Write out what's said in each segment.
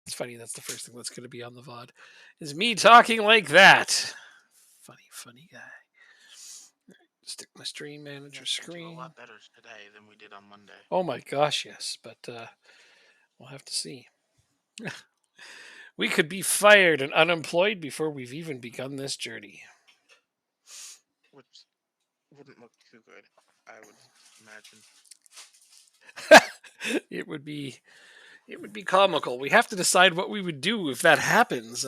It's funny. That's the first thing that's going to be on the VOD. Is me talking like that. Funny guy. Stick my stream We manager have to do a screen. lot better today than we did on Monday. Oh my gosh, yes. But we'll have to see. We could be fired and unemployed before we've even begun this journey. Which wouldn't look too good, I would imagine. It would be comical. We have to decide what we would do if that happens.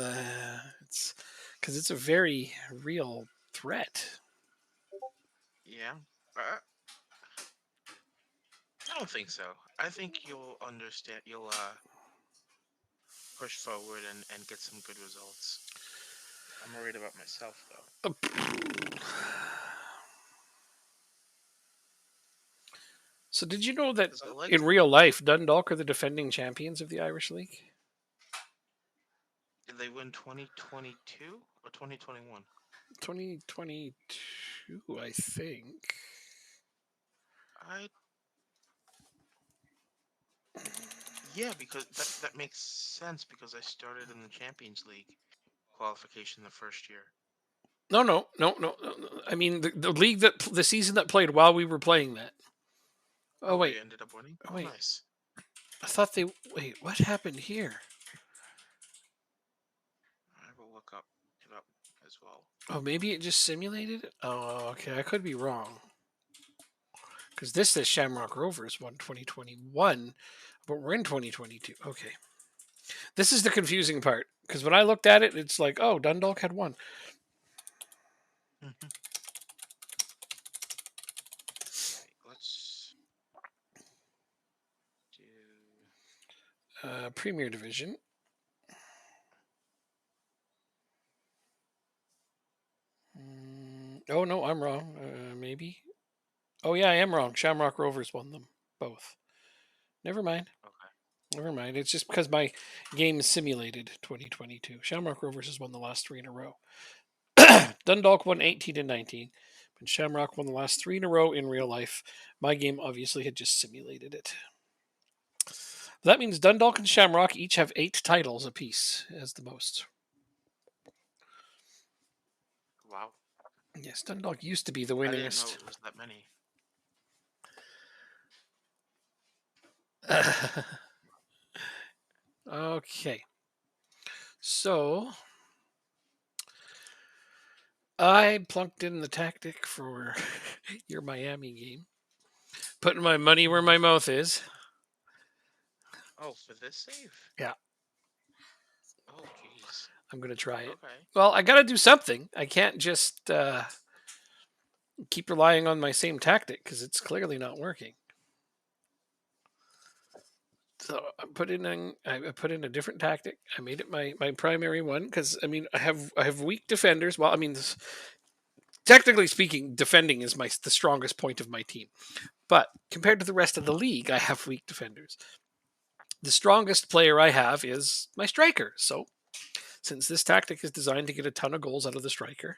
It's because it's a very real threat. Yeah. I don't think so. I think you'll understand. You'll push forward and get some good results. I'm worried about myself though. So, did you know that Because I like. in real life, Dundalk are the defending champions of the Irish League? Did they win 2022 or 2021? 2022, I think. I Yeah, because that makes sense because I started in the Champions League qualification the first year. No. I mean the league the season that played while we were playing that. Oh Oh, we wait, ended up winning. oh Oh, wait. nice. I thought they wait. What happened here? I will look up it up as well. Oh, maybe it just simulated it. Oh, okay. I could be wrong because this says Shamrock Rovers won 2021, but we're in 2022. Okay, this is the confusing part because when I looked at it, it's like, oh, Dundalk had won. Okay, let's do. Premier Division. Oh no, I'm wrong. Maybe. Oh yeah, I am wrong. Shamrock Rovers won them both. Never mind. Okay. Never mind. It's just because my game simulated 2022. Shamrock Rovers has won the last three in a row. Dundalk won 18 and 19, but Shamrock won the last three in a row in real life. My game obviously had just simulated it. That means Dundalk and Shamrock each have 8 titles apiece as the most. Wow. Yes, Dundalk used to be the I didn't know winningest. it was that many. Okay. So I plunked in the tactic for your Miami game. Putting my money where my mouth is. Oh, for this save? Yeah, Oh, jeez. I'm going to try it. Okay. Well, I got to do something. I can't just keep relying on my same tactic because it's clearly not working. So I put in a different tactic. I made it my primary one because I mean I have weak defenders. Well, I mean technically speaking, defending is the strongest point of my team. But compared to the rest of the league, I have weak defenders. The strongest player I have is my striker. So since this tactic is designed to get a ton of goals out of the striker,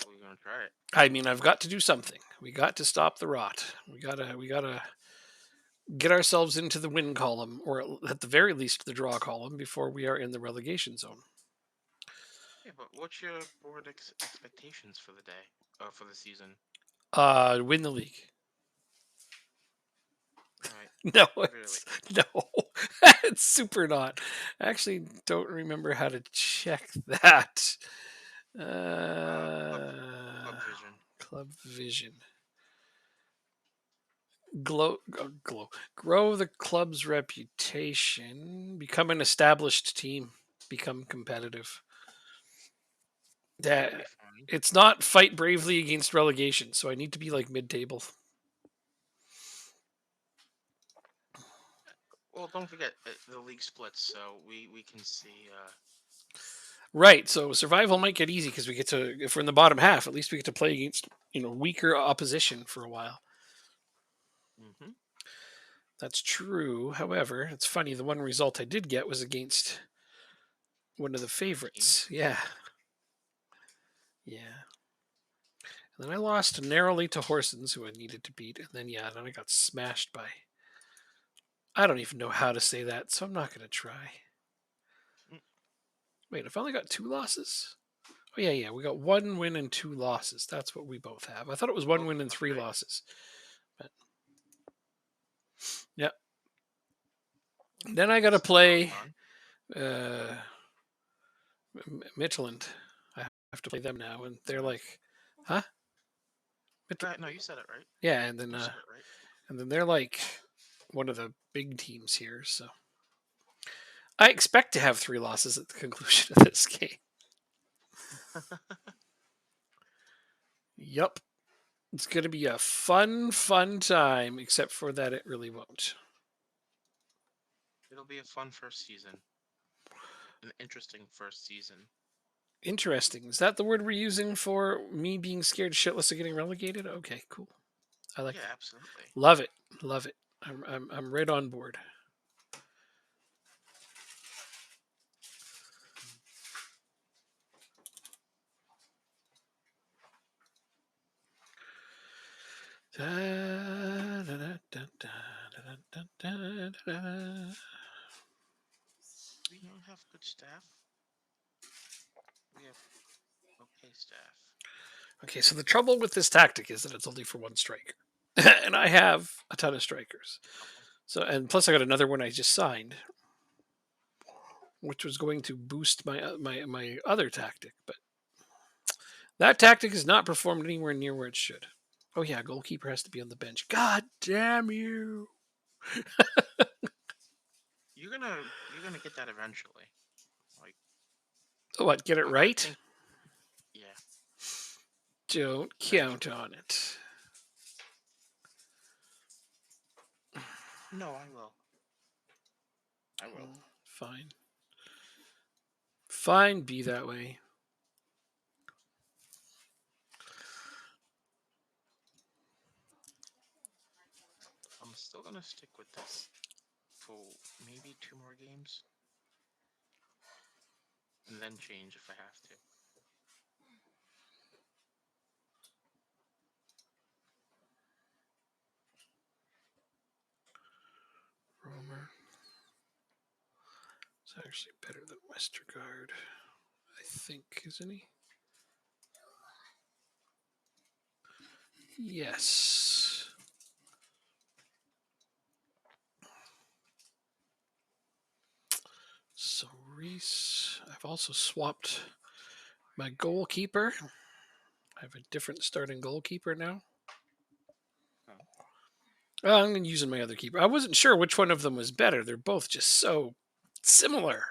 We're gonna try it. I mean I've got to do something. We got to stop the rot. We gotta get ourselves into the win column, or at the very least the draw column, before we are in the relegation zone. Yeah, but what's your board expectations for the day? For the season? Win the league. All right. No, Really? no, it's super not. I actually don't remember how to check that. Club Uh, Club Vision. Club Vision. Grow the club's reputation. Become an established team. Become competitive. That'll be That fun. it's not fight bravely against relegation, so I need to be like mid-table. Well, don't forget the league splits, so we can see. Right. So survival might get easy because we get to, if we're in the bottom half, at least we get to play against weaker opposition for a while. Mm-hmm. That's true. However, it's funny. The one result I did get was against one of the Your team. favorites. Yeah, yeah. And then I lost narrowly to Horsens, who I needed to beat, and then I got smashed by I don't even know how to say that, so I'm not going to try. Mm, Wait, I've only got 2 losses? Oh, yeah, yeah. We got 1 win and 2 losses. That's what we both have. I thought it was one oh, win and three okay. losses. But, yeah. Then I got to Still play on. uh, Midtjylland. I have to play them now, and they're Right. like, huh? Mitt- No, you said it right. yeah, You said it right. and then they're like one of the big teams here. So I expect to have 3 losses at the conclusion of this game. Yup. It's going to be a fun time, except for that it really won't. It'll be a fun first season. An interesting first season. Interesting. Is that the word we're using for me being scared shitless of getting relegated? Okay, cool. I like Yeah, that. absolutely. Love it. Love it. I'm right on board. Da, da, da, da, da, da, da, da. We don't have good staff. We have okay staff. Okay, so the trouble with this tactic is that it's only for one striker. And I have a ton of strikers. Okay. So and plus I got another one I just signed, which was going to boost my other tactic, but that tactic has not performed anywhere near where it should. Oh yeah, goalkeeper has to be on the bench. God damn you! You're gonna get that eventually. Like Oh, what? Get it I right? think, yeah, Don't count eventually. on it. No, I will. I will. Fine. Fine, be that way. I'm still gonna stick with this for maybe 2 more games, and then change if I have to. Romer. It's actually better than Westergaard. I think, isn't he? Yes. So Reese. I've also swapped my goalkeeper. I have a different starting goalkeeper now. Oh. I'm using my other keeper. I wasn't sure which one of them was better. They're both just so similar.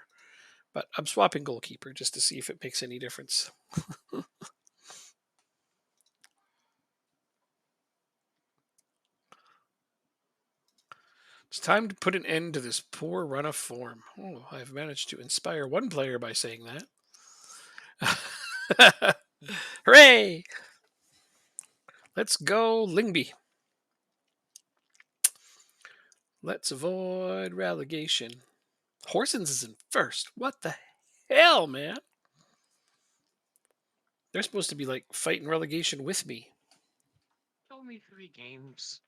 But I'm swapping goalkeeper just to see if it makes any difference. It's time to put an end to this poor run of form. Oh, I've managed to inspire one player by saying that. Hooray! Let's go, Lingby. Let's avoid relegation. Horsens is in first. What the hell, man? They're supposed to be like fighting relegation with me. Only 3 games.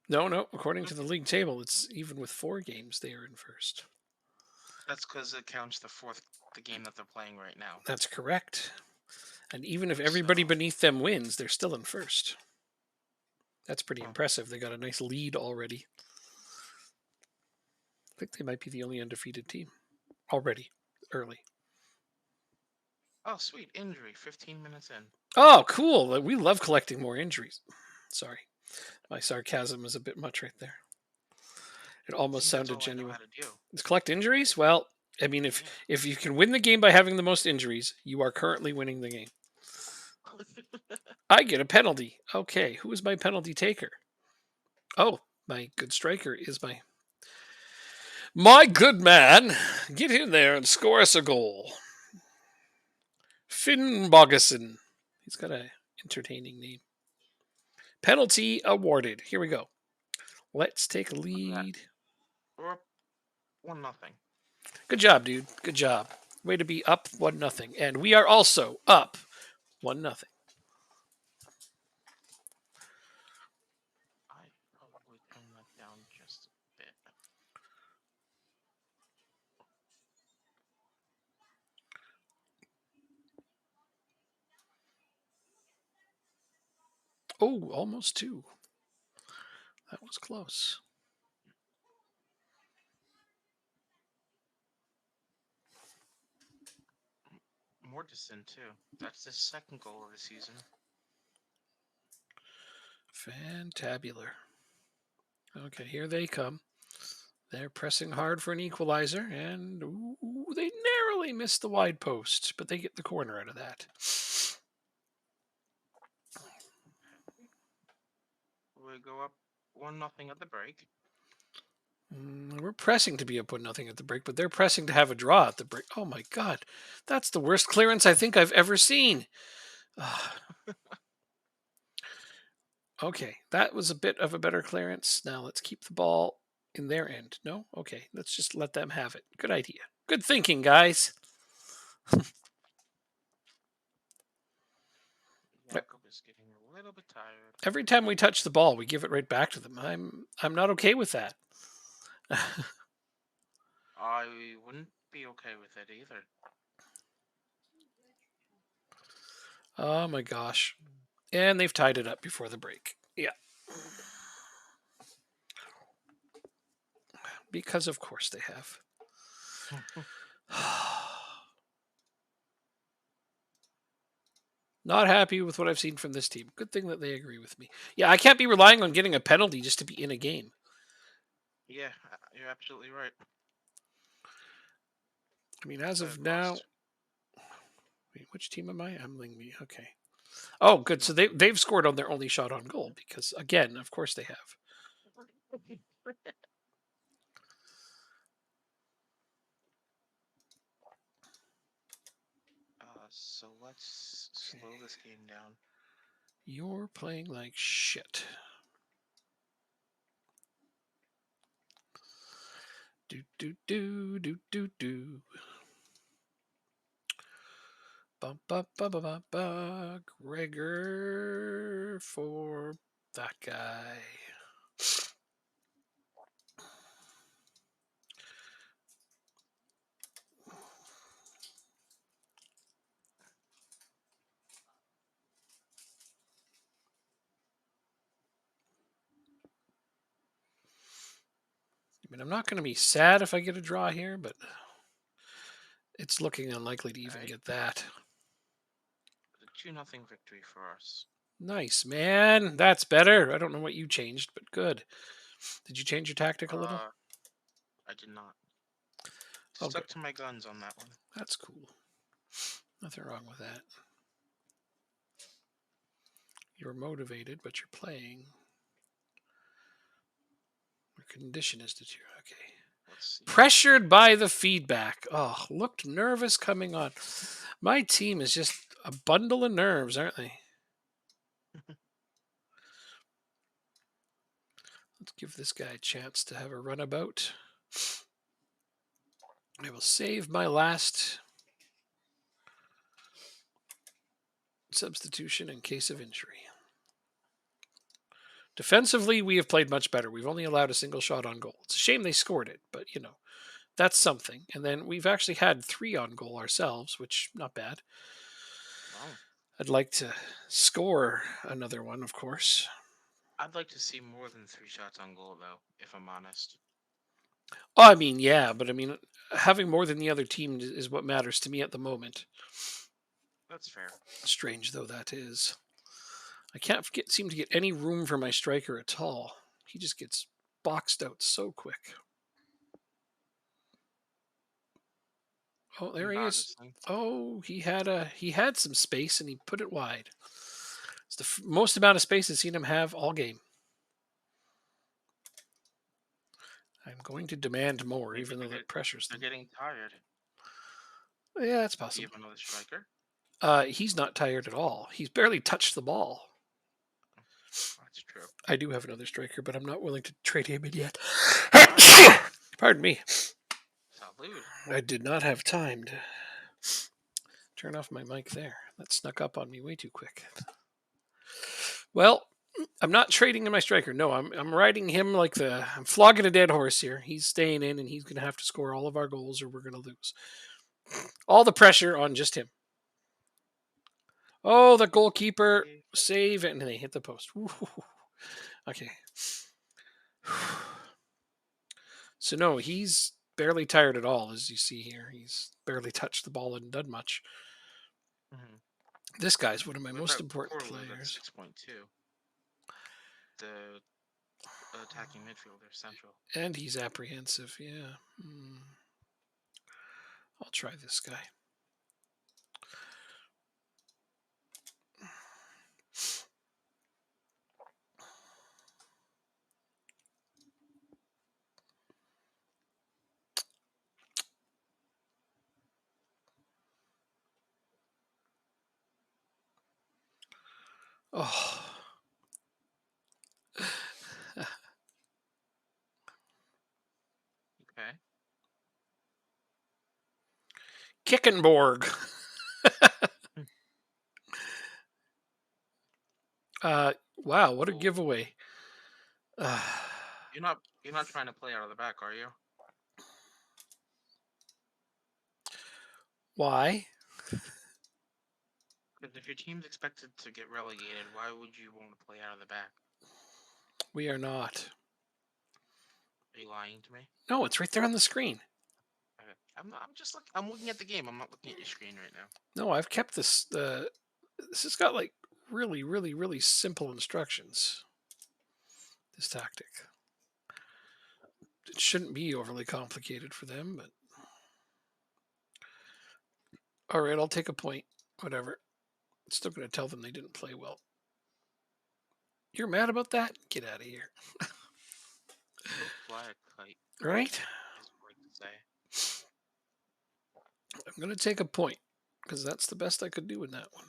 No, no. According to the league table, it's even with 4 games they are in first. That's because it counts the game that they're playing right now. That's correct. And even if So, everybody beneath them wins, they're still in first. That's pretty huh. impressive. They got a nice lead already. I think they might be the only undefeated team already early. Oh, sweet injury. 15 minutes in. Oh, cool. We love collecting more injuries. Sorry. My sarcasm is a bit much right there. It almost See, that's sounded all I know genuine. how to do. Let's collect injuries? Well, I mean, Yeah. if you can win the game by having the most injuries, you are currently winning the game. I get a penalty. Okay, who is my penalty taker? Oh, my good striker is my good man. Get in there and score us a goal. Finn Bogason. He's got an entertaining name. Penalty awarded. Here we go. Let's take a Look at that. lead. We're up 1-0. Good job, dude. Good job. Way to be up 1-0. And we are also up 1-0. I probably turn that down just a Oh, almost 2. That was close. Mortison too. That's the second goal of the season. Fantabular. Okay, here they come. They're pressing hard for an equalizer, and ooh, they narrowly missed the wide post, but they get the corner out of that. We go up 1-0 at the break. We're pressing to be up 1-0 at the break, but they're pressing to have a draw at the break. Oh my God, that's the worst clearance I think I've ever seen. Okay, that was a bit of a better clearance. Now let's keep the ball in their end. No? Okay, let's just let them have it. Good idea. Good thinking, guys. Jakob is getting a little bit tired. Every time we touch the ball, we give it right back to them. I'm not okay with that. I wouldn't be okay with it either. Oh my gosh. And they've tied it up before the break. Yeah. Because of course they have. Not happy with what I've seen from this team. Good thing that they agree with me. Yeah, I can't be relying on getting a penalty just to be in a game. Yeah, you're absolutely right. I mean, as of I've now, lost. wait, which team am I? I'm Lingby. Okay. Oh, good. So they've scored on their only shot on goal because, again, of course they have. So let's slow this game down. You're playing like shit. Do do do do do do. Ba ba ba ba ba ba. Gregor for that guy. I mean, I'm not going to be sad if I get a draw here, but it's looking unlikely to even get that. A 2-0 victory for us. Nice, man. That's better. I don't know what you changed, but good. Did you change your tactic a little? I did not. Oh, Stuck good. to my guns on that one. That's cool. Nothing wrong with that. You're motivated, but you're playing. Your condition is deteriorating. Okay. Let's see. Pressured by the feedback. Oh, looked nervous coming on. My team is just a bundle of nerves, aren't they? Let's give this guy a chance to have a runabout. I will save my last substitution in case of injury. Defensively, we have played much better. We've only allowed a single shot on goal. It's a shame they scored it, but that's something. And then we've actually had 3 on goal ourselves, which not bad. Wow. I'd like to score another one, of course. I'd like to see more than 3 shots on goal, though, if I'm honest. Oh, I mean, yeah, but I mean, having more than the other team is what matters to me at the moment. That's fair. Strange though that is. I can't seem to get any room for my striker at all. He just gets boxed out so quick. Oh, there he is. Oh, he had some space and he put it wide. It's the most amount of space I've seen him have all game. I'm going to demand more, Maybe even though that pressures them. They're getting tired. Yeah, that's Do you possible. have another striker? He's not tired at all. He's barely touched the ball. That's true. I do have another striker, but I'm not willing to trade him in yet. Pardon me. Salud. I did not have time to turn off my mic there. That snuck up on me way too quick. Well, I'm not trading in my striker. No, I'm riding him like I'm flogging a dead horse here. He's staying in, and he's going to have to score all of our goals, or we're going to lose. All the pressure on just him. Oh, the goalkeeper Save and they hit the post. Woo. Okay. So no, he's barely tired at all, as you see here. He's barely touched the ball and done much. Mm-hmm. This guy's one of my What most about important Corlo? That's players. 6.2. The attacking midfielder, central. And he's apprehensive, yeah. I'll try this guy. Oh. Okay. Kickenborg. Hmm. Wow, what a Cool. giveaway. You're not trying to play out of the back, are you? Why? Because if your team's expected to get relegated, why would you want to play out of the back? We are not. Are you lying to me? No, it's right there on the screen. Okay. I'm not. I'm looking at the game. I'm not looking at your screen right now. No, I've kept this. This has got like really, really, really simple instructions. This tactic. It shouldn't be overly complicated for them, but all right, I'll take a point. Whatever. Still going to tell them they didn't play well. You're mad about that? Get out of here. Go fly a kite, Right? as we like to say. I'm going to take a point because that's the best I could do in that one.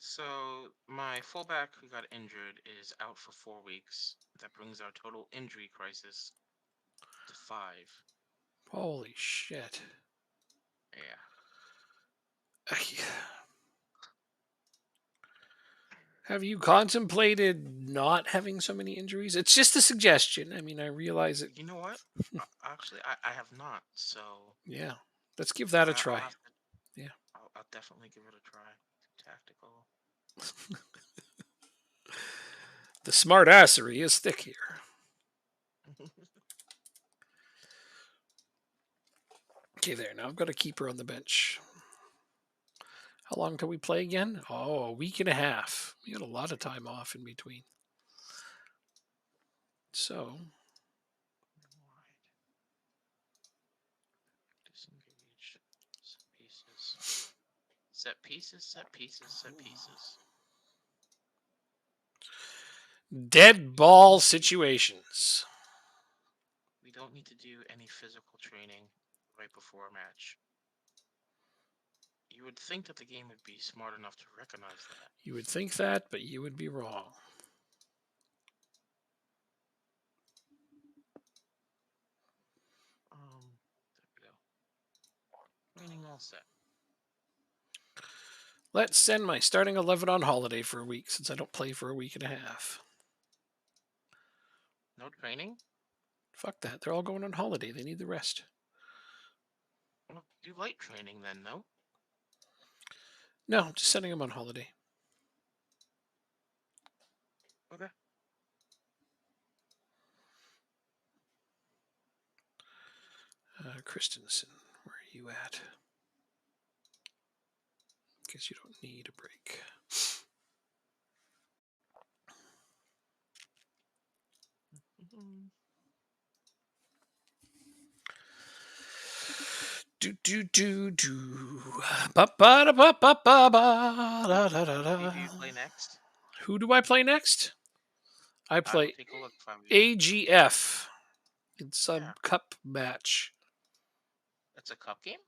So my fullback who got injured is out for 4 weeks. That brings our total injury crisis to 5. Holy shit. Yeah. Have you contemplated not having so many injuries? It's just a suggestion. I mean, I realize it. You know what? Actually, I have not. So Yeah. Let's give that a I'll try. have to. Yeah. I'll definitely give it a try. Tactical. The smartassery is thick here. Okay, there. Now I've got a keeper on the bench. How long till we play again? Oh, a week and a half. We got a lot of time off in between. So, Disengage. Set pieces. Set pieces. Set pieces. Set pieces. dead ball situations. We don't need to do any physical training right before a match. You would think that the game would be smart enough to recognize that. You would think that, but you would be wrong. There we go. Training all set. Let's send my starting 11 on holiday for a week since I don't play for a week and a half. No training? Fuck that. They're all going on holiday. They need the rest. Well, do light training then, no? No, I'm just sending them on holiday. Okay. Christensen, where are you at? Guess you don't need a break. Do do do do. Ba ba da ba ba ba ba da da da Who da. do you play next? Who do I play next? I I will play take a look if I were you. AGF in some Yeah. cup match. That's a cup game?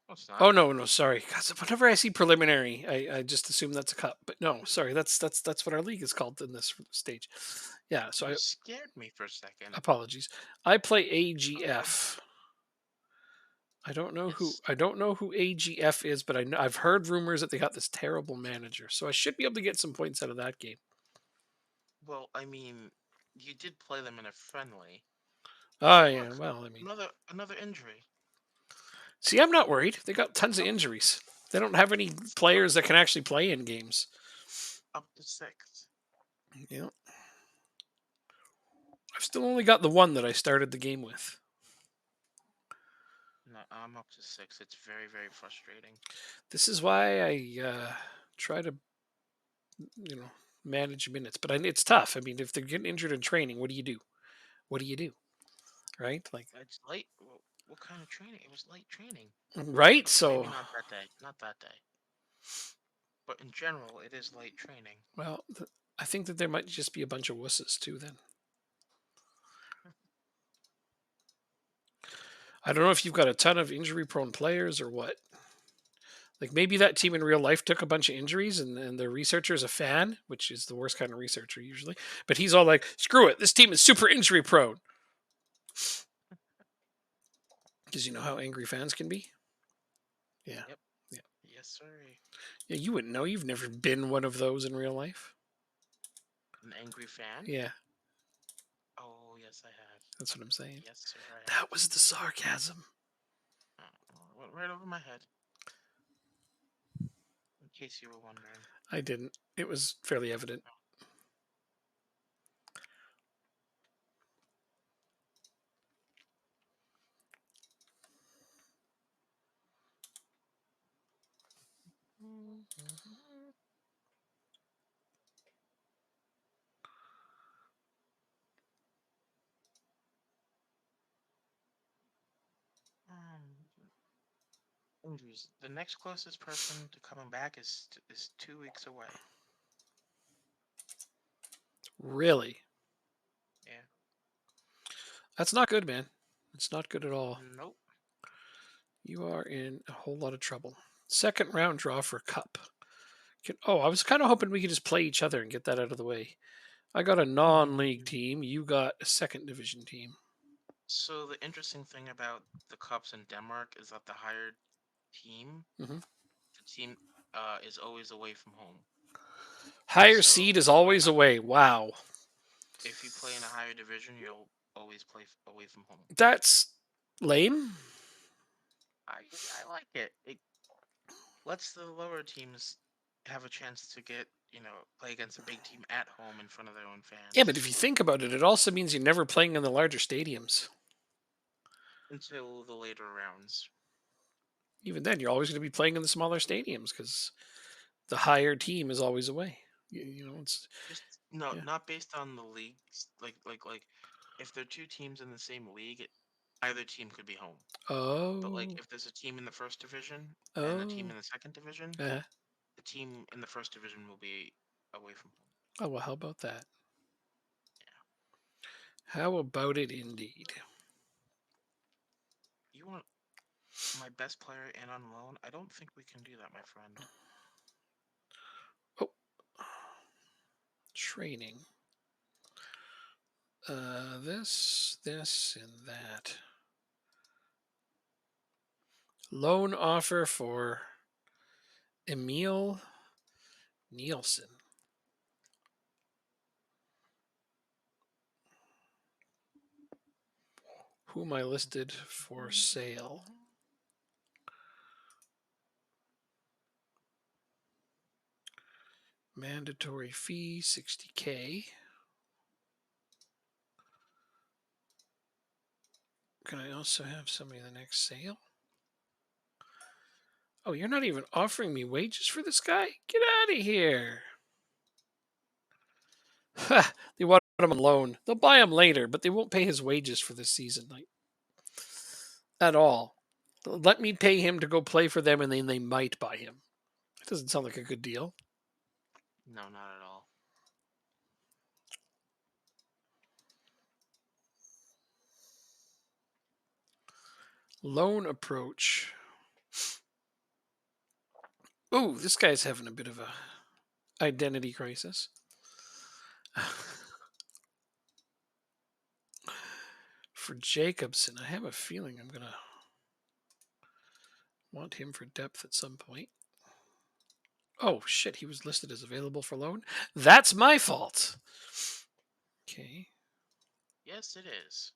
No, it's not. Oh no, sorry. 'Cause whenever I see preliminary, I just assume that's a cup. But no, sorry, that's what our league is called in this stage. Yeah, so You I scared me for a second. apologies. I play Okay. AGF. I It's don't know who AGF is, but I've heard rumors that they got this terrible manager, so I should be able to get some points out of that game. well, I mean, you did play them in a friendly. Oh yeah, Look, well, I mean, another injury. see, I'm not worried. They got tons of injuries. They don't have any So players that can actually play in games. up to 6. Yeah. I've still only got the one that I started the game with. No, I'm up to 6. It's very, very frustrating. This is why I try to, you know, manage minutes. But it's tough. I mean, if they're getting injured in training, what do you do? What do you do? Right? Like, It's light. What kind of training? It was light training. right? Okay, maybe So, not that day. Not that day. But in general, it is light training. well, I think that there might just be a bunch of wusses too. Then I don't know if you've got a ton of injury-prone players or what. Like maybe that team in real life took a bunch of injuries and the researcher is a fan, which is the worst kind of researcher usually. But he's all like, screw it, this team is super injury prone. Because you know how angry fans can be? Yeah. Yep. Yeah. Yes, sir. Yeah, you wouldn't know. You've never been one of those in real life. An angry fan? Yeah, Oh, yes, I have. that's what I'm saying. Yes, sir, I That have. was the sarcasm. Went right over my head. In case you were wondering. I didn't. It was fairly evident. Um, Injuries. The next closest person to coming back is 2 weeks away. Really? Yeah. That's not good, man. It's not good at all. Nope. You are in a whole lot of trouble. Second round draw for Cup. Oh, I was kind of hoping we could just play each other and get that out of the way. I got a non-league team. You got a second division team. So the interesting thing about the cups in Denmark is that the higher team, Hmm. the team is always away from home. Higher So seed is always away. Wow, if you play in a higher division, you'll always play away from home. that's lame. I like it. It lets the lower teams have a chance to play against a big team at home in front of their own Yeah, fans but if you think about it, it also means you're never playing in the larger stadiums. until the later rounds. Even then, you're always going to be playing in the smaller stadiums because the higher team is always away. It's Just no, yeah. not based on the leagues. Like, if there are two teams in the same league, either team could be home. But like, Oh, if there's a team in the first division and a team oh, in the second division, uh, the team in the first division will be away from home. oh. Well, how about that? How about it, indeed? You want my best player in on loan? I don't think we can do that, my friend. Oh, training. This, and that. Loan offer for Emil Nielsen. Whom I listed for sale. Mandatory fee 60K. Can I also have somebody in the next sale? Oh, you're not even offering me wages for this guy? Get out of here. They want him on loan. They'll buy him later, but they won't pay his wages for this season, like at all. Let me pay him to go play for them, and then they might buy him. It doesn't sound like a good deal. No, not at all. Loan approach. Ooh, this guy's having a bit of a identity crisis. For Jacobson, I have a feeling I'm gonna want him for depth at some point. Oh shit, he was listed as available for loan. That's my fault. Okay. Yes, it is.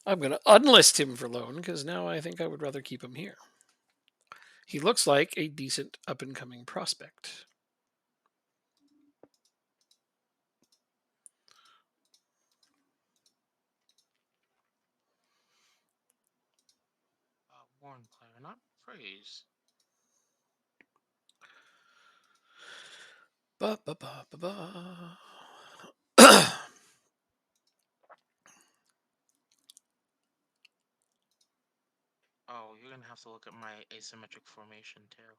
I'm gonna unlist him for loan because now I think I would rather keep him here. He looks like a decent up and coming prospect. Warren player, not praise. Ba, ba, ba, ba, ba. Oh, you're gonna have to look at my asymmetric formation too,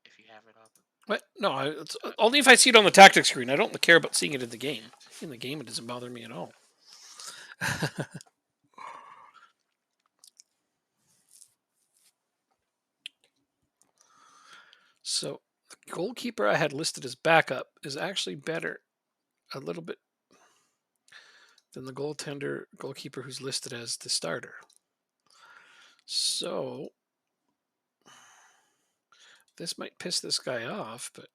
if you have it up. What? No, it's only if I see it on the tactic screen. I don't care about seeing it in the game. In the game, it doesn't bother me at all. So the goalkeeper I had listed as backup is actually better a little bit than the goalkeeper who's listed as the starter. So this might piss this guy off, but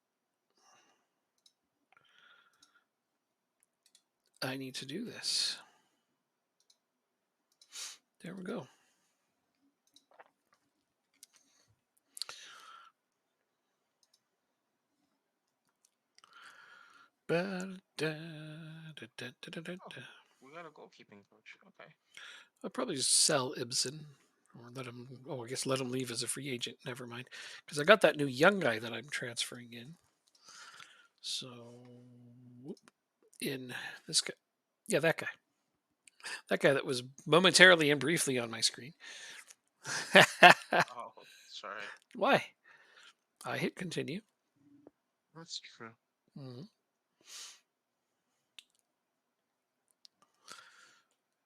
I need to do this. There we go. Oh, we got a goalkeeping coach. Okay. I'll probably just sell Ibsen or let him. Oh, I guess let him leave as a free agent. Never mind, because I got that new young guy that I'm transferring in. So in this guy, yeah, that guy that was momentarily and briefly on my screen. Oh, sorry. Why? I hit continue. That's true. Mhm.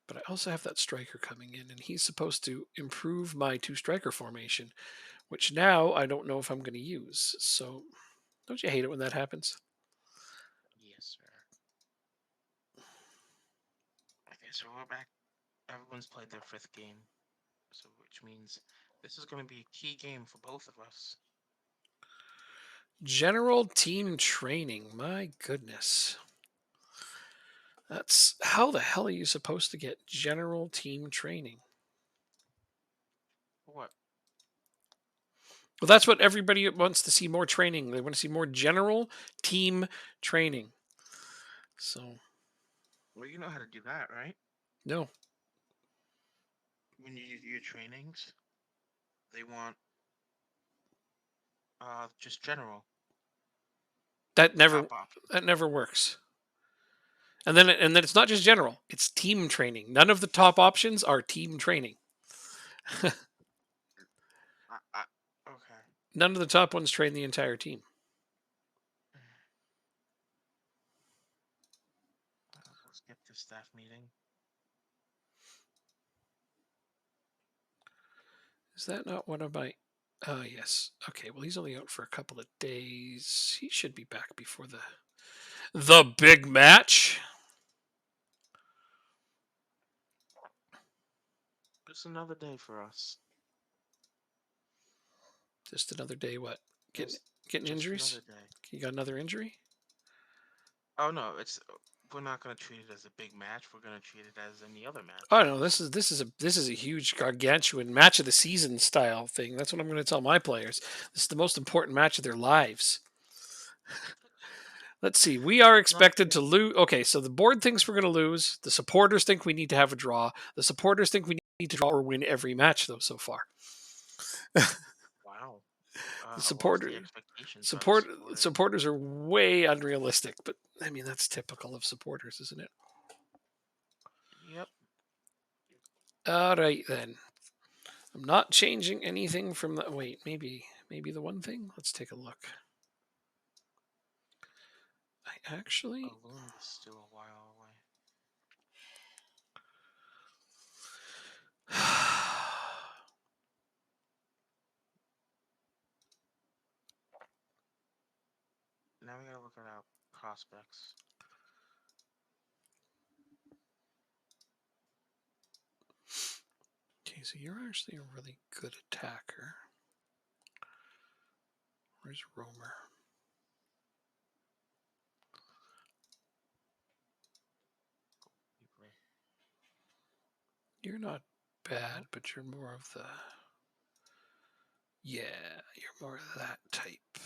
But I also have that striker coming in, and he's supposed to improve my two striker formation, which now I don't know if I'm going to use. So don't you hate it when that happens? Yes, sir. Okay, so we're back. Everyone's played their fifth game, so which means this is going to be a key game for both of us. General team training. My goodness. That's how the hell are you supposed to get general team training? What? Well, that's what everybody wants to see more training. They want to see more general team training. So, Well, you know how to do that, right? no, When you do your trainings, they want just general that never top option. that never works. And then it's not just general; it's team training. None of the top options are team training. Okay. None of the top ones train the entire team. We'll skip the staff meeting. Is that not one of my? Yes. Okay. Well, he's only out for a couple of days. He should be back before the big match. Just another day for us. Just another day. What? Getting Just, getting just injuries? another day. You got another injury? Oh no, it's we're not gonna treat it as a big match. We're gonna treat it as any other Oh match. no, this is a huge gargantuan match of the season style thing. That's what I'm going to tell my players. This is the most important match of their lives. Let's see. We are Not expected to lose. Okay, so the board thinks we're going to lose. The supporters think we need to have a draw. The supporters think we need to draw or win every match, though. So far, wow. the What's the supporter expectations by the support supporters? supporters are way unrealistic. But I mean, that's typical of supporters, isn't it? Yep. All right then. I'm not changing anything from the. Wait, maybe the one thing. Let's take a look. I actually. Loon is still a while away. Now we gotta look at our prospects. Okay, so you're actually a really good attacker. Where's Romer? You're not bad, Nope. but you're more of the Yeah, you're more that type.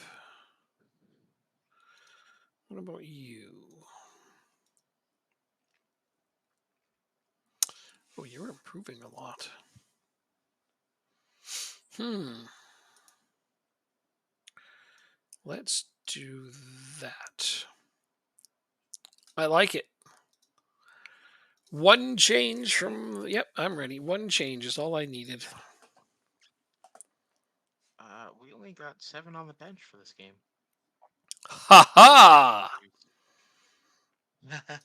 What about you? Oh, you're improving a lot. Let's do that. I like it. One change Ready? from. Yep, I'm ready. One change is all I needed. We only got 7 on the bench for this game. Ha For the second ha! series.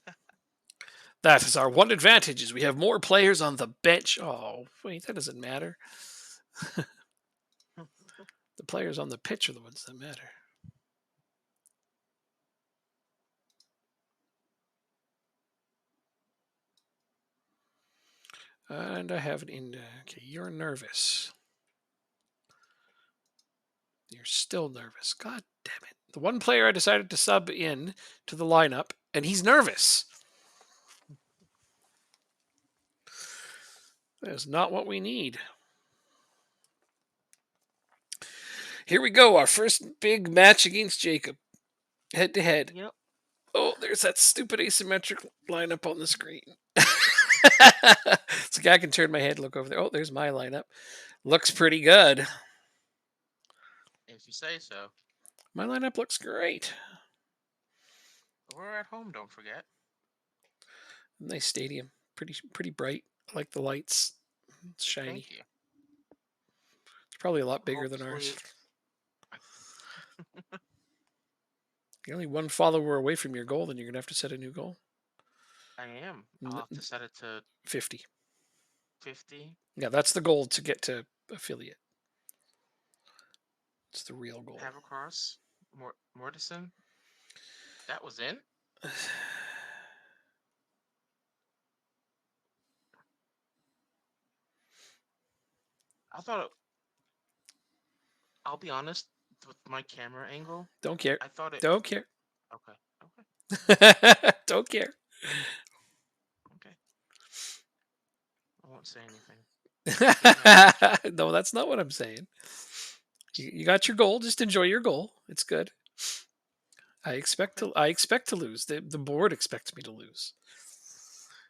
That is our one advantage is we have more players on the bench. Oh, wait, that doesn't matter. The players on the pitch are the ones that matter. And I have an in. Okay, you're nervous. You're still nervous. God damn it. The one player I decided to sub in to the lineup, and he's nervous. That is not what we need. Here we go. Our first big match against Jacob. Head to head. Yep. Oh, there's that stupid asymmetric lineup on the screen. So I can turn my head, look over there. Oh, there's my lineup. Looks pretty good. If you say so. My lineup looks great. We're at home, don't forget. Nice stadium. Pretty bright. I like the lights. It's shiny. Thank you. It's probably a lot bigger than Hopefully, ours. You're only one follower away from your goal, then you're gonna have to set a new goal. I am. I'll have to set it to 50. 50. Yeah, that's the goal to get to affiliate. It's the real goal. Havercross, Mortison. That was in. I thought. I'll be honest with my camera angle. Don't care. I thought it. Don't care. Okay. Okay. Don't care. Okay. I won't say anything. No, that's not what I'm saying. You got your goal. Just enjoy your goal. It's good. I expect to lose. The board expects me to lose.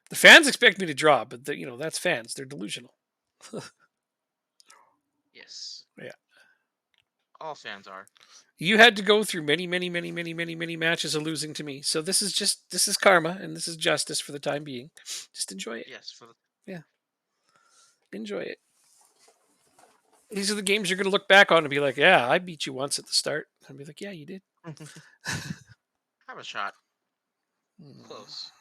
The fans expect me to draw, but that's fans. They're delusional. Yes. Yeah. All fans are. You had to go through many matches of losing to me. So this is karma and this is justice for the time being. Just enjoy it. Yes. Yeah. Enjoy it. These are the games you're going to look back on and be like, yeah, I beat you once at the start. And be like, yeah, you did. Have a shot. Close.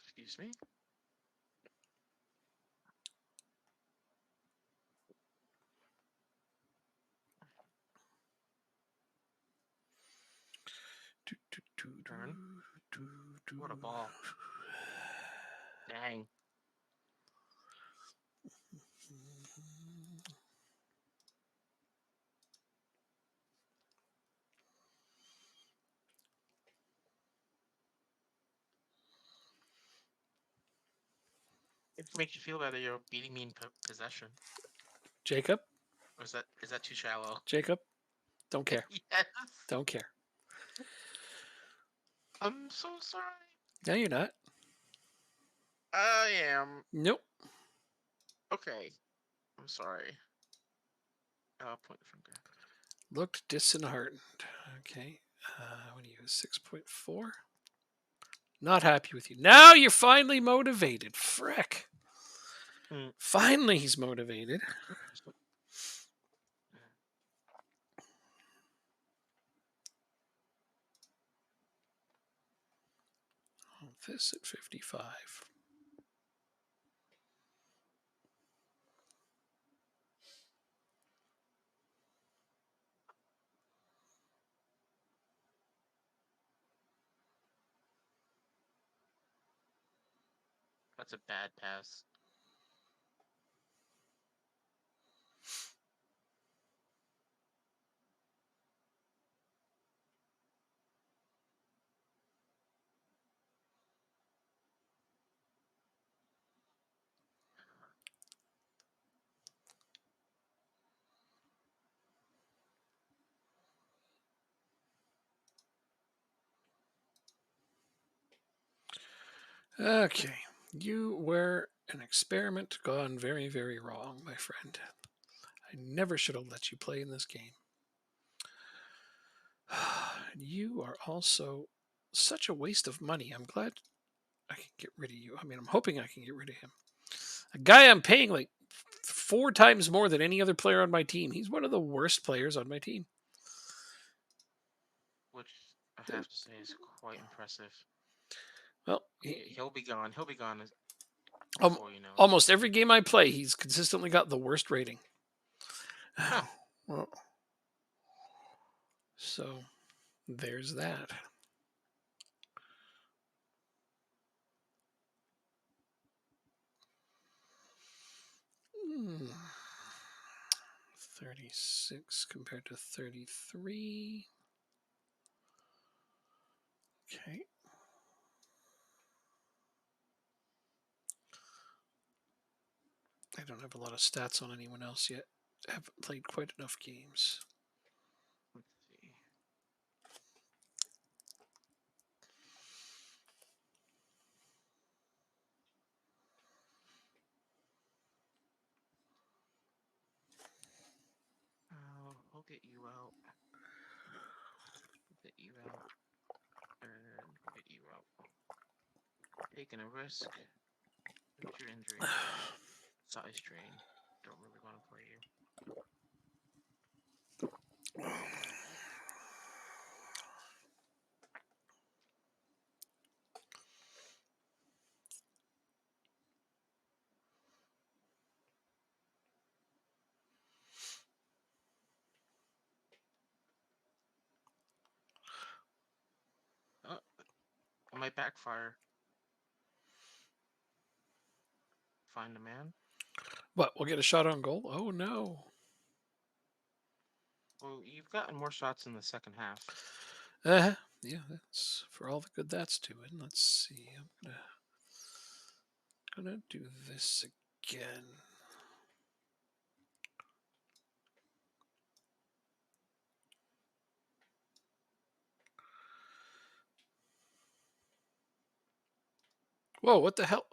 Excuse me. Turn. What a ball. Dang. It makes you feel better you're beating me in possession. Jacob? Or is that too shallow? Jacob? Don't care. Yes. Don't care. I'm so sorry. No, you're not. I am. Nope. Okay. I'm sorry. Point the finger. Looked disheartened. Okay. What do you use? 6.4? Not happy with you. Now you're finally motivated. Frick. Finally, he's motivated. This at 55. That's a bad pass. Okay. You were an experiment gone very, very wrong, my friend. I never should have let you play in this game. You are also such a waste of money. I'm glad I can get rid of you. I mean, I'm hoping I can get rid of him. A guy I'm paying like 4 times more than any other player on my team. He's one of the worst players on my team. which I have to say is quite impressive. Well, He'll be gone. He'll be gone um, before you know it. almost every game I play, he's consistently got the worst rating. Huh. Well, so there's that. Hmm. 36 compared to 33. Okay. I don't have a lot of stats on anyone else yet. I haven't played quite enough games. Let's see. We'll get you out. We'll get you out. And we'll get you out. Taking a risk. What's your injury? Size strain. Don't really want to play you. Oh, it might backfire. Find a man. What? We'll get a shot on goal? Oh no. Well, you've gotten more shots in the second half. Yeah, that's for all the good that's doing. Let's see. I'm gonna do this again. Whoa, what the hell?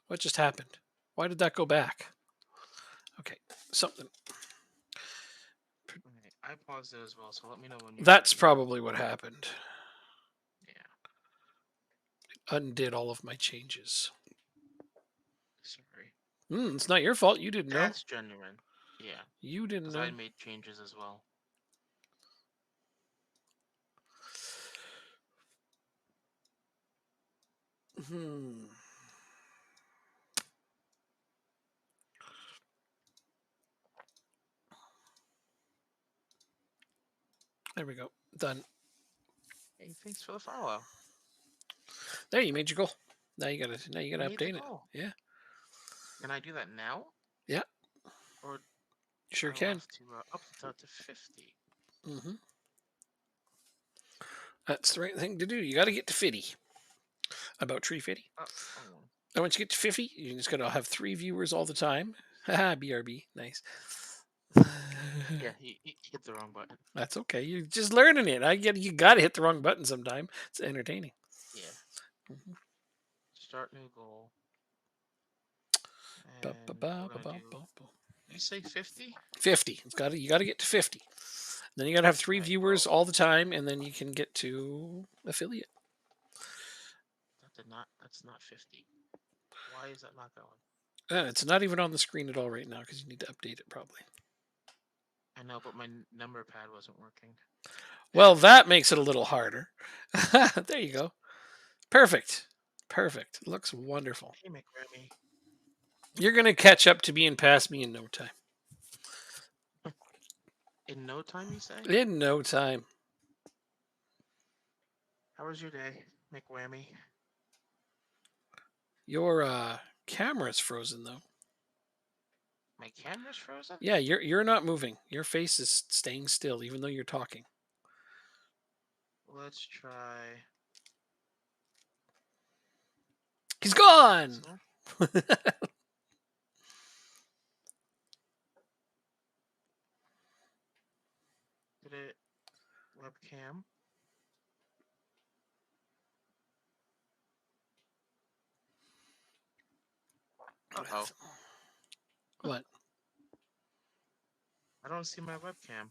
What just happened? Why did that go back? Okay, something. Okay, I paused it as well, so let me know when you're That's ready. probably what happened. Yeah, Undid all of my changes. sorry. It's not your fault. You didn't know. That's genuine. Yeah, You didn't because I know. made changes as well. Hmm. There we go. Done. Hey, thanks for the follow. There, you made your goal. Now you I gotta made the update it. goal. Yeah. Can I do that now? Yeah. Or You sure I'll can. have to up it to 50. hmm That's the right thing to do. You got to get to 50. About tree 50. Oh, wrong one. And once you get to 50, you just got to have 3 viewers all the time. Haha, BRB. Nice. Yeah, he hit the wrong button. That's okay. You're just learning it. I get you got to hit the wrong button sometime. It's entertaining. Yeah. Mhm. Start new goal. Ba, ba, And ba, we're ba, gonna ba, do. ba, ba. You say 50? 50. You got to get to 50. Then you got to have three Alright, viewers well, all the time, and then you can get to affiliate. that's not 50. Why is that not going? It's not even on the screen at all right now because you need to update it probably. I know, but my number pad wasn't working. Well, that makes it a little harder. There you go. Perfect. Perfect. Looks wonderful. Hey, McRammy. You're going to catch up to being past me in no time. In no time, you say? In no time. How was your day, McWhammy? Your camera's frozen though. My camera's frozen? Yeah, you're not moving. Your face is staying still even though you're talking. Let's try He's gone. console. Did it webcam? Uh-oh. with. What? I don't see my webcam.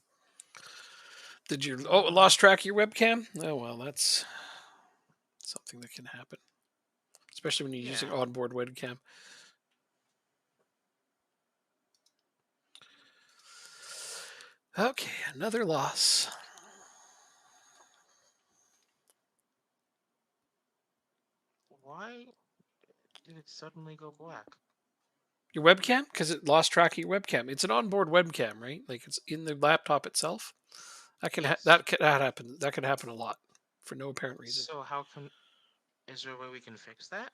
Did you What's going on? lost track of your webcam? Oh well, that's something that can happen, especially when you're using Yeah. onboard webcam. Okay, another loss. Why did it suddenly go black? Your webcam? Because it lost track of your webcam. It's an onboard webcam, right? Like it's in the laptop itself. Yes. That happen. That can happen a lot for no apparent reason. So how can is there a way we can fix that?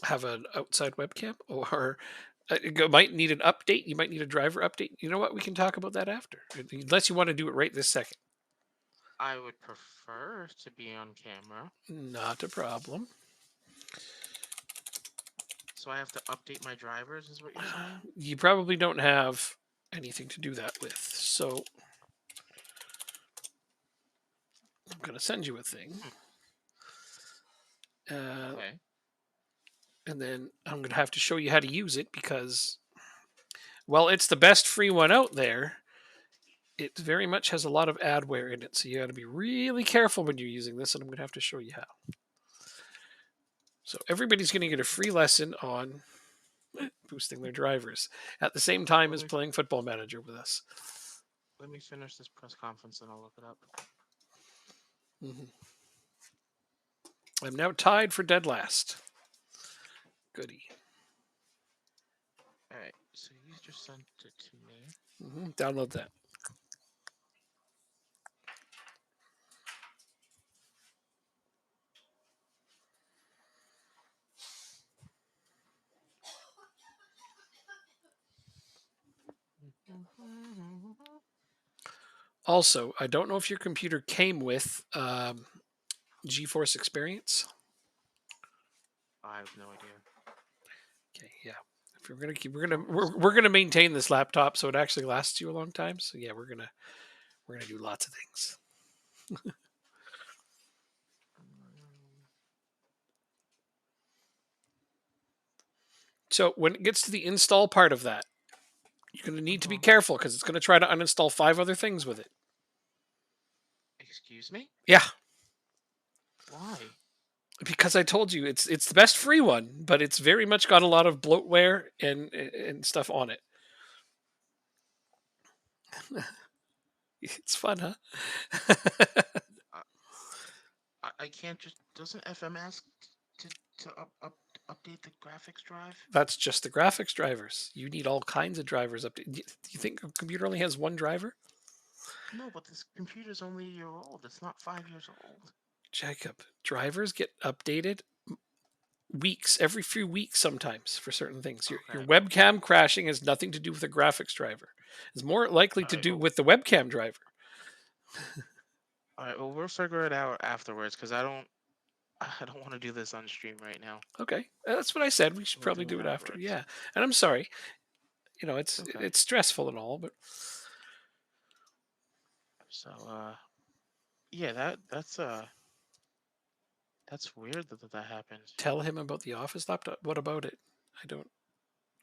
Have an outside webcam, or it might need an update. You might need a driver update. You know what? We can talk about that after, unless you want to do it right this second. I would prefer to be on camera, Not a problem. so I have to update my drivers, is what you're saying? You probably don't have anything to do that with, so I'm going to send you a thing. Hmm. Uh, Okay. and then I'm going to have to show you how to use it because, well, it's the best free one out there. It very much has a lot of adware in it, so you got to be really careful when you're using this, and I'm going to have to show you how. So everybody's going to get a free lesson on boosting their drivers at the same time Let as me playing Football Manager with us. let me finish this press conference and I'll look it up. Mhm. I'm now tied for dead last. Goody. All right. So you just sent it to me. Download that. Also, I don't know if your computer came with GeForce Experience. I have no idea. Okay, yeah. If we're Focus we're mode. gonna maintain this laptop so it actually lasts you a long time. So yeah, we're gonna do lots of things. So when it gets to the install part of that, you're gonna need to be Uh-huh. careful because it's gonna try to uninstall 5 other things with it. Excuse me? Yeah, Why? because I told you it's the best free one, but it's very much got a lot of bloatware and stuff on it. It's fun, huh? I, I can't just doesn't FM ask to update the graphics drive? That's just the graphics drivers. You need all kinds of drivers up. Do you think a computer only has one driver? No, but this computer's only a year old. It's not 5 years old. Jacob, drivers get updated weeks, every few weeks sometimes for certain things. Your Okay. webcam crashing has nothing to do with the graphics driver. It's more likely All to right. do Well, with the webcam driver. all right. Well, we'll figure it out afterwards because I don't. I don't want to do this on stream right now. Okay, that's what I said. We should We'll probably do it do it after. afterwards. Yeah, and I'm sorry. Okay. It's stressful and all, but So, yeah, that's weird that happened. tell him about the office laptop. What about it? I don't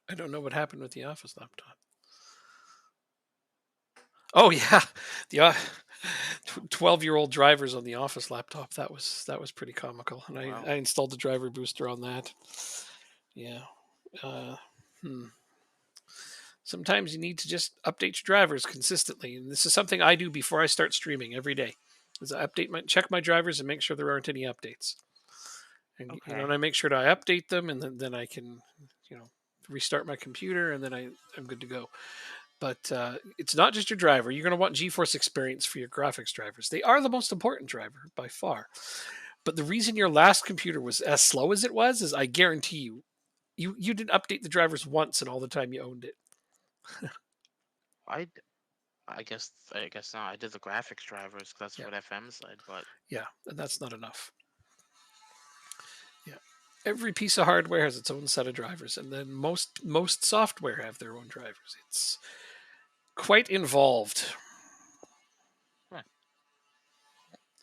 I don't know what happened with the office laptop. Oh yeah, the 12-year-old drivers on the office laptop. That was pretty comical, and Oh, wow. I installed the driver booster on that. Yeah. Uh, hmm. Sometimes you need to just update your drivers consistently, and this is something I do before I start streaming every day. Is I check my drivers and make sure there aren't any updates, and Okay. I make sure to I update them, and then I can you know restart my computer, and then I'm good to go. But it's not just your driver. You're going to want GeForce Experience for your graphics drivers. They are the most important driver by far. But the reason your last computer was as slow as it was is I guarantee you didn't update the drivers once in all the time you owned it. I I guess not. I did the graphics drivers 'cause that's Yeah, what FM said, but yeah, and that's not enough. Yeah, every piece of hardware has its own set of drivers, and then most software have their own drivers. It's quite involved. huh.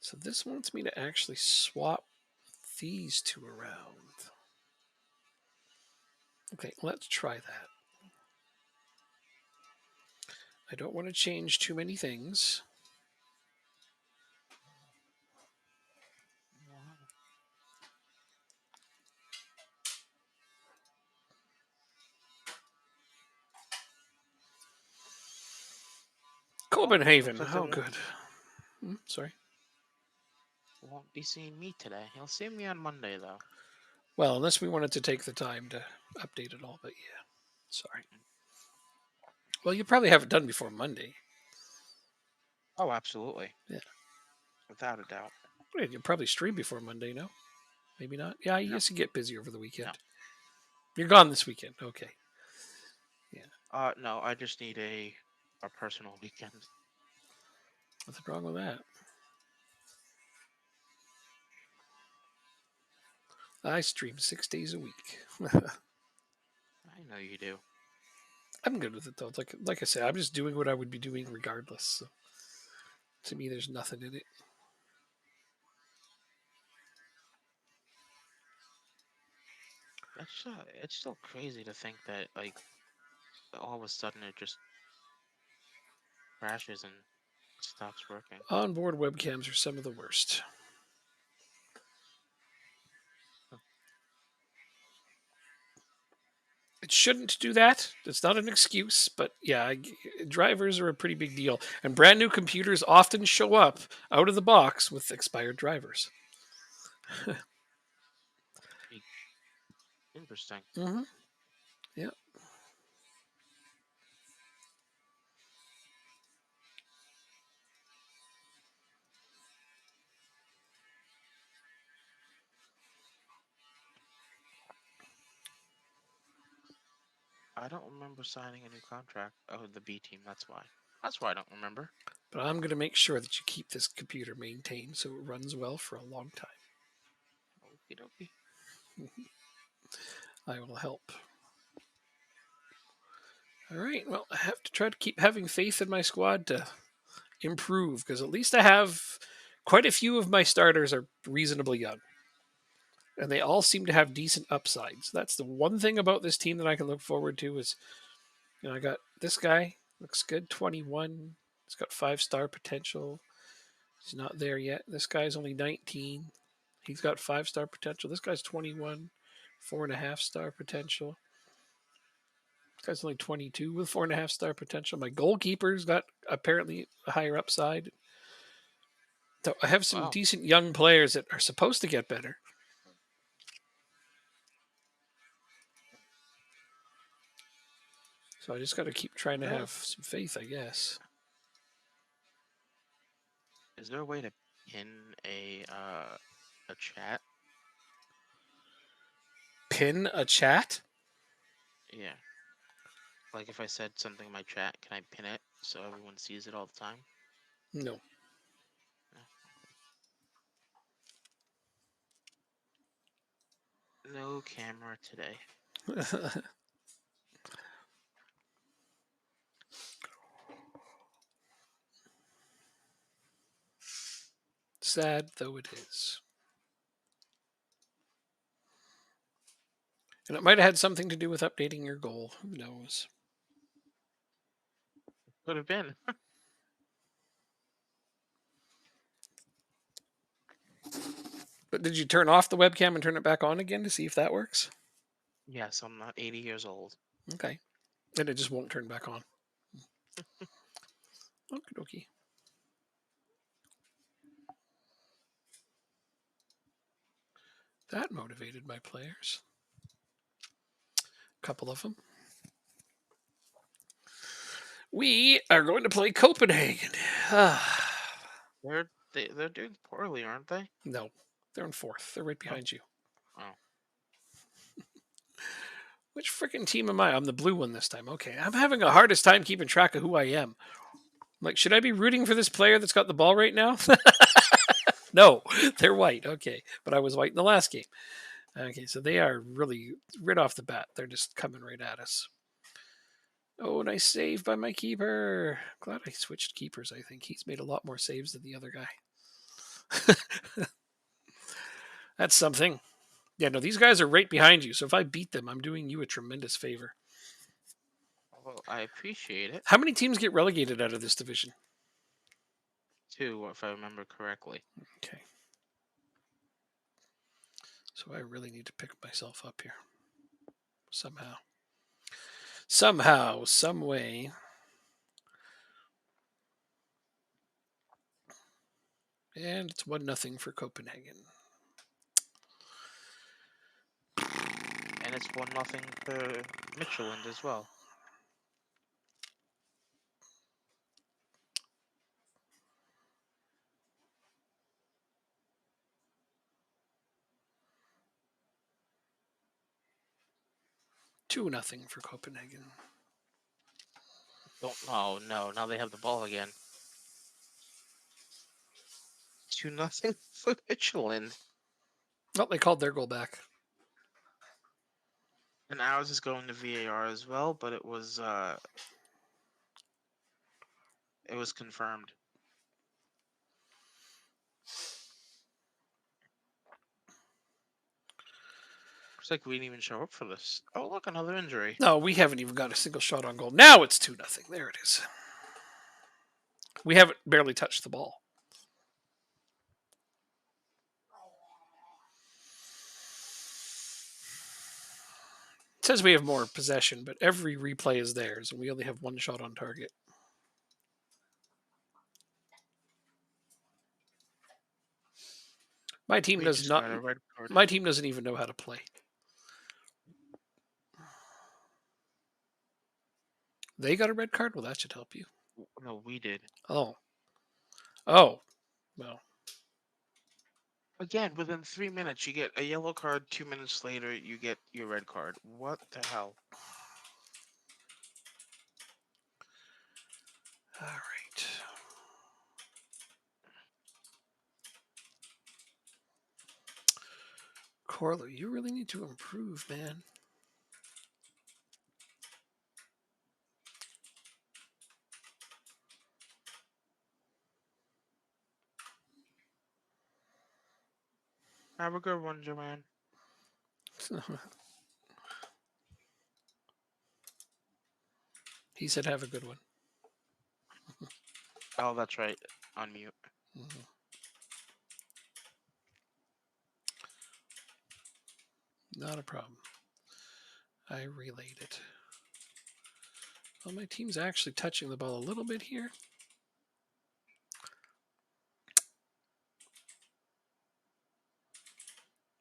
So this wants me to actually swap these two around. Okay, let's try that. I don't want to change too many things. Looks Copenhagen. like Oh, good. Sorry. won't be seeing me today. He'll see me on Monday though. Well, unless we wanted to take the time to update it all, but yeah. Sorry. Mm-mm. Well, you probably have it done before Monday. Oh, absolutely, Yeah. without a doubt. Well, you'll probably stream before Monday, no? Maybe not. Yeah, you No, used to get busy over the no. weekend. You're gone this weekend. Okay. Yeah. No. I just need a personal weekend. Nothing wrong with that. I stream 6 days a week. I know you do. I'm good with it though. Like I said, I'm just doing what I would be doing regardless. So to me, there's nothing in it. It's still crazy to think that like all of a sudden it just crashes and stops working. Onboard webcams are some of the worst. Huh. It shouldn't do that. It's not an excuse, but yeah, drivers are a pretty big deal. And brand new computers often show up out of the box with expired drivers. Interesting. Mm-hmm. Yeah. I don't remember signing a new contract. Oh, the B team. That's why. That's why I don't remember. But I'm going to make sure that you keep this computer maintained so it runs well for a long time. Okie dokie. I will help. All right. Well, I have to try to keep having faith in my squad to improve because at least I have quite a few of my starters are reasonably young. And they all seem to have decent upsides. That's the one thing about this team that I can look forward to is, I got this guy, looks good, 21. He's got 5-star potential. He's not there yet. This guy's only 19. He's got 5-star potential. This guy's 21, 4.5-star potential. This guy's only 22 with 4.5-star potential. My goalkeeper's got apparently a higher upside. So I have some Wow. decent young players that are supposed to get better. So I just got to keep trying to have some faith, I guess. Is there a way to pin a chat? Pin a chat? Yeah. Like if I said something in my chat, can I pin it so everyone sees it all the time? No. No. No camera today. Sad though it is. And it might have had something to do with updating your goal. Who knows? Could have been. But did you turn off the webcam and turn it back on again to see if that works? Yes, I'm not 80 years old. Okay. And it just won't turn back on. Okie dokie. That motivated my players. A couple of them. We are going to play Copenhagen. They're doing poorly, aren't they? No, they're in fourth. They're right No. behind you. Oh. Which freaking team am I? I'm the blue one this time. Okay, I'm having a hardest time keeping track of who I am. Like, should I be rooting for this player that's got the ball right now? No, they're white. Okay, but I was white in the last game. Okay, so they are really right off the bat. They're just coming right at us. Oh, nice save by my keeper. Glad I switched keepers. I think he's made a lot more saves than the other guy. That's something. Yeah, no, these guys are right behind you. So if I beat them, I'm doing you a tremendous favor. Well, I appreciate it How many teams get relegated out of this division? too, if I remember correctly. Okay. So I really need to pick myself up here. Somehow. Somehow, some way. And it's 1-0 for Copenhagen. And it's 1-0 for Michelin as well. Two nothing for Copenhagen. Don't. Oh no! Now they have the ball again. 2-0 for Michelin. Oh, they called their goal back. And ours is going to VAR as well, but it was confirmed. Looks like we didn't even show up for this. Oh look, another injury. No, we haven't even got a single shot on goal. Now it's 2-0. There it is. We haven't barely touched the ball. It says we have more possession, but every replay is theirs, and we only have one shot on target. My team We does just not. got a red card. My team doesn't even know how to play. They got a red card. Well, that should help you. No, we did. Oh, well. Again, within 3 minutes, you get a yellow card. 2 minutes later, you get your red card. What the hell? All right. Corlo, you really need to improve, man. Have a good one, Joanne. He said, "Have a good one." Oh, that's right. On mute. Mhm. Not a problem. I relayed it. Well, my team's actually touching the ball a little bit here.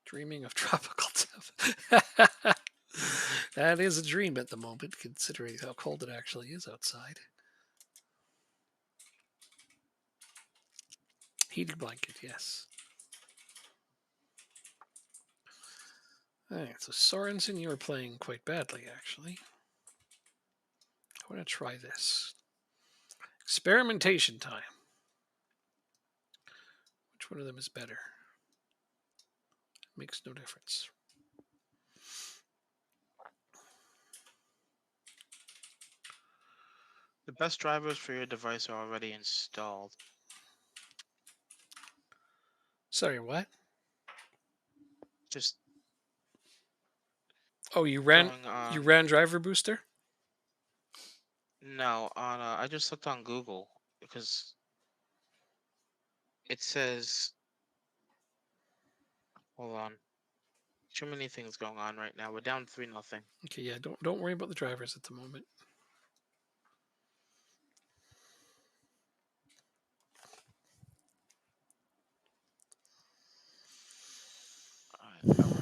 Dreaming of tropical stuff. That is a dream at the moment, considering how cold it actually is outside. Heated blanket, yes. All right, so Sorensen, you were playing quite badly, actually. I want to try this. Experimentation time. Which one of them is better? Makes no difference. The best drivers for your device are already installed. Sorry, what? Just Oh, you ran going on. you ran Driver Booster? No, on I just looked on Google because it says. Hold on. Too many things going on right now. We're down 3-0. Okay, yeah, don't worry about the drivers at the moment. Alright, I won't.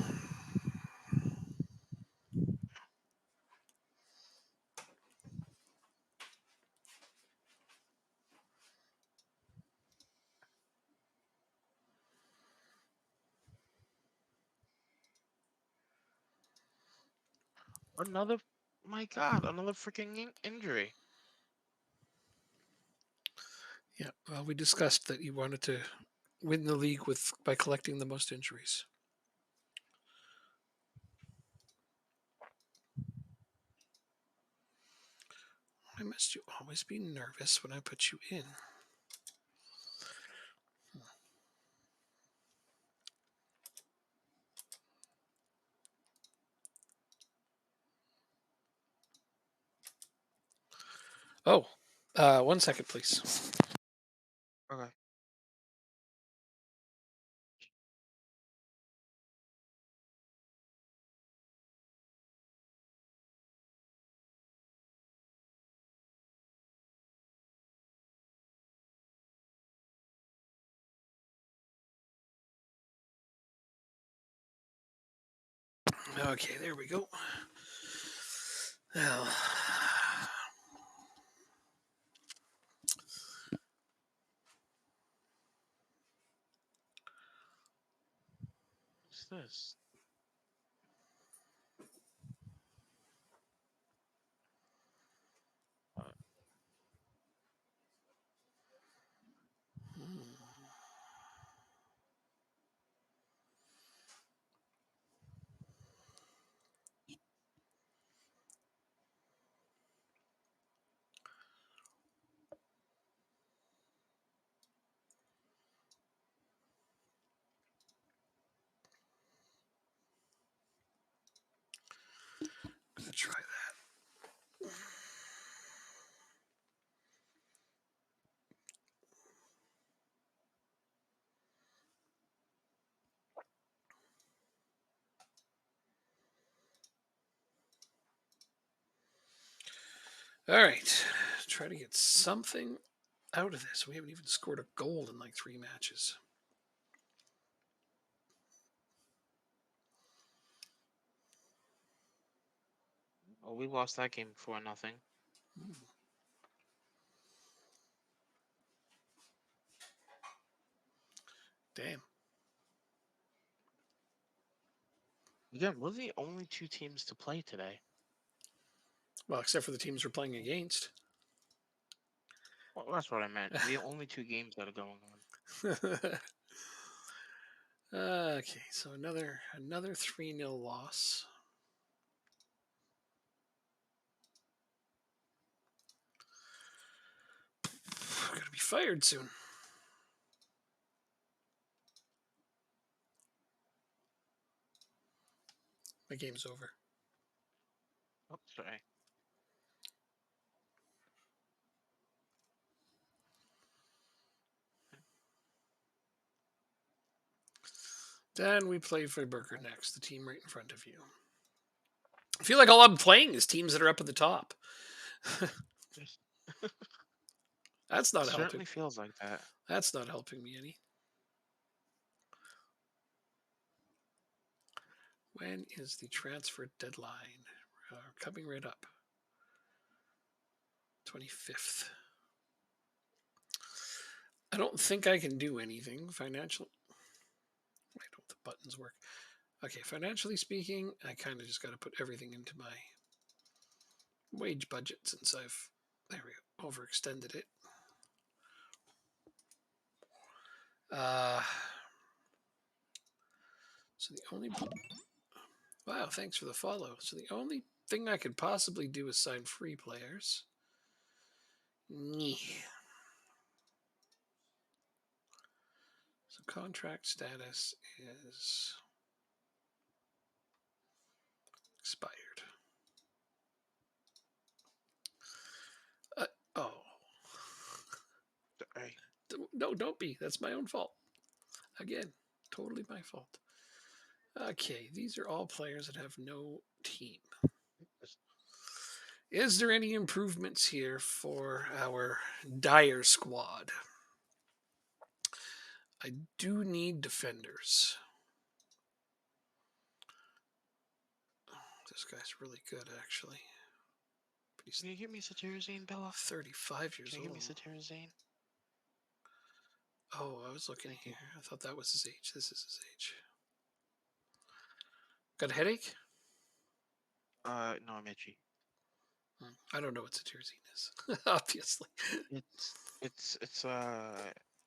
Another. My God, another freaking injury. Yeah, well, we discussed that you wanted to win the league by collecting the most injuries. Why must you always be nervous when I put you in? Oh, 1 second, please. Okay. Okay, there we go. Well, What's this? Uh, gonna try that. All right, try to get something out of this. We haven't even scored a goal in like 3 matches. oh, we lost that game 4-0. Damn. Again, we're the only two teams to play today. Well, except for the teams we're playing against. Well, that's what I meant. The only two games that are going on. Okay, so another 3-0 loss. Gonna be fired soon. My game's over. Oh, sorry. Then we play Freiburger next, the team right in front of you. I feel like all I'm playing is teams that are up at the top. Yes. That's not helping. Certainly feels like that. That's not helping me any. When is the transfer deadline? Coming right up. 25th. I don't think I can do anything financial. Why don't the buttons work? Okay, financially speaking, I kind of just got to put everything into my wage budget since I've, there we go, overextended it. Uh, so the only, wow, thanks for the follow. So the only thing I could possibly do is sign free players. Nyeh. So contract status is expired. Oh. Sorry. No, don't be. That's my own fault. Again, totally my fault. Okay, these are all players that have no team. Is there any improvements here for our dire squad? I do need defenders. This guy's really good, actually. But he's Can you give me Satirizane, Bella? 35 years Can you give old. me Satirizane? Oh, I was looking Thank you. here. I thought that was his age. This is his age. Got a headache? No, I'm itchy. I don't know what Cetirizine is, obviously. It's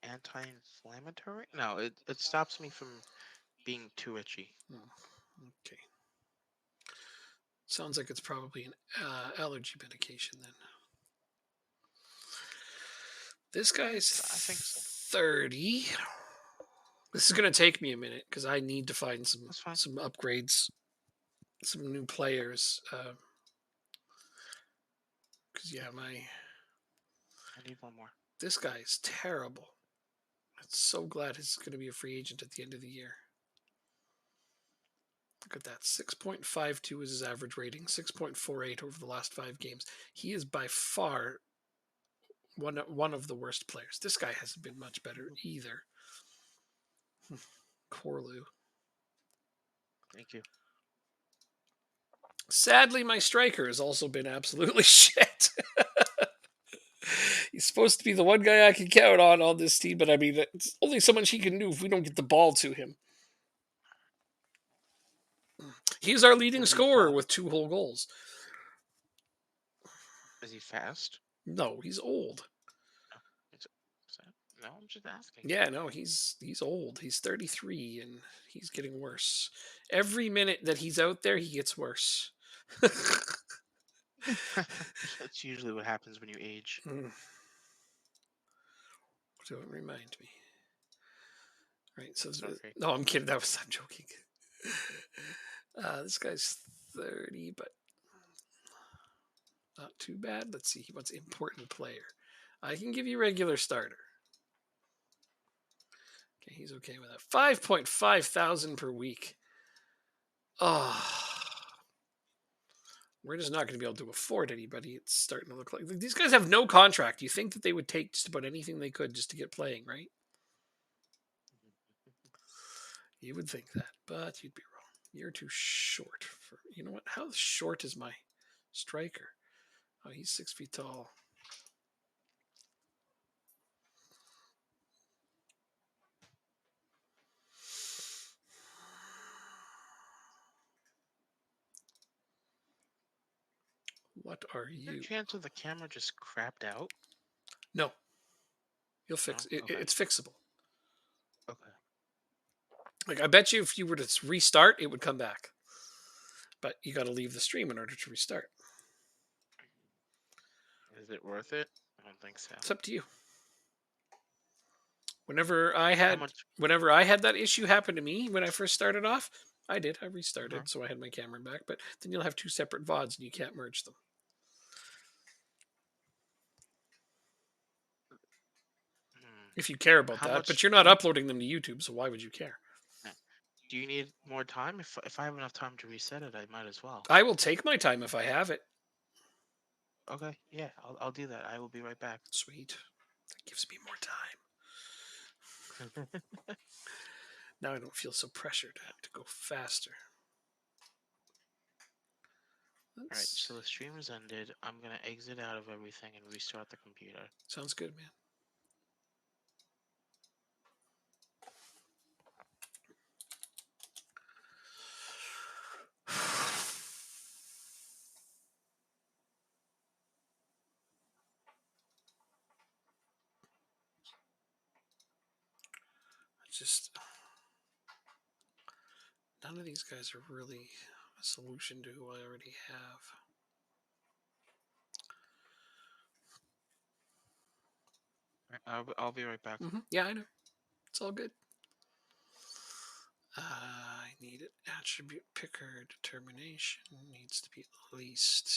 anti-inflammatory. No, it stops me from being too itchy. Okay. Sounds like it's probably an allergy medication then. This guy's I think so. 30. This is going to take me a minute because I need to find That's fine. some upgrades, some new players. Because yeah, need one more. This guy is terrible. I'm so glad he's going to be a free agent at the end of the year. Look at that. 6.52 is his average rating, 6.48 over the last 5 games. He is by far one of the worst players. This guy hasn't been much better either. Corlew. Thank you. Sadly, my striker has also been absolutely shit. He's supposed to be the one guy I can count on this team, but I mean, it's only so much he can do if we don't get the ball to him. He's our leading Is he scorer fast? with 2 whole goals. Is he fast? No, he's old. Is no, I'm just asking. Yeah, no, he's old. He's 33 and he's getting worse. Every minute that he's out there, he gets worse. That's usually what happens when you age. Don't remind me. Right, so Sorry. no, I'm kidding. I'm joking. This guy's 30, but not too bad. Let's see. He wants important player. I can give you regular starter. Okay, he's okay with that. 5.5 thousand per week. Oh, we're just not going to be able to afford anybody. It's starting to look like these guys have no contract. You think that they would take just about anything they could just to get playing, right? You would think that, but you'd be wrong. You're too short for. You know what? How short is my striker? Oh, he's 6 feet tall. What are Is there a you? chance of the camera just crapped out? No, you'll fix No? it. Okay. It's fixable. Okay. Like I bet you, if you were to restart, it would come back. But you got to leave the stream in order to restart. Is it worth it? I don't think so. It's up to you. Whenever I How had much? that issue happen to me when I first started off, I restarted, Uh-huh. so I had my camera back. But then you'll have 2 separate VODs and you can't merge them. If you care about How that, but much? you're not uploading them to YouTube, so why would you care? Do you need more time? If I have enough time to reset it, I might as well. I will take my time if I have it. Okay, yeah, I'll do that. I will be right back. Sweet. That gives me more time. Now I don't feel so pressured to go faster. All right, so the stream has ended. I'm gonna exit out of everything and restart the computer. Sounds good, man. Just none of these guys are really a solution to who I already have. I'll be right back. Yeah, I know. It's all good. I need it. Attribute picker determination needs to be at least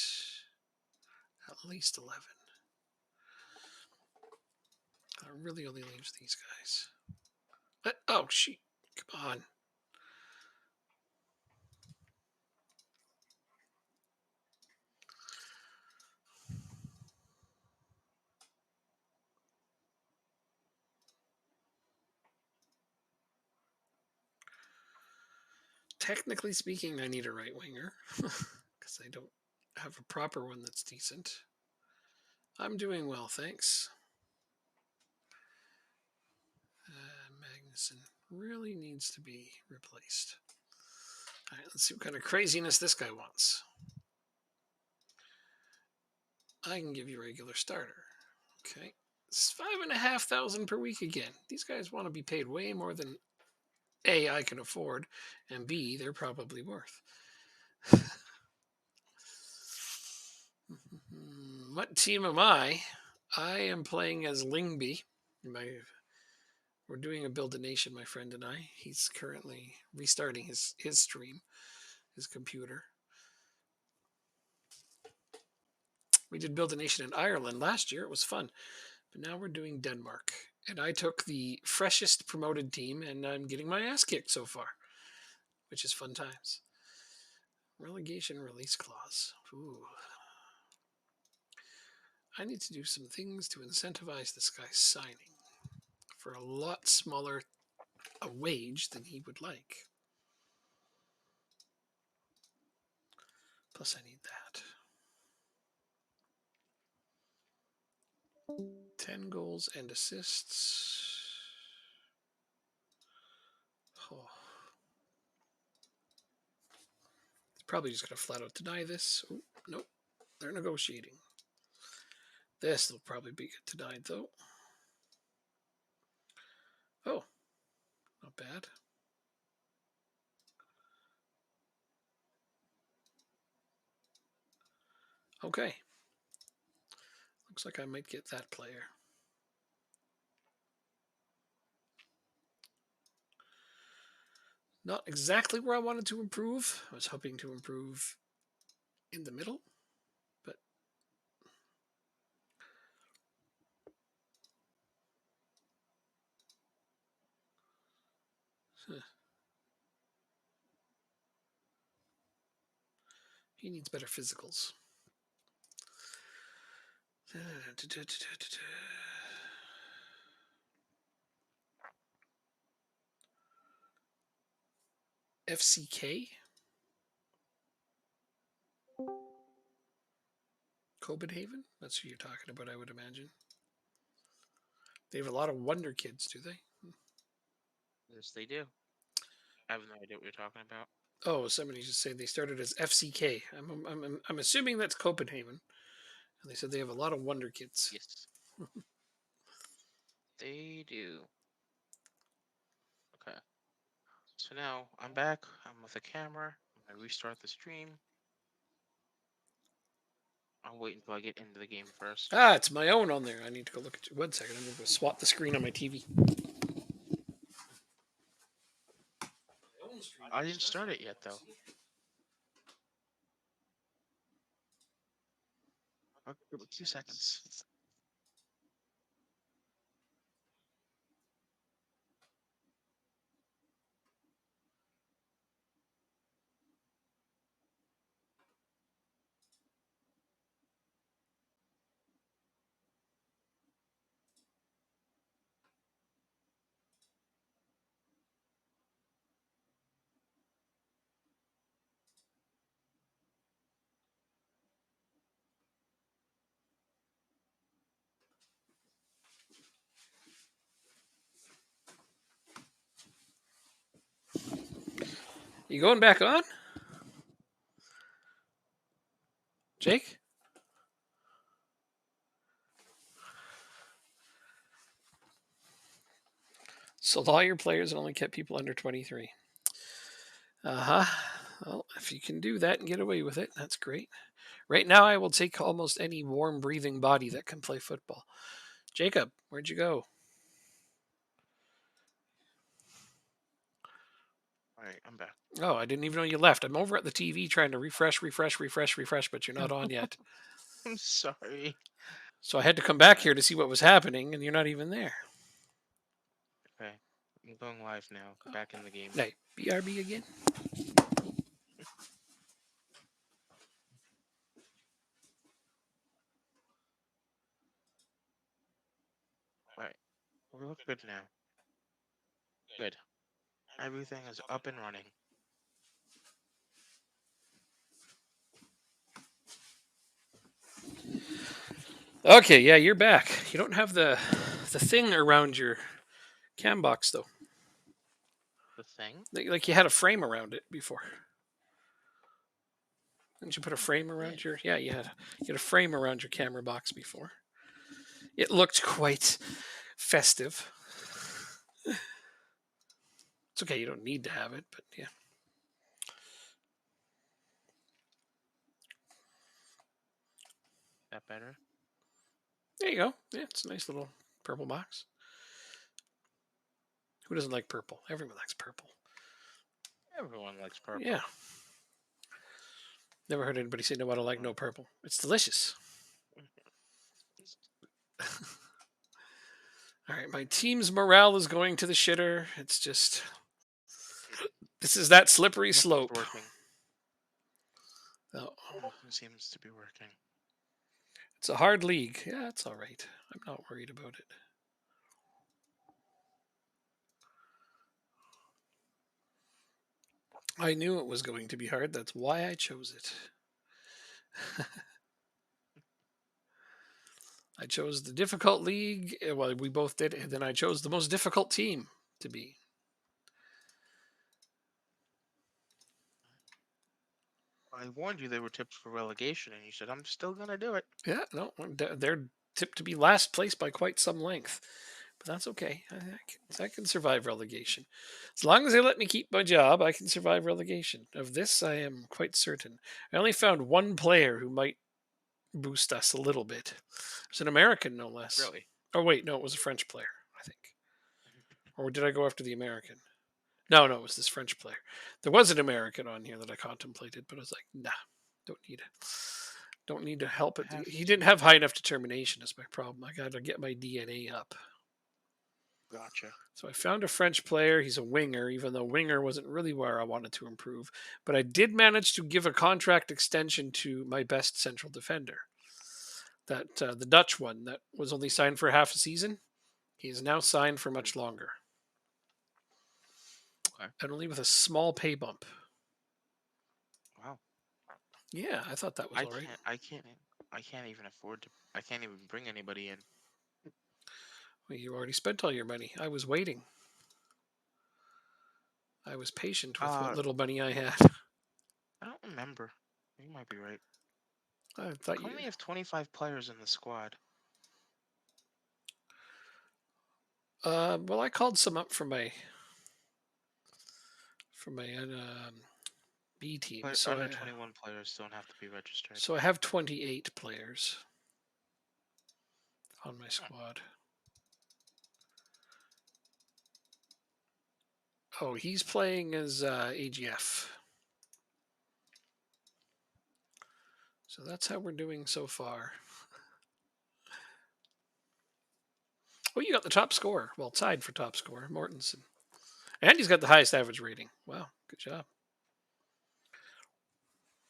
11. That really only leaves these guys. Oh, shoot. Come on. Technically speaking, I need a right winger because I don't have a proper one that's decent. I'm doing well, thanks. Magnuson really needs to be replaced. All right, let's see what kind of craziness this guy wants. I can give you regular starter. Okay. It's 5,500 per week again. These guys want to be paid way more than A, I can afford, and B, they're probably worth. What team am I? I am playing as Lingby. We're doing a Build a Nation, my friend and I. He's currently restarting his stream, his computer. We did Build a Nation in Ireland last year. It was fun. But now we're doing Denmark. And I took the freshest promoted team, and I'm getting my ass kicked so far, which is fun times. Relegation release clause. Ooh. I need to do some things to incentivize this guy signing for a lot smaller a wage than he would like. Plus, I need that. 10 goals and assists. Oh. Probably just going to flat out deny this. Oh, nope. They're negotiating. This will probably be denied, though. Oh, not bad. Okay. Looks like I might get that player. Not exactly where I wanted to improve. I was hoping to improve in the middle, but he needs better physicals. FCK? Copenhagen? That's who you're talking about, I would imagine. They have a lot of wonder kids, do they? Yes, they do. I have no idea what you're talking about. Oh, somebody just said they started as FCK. I'm assuming that's Copenhagen. And they said they have a lot of wonder kids. Yes. They do. Okay. So now I'm back. I'm with the camera. I'm gonna restart the stream. I'll wait until I get into the game first. Ah, it's my own on there. I need to go look at you. 1 second. I'm going to swap the screen on my TV. I didn't start it yet, though. I'll give it 2 seconds. You going back on? Jake? Sold all your players and only kept people under 23. Uh-huh. Well, if you can do that and get away with it, that's great. Right now, I will take almost any warm breathing body that can play football. Jacob, where'd you go? All right, I'm back. Oh, I didn't even know you left. I'm over at the TV trying to refresh, but you're not on yet. I'm sorry. So I had to come back here to see what was happening, and you're not even there. Okay, I'm going live now. Back in the game. Hey, BRB again? All right, we look good now. Good. Everything is up and running. Okay, yeah, you're back. You don't have the thing around your cam box though. The thing? Like you had a frame around it before. Didn't you put a frame around Yeah. your? Yeah, you had a frame around your camera box before. It looked quite festive. It's okay, you don't need to have it, but yeah. That better? There you go. Yeah, it's a nice little purple box. Who doesn't like purple? Everyone likes purple. Everyone likes purple. Yeah. Never heard anybody say no, I don't like no purple. It's delicious. All right, my team's morale is going to the shitter. It's just this is that slippery Nothing's slope. working. Oh, Nothing seems to be working. it's a hard league. Yeah, it's all right. I'm not worried about it. I knew it was going to be hard. That's why I chose it. I chose the difficult league. Well, we both did, and then I chose the most difficult team to be. I warned you they were tipped for relegation, and you said I'm still gonna do it. Yeah, no, they're tipped to be last place by quite some length, but that's okay. I can survive relegation. As long as they let me keep my job, I can survive relegation. Of this, I am quite certain. I only found one player who might boost us a little bit. It's an American, no less. Really? Oh, wait, no, it was a French player, I think. Or did I go after the American? No, no, it was this French player. There was an American on here that I contemplated, but I was like, nah, don't need it. Don't need to help it. I have He to. didn't have high enough determination. Is my problem. I got to get my DNA up. Gotcha. So I found a French player. He's a winger, even though winger wasn't really where I wanted to improve. But I did manage to give a contract extension to my best central defender. That the Dutch one that was only signed for half a season. He is now signed for much longer, Okay. and only with a small pay bump. Wow. Yeah, I thought that was I all right. can't. I can't. I can't even afford to. I can't even bring anybody in. Well, you already spent all your money. I was waiting. I was patient with what Uh, little money I had. I don't remember. You might be right. I thought I you. only have 25 players in the squad. Well, I called some up for my B team, But under 21 players don't have to be registered. so I have 28 players on my Hmm. squad. Oh, he's playing as AGF. So that's how we're doing so far. Oh, you got the top scorer. Well, tied for top scorer, Mortensen. And he's got the highest average rating. Wow, good job.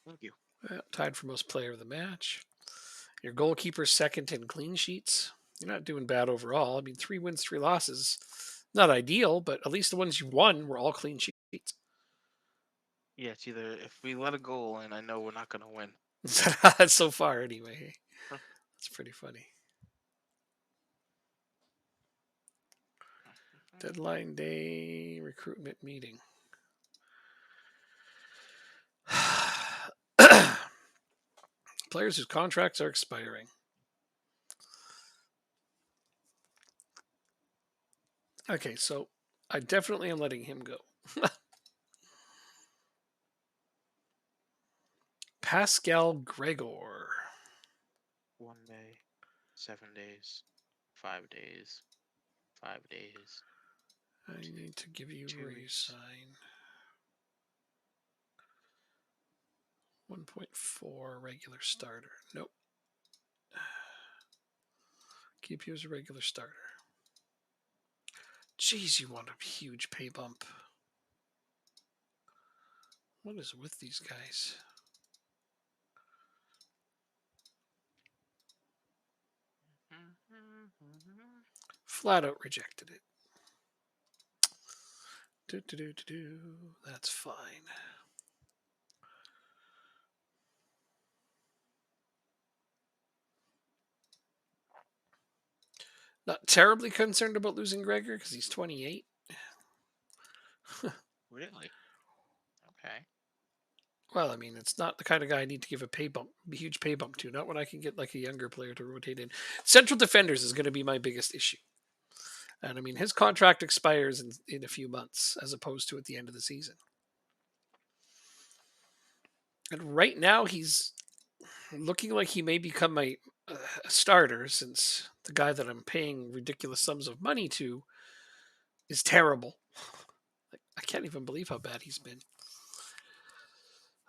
Thank you. Tied for most player of the match. Your goalkeeper's second in clean sheets. You're not doing bad overall. I mean, 3 wins, 3 losses. Not ideal, but at least the ones you won were all clean sheets. Yeah, it's either if we let a goal in, I know we're not gonna win. So far, anyway. That's pretty funny. Deadline day recruitment meeting. Players whose contracts are expiring. Okay, so I definitely am letting him go. Pascal Gregor. 1 day, 7 days, 5 days, 5 days, I need to give you 2 weeks. resign. 1.4 regular starter. Nope. Keep you as a regular starter. Jeez, you want a huge pay bump. What is with these guys? Flat out rejected it. That's fine. Not terribly concerned about losing Gregor because he's 28. Really? Okay. Well, I mean, it's not the kind of guy I need to give a huge pay bump to. Not when I can get like a younger player to rotate in. Central defenders is going to be my biggest issue. And I mean, his contract expires in a few months as opposed to at the end of the season. And right now, he's looking like he may become a starter since the guy that I'm paying ridiculous sums of money to is terrible. I can't even believe how bad he's been.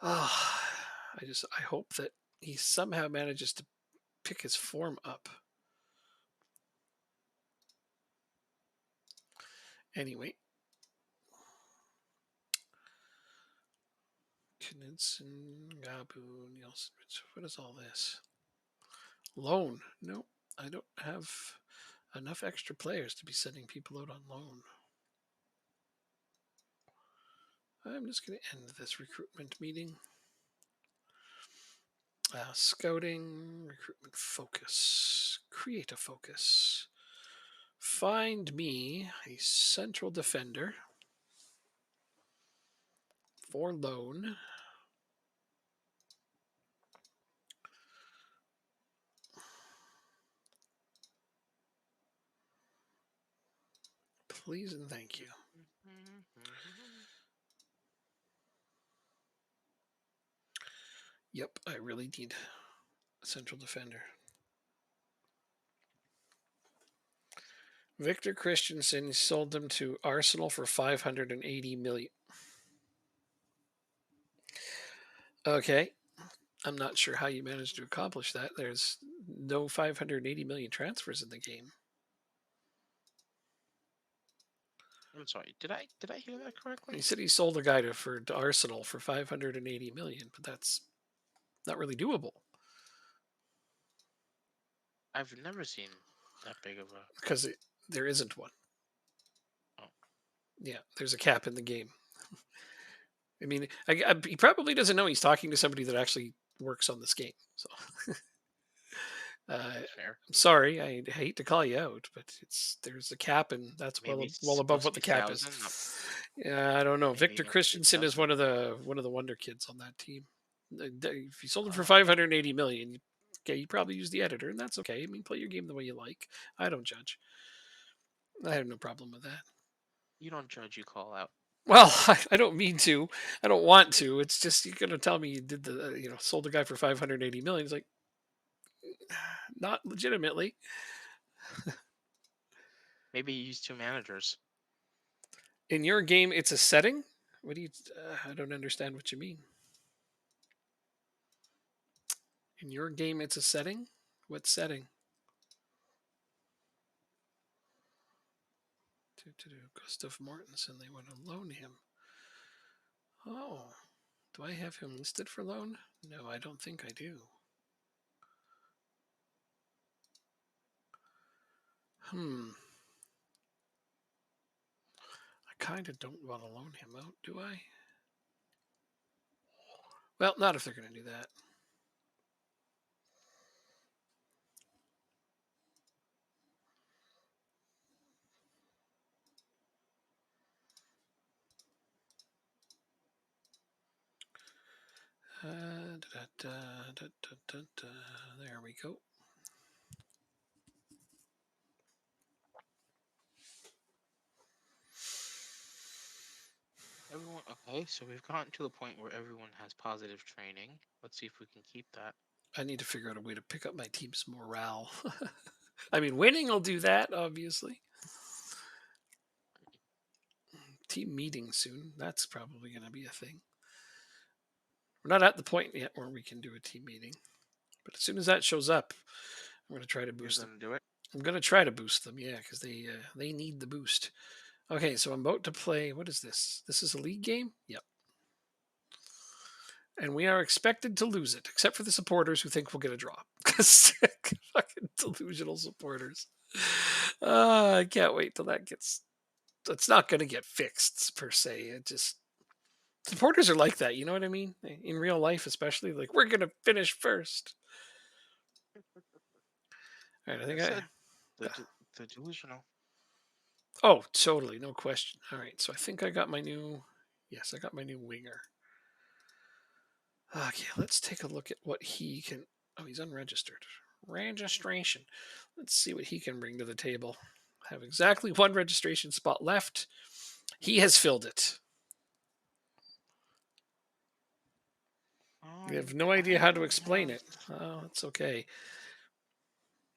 Oh, I hope that he somehow manages to pick his form up. Anyway, Knudsen, Gabu, Nielsen. What is all this? Loan? Nope. I don't have enough extra players to be sending people out on loan. I'm just going to end this recruitment meeting. Scouting, recruitment focus, create a focus. Find me a central defender for loan. Please and thank you. Yep, I really need a central defender. Victor Christensen sold them to Arsenal for 580 million. Okay. I'm not sure how you managed to accomplish that. There's no 580 million transfers in the game. I'm sorry. Did I hear that correctly? He said he sold a guy to Arsenal for 580 million, but that's not really doable I've never seen that big of a. because there isn't one. Oh. Yeah, there's a cap in the game. I mean, he probably doesn't know he's talking to somebody that actually works on this game. So, Fair. I'm sorry, I hate to call you out, but there's a cap, and that's Maybe well it's above supposed what to the be cap 1,000. is. No, Yeah, I don't know. maybe Victor it's Christensen is 1,000. one of the wonder kids on that team. If you sold him for Oh. 580 million, okay, you probably use the editor, and that's okay. I mean, play your game the way you like. I don't judge. I have no problem with that. You don't judge, you call out. Well, I don't mean to. I don't want to. It's just you're gonna tell me you did sold the guy for 580 million. It's like not legitimately. Maybe you use two managers. In your game, it's a setting. What do you? I don't understand what you mean. In your game, it's a setting. What setting? Gustav Mortensen. They want to loan him. Oh, do I have him listed for loan? No, I don't think I do. I kind of don't want to loan him out, do I? Well, not if they're going to do that. There we go. Everyone, okay, so we've gotten to the point where everyone has positive training. Let's see if we can keep that. I need to figure out a way to pick up my team's morale. I mean, winning will do that, obviously. Team meeting soon. That's probably going to be a thing. We're not at the point yet where we can do a team meeting. But as soon as that shows up, I'm going to try to boost them. Do it. I'm going to try to boost them, yeah, because they need the boost. Okay, so I'm about to play. What is this? This is a league game? Yep. And we are expected to lose it, except for the supporters who think we'll get a draw. Because fucking delusional supporters. I can't wait till that gets. It's not going to get fixed per se. It just supporters are like that. You know what I mean? In real life, especially, like we're going to finish first. All right, I think the delusional. Oh, totally, no question. All right, so I think I got my new. Yes, I got my new winger. Okay, let's take a look at what he can. Oh, he's unregistered. Registration. Let's see what he can bring to the table. I have exactly one registration spot left. He has filled it. You have no idea how to explain it. Oh, it's okay.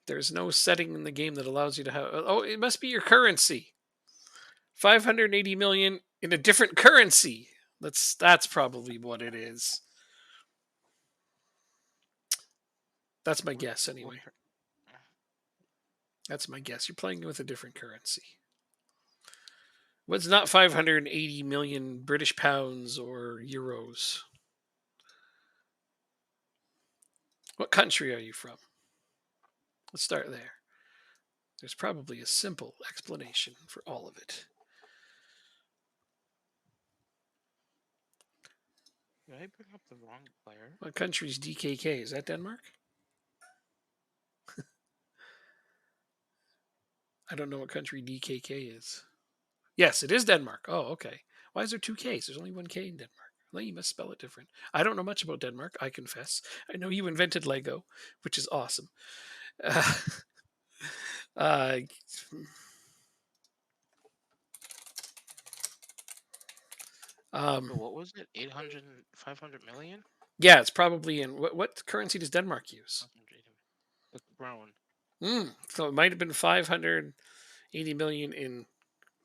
There's no setting in the game that allows you to have. Oh, it must be your currency. 580 million in a different currency. That's probably what it is. That's my guess, anyway. That's my guess. You're playing with a different currency. What's not 580 million British pounds or euros? What country are you from? Let's start there. There's probably a simple explanation for all of it. Did I bring up the wrong player? What country's DKK? Is that Denmark? I don't know what country DKK is. Yes, it is Denmark. Oh, okay. Why is there two Ks? There's only one K in Denmark. Well, you must spell it different. I don't know much about Denmark, I confess. I know you invented Lego, which is awesome. Uh, uh, So um, what was it? 800, 500 million? yeah, it's probably in what currency does Denmark use? 580 the crown. So it might have been 580 million in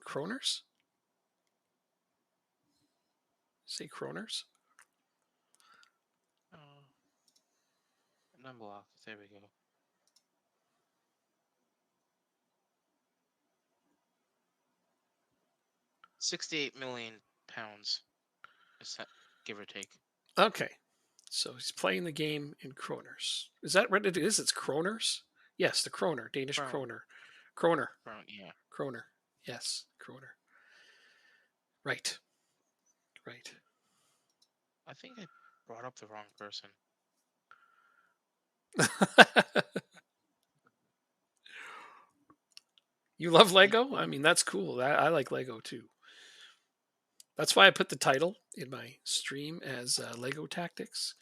kroners. Say kroners. Number. There we go. 68 million pounds. Is that give or take? Okay, so he's playing the game in kroners. Is that what it is? It's kroners. Yes, the kroner, Danish Crown. kroner, kroner, Crown, yeah. kroner. Yes, kroner. Right, right. I think I brought up the wrong person. You love Lego? I mean, that's cool. I like Lego too. That's why I put the title in my stream as Lego Tactics,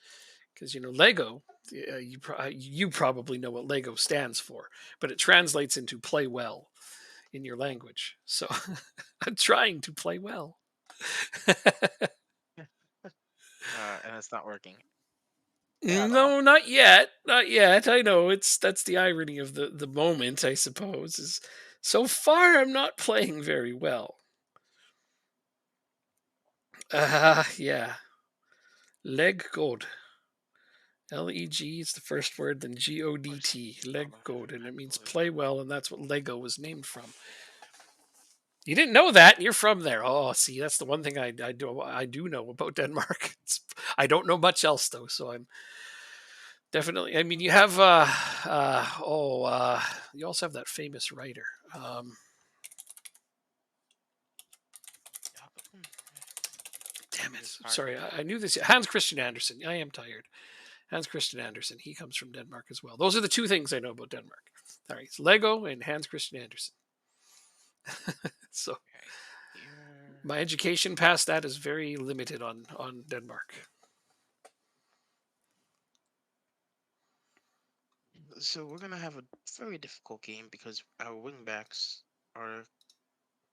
because Lego. You probably know what Lego stands for, but it translates into play well in your language. So I'm trying to play well. And it's not working at all. No, not yet. Not yet. I know that's the irony of the moment, I suppose, is so far I'm not playing very well. Yeah. Leg god. Leg is the first word, then Godt. Leg god, and it means play well, and that's what Lego was named from. You didn't know that, and you're from there. Oh, see, that's the one thing I do know about Denmark. I don't know much else though, so I'm definitely. I mean, you have you also have that famous writer. Damn it! Sorry, I knew this. Hans Christian Andersen. I am tired. Hans Christian Andersen. He comes from Denmark as well. Those are the two things I know about Denmark. All right, it's Lego and Hans Christian Andersen. So my education past that is very limited on Denmark. So we're gonna have a very difficult game because our wingbacks are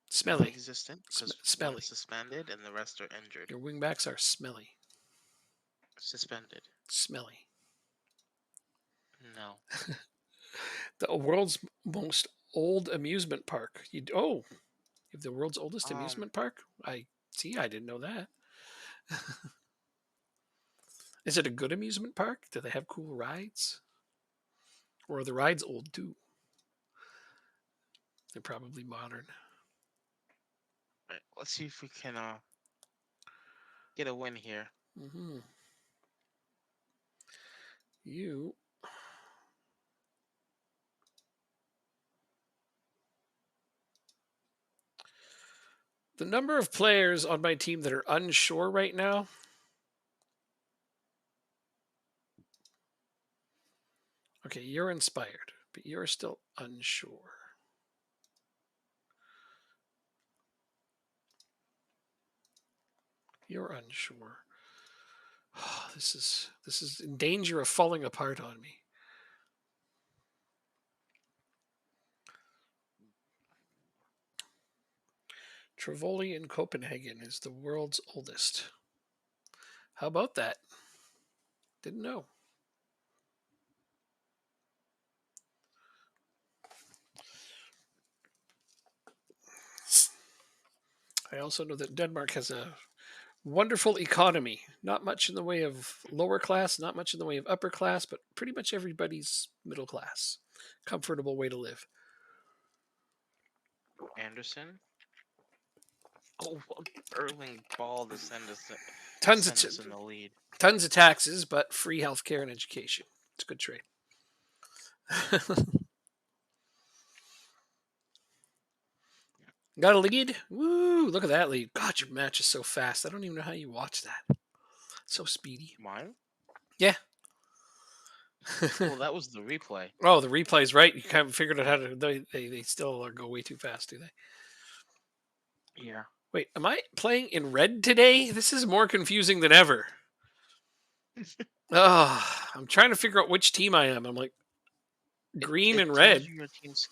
Smelly. non-existent because one Smelly. is suspended and the rest are injured. Your wingbacks are smelly. Suspended. Smelly. No. The world's most old amusement park. You have the world's oldest amusement park? I see. I didn't know that. Is it a good amusement park? Do they have cool rides? Or are the rides old too? They're probably modern. Right, let's see if we can get a win here. Mm-hmm. You. The number of players on my team that are unsure right now. Okay, you're inspired, but you're still unsure. You're unsure. Oh, this is in danger of falling apart on me. Tivoli in Copenhagen is the world's oldest. How about that? Didn't know. I also know that Denmark has a wonderful economy. Not much in the way of lower class, not much in the way of upper class, but pretty much everybody's middle class. Comfortable way to live. Anderson. Oh, a hurling ball to Tons of send us in the lead. tons of taxes, but free healthcare and education. It's a good trade. Got a lead? Woo! Look at that lead. God, your match is so fast. I don't even know how you watch that. So speedy. Mine? Yeah. Well, that was the replay. Oh, the replay's right. You kind of figured out how to. They still go way too fast, do they? Yeah. Wait, am I playing in red today? This is more confusing than ever. Oh, I'm trying to figure out which team I am. I'm like green It and tells red. you your team's.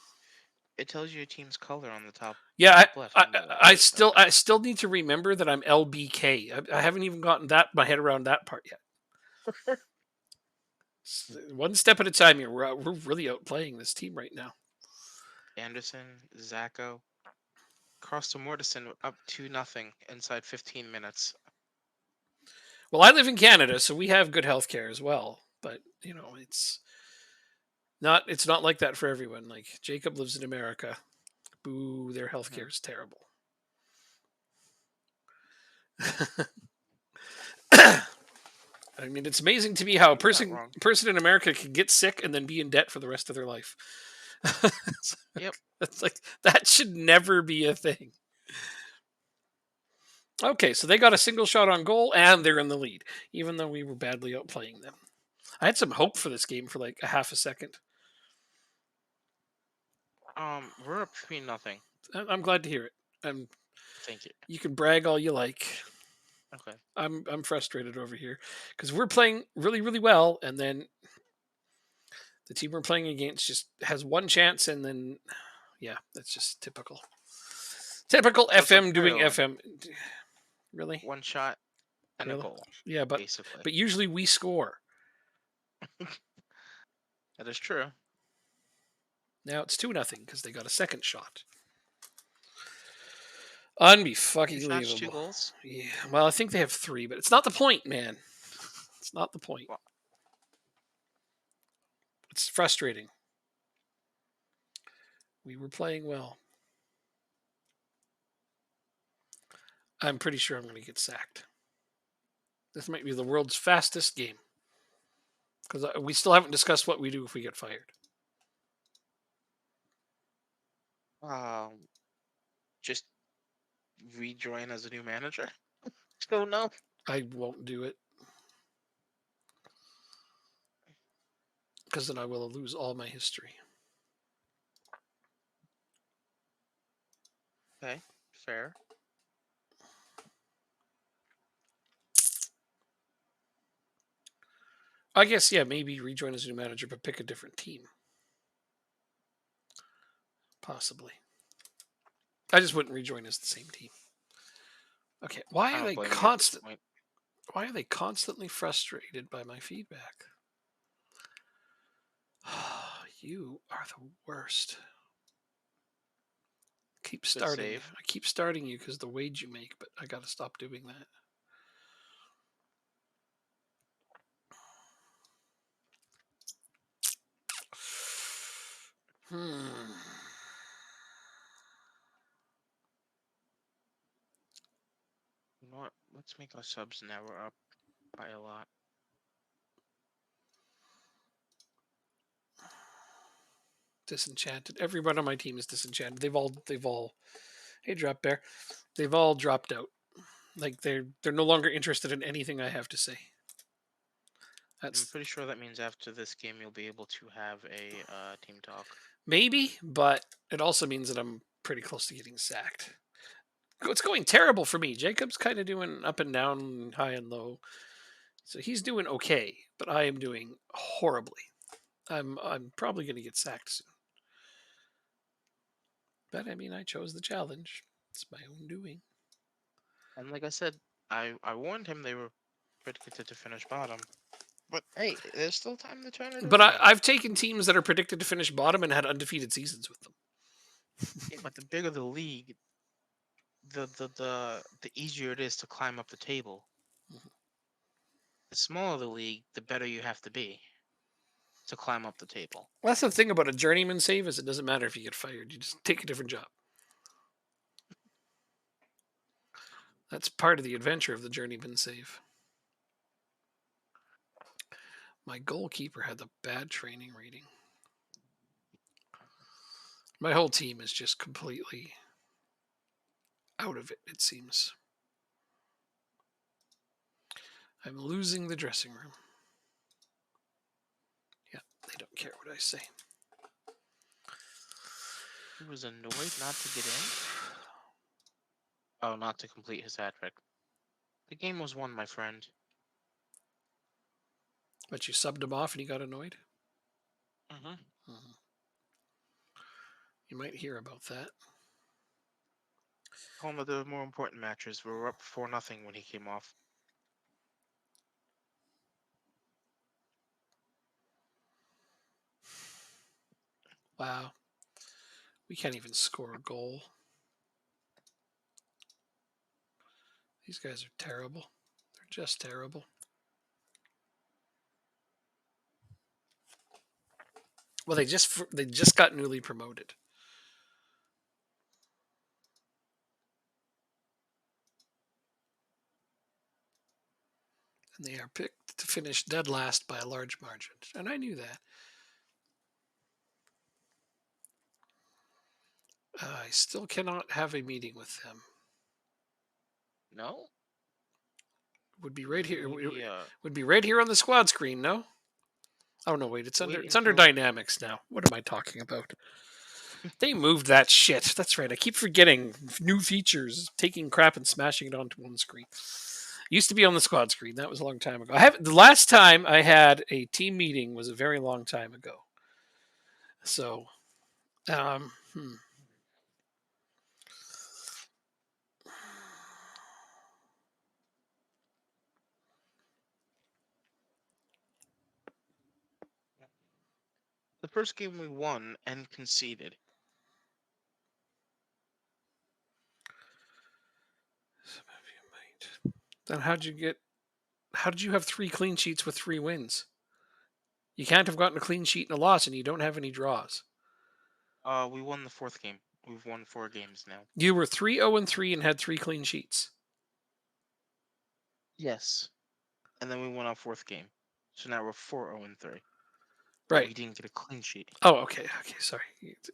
It tells you your team's color on the Yeah, top left on the right side. I still need to remember that I'm LBK. I haven't even gotten my head around that part yet. One step at a time here. We're really outplaying this team right now. Anderson, Zacho, crossed to Mortison up 2-0 inside 15 minutes. Well, I live in Canada, so we have good healthcare as well. But it's not like that for everyone. Like Jacob lives in America. Boo, their Mhm. healthcare is terrible. I mean, it's amazing to me how a You're not person wrong. person in America can get sick and then be in debt for the rest of their life. Yep. It's like that should never be a thing. Okay, so they got a single shot on goal and they're in the lead, even though we were badly outplaying them. I had some hope for this game for like a half a second. We're up 3-0. I'm glad to hear it. Thank you. You can brag all you like. Okay. I'm frustrated over here because we're playing really really well, and then the team we're playing against just has one chance, and then yeah, that's just typical. Typical So it's like FM doing Ireland. FM. Really, One shot and a really. goal, Yeah, basically. but usually we score. That is true. Now it's 2-0 because they got a second shot. 2 shots, 2 Unbelievable. goals. Yeah. Well, I think they have three, but it's not the point, man. It's not the point. Well, It's frustrating. We were playing well. I'm pretty sure I'm going to get sacked. This might be the world's fastest game because we still haven't discussed what we do if we get fired. just rejoin as a new manager. Still no. I won't do it because then I will lose all my history. Okay, fair. I guess, yeah, maybe rejoin as a new manager, but pick a different team. Possibly. I just wouldn't rejoin as the same team. Okay, I don't blame you at this point. why are they constantly frustrated by my feedback? You are the worst. Keep Good starting. save. I keep starting you because the wage you make, but I got to stop doing that. Hmm. You know what? Let's make our subs now. We're up by a lot. Disenchanted. Everyone on my team is disenchanted. They've all. Hey, drop bear. They've all dropped out. Like they're no longer interested in anything I have to say. I'm That's pretty sure that means after this game you'll be able to have a team talk. maybe, but it also means that I'm pretty close to getting sacked. It's going terrible for me. Jacob's kind of doing up and down, high and low. So he's doing okay, but I am doing horribly. I'm probably going to get sacked soon. But I mean, I chose the challenge. It's my own doing. And like I said, I warned him they were predicted to finish bottom. But hey, there's still time to turn it But around. I've taken teams that are predicted to finish bottom and had undefeated seasons with them. Yeah, but the bigger the league, the easier it is to climb up the table. The smaller the league, the better you have to be to climb up the table. Well, that's the thing about a journeyman save is it doesn't matter if you get fired. You just take a different job. That's part of the adventure of the journeyman save. My goalkeeper had the bad training rating. My whole team is just completely out of it, it seems. I'm losing the dressing room. Yeah, they don't care what I say. He was annoyed not to get in. Oh, not to complete his hat trick. The game was won, my friend. But you subbed him off and he got annoyed? Mm-hmm. Mhm. You might hear about that. One of the more important matches. We were up 4-0 when he came off. Wow. We can't even score a goal. These guys are terrible. They're just terrible. Well, they just got newly promoted. And they are picked to finish dead last by a large margin. And I knew that. I still cannot have a meeting with them. No? Would be right here. Maybe Would be right here on the squad screen. No. Oh no! Wait, it's waiting under for dynamics now. What am I talking about? They moved that shit. That's right. I keep forgetting new features, taking crap and smashing it onto one screen. Used to be on the squad screen. That was a long time ago. The last time I had a team meeting was a very long time ago. So, um, hmm. the first game we won and conceded. Some of you might. Then how did you have 3 clean sheets with 3 wins? You can't have gotten a clean sheet and a loss, and you don't have any draws. We won the fourth game. We've won 4 games now. You were 3-0-3 and had 3 clean sheets. Yes. And then we won our fourth game. So now we're 4-0-3. But Right. we didn't get a clean sheet. Oh, okay. Okay, sorry.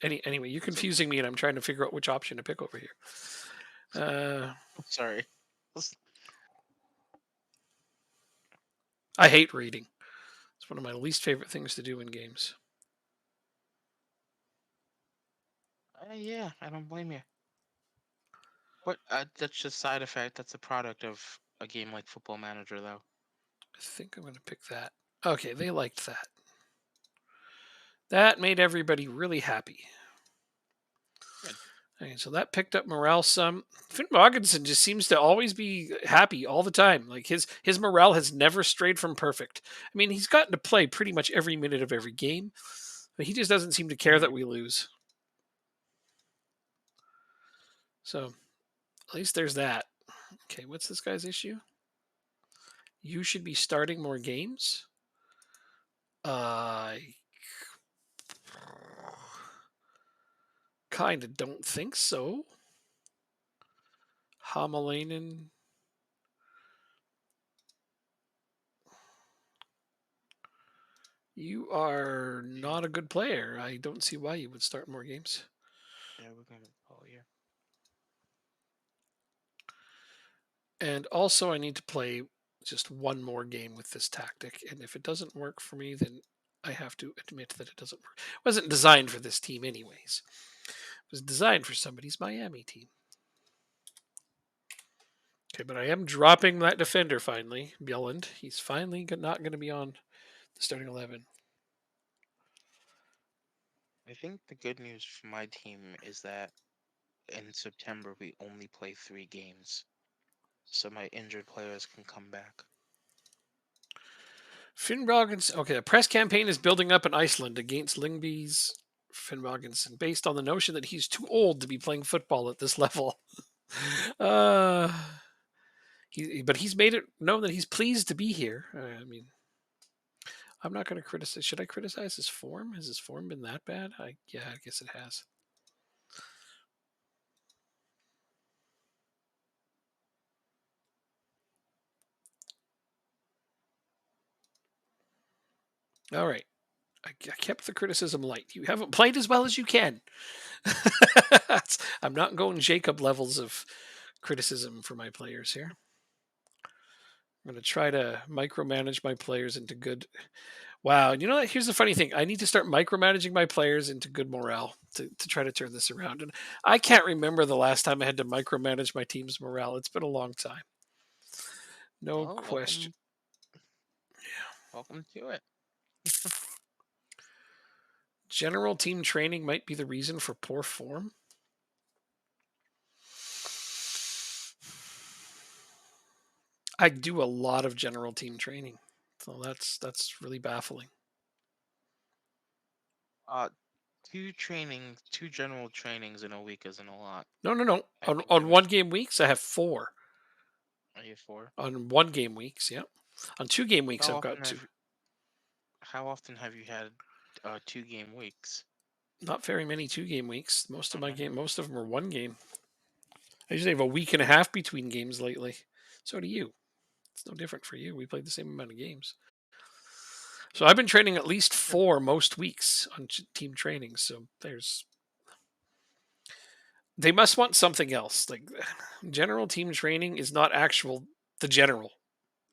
Anyway, you're So, confusing me, and I'm trying to figure out which option to pick over here. sorry. I hate reading. It's one of my least favorite things to do in games. Yeah, I don't blame you. But that's just side effect. That's a product of a game like Football Manager, though. I think I'm going to pick that. Okay, they liked that. That made everybody really happy. Good. Okay, so that picked up morale some. Finn Morganson just seems to always be happy all the time. Like his morale has never strayed from perfect. I mean, he's gotten to play pretty much every minute of every game, but he just doesn't seem to care that we lose. So at least there's that. Okay, what's this guy's issue? You should be starting more games. I kind of don't think so. Hamalainen. You are not a good player. I don't see why you would start more games. Yeah, we're going to call you. And also, I need to play just one more game with this tactic. And if it doesn't work for me, then I have to admit that it doesn't work. It wasn't designed for this team, anyways. It was designed for somebody's Miami team. Okay, but I am dropping that defender finally, Bjelland. He's finally not going to be on the starting 11. I think the good news for my team is that in September we only play 3 games. So my injured players can come back. Finn Roggins. Okay, a press campaign is building up in Iceland against Lyngby's Finn Roggins, based on the notion that he's too old to be playing football at this level. uh, but he's made it known that he's pleased to be here. I mean, I'm not going to criticize. Should I criticize his form? Has his form been that bad? Yeah, I guess it has. All right. I kept the criticism light. You haven't played as well as you can. I'm not going Jacob levels of criticism for my players here. I'm going to try to micromanage my players into good. Wow. You know what? Here's the funny thing. I need to start micromanaging my players into good morale to try to turn this around. And I can't remember the last time I had to micromanage my team's morale. It's been a long time. No Well, question. welcome to it. General team training might be the reason for poor form. I do a lot of general team training. So that's really baffling. Uh, two general trainings in a week isn't a lot. No, no, no. I On think on 1 game weeks, I have 4. are you four? On 1 game weeks, yeah. On 2 game weeks, How I've often got 2. have how often have you had 2 game weeks? Not very many 2 game weeks. Mhm. Most of them are 1 game. I usually have a week and a half between games lately. So do you. It's no different for you. We played the same amount of games. So I've been training at least 4 most weeks on team training. So they must want something else. Like general team training is not actual the general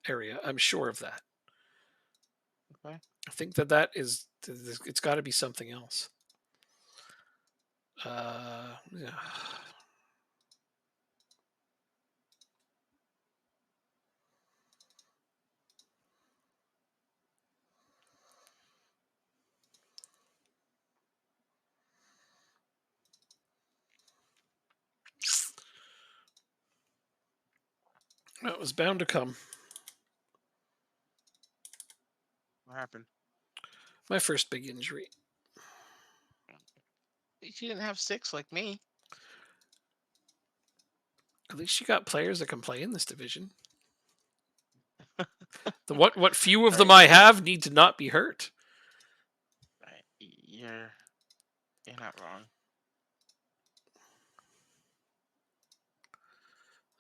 area. I'm sure of that. Okay. I think that is it's got to be something else. Yeah. That was bound to come. What happened? My first big injury. You didn't have 6 like me. At least you got players that can play in this division. The what few of them Right. I have need to not be hurt. Right. You're not wrong.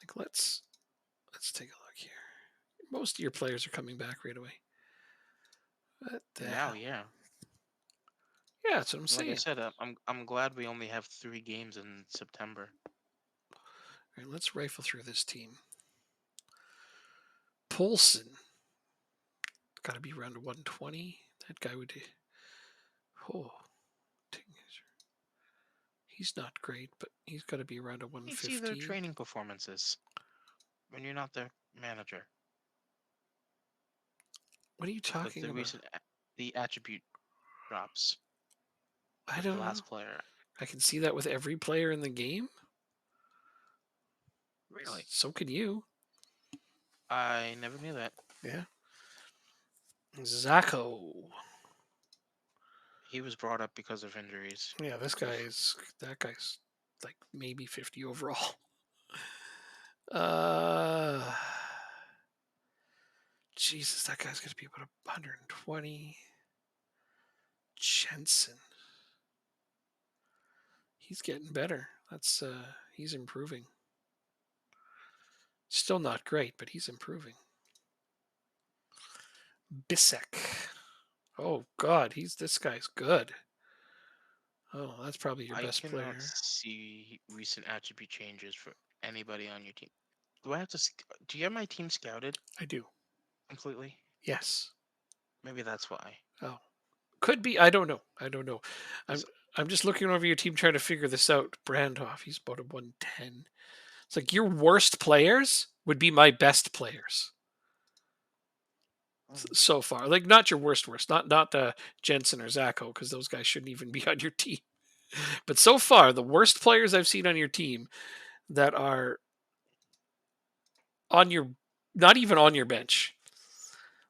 Like let's take a look here. Most of your players are coming back right away. What the Now, hell? yeah. Yeah, that's what I'm Like I saying. said, I'm glad we only have 3 games in September. All right, let's rifle through this team. Polson. Got to be around 120. That guy would. Oh, he's not great, but he's got to be around a You see their 115. training performances when you're not the manager. What are you Like talking about? the attribute drops I for the don't know. last player. I can see that with every player in the game. Really? So can you. I never knew that. Yeah. Zacho. He was brought up because of injuries. Yeah, that guy's like maybe 50 overall. Uh Jesus, that guy's gonna be about 120. Jensen. He's getting better. He's improving. Still not great, but he's improving. Bissek. Oh God, this guy's good. Oh, that's probably your I best cannot player. see recent attribute changes for anybody on your team. Do I have to? Do you have my team scouted I do. completely? Yes. Maybe that's why. Oh, could be. I don't know. I don't know. I'm 'Cause- I'm just looking over your team trying to figure this out. Brandhoff, he's about a 110. It's like your worst players would be my best players oh, so far. Like not your worst, not the Jensen or Zacho, because those guys shouldn't even be on your team. But so far, the worst players I've seen on your team that are on your, not even on your bench,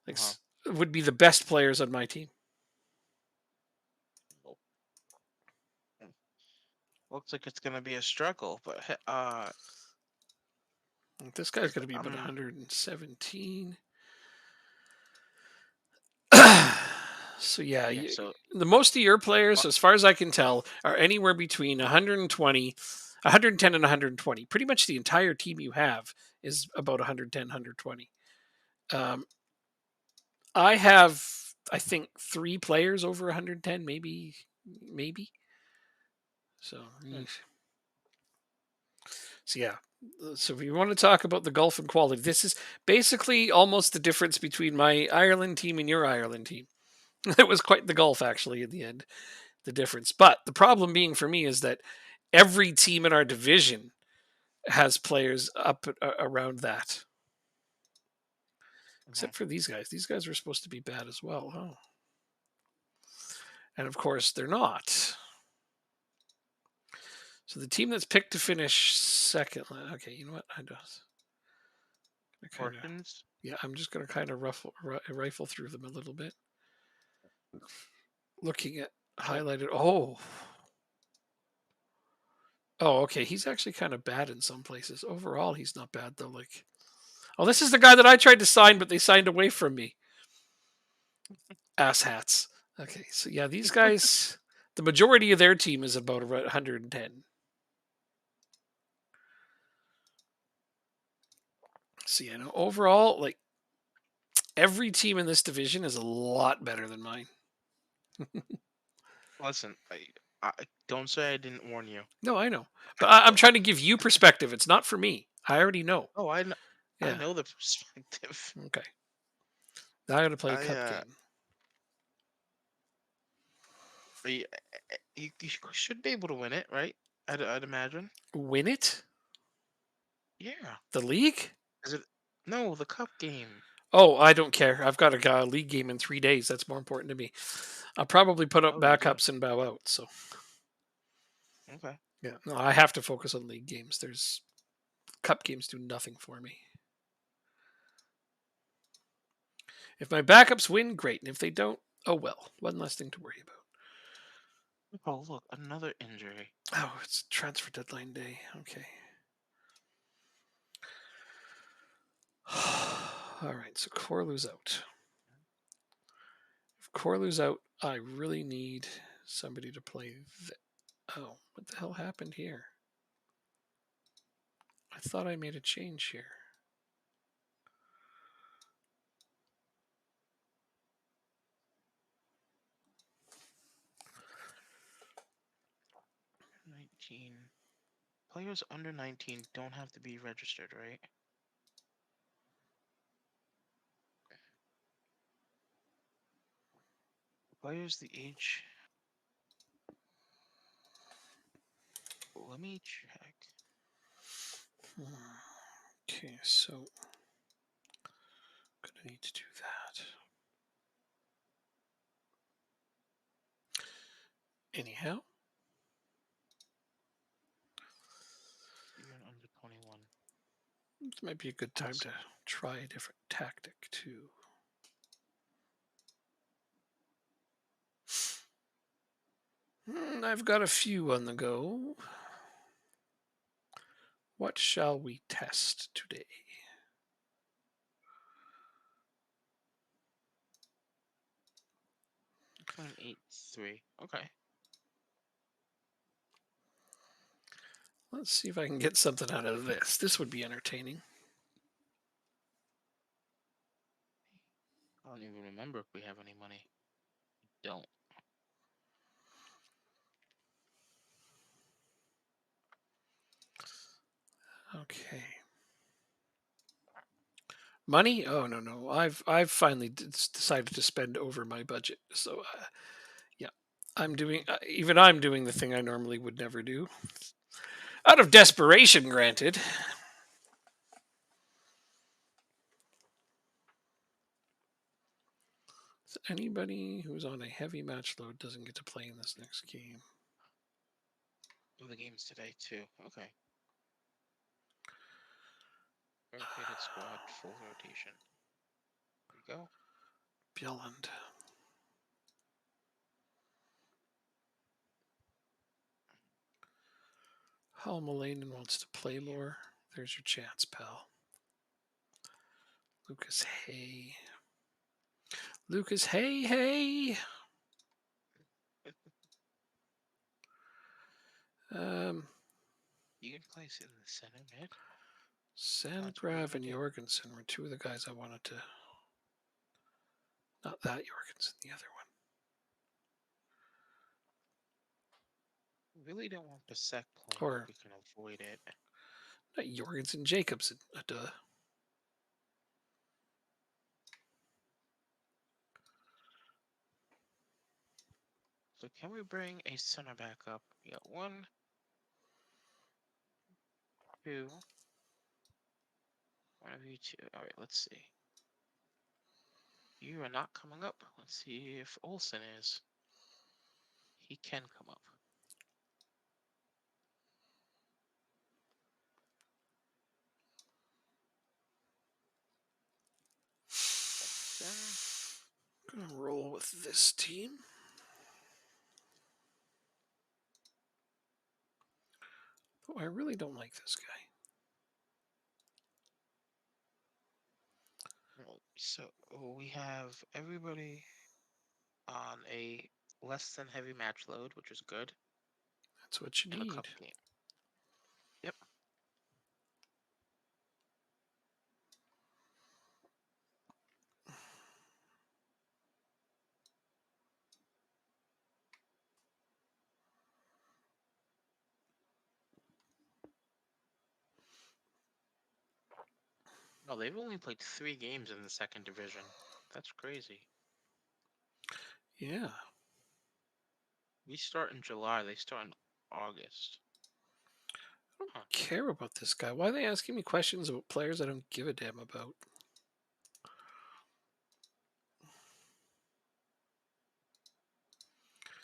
like uh-huh. would be the best players on my team. Oh, mm. Looks like it's gonna be a struggle, but Like, this guy's going to be about I'm 117. So yeah, yeah. So the most of your uh, players, as far as I can tell, are anywhere between 120, 110, and 120. Pretty much the entire team you have is about 110, 120. I have I think 3 players over 110, maybe. So, Hmm. so yeah. So if you want to talk about the golf and quality, this is basically almost the difference between my Ireland team and your Ireland team. It was quite the golf, actually, in the end, the difference. But the problem being for me is that every team in our division has players up around that, Mhm. except for these guys. These guys were supposed to be bad as well. Oh. And of course, they're not. So the team that's picked to finish second. Okay, you know what? I kind of, Portions. yeah, I'm just going to kind of rifle through them a little bit. Looking at Oh, highlighted. Oh, okay. He's actually kind of bad in some places. Overall, he's not bad though. Like, oh, this is the guy that I tried to sign, but they signed away from me. Ass hats. Okay, so yeah, these guys. The majority of their team is about 110. So you know, overall, like every team in this division is a lot better than mine. listen. I don't say I didn't warn you. No, I know, I but I'm know. trying to give you perspective. It's not for me. I already know. Oh, I Yeah. know the perspective. Okay. Now I got to play a I cup game. you, you should be able to win it, right? I'd imagine. Win it? Yeah. The league? Is it? No, the cup game. Oh, I don't care. I've got a league game in 3 days. That's more important to me. I'll probably put up Oh, you do. backups and bow out. So Okay. yeah, no, I have to focus on league games. There's cup games do nothing for me. If my backups win, great, and if they don't, oh well. One less thing to worry about. Oh, look, another injury. Oh, it's transfer deadline day. Okay. All right, so Corlu's out. If Corlu's out, I really need somebody to play. Oh, what the hell happened here? I thought I made a change here. Players under 19 don't have to be registered, right? Players the age. Let me check. Okay, so gonna need to do that. Anyhow, Even under 21. this might be a good time to Awesome. try a different tactic too. I've got a few on the go. What shall we test today? 0.83. Okay. Let's see if I can get something out of this. This would be entertaining. I don't even remember if we have any money. Don't. Okay. Money? Oh no. I've finally decided to spend over my budget. So yeah, I'm doing the thing I normally would never do. Out of desperation, granted. So anybody who's on a heavy match load doesn't get to play in this next game. Oh, the game's today too. Okay. Rotated squad, full rotation. There you go. Bjelland. Hal Mullane wants to play more. There's your chance, pal. Lucas Hay. Lucas Hay. Um, You can place it in the center mid. That's a pretty Sandgrav good and idea. Jorgensen were two of the guys I wanted to. Not that Jorgensen, the other one. Really don't want Pasek playing if Or we can avoid it. not Jorgensen, Jacobson. Duh. So can we bring a center back up? We got 1, 2. One of you two. All right, let's see. You are not coming up. Let's see if Olsen is. He can come up. Then Gonna roll with this team. Oh, I really don't like this guy. so we have everybody on a less than heavy match load, which is good That's what you in a cup need. game. Yep. Oh, they've only played 3 games in the second division. That's crazy. Yeah. We start in July. They start in August. Huh. Care about this guy. Why are they asking me questions about players I don't give a damn about?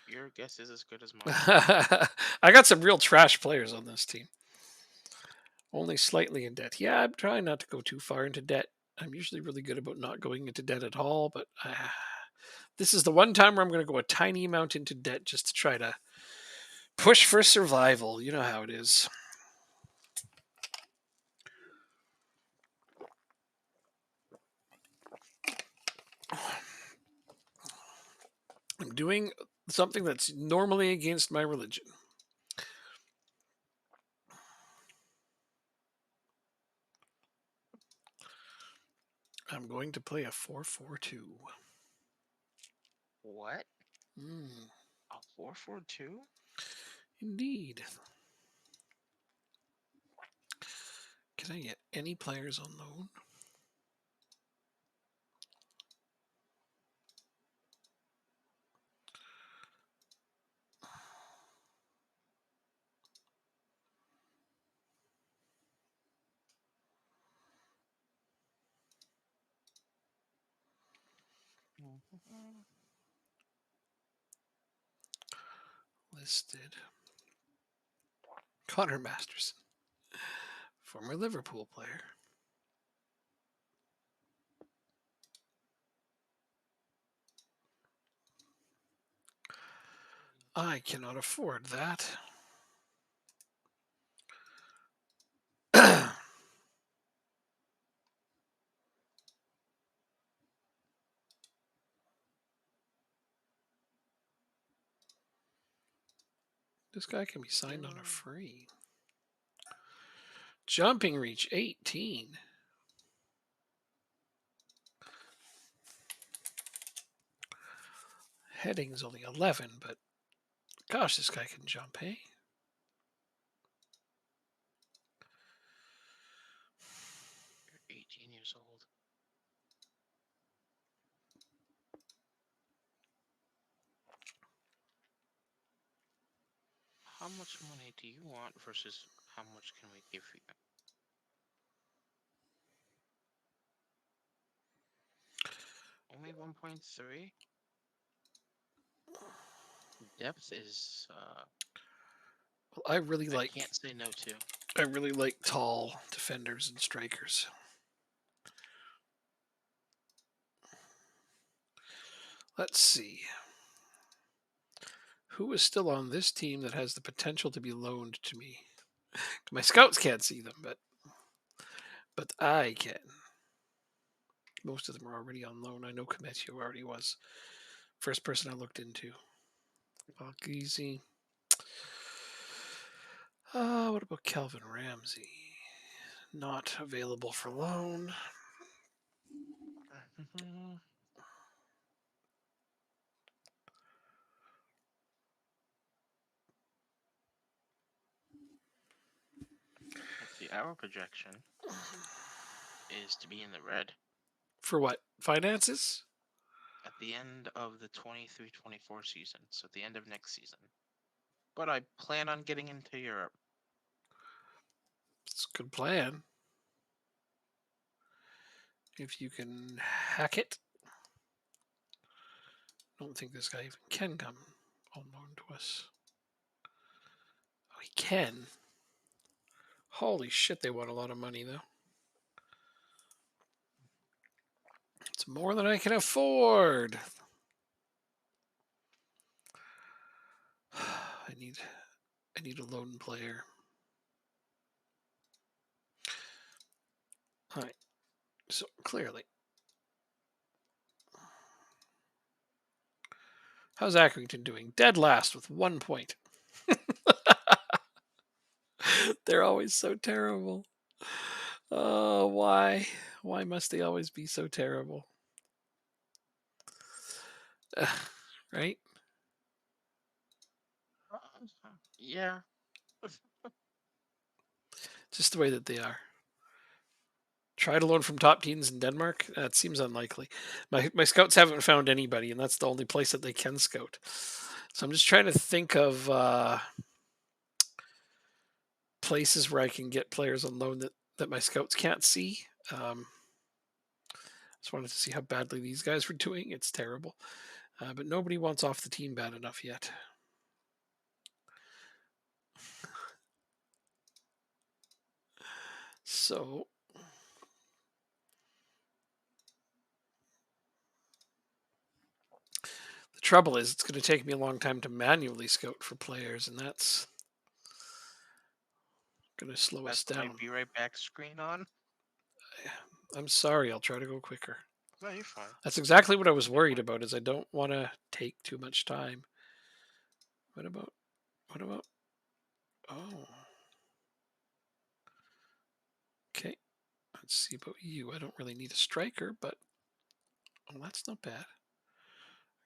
Your guess is as good as mine. I got some real trash players on this team. Only slightly in debt. Yeah, I'm trying not to go too far into debt. I'm usually really good about not going into debt at all, but this is the one time where I'm going to go a tiny amount into debt just to try to push for survival. You know how it is. I'm doing something that's normally against my religion. I'm going to play a 4-4-2. What? Mm, A 4-4-2? indeed. Can I get any players on loan? Listed. Connor Masterson, former Liverpool player. I cannot afford that. This guy can be signed on a free. Jumping reach 18. Heading's only 11, but gosh, this guy can jump, hey? You're 18 years old. How much money do you want versus how much can we give you? Only 1.3? Depth is Well, I really I like can't say no to. tall defenders and strikers. Let's see. Who is still on this team that has the potential to be loaned to me? My scouts can't see them, but I can. Most of them are already on loan. I know Cometio already was. First person I looked into. Easy. What about Calvin Ramsey? Not available for loan. our projection is to be in the red For what? Finances? at the end of the 23-24 season, so at the end of next season. But I plan on getting into Europe. It's a good plan. If you can hack it. I don't think this guy even can come on loan to us. Oh, he can. Holy shit, they want a lot of money, though. It's more than I can afford. I need a loan player. All right. So clearly. How's Accrington doing? Dead last with 1 point. They're always so terrible. Oh, why? Why must they always be so terrible? Right? Yeah. Just the way that they are. Try to learn from top teams in Denmark? That seems unlikely. My scouts haven't found anybody, and that's the only place that they can scout. So I'm just trying to think of places where I can get players on loan that my scouts can't see. Just wanted to see how badly these guys were doing. It's terrible. But nobody wants off the team bad enough yet. So the trouble is it's going to take me a long time to manually scout for players, and that's going to slow us That's my down. be right back screen on. I'm sorry. I'll try to go quicker. No, you're fine. That's exactly what I was worried about. Is I don't want to take too much time. What about? Oh, okay. Let's see about you. I don't really need a striker, but that's not bad.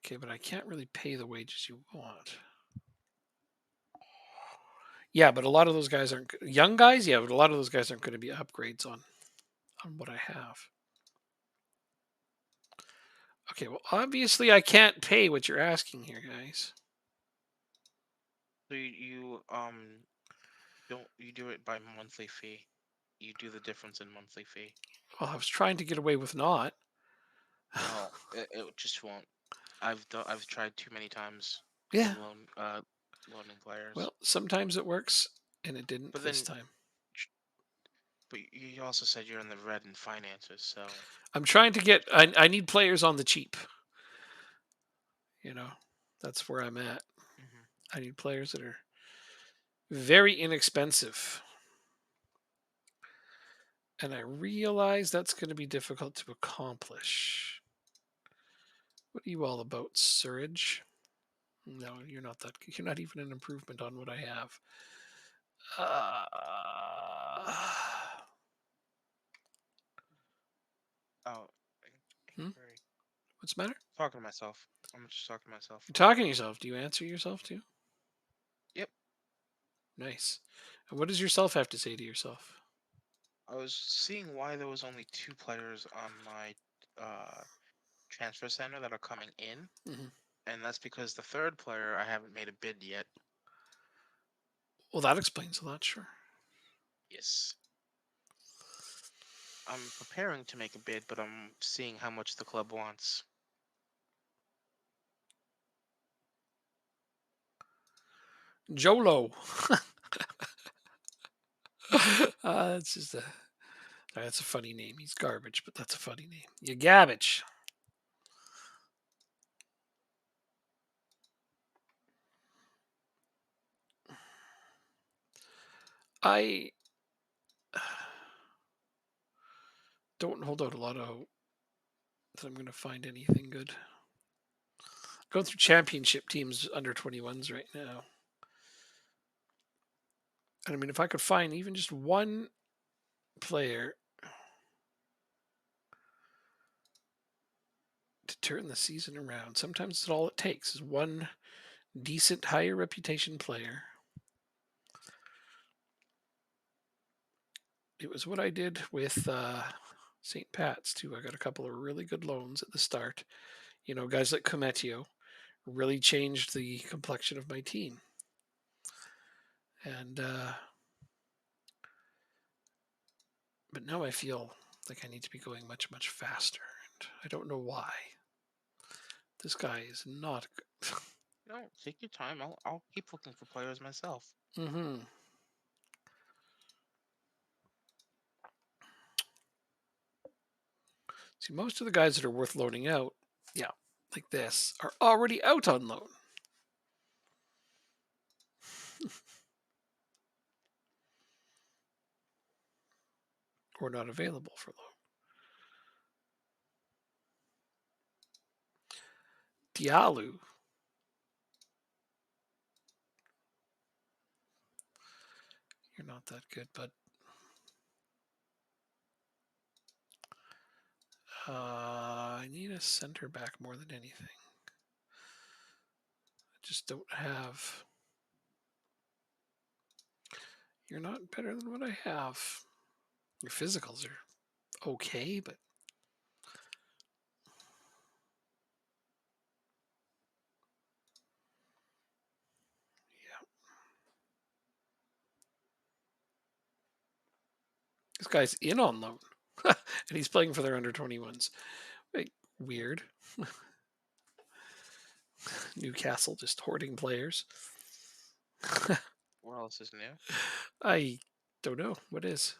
Okay, but I can't really pay the wages you want. Yeah, but a lot of those guys aren't young guys. Yeah, but a lot of those guys aren't going to be upgrades on what I have. Okay, well, obviously I can't pay what you're asking here, guys. So you don't you do it by monthly fee? You do the difference in monthly fee. Well, I was trying to get away with not. Oh, it just won't. I've tried too many times Yeah. loaning players. Well, sometimes it works, and it didn't But this then, time. but you also said you're in the red in finances, so I'm trying to get. I need players on the cheap. You know, that's where I'm at. I need players that are very inexpensive. And I realize that's going to be difficult to accomplish. What are you all about, Surge? No, you're not that. You're not even an improvement on what I have. oh, Hmm? very What's the matter? talking to myself. I'm just talking to myself. You're talking to yourself. Do you answer yourself too? Yep. Nice. And what does yourself have to say to yourself? I was seeing why there was only 2 players on my transfer center that are coming in, Mm-hmm. and that's because the third player I haven't made a bid yet. Well, that explains a lot, sure. Yes. I'm preparing to make a bid, but I'm seeing how much the club wants. Jolo. That's just that's a funny name. He's garbage, but that's a funny name. You gabbage. I don't hold out a lot of hope that I'm going to find anything good. Going through championship teams under 21s right now. And I mean, if I could find even just one player to turn the season around, sometimes it's all it takes is one decent, higher reputation player it was what I did with St. Pat's too. I got a couple of really good loans at the start. You know, guys like Cometio really changed the complexion of my team. And but now I feel like I need to be going much faster, and I don't know why. This guy is not good. No, take your time. I'll keep looking for players myself. Mm-hmm. See, most of the guys that are worth loaning out, yeah, like this, are already out on loan. Or not available for loan. Diallo. You're not that good, but I need a center back more than anything. I just don't have. You're not better than what I have. Your physicals are okay, but yeah. This guy's in on loan. And he's playing for their under 21s. Like, weird. Newcastle just hoarding players. What else is new? I don't know. What is?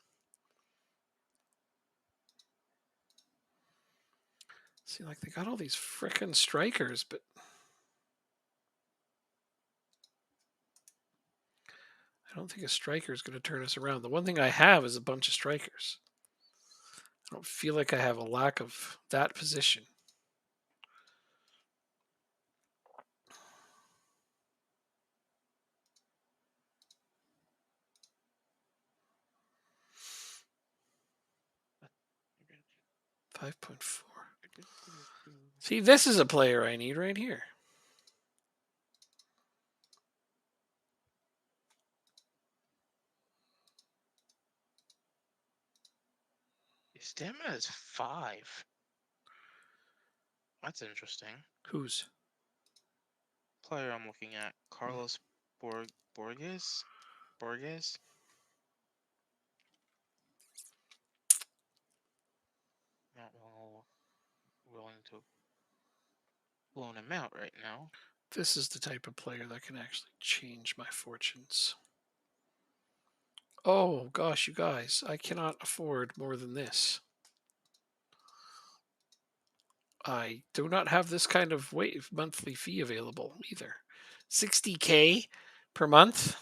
See, like they got all these frickin' strikers, but I don't think a striker is going to turn us around. The one thing I have is a bunch of strikers. I don't feel like I have a lack of that position. Okay. 5.4. See, this is a player I need right here. His stamina is 5. That's interesting. Who's? Player I'm looking at, Carlos Borges. Borges. Not willing to loan him out right now. This is the type of player that can actually change my fortunes. Oh, gosh, you guys, I cannot afford more than this. I do not have this kind of monthly fee available either. 60K per month?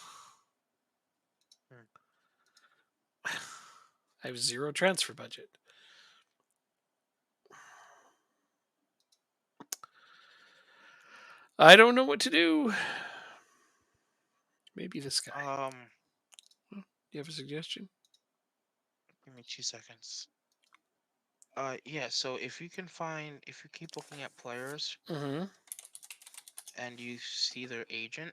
I have zero transfer budget. I don't know what to do. Maybe this guy. You have a suggestion? Give me 2 seconds. Yeah. So if you keep looking at players Mm-hmm. and you see their agent,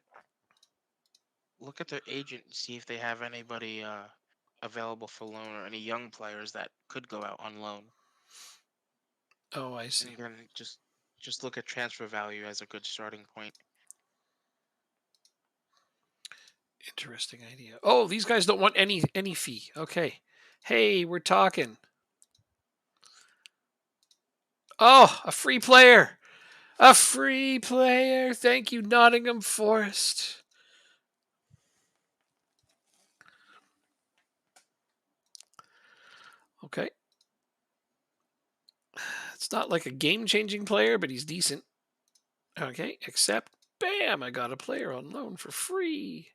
look at their agent and see if they have anybody available for loan or any young players that could go out on loan. Oh, I see. And then just look at transfer value as a good starting point. Interesting idea. Oh, these guys don't want any fee. Okay. Hey, we're talking. Oh, a free player. A free player. Thank you, Nottingham Forest. Okay. It's not like a game-changing player, but he's decent. Okay, except, bam, I got a player on loan for free.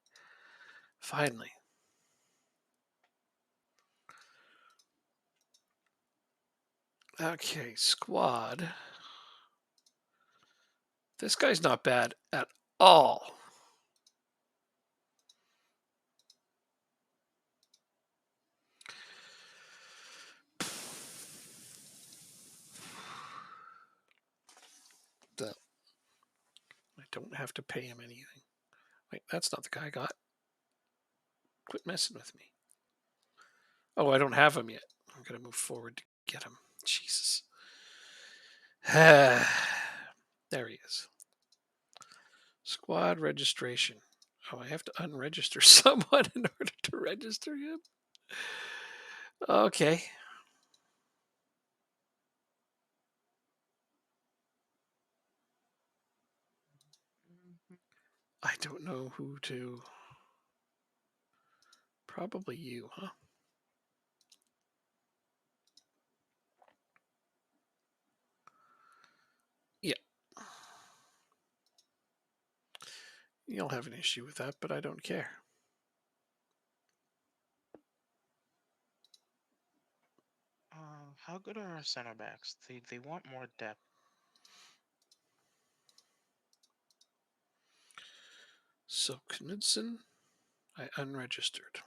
Finally. Okay, squad. This guy's not bad at all. I don't have to pay him anything. Wait, that's not the guy I got. Quit messing with me. Oh, I don't have him yet. I'm gonna move forward to get him. Jesus. There he is. Squad registration. Oh, I have to unregister someone in order to register him. Okay. Mhm. I don't know who to. Probably you, huh? Yeah. You'll have an issue with that, but I don't care. How good are our center backs? They want more depth. So Knudsen, I unregistered.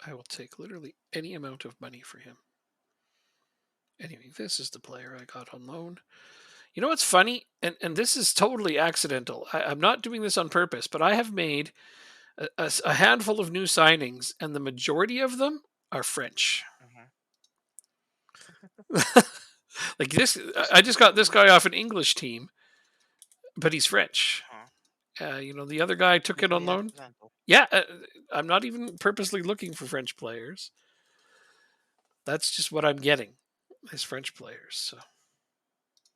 I will take literally any amount of money for him. Anyway, this is the player I got on loan. You know what's funny? And this is totally accidental. I'm not doing this on purpose, but I have made a handful of new signings, and the majority of them are French. Hmm. Like this, Just I just got this who? guy off an English team, but he's French. Huh? The other guy took it on Completely loan. accidental. Yeah, I'm not even purposely looking for French players. That's just what I'm getting is French players. So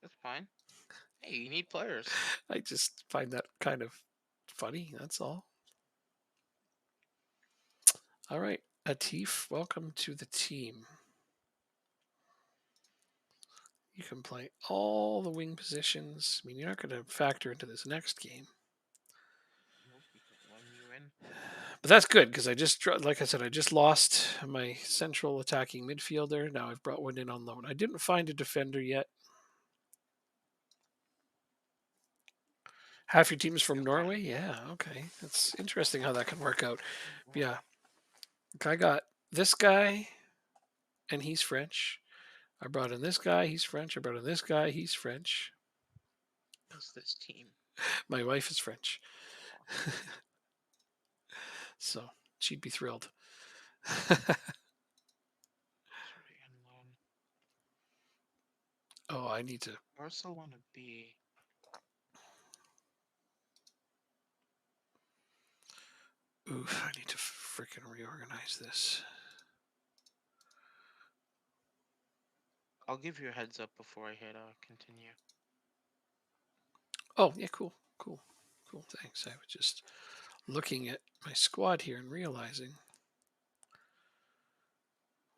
That's fine. Hey, you need players. I just find that kind of funny. That's all. All right, Atif, welcome to the team. You can play all the wing positions. I mean, you're not going to factor into this next game, Nope, we can loan you in. but that's good because like I said, I just lost my central attacking midfielder. Now I've brought one in on loan. I didn't find a defender yet. Half your team is from You'll find Norway? Yeah, okay. It's interesting how that can work out. But yeah, Norway. I got this guy, and he's French. I brought in this guy, he's French. I brought in this guy, he's French. Who's this team? My wife is French, Oh, so she'd be thrilled. sorry, on loan. Oh, I need to. Barcelona B. Oof, I need to freaking reorganize this. I'll give you a heads up before I hit continue. Oh, yeah, cool, cool, cool. Thanks. I was just looking at my squad here and realizing.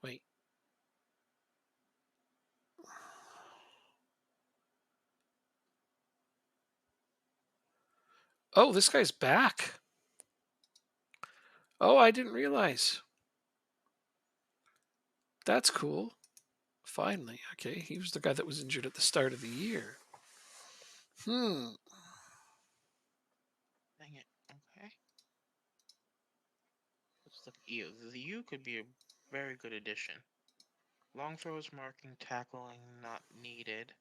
Wait. Oh, this guy's back. Oh, I didn't realize. That's cool. Finally. Okay, he was the guy that was injured at the start of the year. Hmm. Dang it. Okay. Let's look at you. The U could be a very good addition. Long throws, marking, tackling, not needed.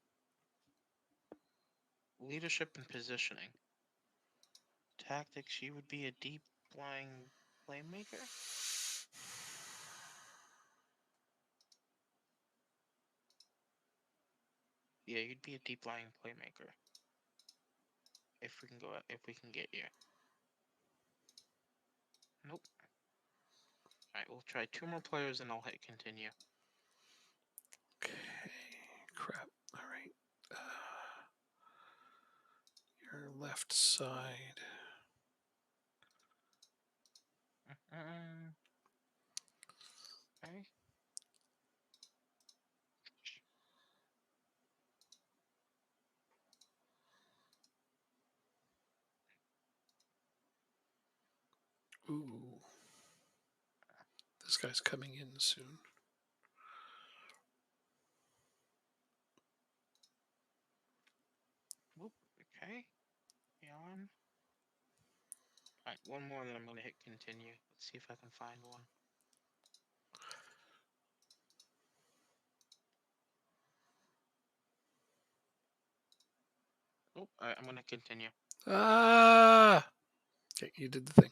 Leadership and positioning. Tactics, she would be a deep lying playmaker. Yeah, you'd be a deep lying playmaker. If we can go, if we can get you. Nope. Alright, we'll try two more players and I'll hit continue. Okay. Crap. All right. Your left side. Okay. Ooh. This guy's coming in soon. Whoop. Okay. On. Alright, one more, then I'm gonna hit continue. Let's see if I can find one. Oh, alright, I'm gonna continue. Ah! Okay, you did the thing.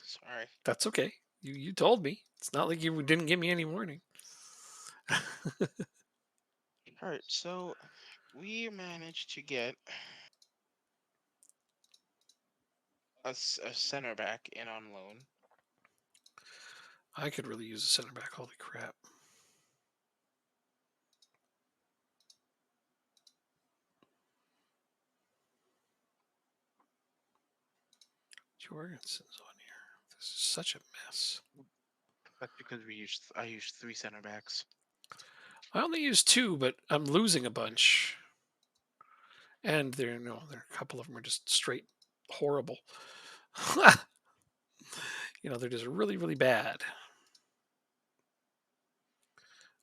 Sorry. That's okay. You told me. It's not like you didn't give me any warning. All right, so we managed to get a center back in on loan. I could really use a center back. Holy crap. Jorgensen's on here. This is such a mess. That's because I used three center backs. I only use two, but I'm losing a bunch. And there a couple of them are just straight horrible. They're just really, really bad.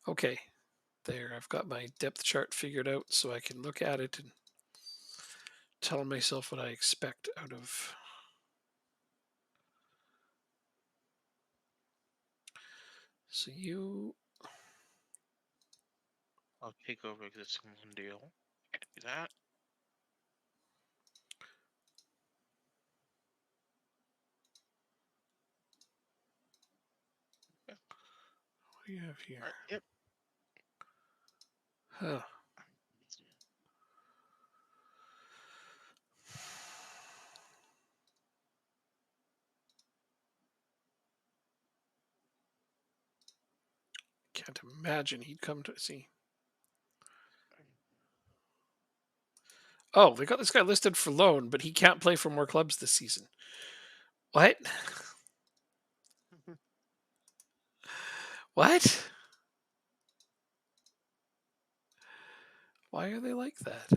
Okay, there. I've got my depth chart figured out so I can look at it and tell myself what I expect out of. So I'll take over existing one deal. Can't do that. Yeah. What do you have here? All right, yep. Huh. Can't imagine he'd come to see. Oh, they got this guy listed for loan, but he can't play for more clubs this season. What? What? Why are they like that?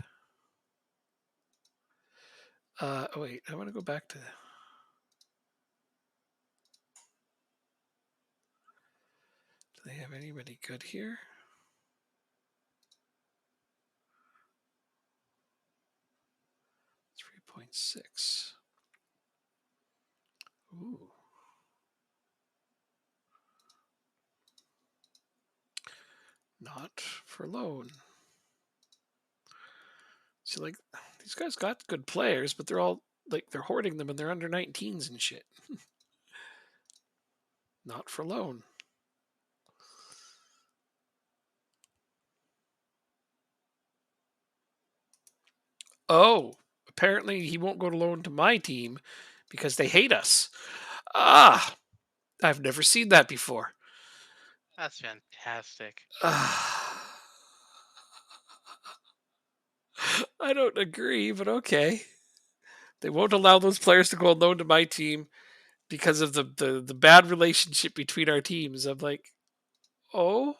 Oh wait, I want to go back to. Do they have anybody good here? 3.6. Ooh. Not for loan. See, like, these guys got good players, but they're all like they're hoarding them and they're under 19s and shit. Not for loan. Oh, apparently he won't go to loan to my team because they hate us. Ah, I've never seen that before. That's fantastic. Ah, I don't agree, but okay. They won't allow those players to go on loan to my team because of the bad relationship between our teams. I'm like, oh,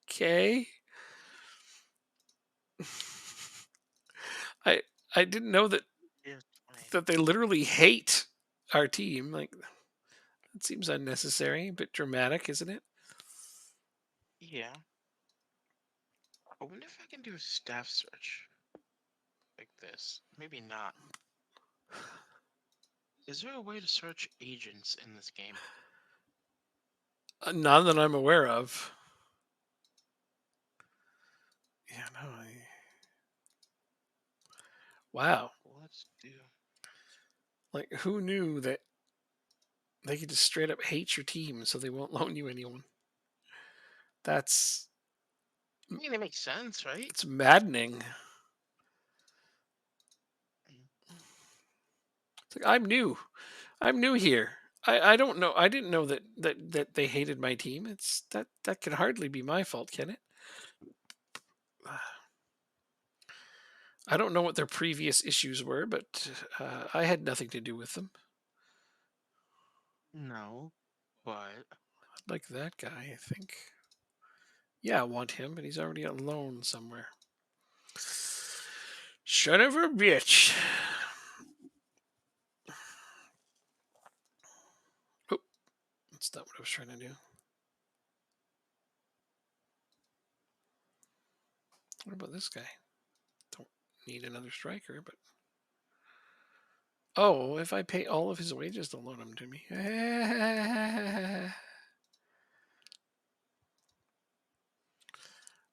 okay. I I didn't know that Yeah, they literally hate our team. Like that seems unnecessary, a bit dramatic, isn't it? yeah. I wonder if I can do a staff search like this. Maybe not. Is there a way to search agents in this game? None that I'm aware of. Yeah, no. Wow. Let's do. Like, who knew that they could just straight up hate your team so they won't loan you anyone? That's I mean, it makes sense, right? it's maddening. It's like I'm new. I'm new here. I don't know. I didn't know that they hated my team. It's that could hardly be my fault, can it? I don't know what their previous issues were, but I had nothing to do with them. No, but I'd like that guy, I think. Yeah, I want him, but he's already on loan somewhere. Son of a bitch. Oh, that's not what I was trying to do. What about this guy? Don't need another striker, but oh, if I pay all of his wages, they'll loan him to me.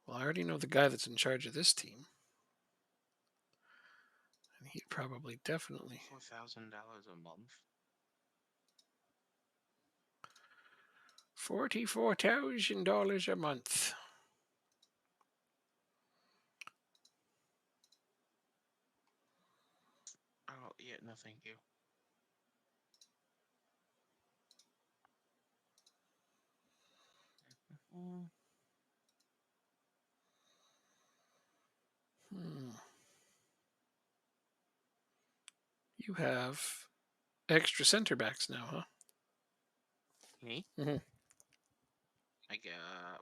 Well, I already know the guy that's in charge of this team. And He'd probably definitely. $4,000 a month. $44,000 a month. Oh, yeah, no, thank you. Mm, Hmm. You have extra center backs now, huh? Me? Mm-hmm.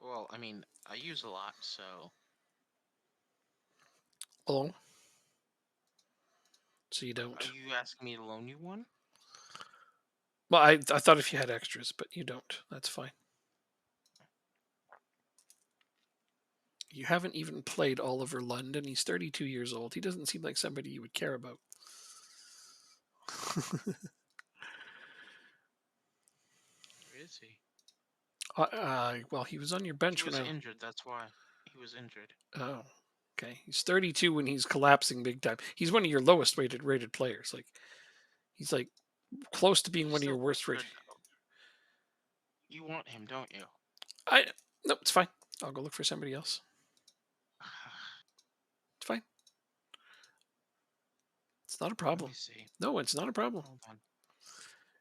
Well, I mean, I use a lot, so Oh, so you are don't. you asking me to loan you one? Well, I thought if you had extras, but you don't. That's fine. You haven't even played Oliver Lund, and he's 32 years old. He doesn't seem like somebody you would care about. Where is he? Well, he was on your He bench when was I. injured, that's why. He was injured. Oh, okay. He's 32 when he's collapsing big time. He's one of your lowest rated players. Like he's like close to being He's one of your still worst rated. good, though. You want him, don't you? I no, it's fine. I'll go look for somebody else. It's fine. It's not a Let problem. me see. No, it's not a problem. Hold on.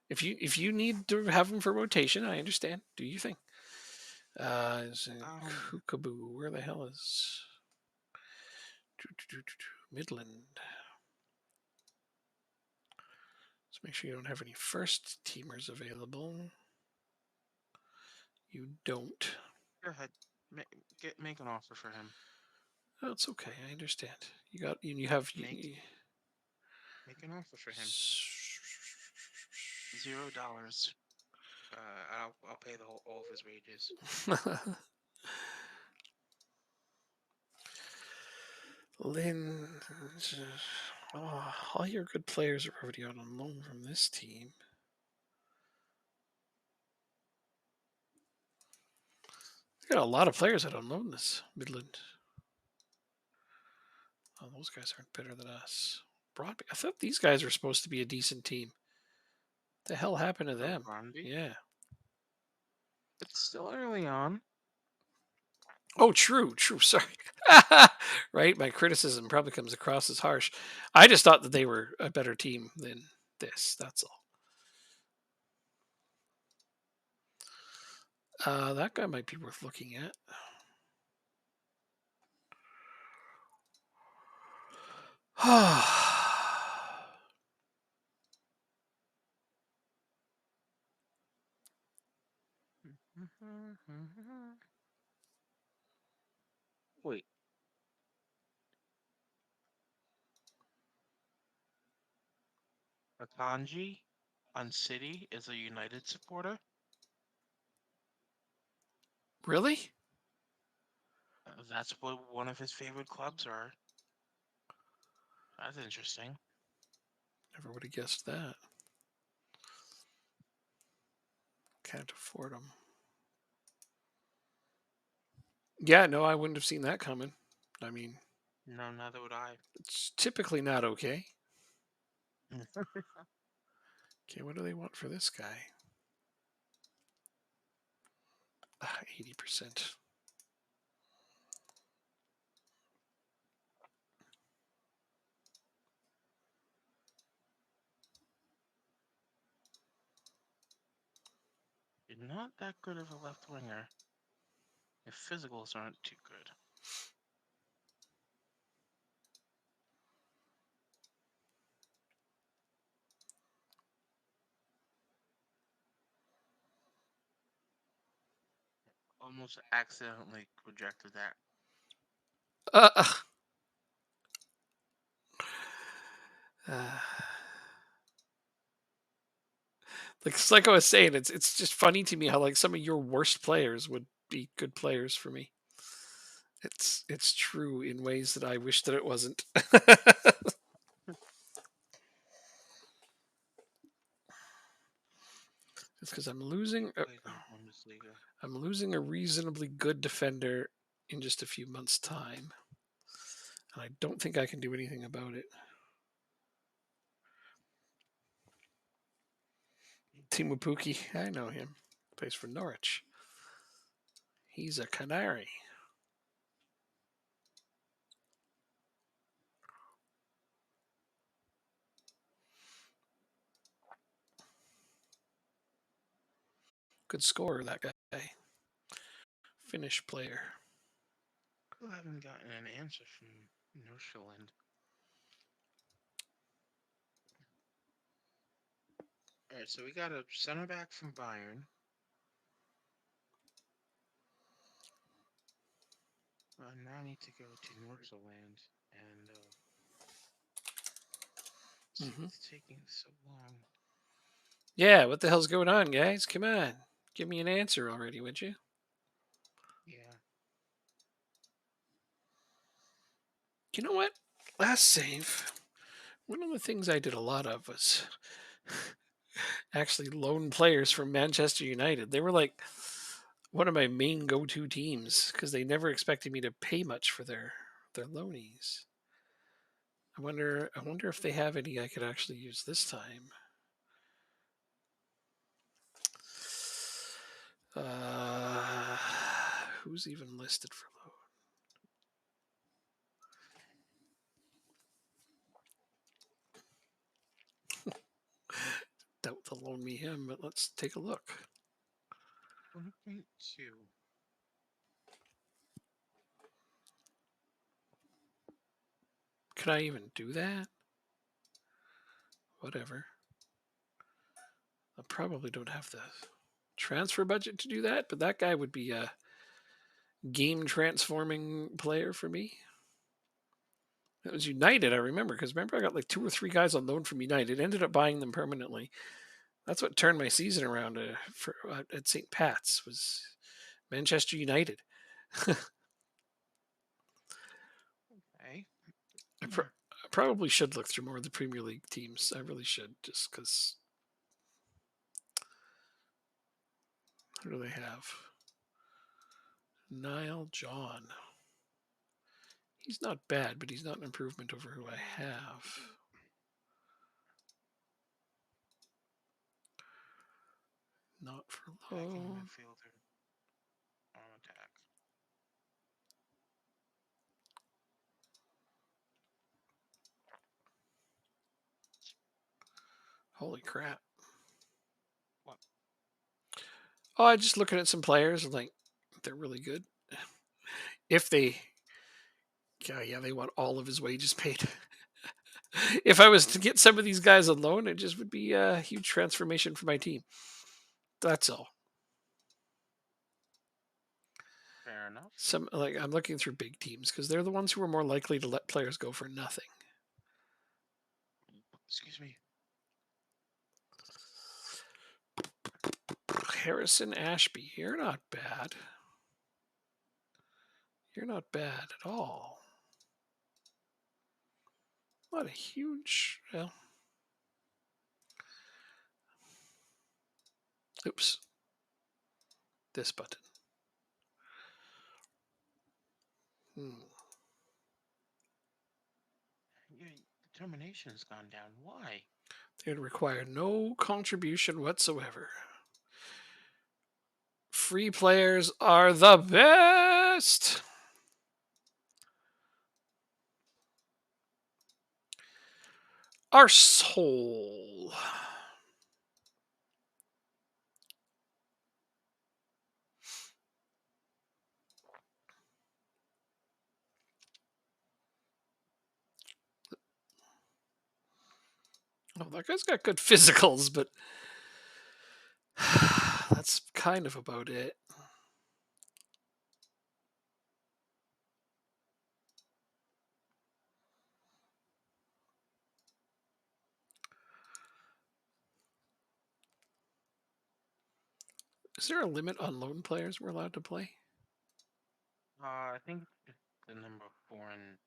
If you need to have him for rotation, I understand. Do you think? Is Um, Kookaboo? Where the hell is Midland? Let's make sure you don't have any first teamers available. You don't. go ahead. Make an offer for him. Oh, it's okay. I understand. You have Make an offer for him. $0. I'll pay all of his wages. Lynn. Oh, all your good players are already out on loan from this team. We got a lot of players out on loan this Midland. Oh, those guys aren't better than us. Broadby. I thought these guys were supposed to be a decent team. What the hell happened to Oh, them? Brondby? Yeah. It's still early on. Oh, true, true. Sorry. Right? My criticism probably comes across as harsh. I just thought that they were a better team than this. That's all. That guy might be worth looking at. Wait, Akanji on City is a United supporter? Really? That's what one of his favorite clubs are. That's interesting. Never would have guessed that. Can't afford them. Yeah, no, I wouldn't have seen that coming. I mean, No, neither would I. it's typically not okay. Okay, what do they want for this guy? 80%. You're not that good of a left winger if physicals aren't too good. Almost accidentally rejected that. Uh, uh, uh, like I was saying, it's just funny to me how like some of your worst players would be good players for me. It's true in ways that I wish that it wasn't. It's because Who plays in the Bundesliga? I'm losing a reasonably good defender in just a few months' time, and I don't think I can do anything about it. Timu Puki. I know him. Plays for Norwich. He's a Canary. Good scorer, that guy. Finnish player. Still haven't gotten an answer from Northfield. All right, so we got a center back from Bayern. Now I need to go to Northfield and see Mm-hmm. what's taking so long. Yeah, what the hell's going on, guys? Come on. Give me an answer already, would you? Yeah. You know what? Last save, one of the things I did a lot of was actually loan players from Manchester United. They were like one of my main go-to teams because they never expected me to pay much for their loanies. I wonder if they have any I could actually use this time. Uh, who's even listed for loan? Doubt they'll loan me him, but let's take a look. 1.2. Could I even do that? Whatever. I probably don't have the transfer budget to do that, but that guy would be a game transforming player for me. It was United, I remember, because remember I got like 2 or 3 guys on loan from United. Ended up buying them permanently. That's what turned my season around at St. Pat's was Manchester United. Okay. I probably should look through more of the Premier League teams. I really should, just because. Who do they have? Niall John. He's not bad, but he's not an improvement over who I have. Not for Attacking low. midfielder on attack. Holy crap. What? Oh, I just looking at some players and like they're really good. If they yeah, they want all of his wages paid. If I was to get some of these guys on loan, it just would be a huge transformation for my team. That's all. Fair enough. Some like I'm looking through big teams because they're the ones who are more likely to let players go for nothing. Excuse me. Harrison Ashby, you're not bad. You're not bad at all. Not a huge. Well, oops. This button. Hmm. Your determination has gone down. Why? They'd require no contribution whatsoever. Free players are the best. Our soul. Oh, that guy's got good physicals, but that's kind of about it. Is there a limit on loan players we're allowed to play? I think the number of foreign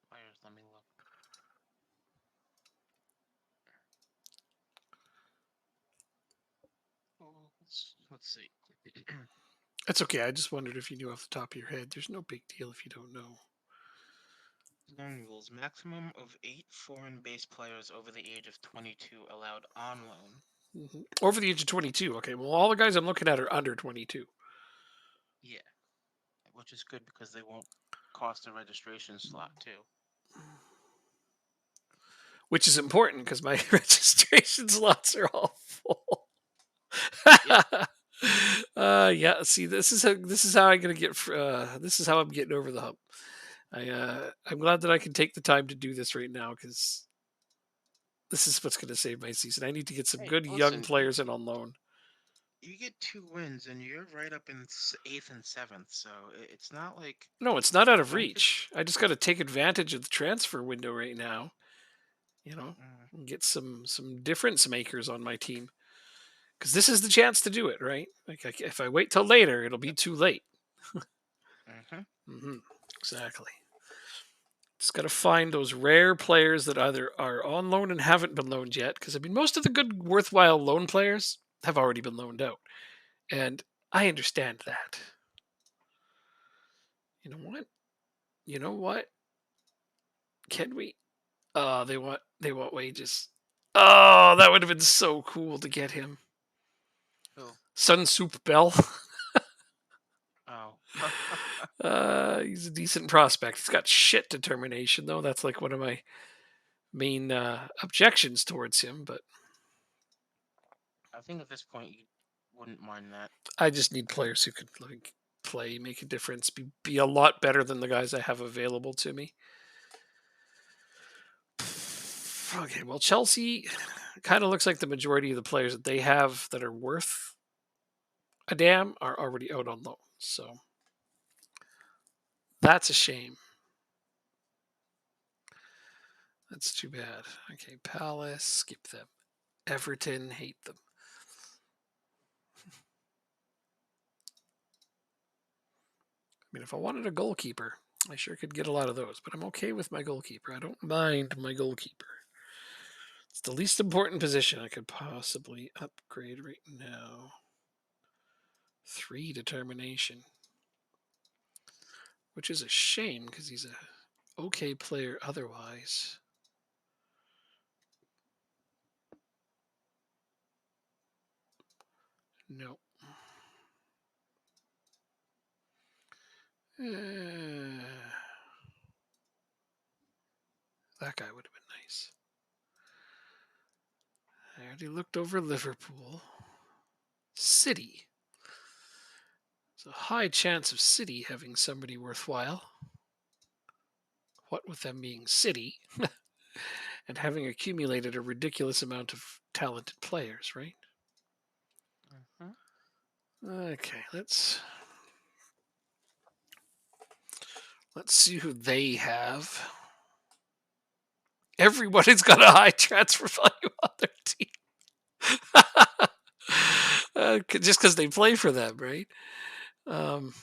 players. Let me look. Oh, let's see. That's okay. I just wondered if you knew off the top of your head. There's no big deal if you don't know. Loan rules: maximum of 8 foreign base players over the age of 22 allowed on loan. Over the age of 22. Okay, well, all the guys I'm looking at are under 22, Yeah, which is good because they won't cost a registration slot too. which is important because my registration slots are all full. Yep. Yeah. See, this is how I'm gonna get. This is how I'm getting over the hump. I'm glad that I can take the time to do this right now because this is what's gonna save my season. I need to get some Hey, good young listen, players in on loan. you get 2 wins and you're right up in eighth and seventh, so it's not like No, it's not out of don't get. reach. I just got to take advantage of the transfer window right now. You know, Mm, and get some difference makers on my team because this is the chance to do it, right? If I wait till later, it'll be yep. too late. Hmm. hmm Exactly. Just got to find those rare players that either are on loan and haven't been loaned yet. Because I mean, most of the good, worthwhile loan players have already been loaned out, and I understand that. You know what? You know what? Can we? They want wages. Oh, that would have been so cool to get him. Cool. Sun Soup Bell. Oh. He's a decent prospect. He's got shit determination though. That's like one of my main objections towards him. But I think at this point you wouldn't mind that. I just need players who could like play, make a difference, be a lot better than the guys I have available to me. Okay, well, Chelsea kind of looks like the majority of the players that they have that are worth a damn are already out on loan. So that's a shame. That's too bad. Okay, Palace, skip them. Everton, hate them. I mean, if I wanted a goalkeeper, I sure could get a lot of those, but I'm okay with my goalkeeper. I don't mind my goalkeeper. It's the least important position I could possibly upgrade right now. 3 determination, which is a shame because he's a okay player otherwise. No. That guy would have been nice. I already looked over Liverpool. City. There's a high chance of City having somebody worthwhile. What with them being City and having accumulated a ridiculous amount of talented players, right? Hmm. Okay, let's see who they have. Everybody's got a high transfer value on their team. Just because they play for them, right? Um,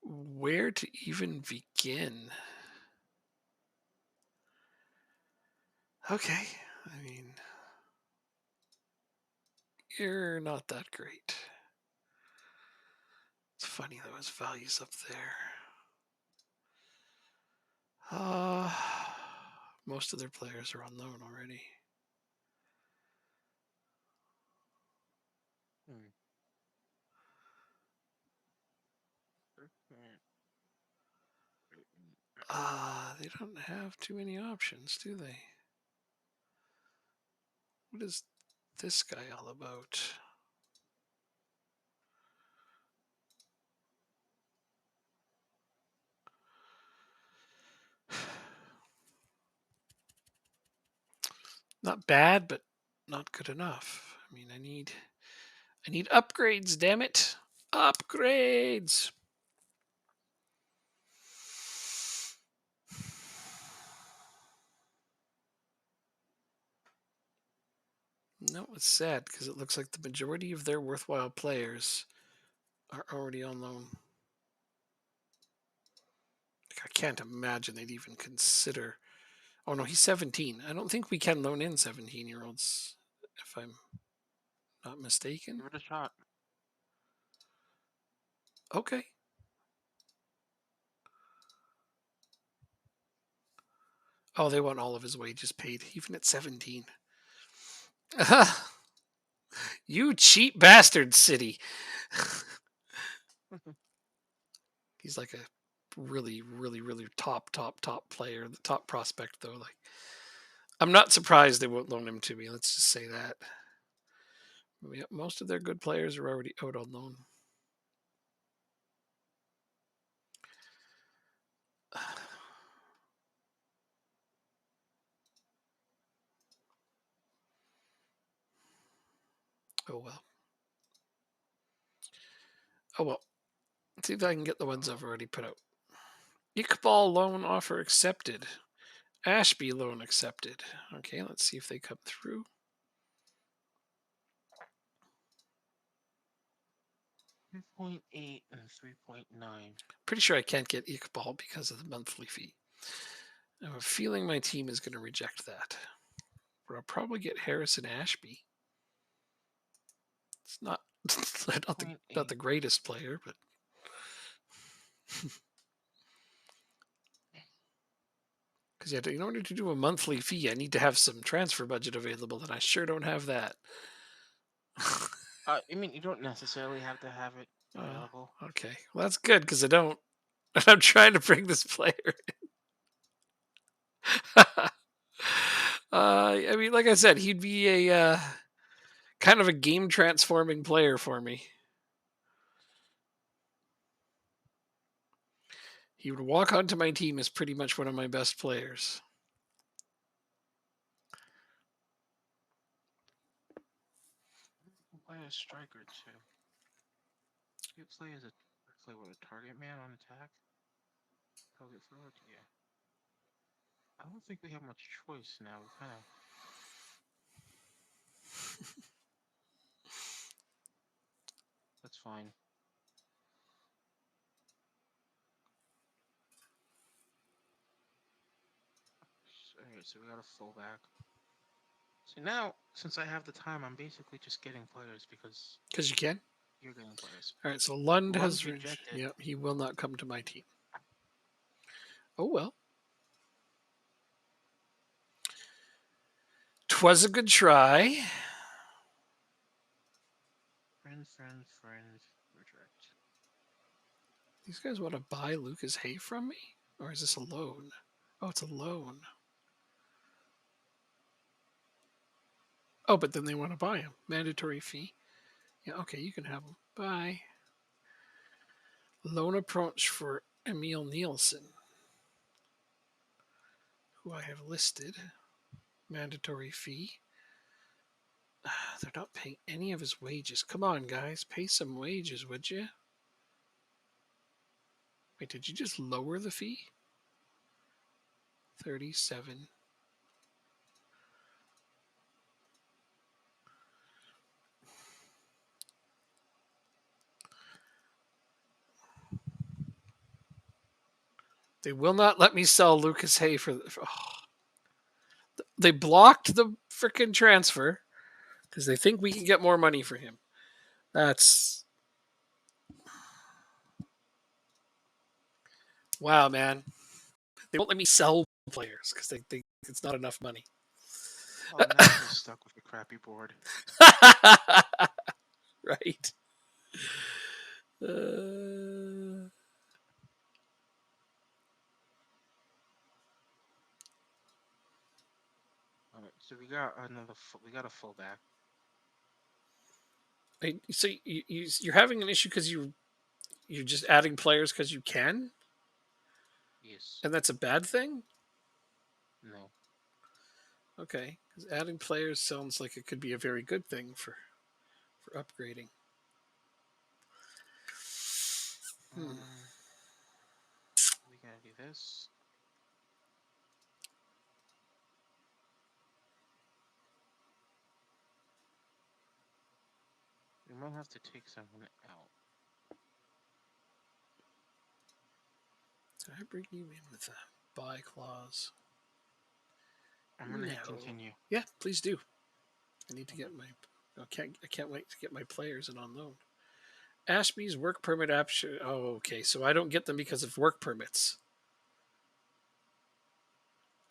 where to even begin? Okay, I mean, you're not that great. It's funny though, his value's up there. Uh, most of their players are on loan already. Hmm. They don't have too many options, do they? What is this guy all about? Not bad, but not good enough. I mean, I need upgrades, damn it. Upgrades. No, it's sad because it looks like the majority of their worthwhile players are already on loan. Like, I can't imagine they'd even consider. Oh no, he's 17. I don't think we can loan in 17-year-olds, if I'm not mistaken. Give it a shot. Okay. Oh, they want all of his wages paid, even at 17. You cheap bastard, City. He's like a really, really, really top player, the top prospect though. Like, I'm not surprised they won't loan him to me. Let's just say that. Yeah, most of their good players are already out on loan. Oh well. Oh well. Let's see if I can get the ones I've already put out. Iqbal loan offer accepted. Ashby loan accepted. Okay, let's see if they come through. 3.8 and 3.9. Pretty sure I can't get Iqbal because of the monthly fee. I have a feeling my team is going to reject that. But I'll probably get Harrison Ashby. It's not not the greatest player, but because in order to do a monthly fee, I need to have some transfer budget available, and I sure don't have that. I mean, you don't necessarily have to have it Oh, available. okay, well that's good because I don't. I'm trying to bring this player. I mean, like I said, he'd be a kind of a game transforming player for me. He would walk onto my team as pretty much one of my best players. Play a striker too. You play as a play with a target man on attack. Target forward, yeah. I don't think we have much choice now. We kind of. That's fine. Alright, so we got a fullback. So now, since I have the time, I'm basically just getting players because Because you can. you're getting players. All right, so Lund Lund's has. rejected. Yep, he will not come to my team. Oh well. 'Twas a good try. Friend, reject. These guys want to buy Lucas Hay from me? Or is this a loan? Oh, it's a loan. Oh, but then they want to buy him. Mandatory fee. Yeah, okay, you can have him. Bye. Loan approach for Emil Nielsen, who I have listed. Mandatory fee. They're not paying any of his wages. Come on, guys. Pay some wages, would you? Wait, did you just lower the fee? 37. They will not let me sell Lucas Hay they blocked the freaking transfer because they think we can get more money for him. That's wow, man. They won't let me sell players because they think it's not enough money. Oh, now I'm just stuck with a crappy board. Right. Uh, All right, so we got we got a fullback. so you're having an issue because you're just adding players because you can, Yes. and that's a bad thing. No. Okay, because adding players sounds like it could be a very good thing for upgrading. We gotta do this. We might have to take someone out. Did I bring you in with a buy clause? I'm gonna hit No. continue. Yeah, please do. I need to get my. I can't wait to get my players in on loan. Ashby's work permit option. Oh, okay. So I don't get them because of work permits.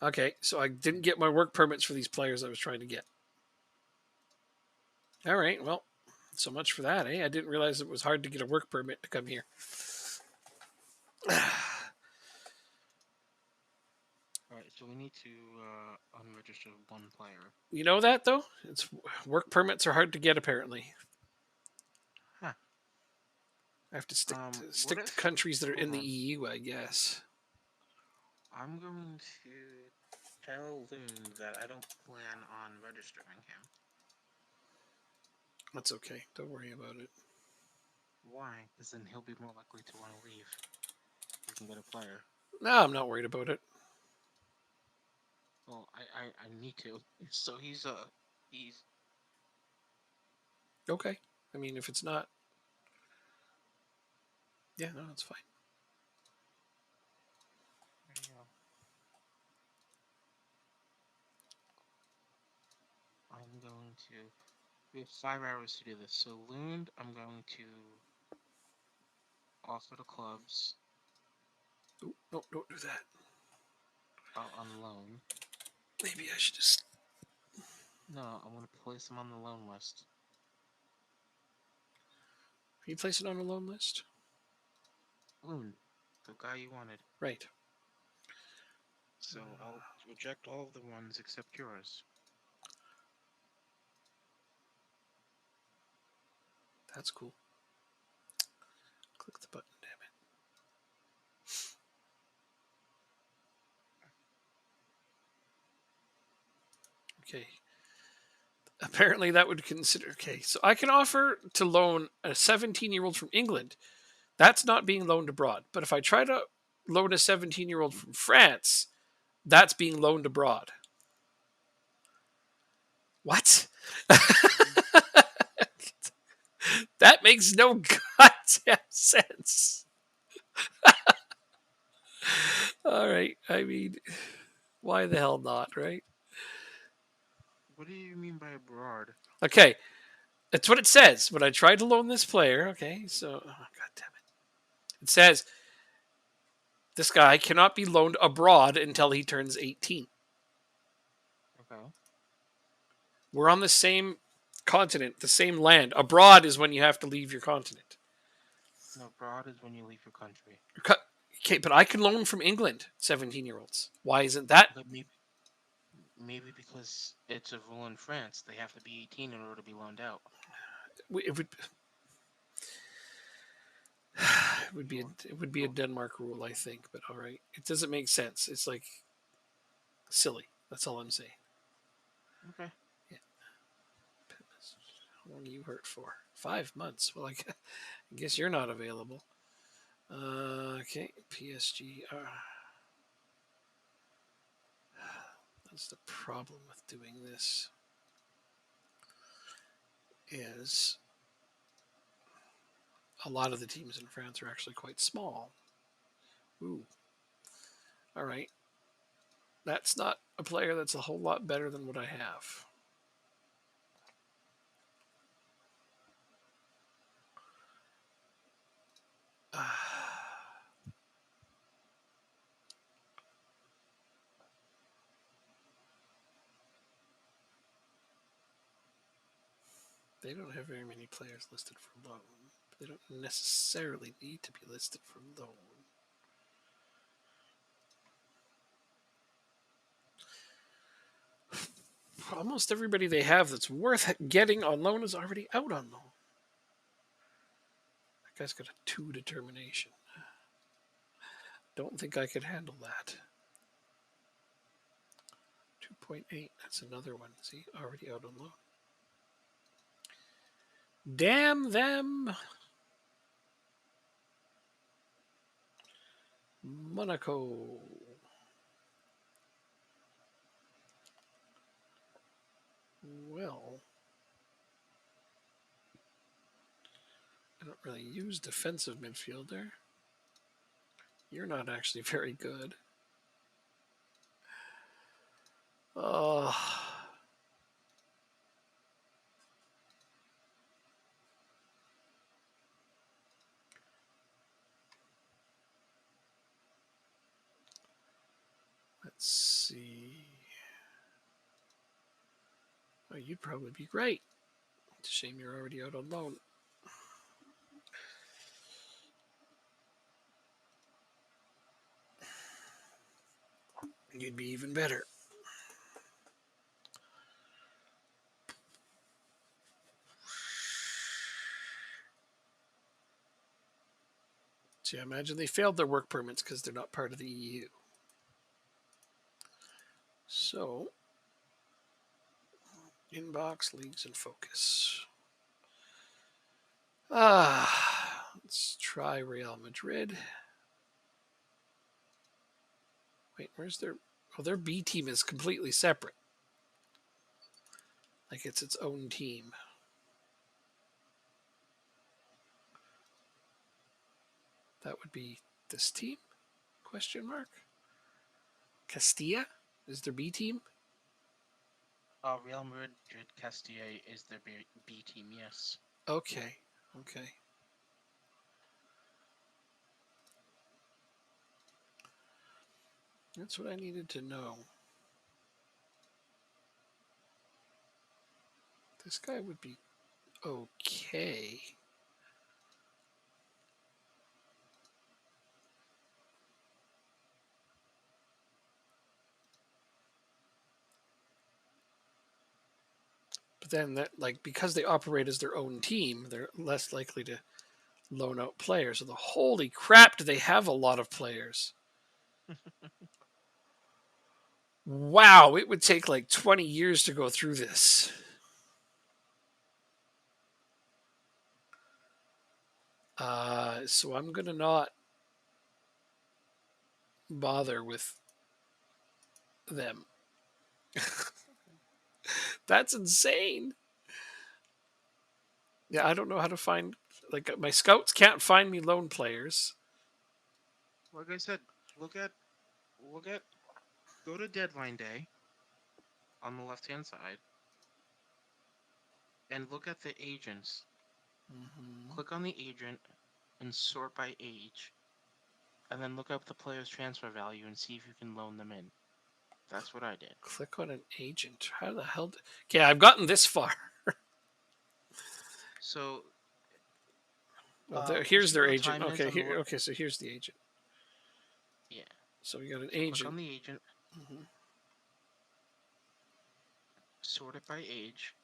Okay, so I didn't get my work permits for these players I was trying to get. All right, well, so much for that, eh? I didn't realize it was hard to get a work permit to come here. All right, so we need to unregister one player. You know that though? It's work permits are hard to get apparently. Huh. I have to stick What to if? countries that are Hold in the on. EU, I guess. I'm going to tell Loon that I don't plan on registering him. That's okay. Don't worry about it. Why? Because then he'll be more likely to want to leave. We can get a player. No, I'm not worried about it. Well, I need to. So he's Okay. I mean, if it's not, yeah, no, it's fine. there you go. I'm going to. We have 5 hours to do this. So Loon, I'm going to offer the clubs Ooh, no, don't do that. on loan. Maybe I should just. No, I'm going to place him on the loan list. Can you place it on a loan list? Loon, the guy you wanted. Right. So I'll reject all of the ones except yours. That's cool. Click the button, damn it. Okay. Apparently, that would consider. Okay, so I can offer to loan a 17-year-old from England. That's not being loaned abroad. But if I try to loan a 17-year-old from France, that's being loaned abroad. What? That makes no goddamn sense. All right. I mean, why the hell not, right? What do you mean by abroad? Okay. That's what it says. When I tried to loan this player, okay, so, oh, God damn it. It says this guy cannot be loaned abroad until he turns 18. Okay. We're on the same continent, the same land. Abroad is when you have to leave your continent. No, abroad is when you leave your country. Okay, but I can loan from England 17-year-olds. Why isn't that? But maybe because it's a rule in France, they have to be 18 in order to be loaned out. It would be a Denmark rule, I think. But all right, it doesn't make sense. It's like silly. That's all I'm saying. Okay. Yeah. How long are you hurt for? 5 months. Well, I guess you're not available. Okay, PSG. That's the problem with doing this. Is a lot of the teams in France are actually quite small. Ooh. All right. That's not a player that's a whole lot better than what I have. They don't have very many players listed for loan. But they don't necessarily need to be listed for loan. Almost everybody they have that's worth getting on loan is already out on loan. That guy's got a 2 determination. Don't think I could handle that. 2.8. That's another one. See, already out on loan. Damn them. Monaco. Well, I don't really use defensive midfielder. You're not actually very good. Oh. Let's see. Oh, you'd probably be great. It's a shame you're already out on loan. You'd be even better. See, I imagine they failed their work permits because they're not part of the EU. So, inbox, leagues, and focus. Let's try Real Madrid. Wait, where's their... Oh, their B team is completely separate. Like it's its own team. That would be this team? Question mark. Castilla is their B team. Real Madrid Castilla is their B team, yes. Okay. Okay. That's what I needed to know. This guy would be okay. But then that, like, because they operate as their own team, they're less likely to loan out players. So the holy crap, do they have a lot of players? Wow, it would take like 20 years to go through this. So I'm gonna not bother with them. That's insane. Yeah, I don't know how to find, like, my scouts can't find me loan players. Like I said, look at go to deadline day on the left hand side and look at the agents. Mm-hmm. Click on the agent and sort by age, and then look up the player's transfer value and see if you can loan them in. That's what I did. Click on an agent. How the hell? Okay, I've gotten this far. So, Here's see their where the agent. time is Okay, on the here. Okay, so here's the agent. yeah. So we got an Click agent. on the agent, Mm-hmm. sort it by age,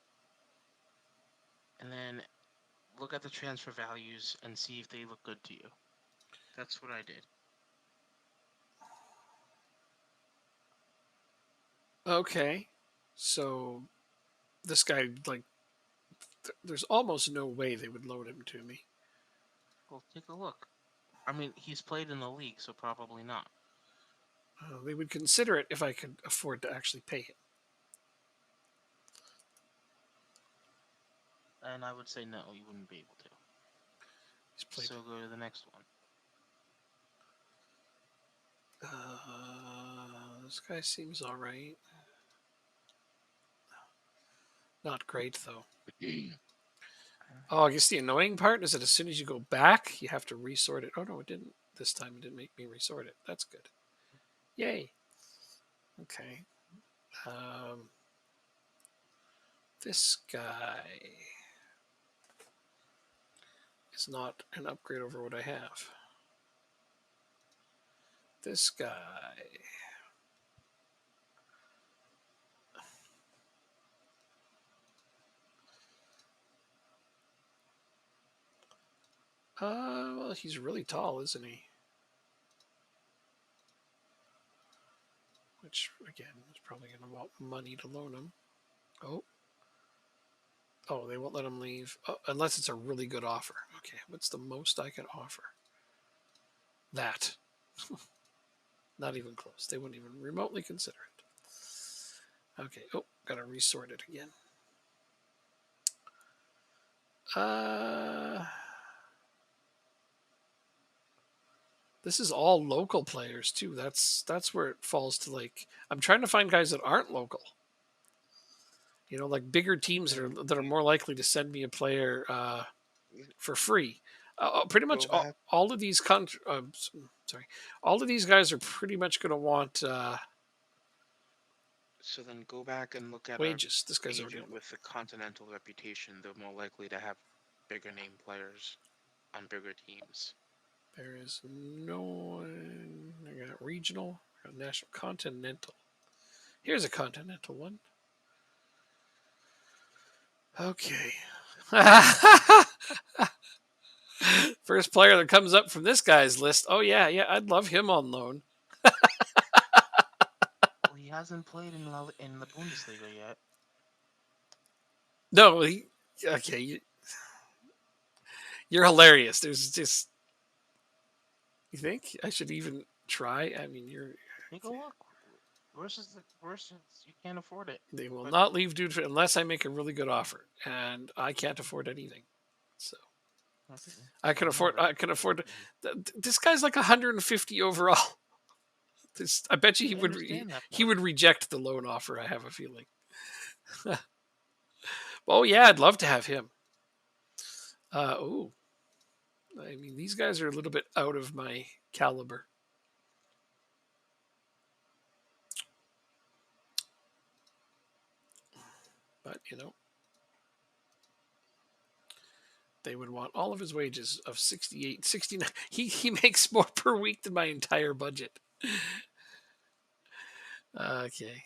and then look at the transfer values and see if they look good to you. That's what I did. Okay, so this guy, like, there's almost no way they would load him to me. Well, take a look. I mean, he's played in the league, so probably not. They would consider it if I could afford to actually pay him. And I would say no, you wouldn't be able to. He's played. So go to the next one. This guy seems all right. Not great though. Oh, I guess the annoying part is that as soon as you go back, you have to resort it. Oh no, it didn't. This time it didn't make me resort it. That's good. Yay. Okay. Um, this guy is not an upgrade over what I have. This guy. Well, he's really tall, isn't he? Which, again, is probably going to want money to loan him. Oh. Oh, they won't let him leave. Oh, unless it's a really good offer. Okay, what's the most I can offer? That. Not even close. They wouldn't even remotely consider it. Okay. Oh, gotta resort it again. This is all local players too. That's where it falls to, like, I'm trying to find guys that aren't local. You know, like bigger teams that are more likely to send me a player for free. Pretty much all of these sorry, all of these guys are pretty much going to want So then go back and look at a Wages. This guy's already on. agent with a continental reputation. They're more likely to have bigger name players on bigger teams. There is no one. I got regional, I got national, continental. Here's a continental one. Okay. First player that comes up from this guy's list. Oh yeah, yeah, I'd love him on loan. Well, he hasn't played in the Bundesliga yet. No, okay. You're hilarious. There's just. You think I should even try? I mean, you're. Take a look. Versus you can't afford it. They will But not leave dude unless I make a really good offer, and I can't afford anything. So okay, I can afford. never. I can afford. This guy's like 150 overall. I bet you he I would. understand that He part. would reject the loan offer. I have a feeling. Oh yeah, I'd love to have him. Oh, I mean, these guys are a little bit out of my caliber. But, they would want all of his wages of 68, 69. He makes more per week than my entire budget. Okay.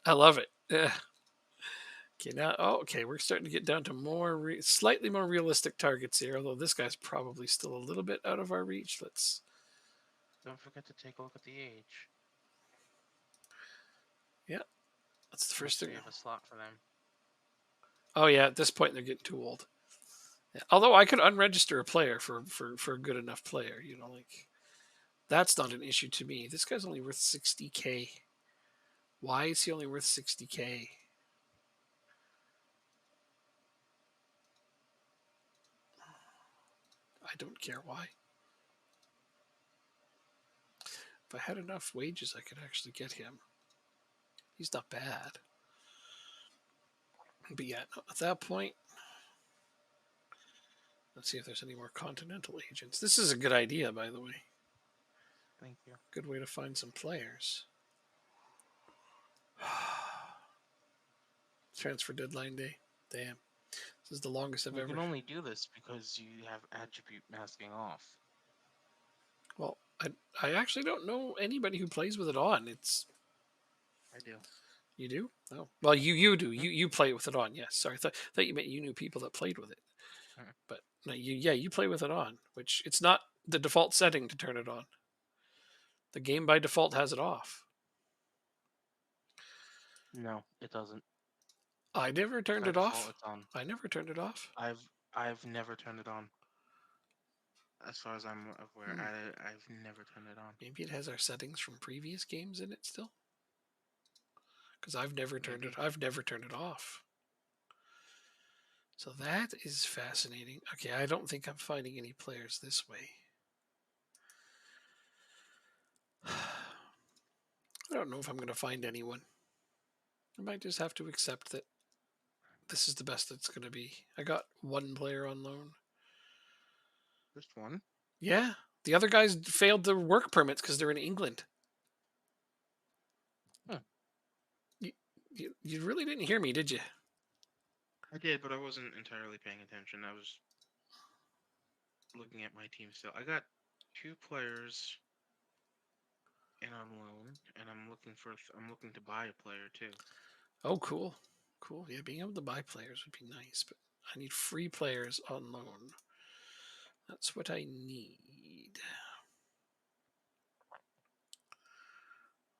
I love it. Okay, now, okay, we're starting to get down to slightly more realistic targets here, although this guy's probably still a little bit out of our reach. Don't forget to take a look at the age. Yeah, that's the We'll first thing. save a slot for them. Oh, yeah, at this point, they're getting too old. Yeah. Although I could unregister a player for a good enough player, like that's not an issue to me. This guy's only worth 60K. Why is he only worth 60K? I don't care why. If I had enough wages, I could actually get him. He's not bad. But yeah, at that point, let's see if there's any more continental agents. This is a good idea, by the way. Thank you. Good way to find some players. Transfer deadline day. Damn. This is the longest I've You ever. can only do this because you have attribute masking off. Well, I actually don't know anybody who plays with it on. I do. You do? Oh, well, you do. Mm-hmm. You play with it on. Yes. Sorry, thought you meant you knew people that played with it. Mm-hmm. But no, you play with it on, which it's not the default setting to turn it on. The game by default has it off. No, it doesn't. I never turned By it default, off. it's on. I never turned it off. I've never turned it on. As far as I'm aware, Hmm. I've never turned it on. Maybe it has our settings from previous games in it still. Because I've never turned Maybe. it. I've never turned it off. So that is fascinating. Okay, I don't think I'm finding any players this way. I don't know if I'm going to find anyone. I might just have to accept that this is the best it's going to be. I got one player on loan. Just one? Yeah, the other guys failed their work permits because they're in England. Huh. You really didn't hear me, did you? I did, but I wasn't entirely paying attention. I was looking at my team still. I got two players in on loan, and I'm looking to buy a player too. Oh, cool. Cool. Yeah, being able to buy players would be nice, but I need free players on loan. That's what I need.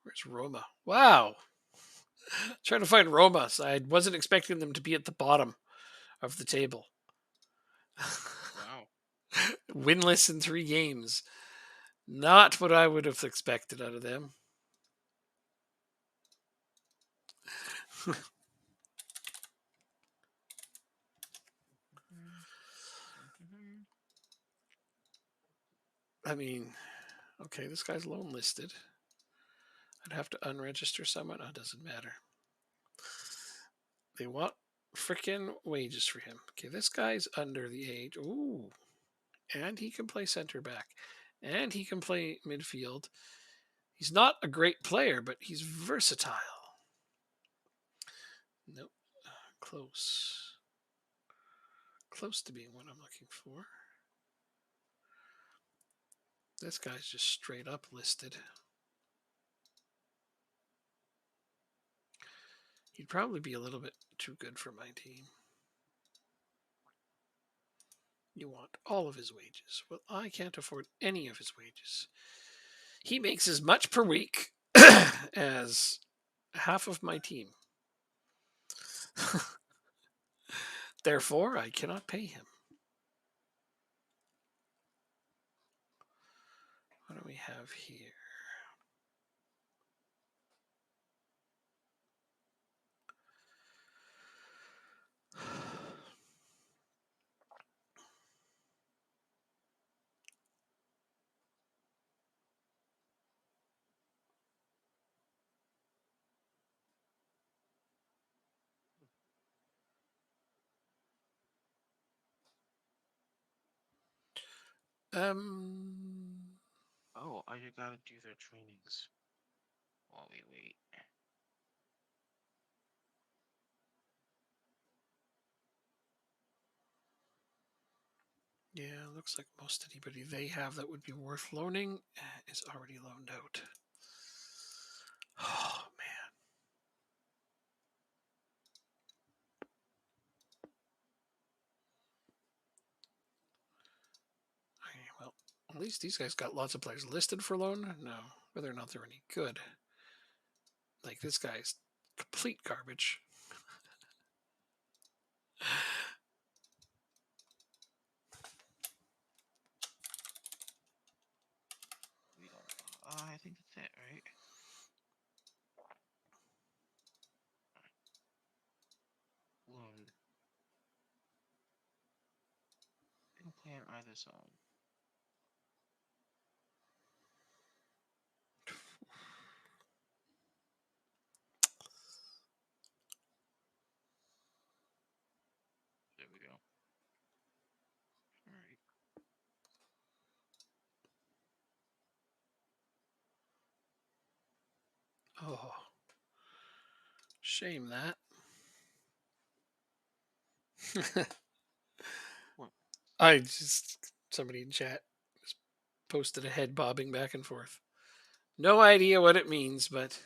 Where's Roma? Wow. Trying to find Roma. So I wasn't expecting them to be at the bottom of the table. Wow. Winless in 3 games. Not what I would have expected out of them. I mean, okay, this guy's loan listed. I'd have to unregister someone. Oh, it doesn't matter. They want freaking wages for him. Okay, this guy's under the age. Ooh. And he can play center back. And he can play midfield. He's not a great player, but he's versatile. Nope. Close. Close to being what I'm looking for. This guy's just straight up listed. He'd probably be a little bit too good for my team. You want all of his wages. Well, I can't afford any of his wages. He makes as much per week as half of my team. Therefore, I cannot pay him. What do we have here? Oh, I just gotta do their trainings while we wait. Yeah, looks like most anybody they have that would be worth loaning is already loaned out. Oh, man. Okay, well, at least these guys got lots of players listed for loan. No, whether or not they're any good. Like, this guy's complete garbage. We don't. I think that's it, right? Loan. They can play on either side. There we go. All right. Oh, shame that. What? Somebody in chat just posted a head bobbing back and forth. No idea what it means, but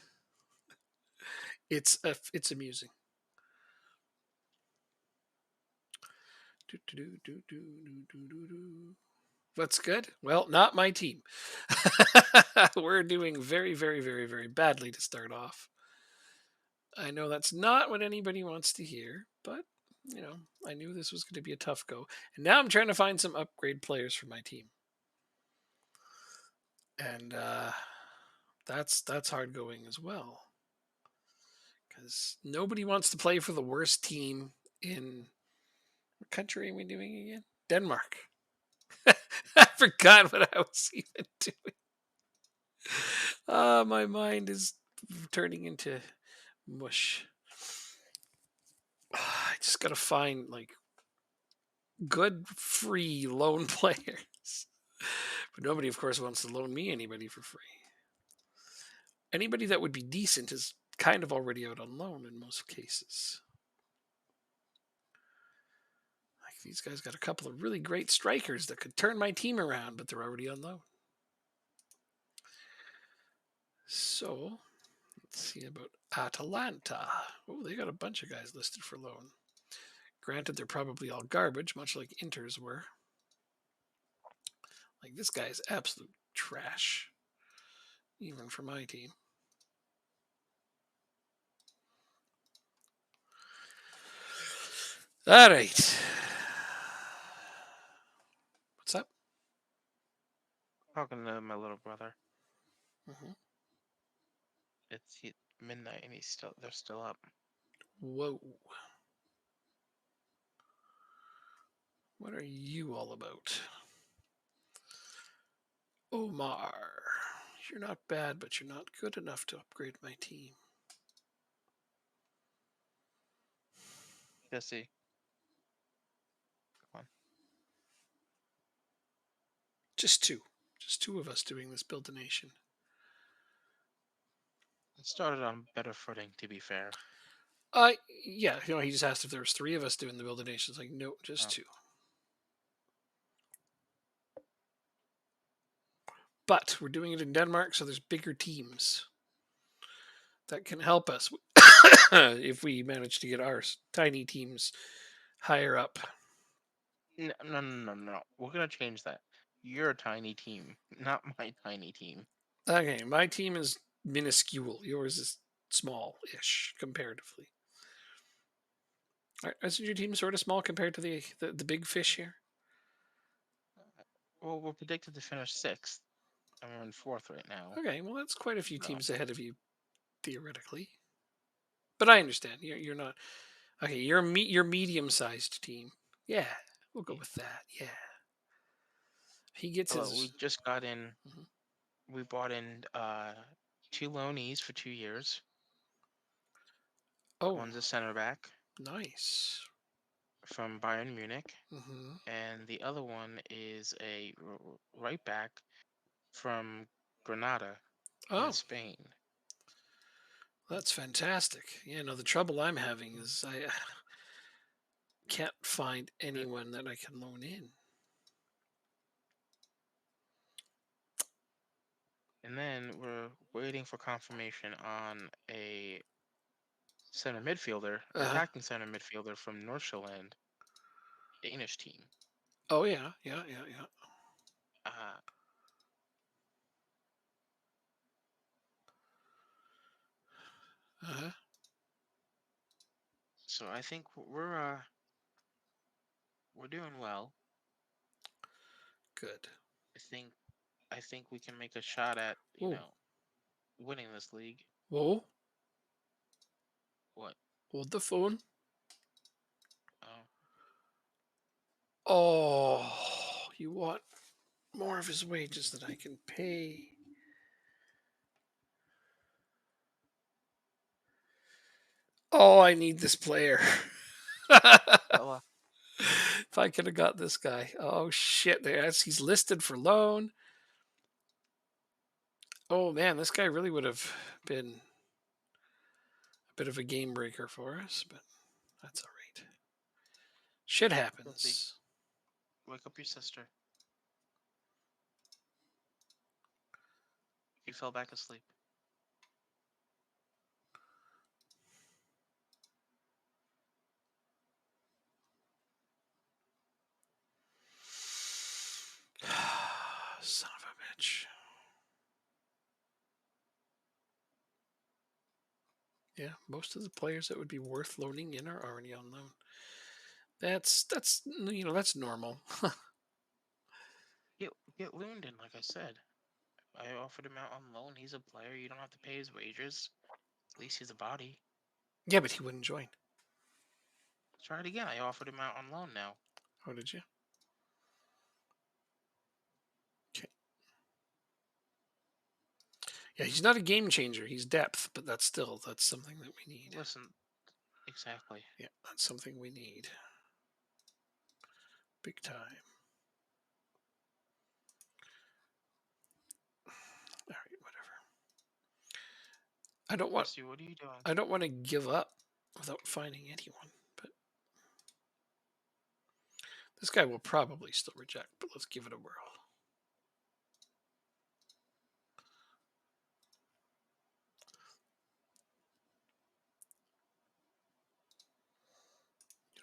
it's amusing. What's good? Well, not my team. We're doing very, very, very, very badly to start off. I know that's not what anybody wants to hear, but I knew this was going to be a tough go. And now I'm trying to find some upgrade players for my team. And that's hard going as well. Because nobody wants to play for the worst team in what country are we doing again? Denmark. I forgot what I was even doing. My mind is turning into mush. I just gotta find like good free loan players. But nobody, of course, wants to loan me anybody for free. Anybody that would be decent is kind of already out on loan in most cases. Like these guys got a couple of really great strikers that could turn my team around, but they're already on loan. So let's see about Atalanta. Oh, they got a bunch of guys listed for loan. Granted, they're probably all garbage, much like Inter's were. Like this guy's absolute trash, even for my team. All right. What's up? Talking to my little brother. Mm-hmm. It's midnight and they're still up. Whoa. What are you all about? Omar. You're not bad, but you're not good enough to upgrade my team. Jesse. Come on. Just two. Just two of us doing this Build a Nation. It started on better footing, to be fair. Yeah, he just asked if there was three of us doing the Build a Nations. Like, no, just Oh, two. But we're doing it in Denmark, so there's bigger teams that can help us if we manage to get our tiny teams higher up. no, no, no, no, no. We're gonna change that. You're a tiny team, not my tiny team. Okay, my team is minuscule. Yours is small-ish comparatively. Isn't your team sort of small compared to the big fish here? Well, we're predicted to finish sixth, and we're in fourth right now. Okay, well that's quite a few So, teams ahead of you theoretically. But I understand you're not okay. You're medium-sized team. Yeah, we'll go yeah. with that. Yeah, he gets Well, we his. just got in. Mhm. We bought in two loanees for 2 years. Oh, One's a center back nice. from Bayern Munich, Hmm. and the other one is a right back from Granada in Oh, Spain. that's fantastic. Yeah, no, the trouble I'm having is I can't find Uh, anyone that I can loan in. And then we're waiting for confirmation on a center midfielder, Uh, attacking center midfielder from Nordsjælland, Danish team. oh yeah, yeah, yeah, yeah. Uh, Uh-huh. so I think we're doing well. Good. I think I think we can make a shot at Whoa, winning this league. whoa, What? hold the phone. Oh, Oh, you want more of his wages than I can pay. Oh, I need this player. fella. If I could have got this guy. Oh shit, he's listed for loan. Oh man, this guy really would have been a bit of a game breaker for us, but that's all right. Shit Guilty. happens. Wake up your sister. You fell back asleep. Son of a bitch. Yeah, most of the players that would be worth loaning in are already on loan. That's normal. Get Lundin, like I said. I offered him out on loan. He's a player. You don't have to pay his wages. At least he's a body. Yeah, but he wouldn't join. Try it again. I offered him out on loan now. Oh, did you? Okay. Yeah, he's not a game changer. He's depth, but that's something that we need. Listen, exactly. Yeah, that's something we need. Big time. All right, whatever. I don't want Christy, what are you doing? I don't want to give up without finding anyone, but this guy will probably still reject, but let's give it a whirl.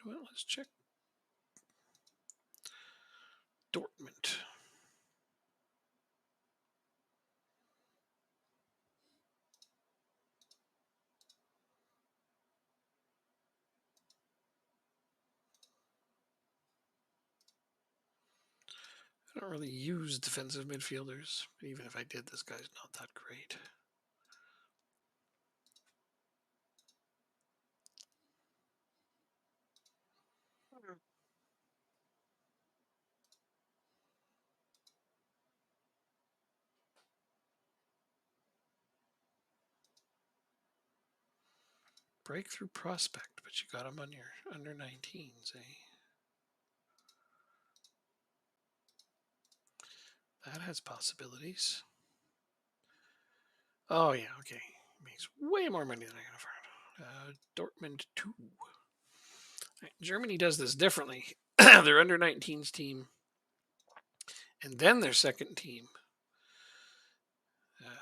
You know what? Let's check Dortmund. I don't really use defensive midfielders. Even if I did, this guy's not that great. Breakthrough prospect, but you got him on your under 19s, eh? That has possibilities. Oh yeah, okay. Makes way more money than I can afford. Dortmund 2. Germany does this differently. Their under 19s team and then their second team.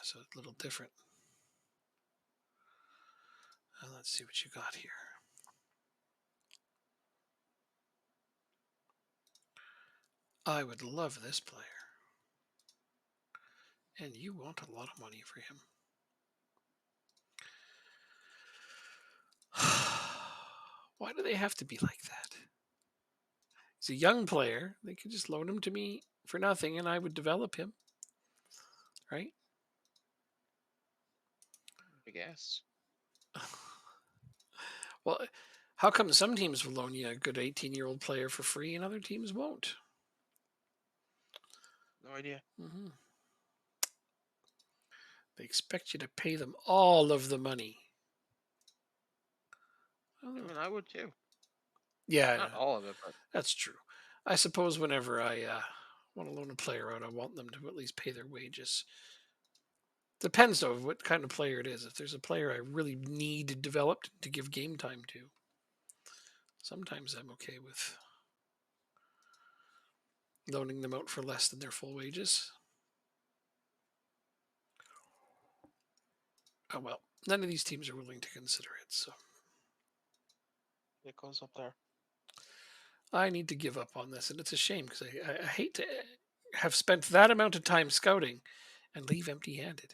So it's a little different. Let's see what you got here. I would love this player. And you want a lot of money for him. Why do they have to be like that? He's a young player. They could just loan him to me for nothing and I would develop him. Right? I guess. Well, how come some teams will loan you a good 18-year-old player for free and other teams won't? No idea. Mm-hmm. They expect you to pay them all of the money. I mean, I would too. Yeah, Not all of it, but that's true. I suppose whenever I want to loan a player out, I want them to at least pay their wages. Depends, though, what kind of player it is. If there's a player I really need developed to give game time to, sometimes I'm okay with loaning them out for less than their full wages. Oh, well, none of these teams are willing to consider it, so it goes up there. I need to give up on this, and it's a shame because I hate to have spent that amount of time scouting and leave empty-handed.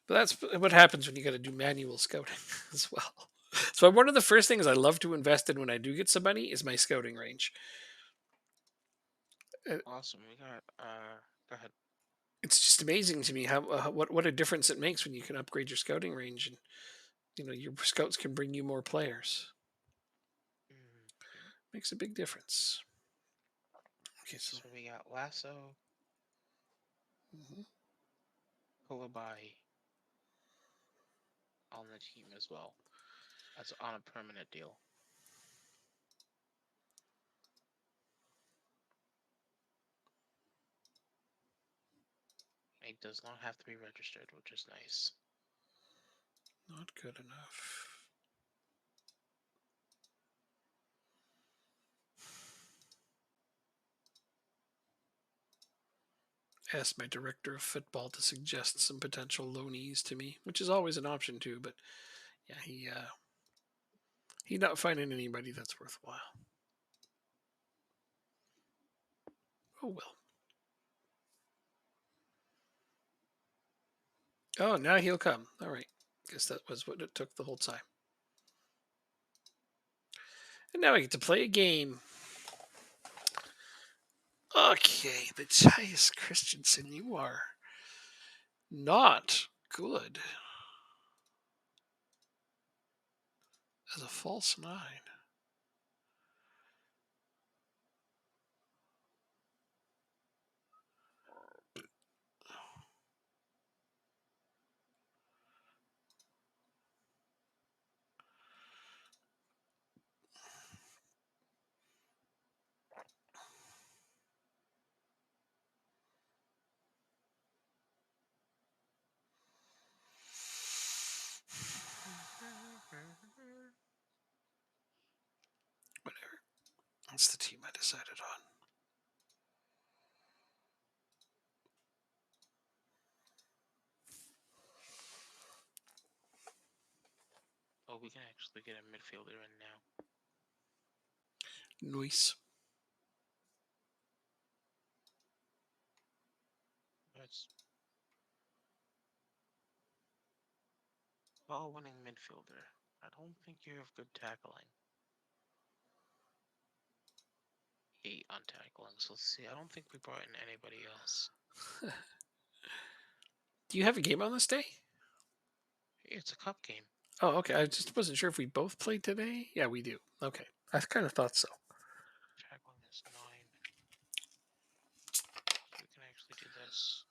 But that's what happens when you got to do manual scouting as well. So one of the first things I love to invest in when I do get some money is my scouting range. Awesome. We got go ahead. It's just amazing to me how what a difference it makes when you can upgrade your scouting range and your scouts can bring you more players. Mm-hmm. Makes a big difference. Okay, so we got Lasso, Koulibaly on the team as well. That's on a permanent deal. It does not have to be registered, which is nice. Not good enough. Asked my director of football to suggest some potential loanees to me, which is always an option too. But yeah, he not finding anybody that's worthwhile. Oh well. Oh, now he'll come. All right. Guess that was what it took the whole time. And now I get to play a game. Okay, the Matthias Christensen, you are not good as a false nine. Whatever. That's the team I decided on. Oh, we can actually get a midfielder in now. Nice. That's ball-winning midfielder. I don't think you have good tackling. 8 on tackling. So let's see. I don't think we brought in anybody else. Do you have a game on this day? Hey, it's a cup game. Oh, okay. I just wasn't sure if we both played today. Yeah, we do. Okay. I kind of thought so. Tackling is 9. We can actually do this.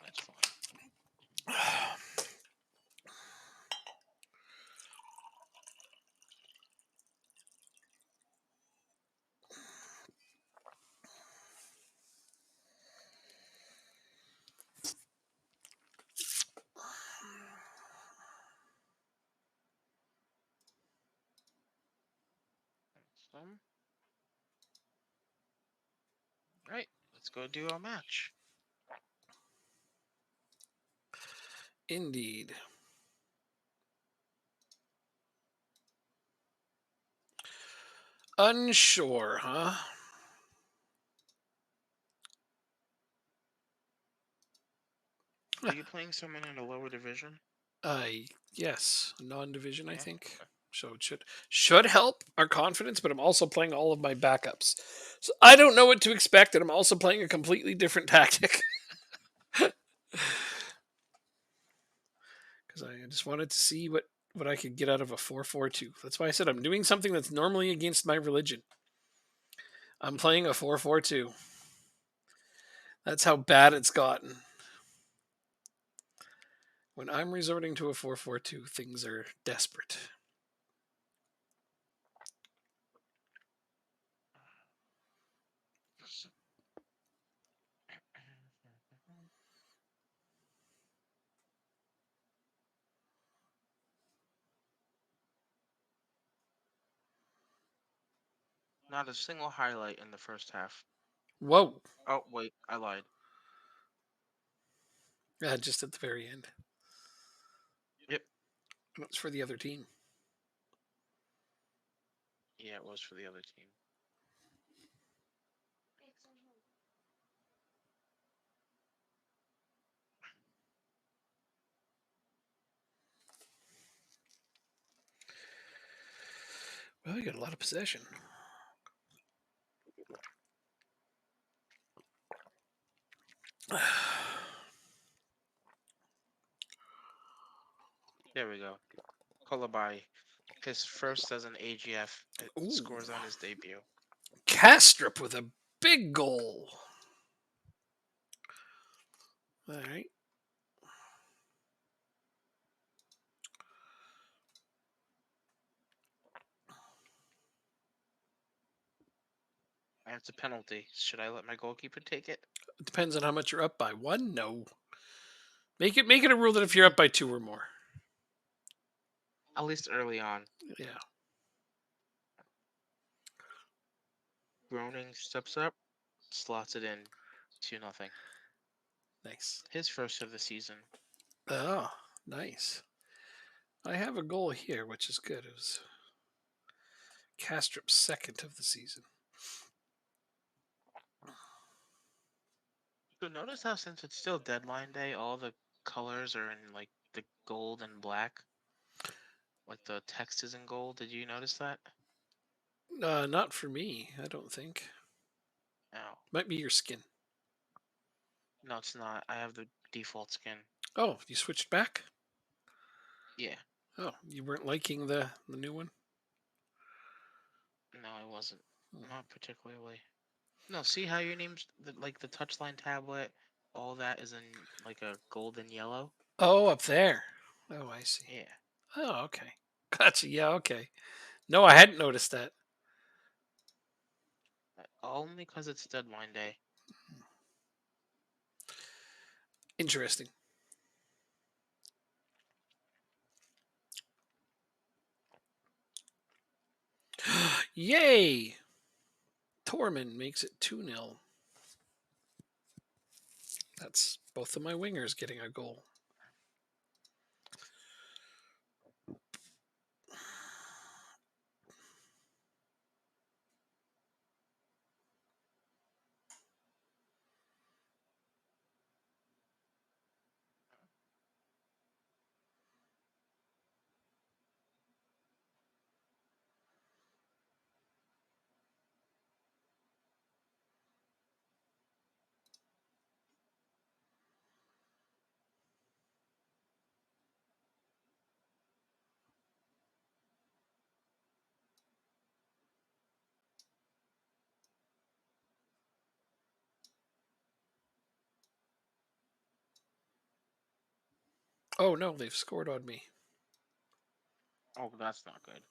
That's fine. Awesome. Right, let's go do our match. Indeed. Unsure, huh? Are you playing someone in a lower division? Yes, non-division, I Yeah. think. So it should help our confidence, but I'm also playing all of my backups. So I don't know what to expect, and I'm also playing a completely different tactic. Because I just wanted to see what I could get out of a 4-4-2. That's why I said I'm doing something that's normally against my religion. I'm playing a 4-4-2. That's how bad it's gotten. When I'm resorting to a 4-4-2, things are desperate. Not a single highlight in the first half. Whoa. Oh, wait, I lied. Just at the very end. Yep. And it's for the other team. Yeah, it was for the other team. Well, you got a lot of possession. There we go. Kolabai, his first as an AGF, Ooh. scores on his debut. Kastrup with a big goal. All right. And it's a penalty. Should I let my goalkeeper take it? It depends on how much you're up by. One, no. Make it a rule that if you're up by two or more. At least early on. Yeah. Groening steps up, slots it in. 2-0. Nice. His first of the season. Oh, nice. I have a goal here, which is good. It was Kastrup's second of the season. So notice how since it's still deadline day, all the colors are in like the gold and black. Like the text is in gold. Did you notice that? Not for me, I don't think. No. Might be your skin. No, it's not. I have the default skin. Oh, you switched back? Yeah. Oh, you weren't liking the new one? No, I wasn't. Hmm. Not particularly. No, see how your name's like the touchline tablet, all that is in like a golden yellow? Oh, up there. Oh, I see. Yeah. Oh, okay. Gotcha. Yeah, okay. No, I hadn't noticed that. Only because it's deadline day. Interesting. Yay! Tormund makes it 2-0. That's both of my wingers getting a goal. Oh no, they've scored on me. Oh, that's not good.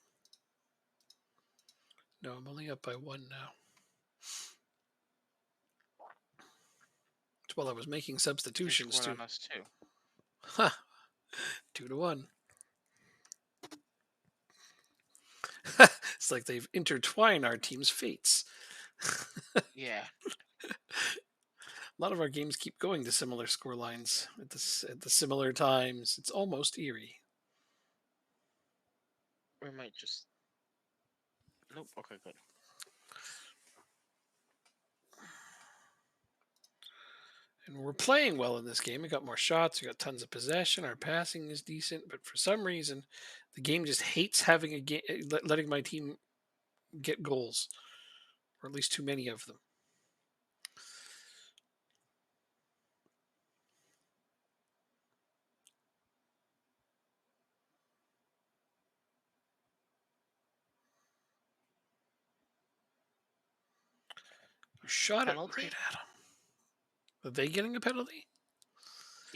No, I'm only up by one now. Well, I was making They substitutions scored too. on us too. Ha! 2-1. It's like they've intertwined our team's fates. Yeah. A lot of our games keep going to similar score lines at the similar times. It's almost eerie. We might just. Nope. Okay, good. And we're playing well in this game. We got more shots. We got tons of possession. Our passing is decent, but for some reason, the game just hates having letting my team get goals, or at least too many of them. Shot it right Penalty? at them. Are they getting a penalty?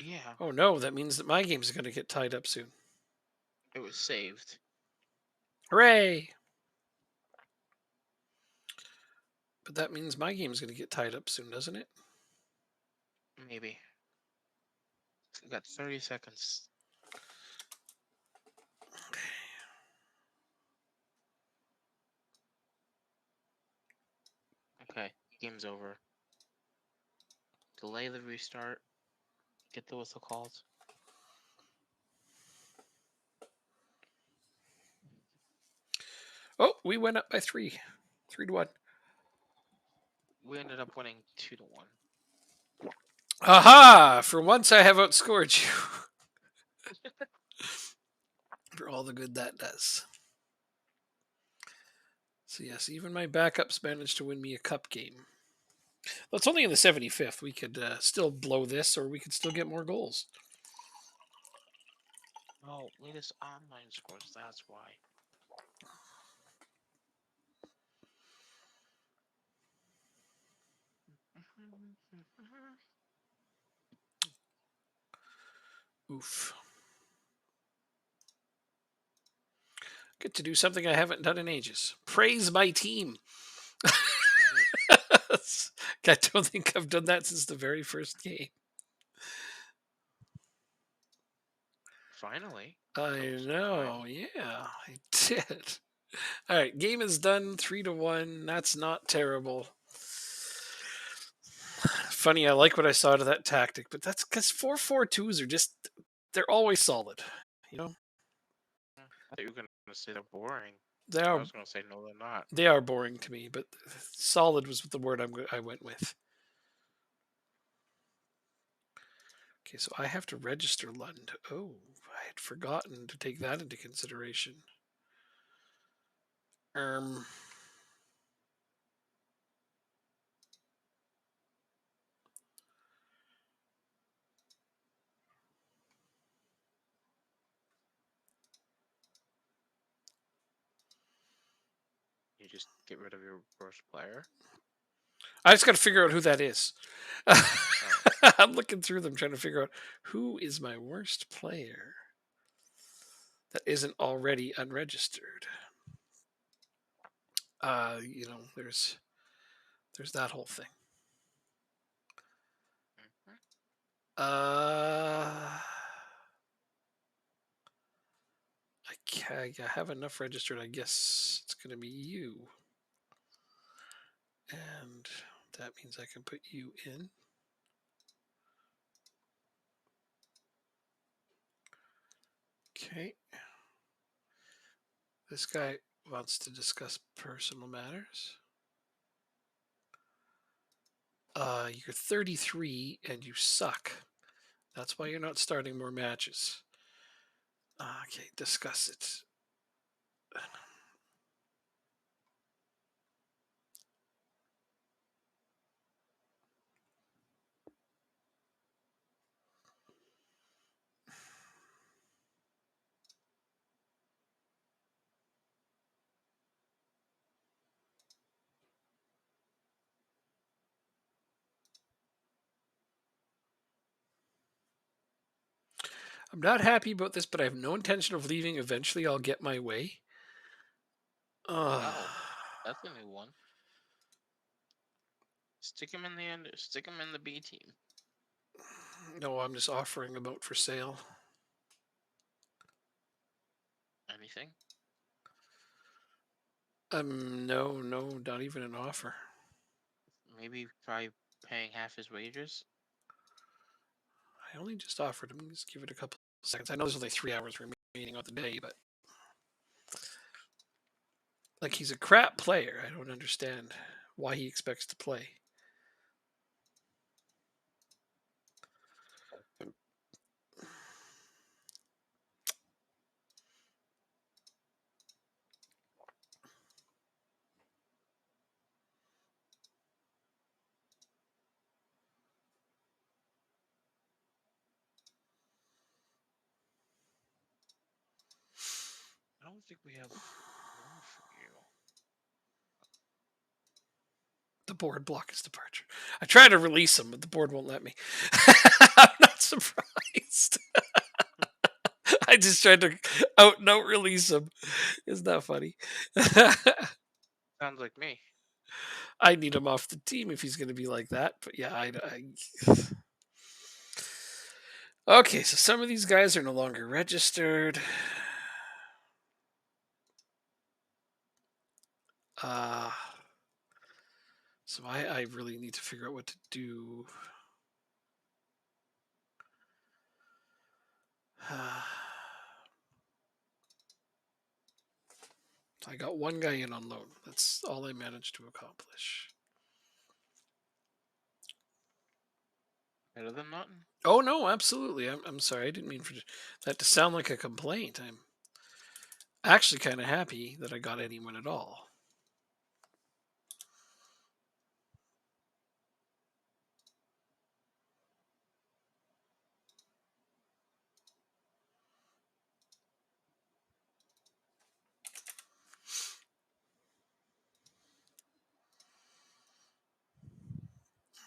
Yeah. Oh no, that means that my game's going to get tied up soon. It was saved. Hooray! But that means my game's going to get tied up soon, doesn't it? Maybe. We got 30 seconds. Okay, game's over. Delay the restart. Get the whistle called. Oh, we went up by 3-1. We ended up winning 2-1. Aha! For once, I have outscored you. For all the good that does. So yes, even my backups managed to win me a cup game. Well, it's only in the 75th. We could still blow this, or we could still get more goals. Oh, latest online scores, that's why. Oof. Get to do something I haven't done in ages. Praise my team. I don't think I've done that since the very first game. Finally. I know, yeah, I did. All right, game is done. 3-1. That's not terrible. Funny, I like what I saw to that tactic, but that's because 4-4-2s are they're always solid. You know, I thought you were going to say they're boring. they I are was going to say no, they're not. they are boring to me, but solid was the word I went with. Okay, so I have to register Lund. Oh, I had forgotten to take that into consideration. Um, You just get rid of your worst player. I just got to figure out who that is. Oh. I'm looking through them trying to figure out who is my worst player that isn't already unregistered. There's that whole thing. I have enough registered. I guess it's going to be you. And that means I can put you in. Okay. This guy wants to discuss personal matters. You're 33 and you suck. That's why you're not starting more matches. Okay, discuss it. I'm not happy about this, but I have no intention of leaving. Eventually, I'll get my way. Wow, that's a new one. Stick him in the end. Stick him in the B team. No, I'm just offering them out for sale. Anything? No, not even an offer. Maybe try paying half his wages. I only just offered him. Just give it a couple seconds. I know there's only 3 hours remaining on the day, but like he's a crap player. I don't understand why he expects to play. I don't think we have room for you. The board block his departure. I try to release him, but the board won't let me. I'm not surprised. I just tried to out note release him. Isn't that funny? Sounds like me. I need him off the team if he's going to be like that. But yeah, okay, so some of these guys are no longer registered. Uh, so I really need to figure out what to do. I got one guy in on loan. That's all I managed to accomplish. Better than nothing. Oh no, absolutely. I'm sorry. I didn't mean for that to sound like a complaint. I'm actually kind of happy that I got anyone at all.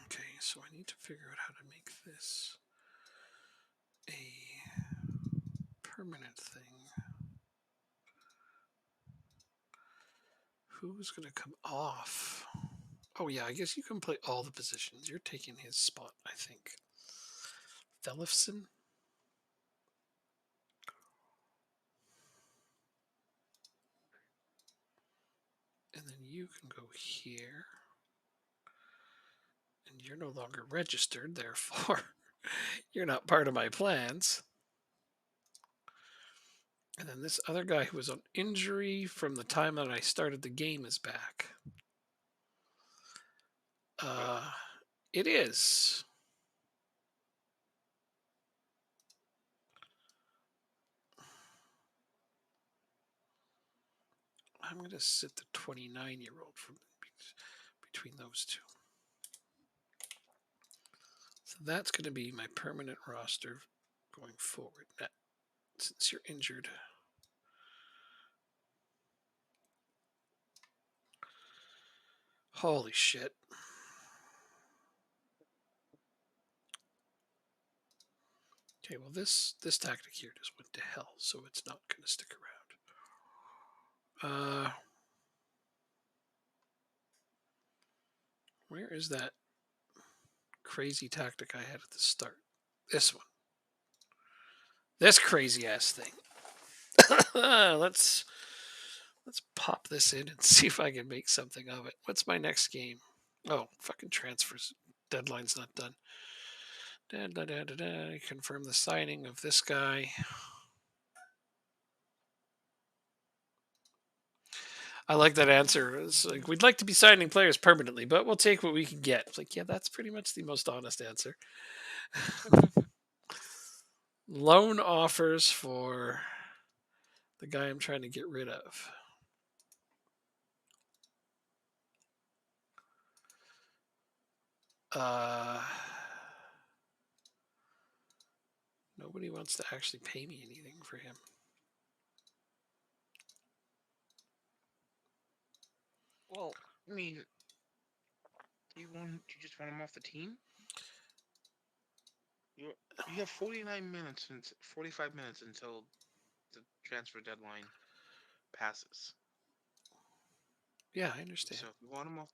Okay, so I need to figure out how to make this a permanent thing. Who's going to come off? Oh, yeah, I guess you can play all the positions. You're taking his spot, I think. Thelifson? And then you can go here. And you're no longer registered, therefore, you're not part of my plans. And then this other guy who was on injury from the time that I started the game is back. It is. I'm going to sit the 29-year-old from between those two. So that's going to be my permanent roster going forward. Now, since you're injured. Holy shit. Okay, well this tactic here just went to hell, so it's not going to stick around. Where is that crazy tactic I had at the start? This one. This crazy ass thing. Let's pop this in and see if I can make something of it. What's my next game? Oh, fucking transfers. Deadline's not done. Confirm the signing of this guy. I like that answer. It's like, we'd like to be signing players permanently, but we'll take what we can get. It's like, yeah, that's pretty much the most honest answer. Loan offers for the guy I'm trying to get rid of. Nobody wants to actually pay me anything for him. Well, I mean, you just want him off the team? You have 45 minutes until the transfer deadline passes. Yeah, I understand. So if you want him off,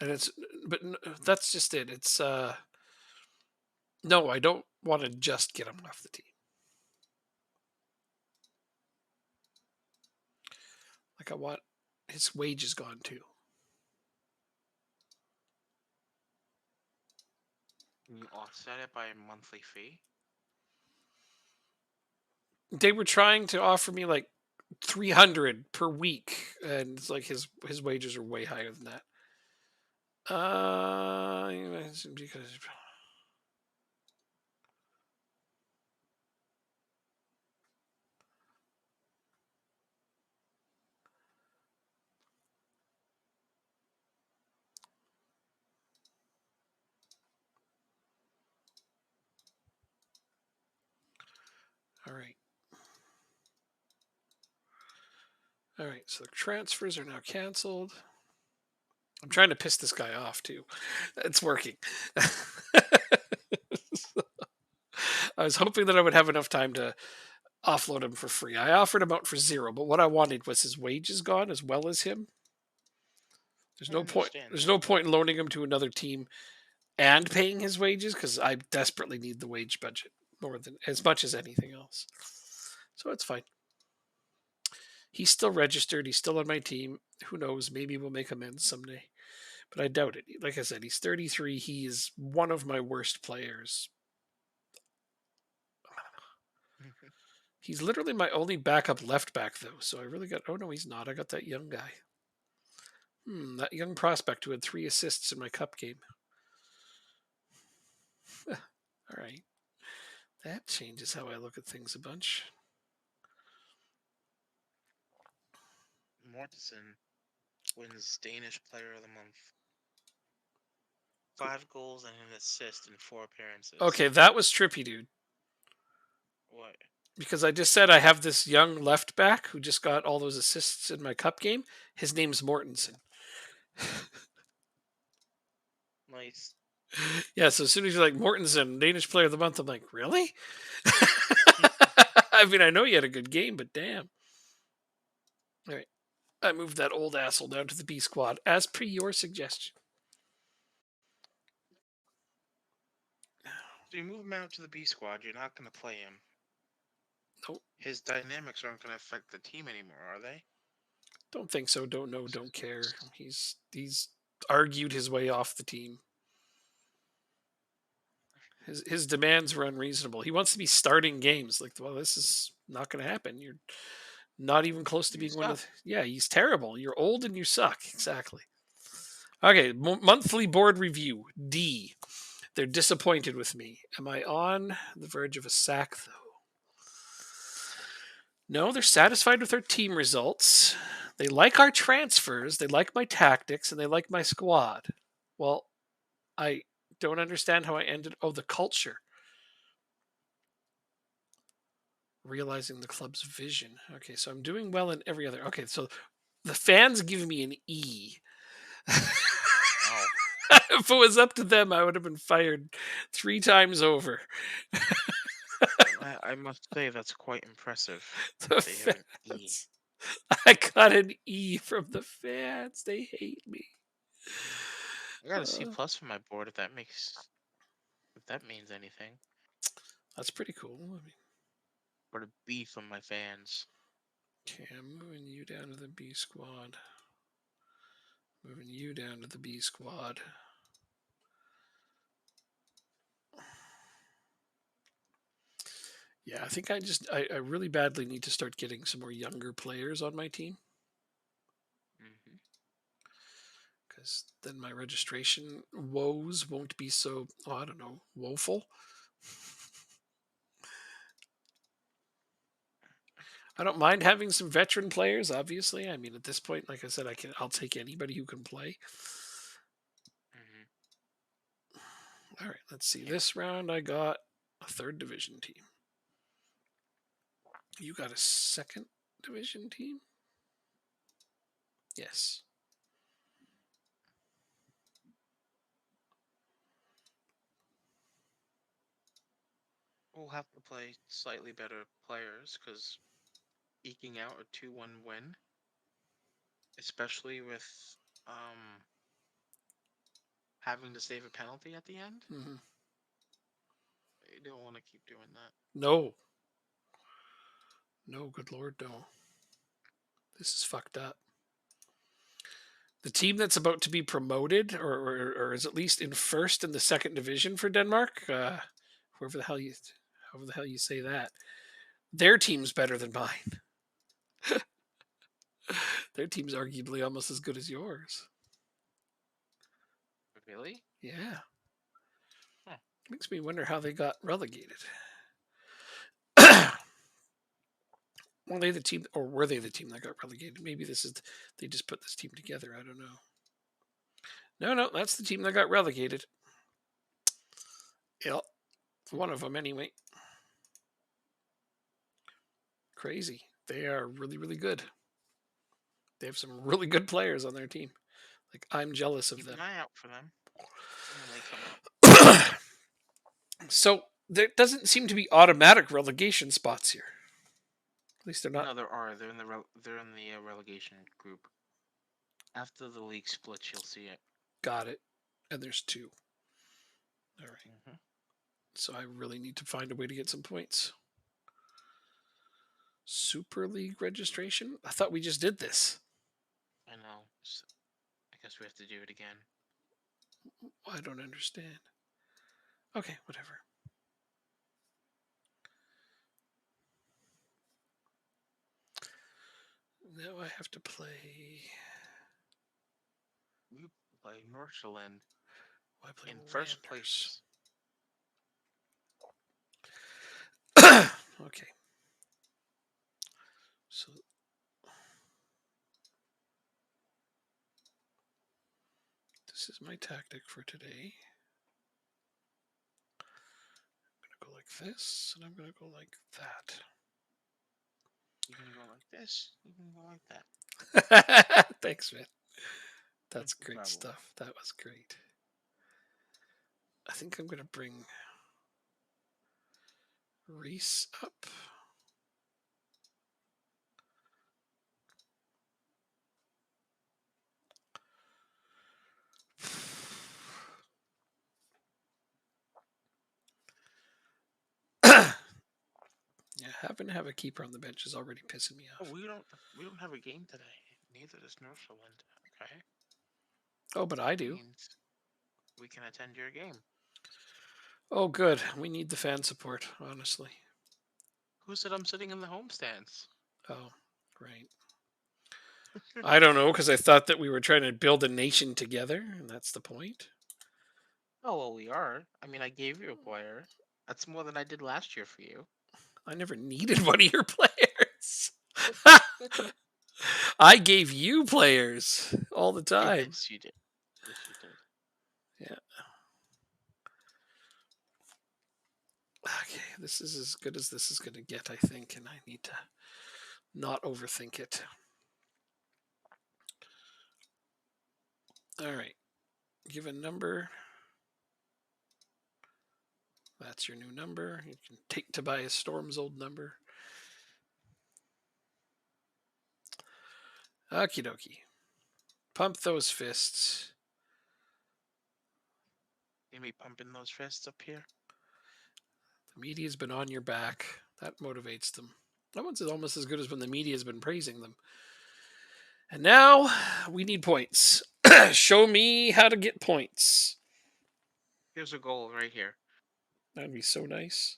okay. And but that's just it. It's no, I don't want to just get him off the team. Like I want his wage is gone too. Can you offset it by a monthly fee? They were trying to offer me like 300 per week, and it's like his wages are way higher than that. Because all right. All right, so the transfers are now canceled. I'm trying to piss this guy off too. It's working. I was hoping that I would have enough time to offload him for free. I offered him out for 0, but what I wanted was his wages gone as well as him. There's I no point. understand There's that. no point in loaning him to another team and paying his wages because I desperately need the wage budget more than as much as anything else. So it's fine. He's still registered. He's still on my team. Who knows? Maybe we'll make amends someday, but I doubt it. Like I said, he's 33. He is one of my worst players. He's literally my only backup left back, though. So I really got. Oh no, he's not. I got that young guy. That young prospect who had 3 assists in my cup game. All right, that changes how I look at things a bunch. Mortensen wins Danish Player of the Month. 5 goals and an assist in 4 appearances. Okay, that was trippy, dude. What? Because I just said I have this young left back who just got all those assists in my cup game. His name's Mortensen. Nice. Yeah, so as soon as you're like Mortensen, Danish Player of the Month, I'm like, really? I mean, I know you had a good game, but damn. All right, I moved that old asshole down to the B squad as per your suggestion. So you move him out to the B squad, you're not going to play him. Nope. His dynamics aren't going to affect the team anymore, are they? Don't think so. Don't know. Don't care. He's argued his way off the team. His demands were unreasonable. He wants to be starting games. Like, well, this is not going to happen. You're not even close to You being one of. suck. Yeah, he's terrible. You're old and you suck. Exactly. Okay, monthly board review. D. They're disappointed with me. Am I on the verge of a sack, though? No, they're satisfied with our team results. They like our transfers. They like my tactics, and they like my squad. Well, I don't understand how I ended. Oh, the culture. Realizing the club's vision. Okay, so I'm doing well in every other. Okay, so the fans give me an E. Wow. If it was up to them, I would have been fired 3 times over. I must say that's quite impressive. The They have an E. fans. I got an E from the fans. They hate me. I got a C Uh, plus for my board if that means anything. that's pretty cool. I mean, Or a B from my fans. okay, I'm moving you down to the B squad. Moving you down to the B squad. Yeah, I think I really badly need to start getting some more younger players on my team. Mm-hmm. Because then my registration woes won't be so, oh, I don't know, woeful. I don't mind having some veteran players, obviously. I mean, at this point, like I said, I'll take anybody who can play. Mm-hmm. All right, let's see. Yeah. This round I got a 3rd division team. You got a 2nd division team? Yes. We'll have to play slightly better players because eking out a 2-1 win, especially with having to save a penalty at the end. Mm-hmm. You don't want to keep doing that. No. No, good lord, no. This is fucked up. The team that's about to be promoted, or is at least in first in the second division for Denmark, whoever the hell you, however the hell you say that, their team's better than mine. Their team's arguably almost as good as yours. Really? Yeah. Huh. Makes me wonder how they got relegated. Were they the team, or were they the team that got relegated? Maybe this is they just put this team together. I don't know. No, that's the team that got relegated. Yep, one of them anyway. Crazy. They are really, really good. They have some really good players on their team. Like, I'm jealous of Keep them. an eye out for them when they come up. So there doesn't seem to be automatic relegation spots here. At least they're not. No, there are. They're in the relegation group. After the league splits, you'll see it. Got it. And there's 2. All right. Mm-hmm. So I really need to find a way to get some points. Super League registration? I thought we just did this. I know. So I guess we have to do it again. I don't understand. Okay, whatever. Now I have to play. We play Northland I play in first Randers. place. Okay. So this is my tactic for today. I'm going to go like this, and I'm going to go like that. You can go like this. You can go like that. Thanks, man. That's No great problem. stuff. That was great. I think I'm going to bring Reese up. Yeah, having to have a keeper on the bench is already pissing me off. Oh, we don't have a game today. Neither does Northland. Okay. Oh, but I do. Means we can attend your game. Oh, good. We need the fan support, honestly. Who said I'm sitting in the homestands? Oh, right. I don't know, because I thought that we were trying to build a nation together, and that's the point. Oh well, we are. I mean, I gave you a player. That's more than I did last year for you. I never needed one of your players. I gave you players all the time. Yes, you did. Yes, you did. Yeah. Okay, this is as good as this is going to get, I think, and I need to not overthink it. All right. Give a number. That's your new number. You can take Tobias Storm's old number. Okie dokie. Pump those fists. You be pumping those fists up here. The media's been on your back. That motivates them. That one's almost as good as when the media's been praising them. And now we need points. Show me how to get points. Here's a goal right here. That'd be so nice.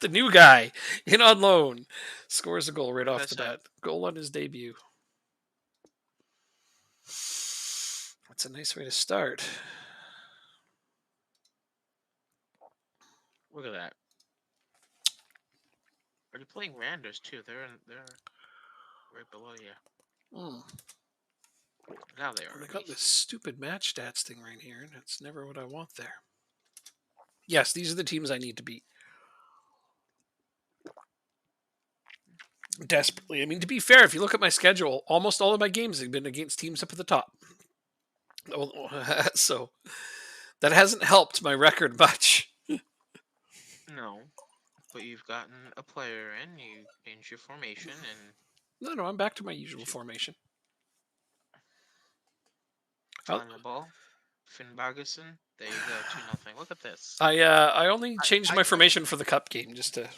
The new guy in on loan scores a goal right off the bat. Goal on his debut. That's a nice way to start. Look at that. Are you playing Randers too? They're right below you. Mm. Now they are. Well, they got this stupid match stats thing right here, and that's never what I want there. Yes, these are the teams I need to beat. Desperately. I mean, to be fair, if you look at my schedule, almost all of my games have been against teams up at the top. So that hasn't helped my record much. No, but you've gotten a player in. You changed your formation, and No, I'm back to my usual formation. on the ball. Finn Bargason. There you go. 2-0. Look at this. I only changed my formation for the cup game just to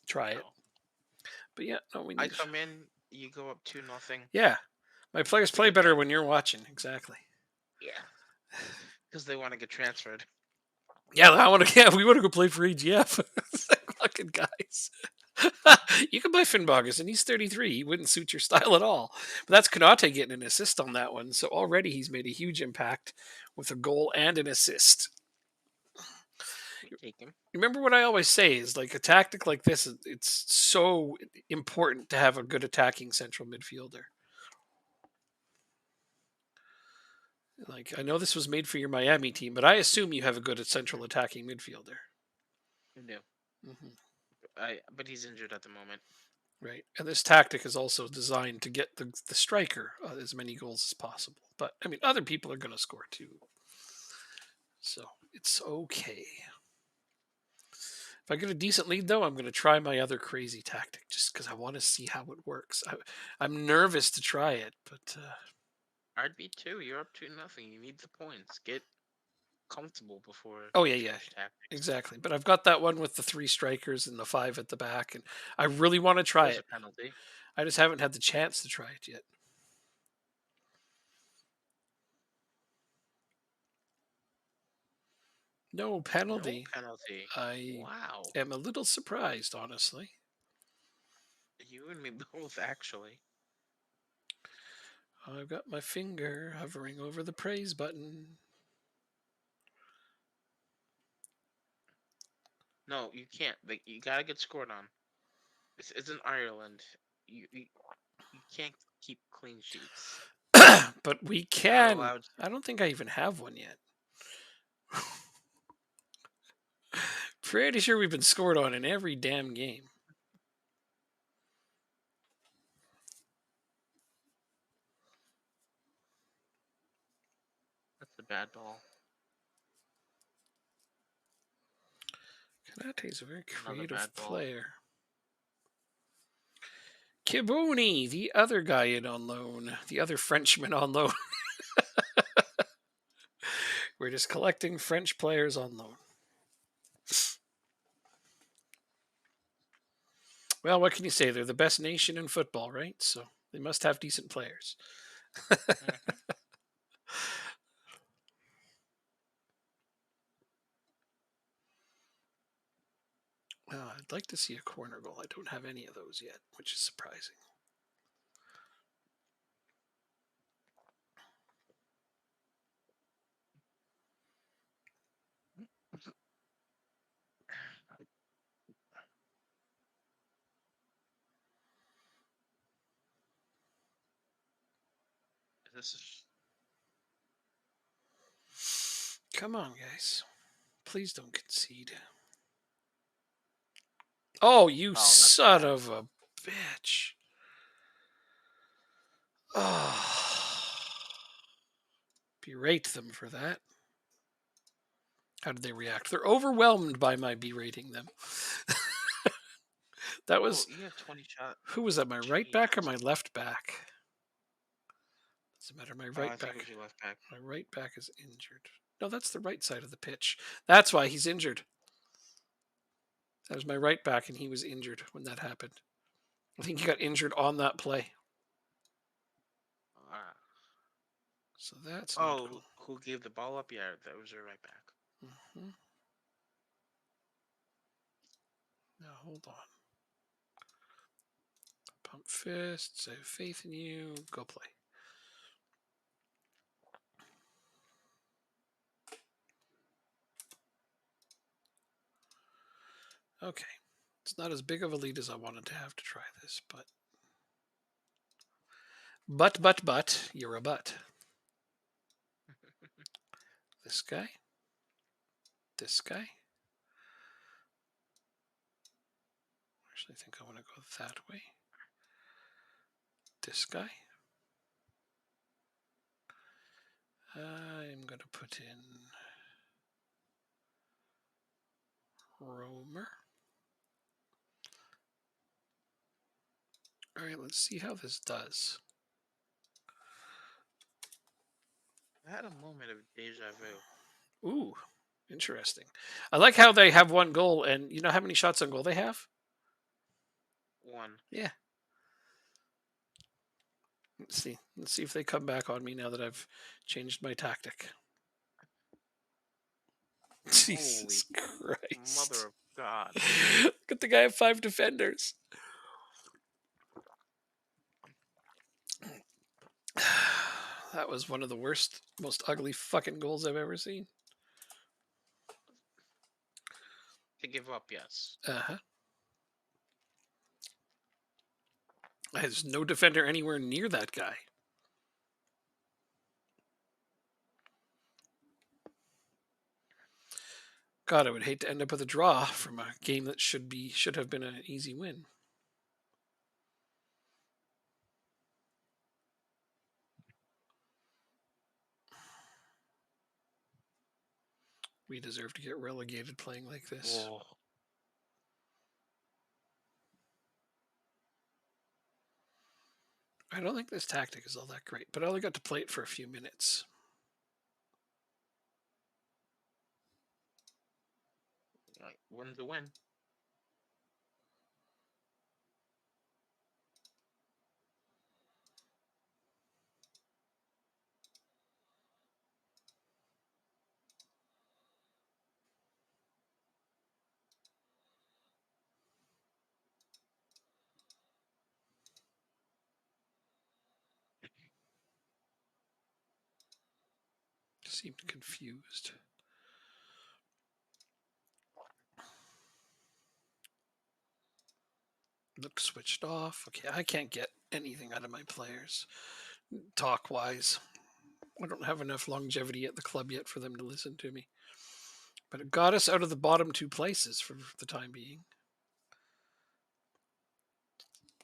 try it. Oh. But yeah, no, we need. I come in you go up 2-0. Yeah, my players They play get better down. when you're watching. Exactly. Yeah, because they want to get transferred. Yeah, I want to. Yeah, we want to go play for AGF. It's like, fucking guys. You can buy Finn Bogus, and he's 33. He wouldn't suit your style at all. But that's Kanate getting an assist on that one. So already he's made a huge impact with a goal and an assist. We take him. Remember what I always say is like a tactic like this, it's so important to have a good attacking central midfielder. Like I know this was made for your Miami team, but I assume you have a good central attacking midfielder. We do. Hmm. But he's injured at the moment. Right, and this tactic is also designed to get the striker as many goals as possible. But I mean, other people are going to score too, so it's okay. If I get a decent lead, though, I'm going to try my other crazy tactic just because I want to see how it works. I'm nervous to try it, but I'd be too. You're up 2-0. You need the points. Get comfortable before oh you yeah, yeah, change tactics. exactly. But I've got that one with the 3 strikers and the 5 at the back, and I really want to try There's a it. penalty. I just haven't had the chance to try it yet. No No penalty. penalty. I Wow. am a little surprised, honestly. You and me both, actually. I've got my finger hovering over the praise button. No, you can't. You gotta get scored on. It's in Ireland. You can't keep clean sheets. But we You're not can. allowed to. I don't think I even have one yet. Pretty sure we've been scored on in every damn game. That's a bad ball. Kanate's a very Another creative bad ball. player. Kibuni, the other guy in on loan, the other Frenchman on loan. We're just collecting French players on loan. Well, what can you say? They're the best nation in football, right? So they must have decent players. Mhm. Well, I'd like to see a corner goal. I don't have any of those yet, which is surprising. This is Come on, guys. Please don't concede. Oh, you that's son bad. of a bitch. Oh. Berate them for that. How did they react? They're overwhelmed by my berating them. That Oh, was you have 20 shot. who was that? My right back or my Jesus. left back? Doesn't matter. My I right think it back. was your left back. My right back is injured. No, that's the right side of the pitch. That's why he's injured. That was my right back, and he was injured when that happened. I think he got injured on that play. Uh, So that's not oh, cool. who gave the ball up? Yeah, that was your right back. Mm-hmm. Now hold on. Pump fists. I have faith in you. Go play. Okay. It's not as big of a lead as I wanted to have to try this, but. But, you're a butt. This guy. This guy. Actually, I think I want to go that way. This guy. I'm going to put in Romer. All right, let's see how this does. I had a moment of deja vu. Ooh, interesting. I like how they have one goal, and you know how many shots on goal they have? One. Yeah. Let's see if they come back on me now that I've changed my tactic. Jesus Christ. Mother of God. Look at the guy have 5 defenders. That was one of the worst, most ugly fucking goals I've ever seen. To give up, yes. Uh-huh. There's no defender anywhere near that guy. God, I would hate to end up with a draw from a game that should have been an easy win. We deserve to get relegated playing like this. Oh. I don't think this tactic is all that great, but I only got to play it for a few minutes. Win's a win. Seemed confused. Look switched off. Okay, I can't get anything out of my players, talk wise. I don't have enough longevity at the club yet for them to listen to me. But it got us out of the bottom 2 places for the time being.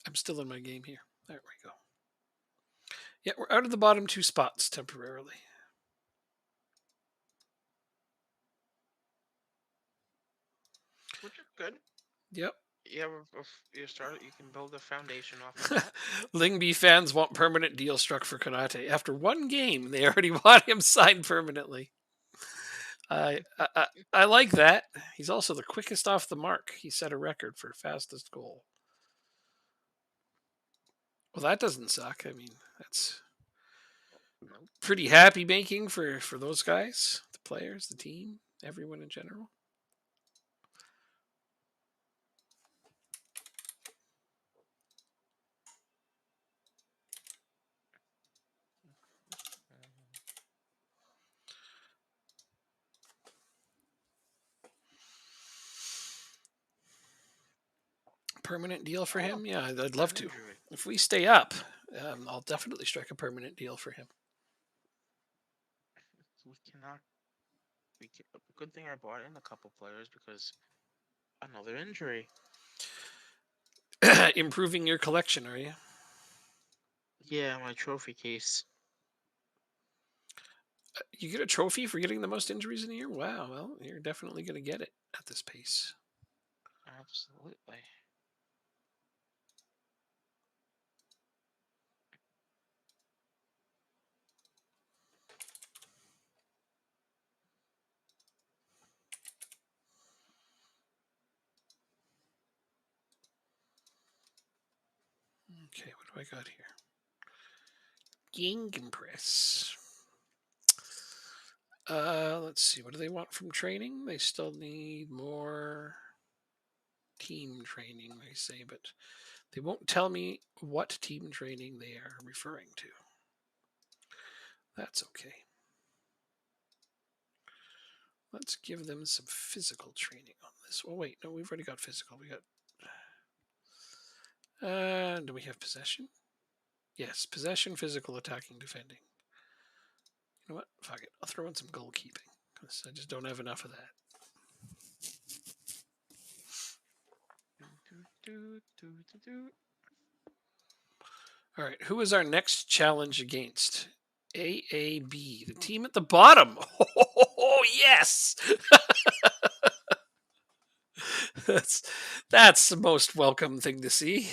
I'm still in my game here. There we go. Yeah, we're out of the bottom 2 spots temporarily. Which is good. Yep. Yeah, if you start it, you can build a foundation off of that. Lingby fans want permanent deal struck for Konate. After one game, they already want him signed permanently. I like that. He's also the quickest off the mark. He set a record for fastest goal. Well, that doesn't suck. I mean, that's pretty happy making for those guys, the players, the team, everyone in general. Permanent deal for him? Yeah, I'd love to. Injury. If we stay up, I'll definitely strike a permanent deal for him. We cannot. Good thing I brought in a couple players because another injury. Improving your collection, are you? Yeah, my trophy case. You get a trophy for getting the most injuries in a year? Wow, well, you're definitely going to get it at this pace. Absolutely. Okay, what do I got here? Gegenpress. Let's see. What do they want from training? They still need more team training, they say, but they won't tell me what team training they are referring to. That's okay. Let's give them some physical training on this. Oh, wait. No, we've already got physical. We got... do we have possession? Yes, possession, physical, attacking, defending. You know what? Fuck it. I'll throw in some goalkeeping because I just don't have enough of that. All right. Who is our next challenge against? AAB, the team at the bottom. Oh, yes. That's the most welcome thing to see.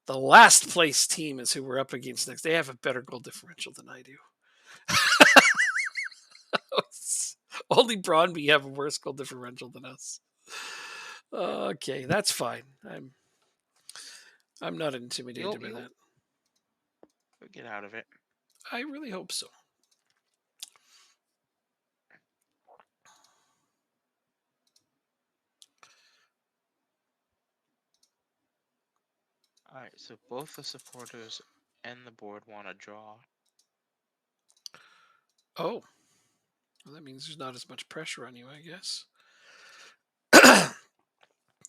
The last place team is who we're up against next. They have a better goal differential than I do. Only Brøndby have a worse goal differential than us. Okay, that's fine. I'm not intimidated by that. We'll get out of it. I really hope so. Alright, so both the supporters and the board want to draw. Oh, well, that means there's not as much pressure on you, I guess.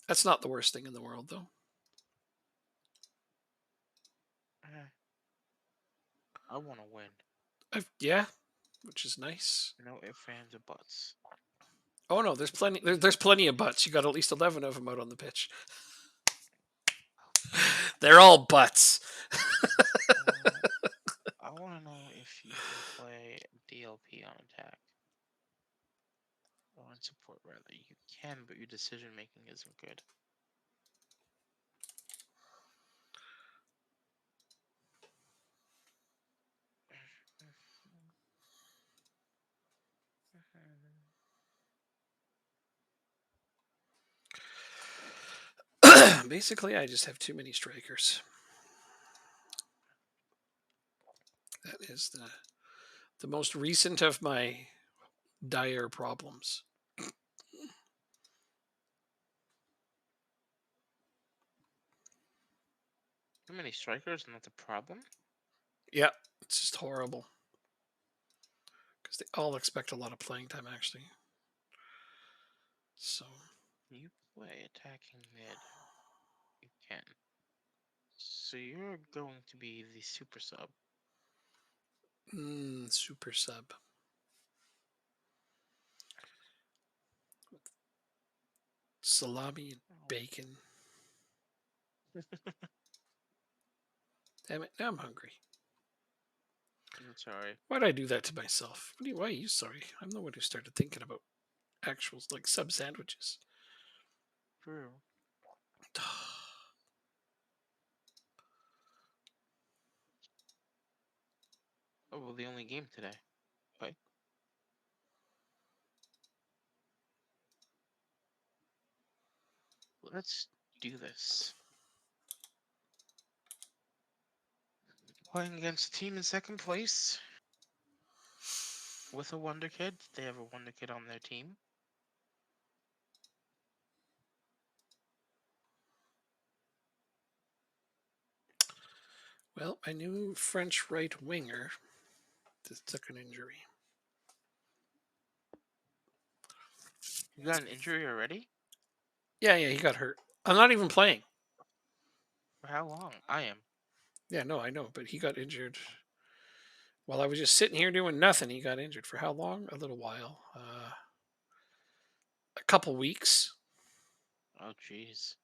That's not the worst thing in the world, though. Eh, I want to win. Yeah, which is nice. No ifs, ands, or buts. Oh no, there's plenty. There's plenty of butts. You got at least 11 of them out on the pitch. They're all butts. I want to know if you can play DLP on attack. Or on support, rather. You can, but your decision making isn't good. Basically, I just have too many strikers. That is the most recent of my dire problems. Too many strikers, not the problem. Yeah, it's just horrible because they all expect a lot of playing time, actually. So You play attacking mid. You can. So you're going to be the super sub. super sub. Salami and bacon. Damn it! Now I'm hungry. I'm sorry. Why'd I do that to myself? Why are you sorry? I'm the one who started thinking about actual like sub sandwiches. True. Oh, well, the only game today. Okay. Let's do this. Playing against a team in second place with a Wonder Kid. They have a Wonder Kid on their team. Well, my new French right winger just took an injury. You got an injury already? Yeah, he got hurt. I'm not even playing. For how long? I am. Yeah, no, I know, but he got injured while I was just sitting here doing nothing. He got injured for how long? A little while. A couple weeks. Oh, jeez.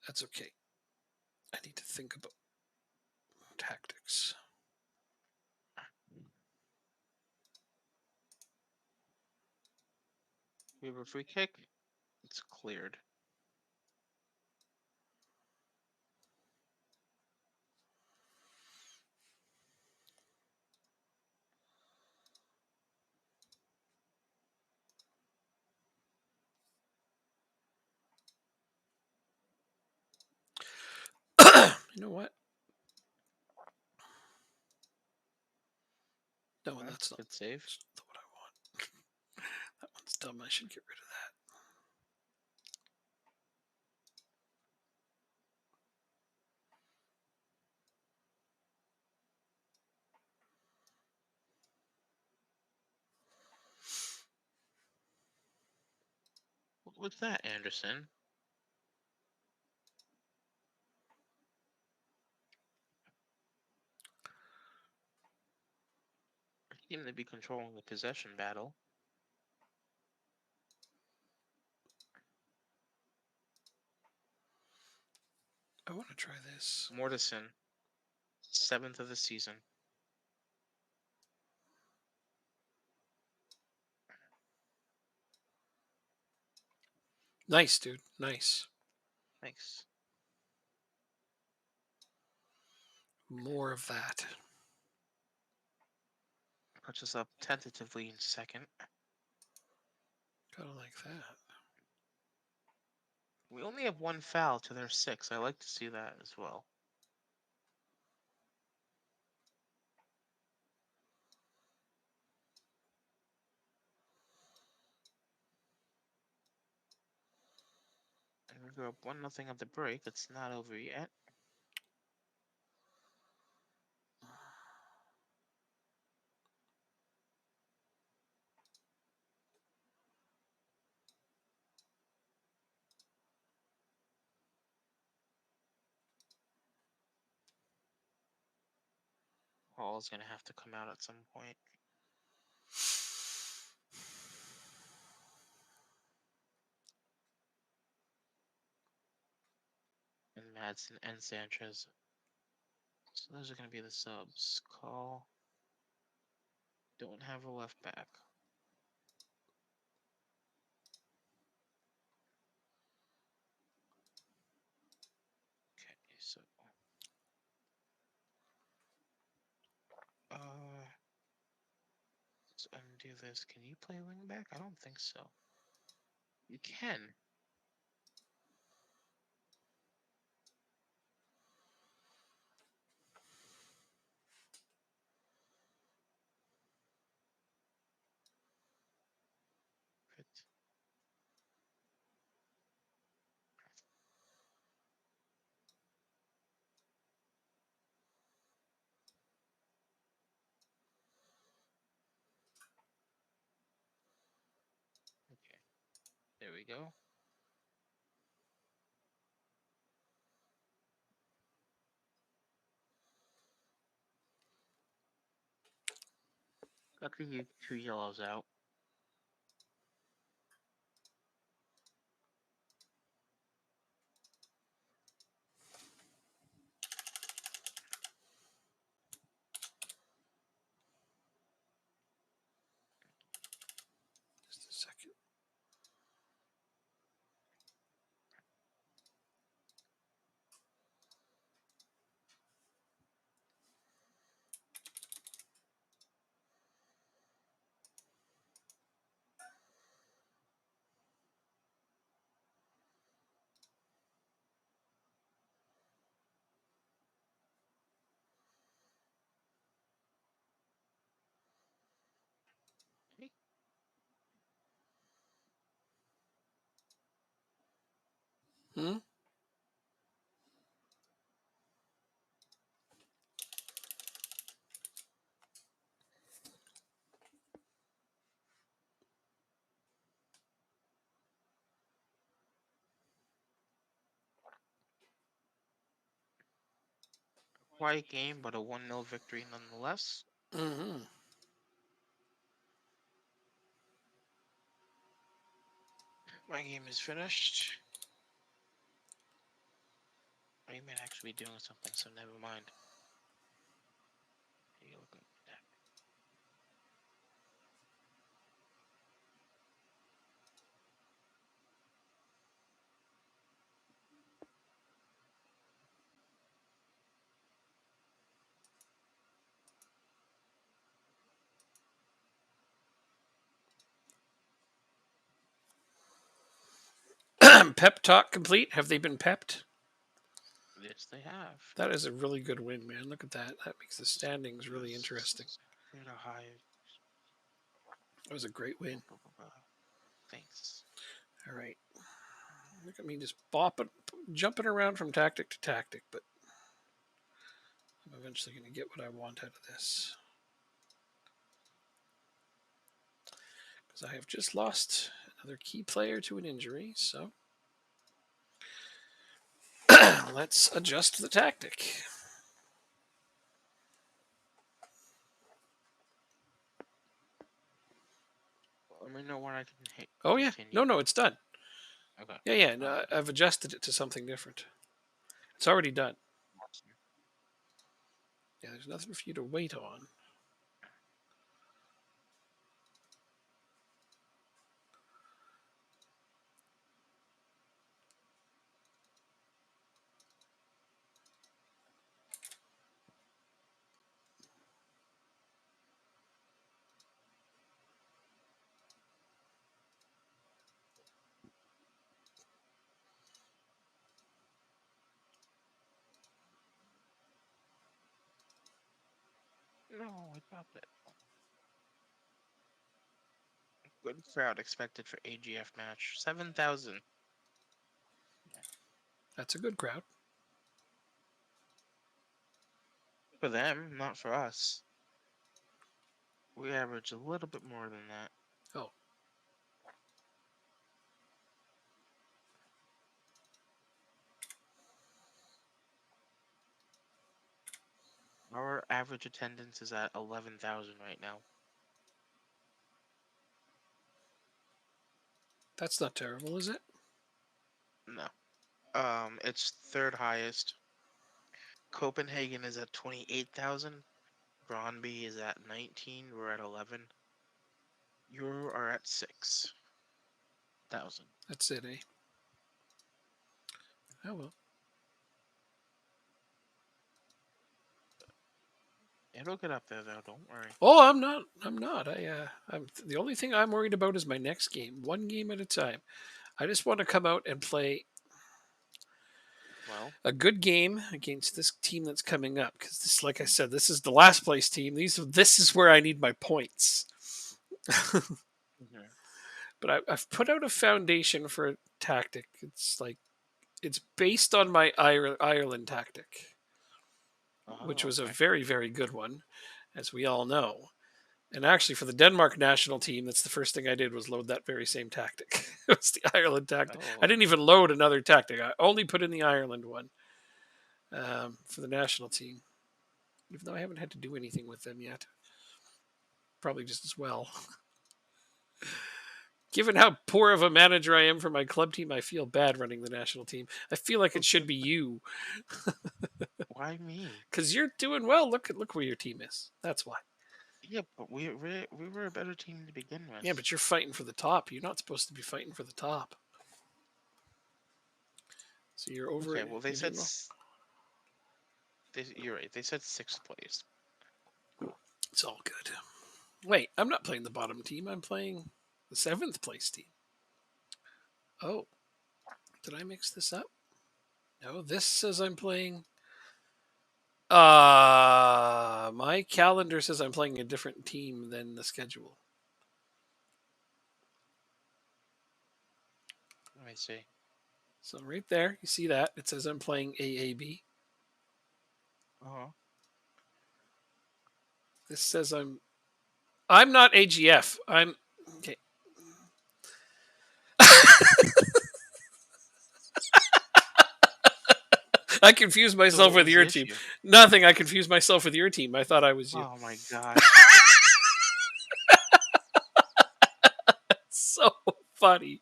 That's okay. I need to think about tactics. We have a free kick. It's cleared. You know what? No, that's not Good save. what I want. That one's dumb. I should get rid of that. What was that, Anderson? You seem to be controlling the possession battle. I want to try this. Mortison. 7th of the season. Nice, dude. Nice. Thanks. More of that. Puts us up tentatively in second. Kind of like that. We only have one foul to their 6. I like to see that as well. And we go up 1-0 at the break. It's not over yet. Hall's gonna have to come out at some point. And Madsen and Sanchez. So those are gonna be the subs. Call. Don't have a left back. Okay, so let's undo this. Can you play wing back? I don't think so. You can. Fit. Okay. There we go. Got the 2 yellows out. Just a second. Okay. Hmm? Quiet game, but a 1-0 victory nonetheless. Mm-hmm. My game is finished. I might actually be doing something, so never mind. Take a look at that. Pep talk complete. Have they been pepped? Yes, they have. That is a really good win, man. Look at that. That makes the standings really interesting. They're the high. That was a great win. Thanks. All right. Look at me just bopping, jumping around from tactic to tactic, but I'm eventually going to get what I want out of this. Because I have just lost another key player to an injury, so let's adjust the tactic. Let me know when I can hit. Oh, yeah. Continue. No, it's done. Okay. Yeah. No, I've adjusted it to something different. It's already done. Awesome. Yeah, there's nothing for you to wait on. No, I dropped it. Good crowd expected for AGF match. 7,000. That's a good crowd. For them, not for us. We average a little bit more than that. Oh, Our average attendance is at 11,000 right now. that's not terrible, is it? No. It's third highest. Copenhagen is at 28,000. Brøndby is at 19. We're at 11. You are at 6,000. That's it, eh? Oh well. It'll get up there though. Don't worry. Oh, I'm not. I'm not. I'm the only thing I'm worried about is my next game, one game at a time. I just want to come out and play Well, a good game against this team that's coming up because this, like I said, this is the last place team. This is where I need my points. mhm. But I've put out a foundation for a tactic. It's based on my Ireland tactic, which Oh, was a okay. very good one, as we all know. And actually, for the Denmark national team, that's the first thing I did was load that very same tactic. It was the Ireland tactic. I Oh, didn't even load another tactic. I only put in the Ireland one for the national team, even though I haven't had to do anything with them yet. Probably just as well. Given how poor of a manager I am for my club team, I feel bad running the national team. I feel like it should be you why me? because you're doing well. Look where your team is. That's why. Yeah, but we were a better team to begin Yeah, with. but you're fighting for the top. You're not supposed to be fighting for the top. So you're over Okay, it. well You're doing well. you're right. They said sixth place. It's all good. Wait, I'm not playing the bottom team. I'm playing the seventh place team. Oh, did I mix this up? No, this says I'm playing. My calendar says I'm playing a different team than the schedule. Let me see. So right there, you see that it says I'm playing AAB. Oh, This says I'm not AGF. I'm okay. I confused so myself what with was the your team. issue? Nothing. I confused myself with your team. I thought I was you. Oh my gosh. So funny.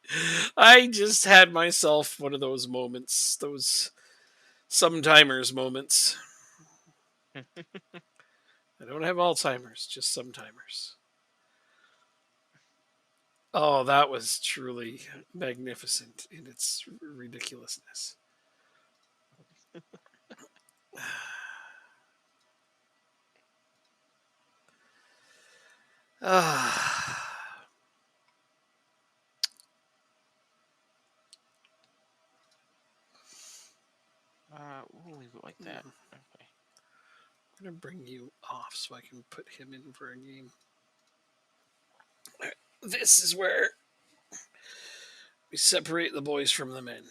I just had myself one of those moments, those sometimers moments. I don't have Alzheimer's, just sometimers. Oh, that was truly magnificent in its ridiculousness. Ah, We'll leave it like that. I'm Okay. gonna bring you off so I can put him in for a game. This is where we separate the boys from the men.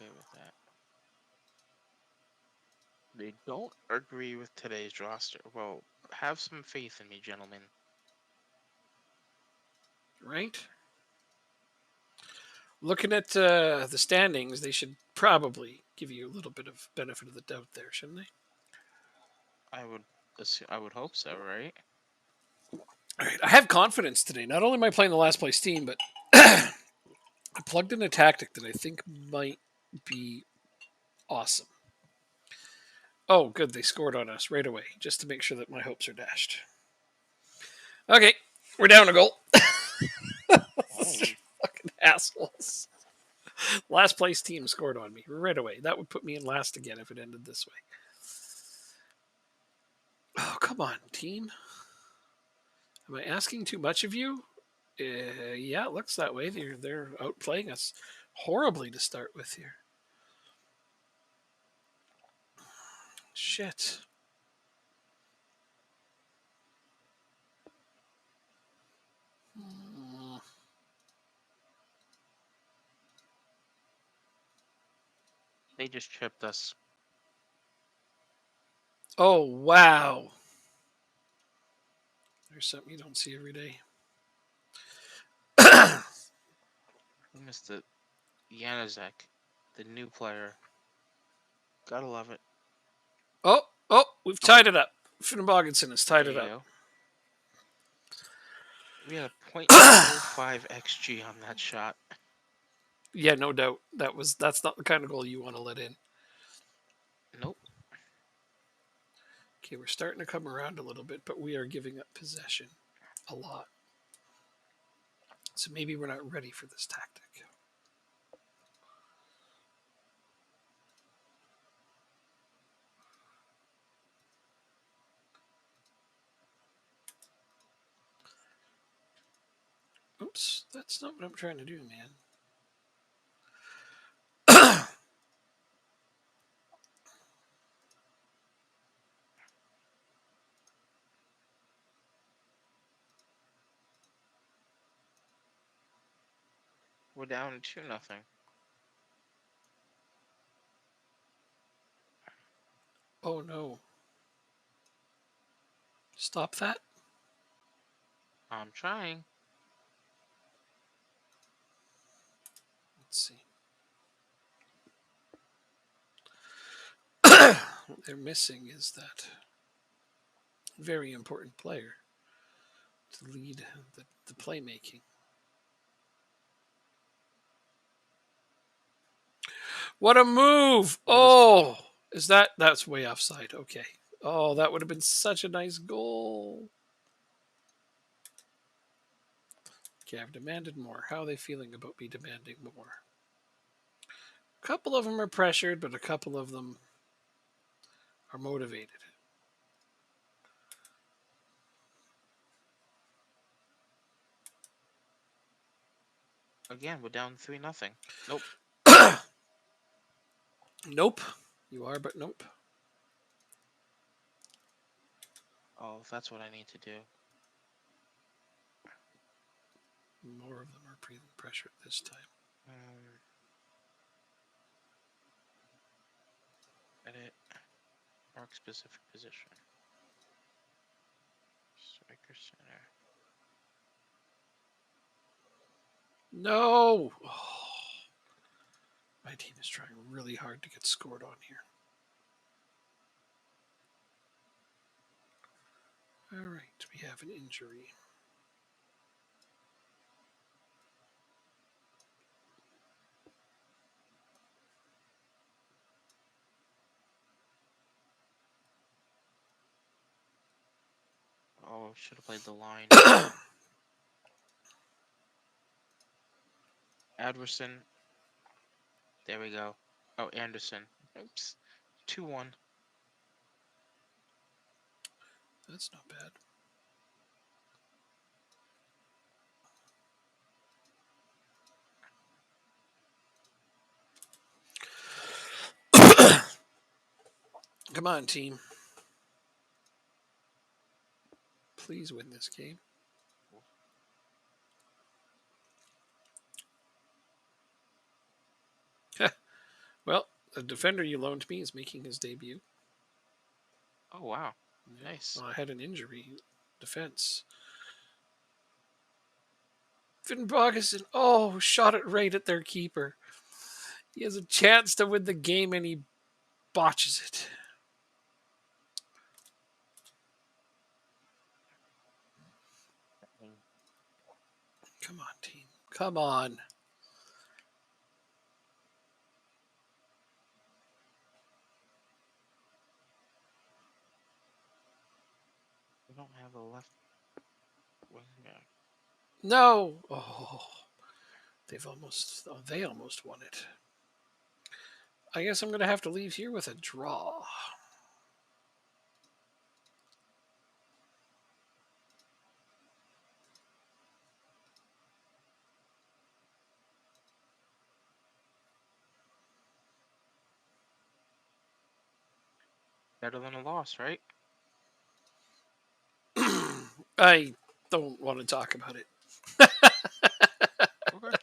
Okay with that. They don't agree with today's roster. Well, have some faith in me, gentlemen. Right? Looking at the standings, they should probably give you a little bit of benefit of the doubt there, shouldn't they? I would hope so, right? All right, I have confidence today. Not only am I playing the last place team, but I plugged in a tactic that I think might be awesome. Oh, good. They scored on us right away, just to make sure that my hopes are dashed. Okay, we're down a goal. Oh, Fucking assholes. Last place team scored on me right away. That would put me in last again if it ended this way. Oh, come on, team. Am I asking too much of you? Yeah, it looks that way. They're outplaying us. horribly to start with here. Shit. Mm. They just chipped us. Oh, wow. There's something you don't see every day. We missed it. Januzek, the new player. Gotta love it. Oh, we've tied it up. Finnbogenson has tied There it you up. go. We had a .05 xG on that shot. Yeah, no doubt. That's not the kind of goal you want to let in. Nope. Okay, we're starting to come around a little bit, but we are giving up possession a lot. So maybe we're not ready for this tactic. Oops, that's not what I'm trying to do, man. We're down 2-0. Oh no. Stop that. I'm trying. Let's see. What they're missing is that very important player to lead the playmaking. What a move! Look at this Oh, that's way offside? Okay. Oh, that would have been such a nice goal. Okay, I've demanded more. How are they feeling about me demanding more? A couple of them are pressured, but a couple of them are motivated. Again, we're down 3-0. Nope. Nope. You are, but nope. Oh, that's what I need to do. More of them are breathing pressure this time. Edit. Mark specific position. Striker center. No! Oh. My team is trying really hard to get scored on here. All right, we have an injury. Oh, should have played the line. Adverson. There we go. Oh, Anderson. Oops. 2-1. That's not bad. Come on, team. Please win this game. Well, the defender you loaned me is making his debut. Oh, wow. Yeah. Nice. Well, I had an injury. Defense. Finnbogason, oh, shot it right at their keeper. He has a chance to win the game and he botches it. Come on, team. Come on. We don't have a left wing back. No. Oh, they almost won it. I guess I'm going to have to leave here with a draw. Better than a loss, right? I don't want to talk about it. Okay.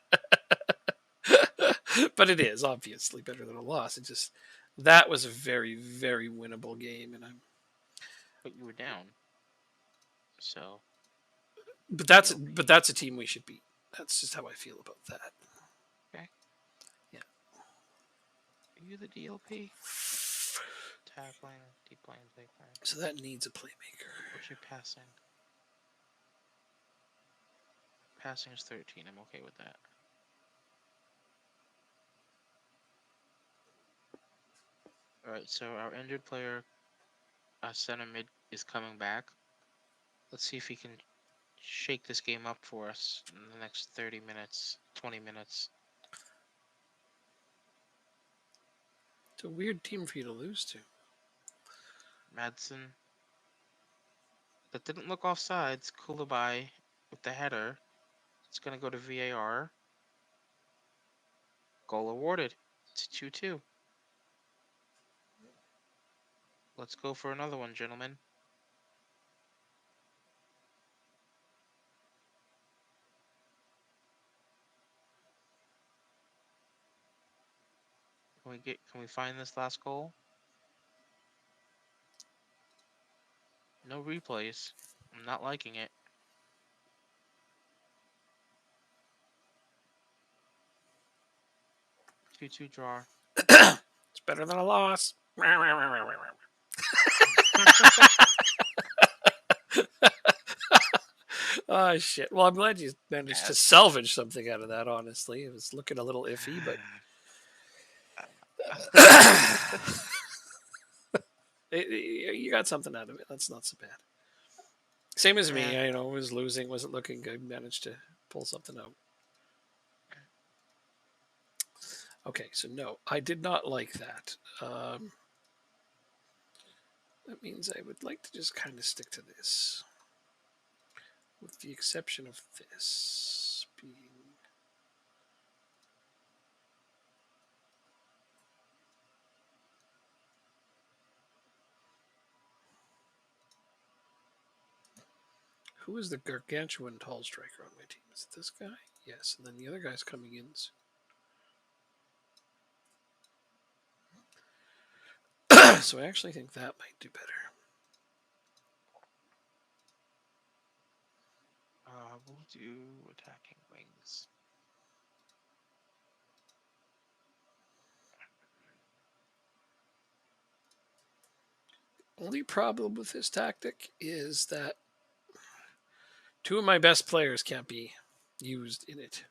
But it is obviously better than a loss. It just that was a very, very winnable game, and I'm. But you were down. So, But that's a team we should beat. That's just how I feel about that. okay. Yeah. Are you the DLP? Tackling, deep lane, big lane. So that needs a playmaker. What's your passing? Passing is 13. I'm okay with that. Alright, so our injured player, center mid, is coming back. Let's see if he can shake this game up for us in the next 30 minutes, 20 minutes. It's a weird team for you to lose to. Madsen. That didn't look offsides. Koulibaly with the header. It's going to go to VAR. Goal awarded. It's 2-2. Let's go for another one, gentlemen. Can we find this last goal? No replays. I'm not liking it. 2-2 draw. It's better than a loss. Oh shit! Well, I'm glad you managed to Yes. salvage something out of that. Honestly, it was looking a little iffy, but you got something out of it. That's not so bad. Same as me. Yeah. Was losing, wasn't looking good. Managed to pull something out. Okay, so no, I did not like that. That means I would like to just kind of stick to this, with the exception of this being. Who is the gargantuan tall striker on my team? Is it this guy? Yes, and then the other guy's coming in soon. So I actually think that might do better. We'll do attacking wings. Only problem with this tactic is that two of my best players can't be used in it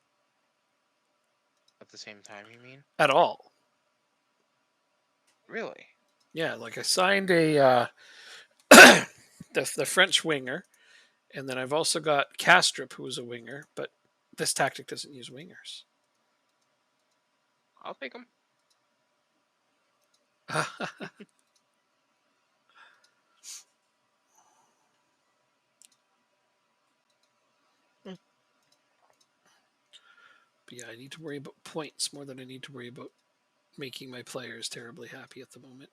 At the same time, you mean? at all. Really? Yeah, like I signed a the French winger, and then I've also got Castrop, who is a winger, but this tactic doesn't use wingers. I'll take them. But yeah, I need to worry about points more than I need to worry about making my players terribly happy at the moment.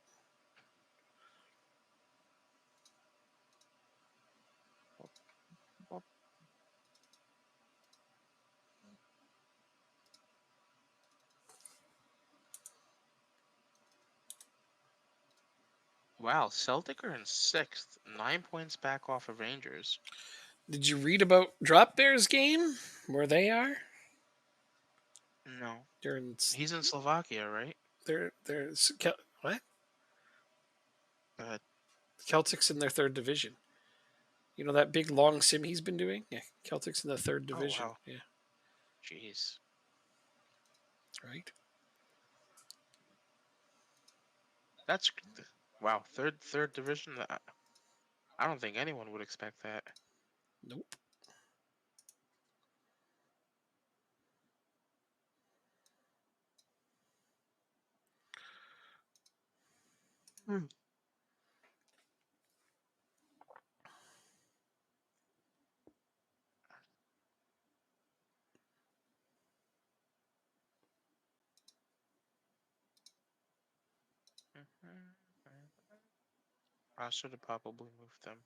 Wow, Celtic are in 6th, 9 points back off of Rangers. Did you read about Drop Bears game where they are? No. They're in. He's in Slovakia, right? They're what? Uh, Celtics in their third division. You know that big long sim he's been doing? Yeah, Celtics in the third oh, division. wow. Yeah, Jeez. right. That's wow. Third division. I don't think anyone would expect that. Nope. Hmm. I should have probably moved them.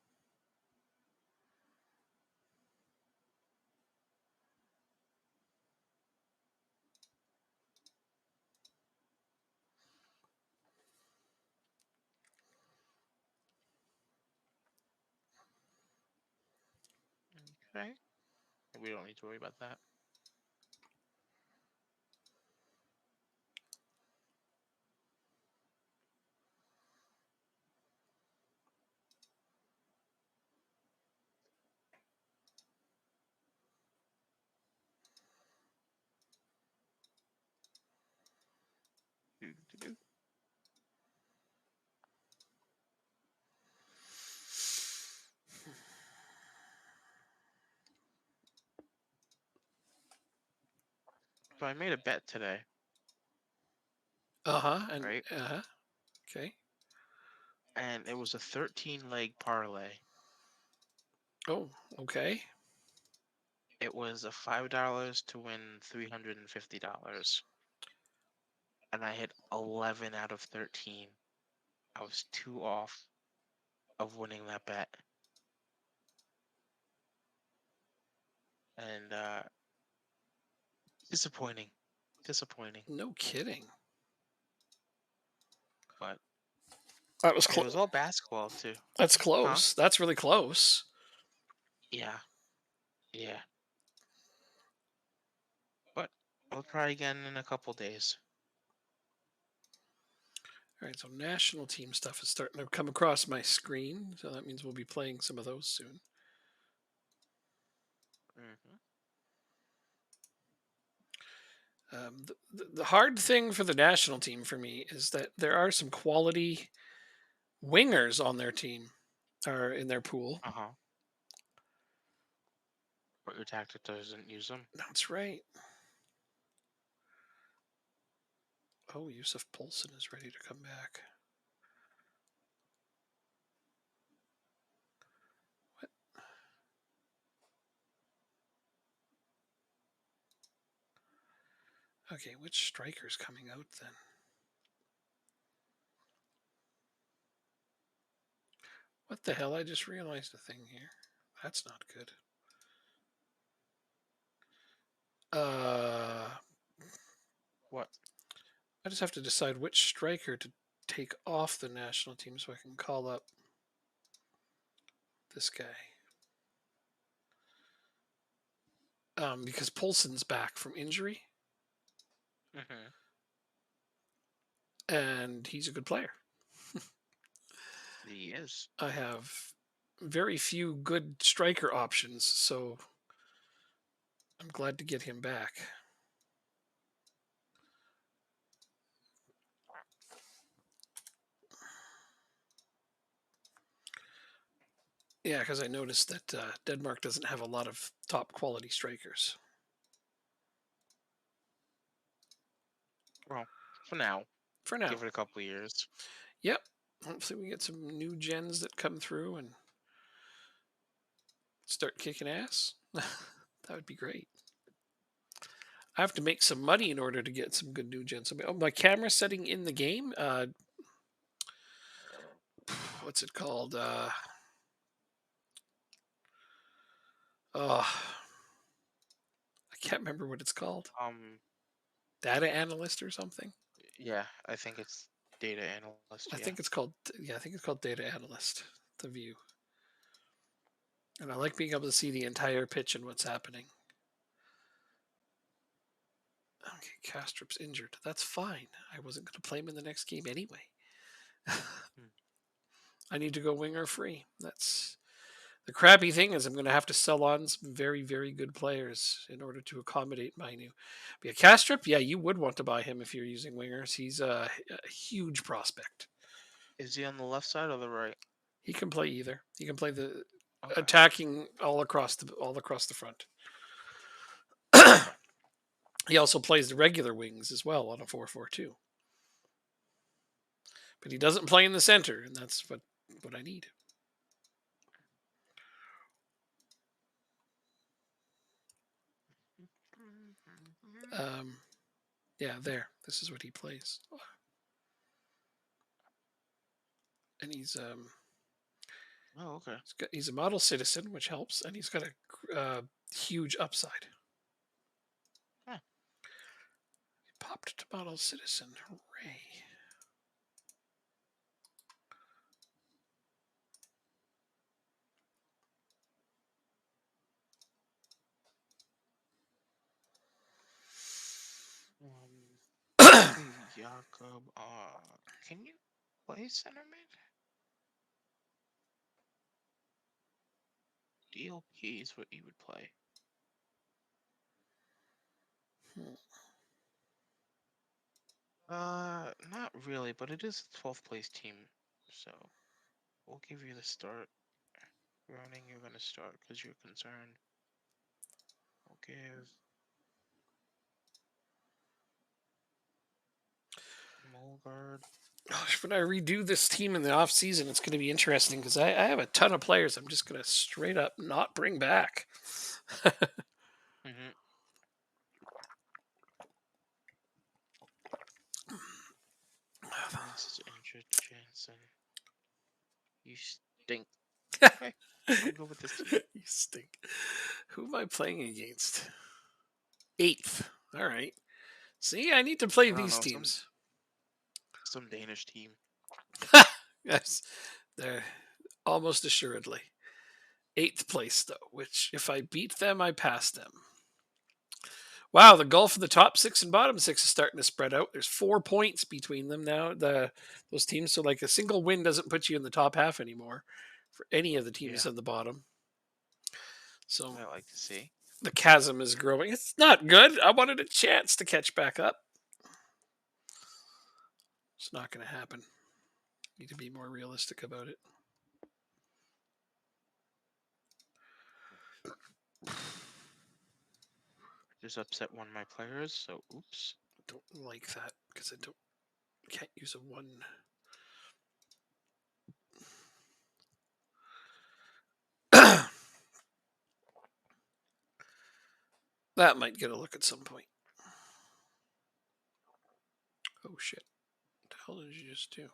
Okay. We don't need to worry about that. Do. So I made a bet today, Uh-huh. And right? uh-huh. Okay. And it was a 13 leg parlay. Oh, okay. It was a $5 to win $350. And I hit 11 out of 13. I was 2 off of winning that bet. And disappointing. Disappointing. No kidding. But That was it close. was all basketball too. That's Huh? close. That's really close. Yeah. Yeah. But I'll try again in a couple days. All right, so national team stuff is starting to come across my screen, so that means we'll be playing some of those soon. Hmm. The hard thing for the national team for me is that there are some quality wingers on their team or in their pool. Uh-huh. But your tactic doesn't use them. That's right. Oh, Yusuf Poulsen is ready to come back. What? Okay, which striker's coming out then? What the hell? I just realized a thing here. That's not good. Uh, What? I just have to decide which striker to take off the national team so I can call up this guy. Because Poulsen's back from injury, Hmm. and he's a good player. He is. I have very few good striker options, so I'm glad to get him back. Yeah, because I noticed that Denmark doesn't have a lot of top quality strikers. Well, for now. For now. Give it a couple of years. Yep. Hopefully we get some new gens that come through and start kicking ass. That would be great. I have to make some money in order to get some good new gens. Oh, my camera setting in the game. What's it called? Oh, I can't remember what it's called. Data analyst or something. Yeah, I think it's data analyst. I Yeah. think it's called. Yeah, I think it's called data analyst. The view. And I like being able to see the entire pitch and what's happening. Okay, Kastrup's injured. That's fine. I wasn't going to play him in the next game anyway. Hmm. I need to go winger free. That's the crappy thing is I'm going to have to sell on some very, very good players in order to accommodate my new. But yeah, Kastrup, yeah, you would want to buy him if you're using wingers. He's a huge prospect. Is he on the left side or the right? He can play either. He can play the Okay. attacking all across the front. He also plays the regular wings as well on a 4-4-2. But he doesn't play in the center, and that's what I need. Yeah, there. This is what he plays, and he's Oh, okay. He's a model citizen, which helps, and he's got a huge upside. Huh. Popped to model citizen. Hooray. Basically, Jakob, can you play center mid? DLP is what you would play. Hmm. Not really, but it is a 12th place team, so we'll give you the start. Running, you're gonna start because you're concerned. We'll give Mulgard. Gosh, when I redo this team in the off season, it's going to be interesting because I have a ton of players. I'm just going to straight up not bring back. Mm-hmm. This is Andrew Jansen. You stink. Okay, I'll go with this team. You stink. Who am I playing against? 8th. All right. See, I need to play I don't these know, teams. some Danish team. Yes, they're almost assuredly 8th place though. Which, if I beat them, I pass them. Wow, the gulf of the top 6 and bottom 6 is starting to spread out. There's 4 points between them now. Those teams, so like a single win doesn't put you in the top half anymore for any of the teams Yeah, on the bottom. So I like to see. the chasm is growing. It's not good. I wanted a chance to catch back up. It's not going to happen. Need to be more realistic about it. Just upset one of my players, so oops. Don't like that because I can't use a one. That might get a look at some point. Oh shit! What the hell did you just do?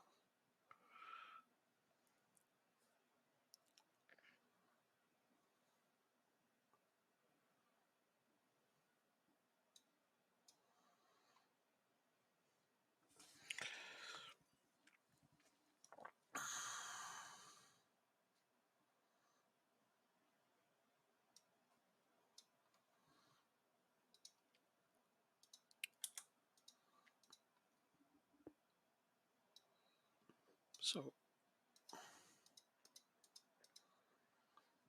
So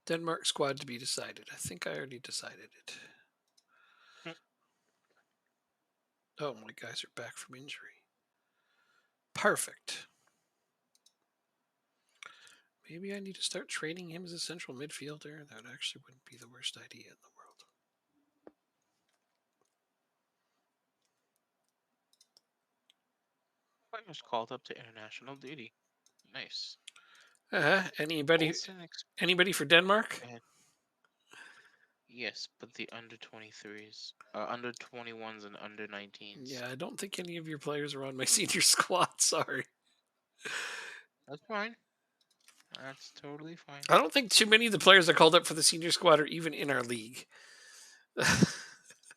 Denmark squad to be decided. I think I already decided it. Oh, my guys are back from injury. Perfect. Maybe I need to start training him as a central midfielder. That actually wouldn't be the worst idea in the world. Players called up to international duty. Nice. Anybody? Olsen Anybody for Denmark? ahead. Yes, but the under 23s, under 21s, and under 19s. Yeah, I don't think any of your players are on my senior squad. Sorry. That's fine. That's totally fine. I don't think too many of the players that called up for the senior squad are even in our league.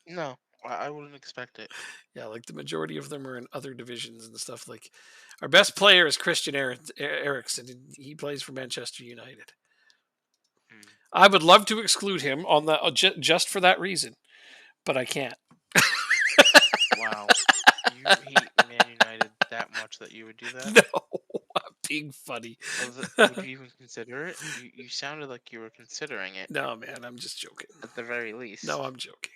No, I wouldn't expect it. Yeah, like the majority of them are in other divisions and stuff. Like our best player is Christian Eriksen. He plays for Manchester United. Hmm. I would love to exclude him on the just for that reason, but I can't. Wow. You hate Man United that much that you would do that? No, I'm being funny. Would you even consider it? You sounded like you were considering it, No, man, I'm just joking. at the very least. No, I'm joking.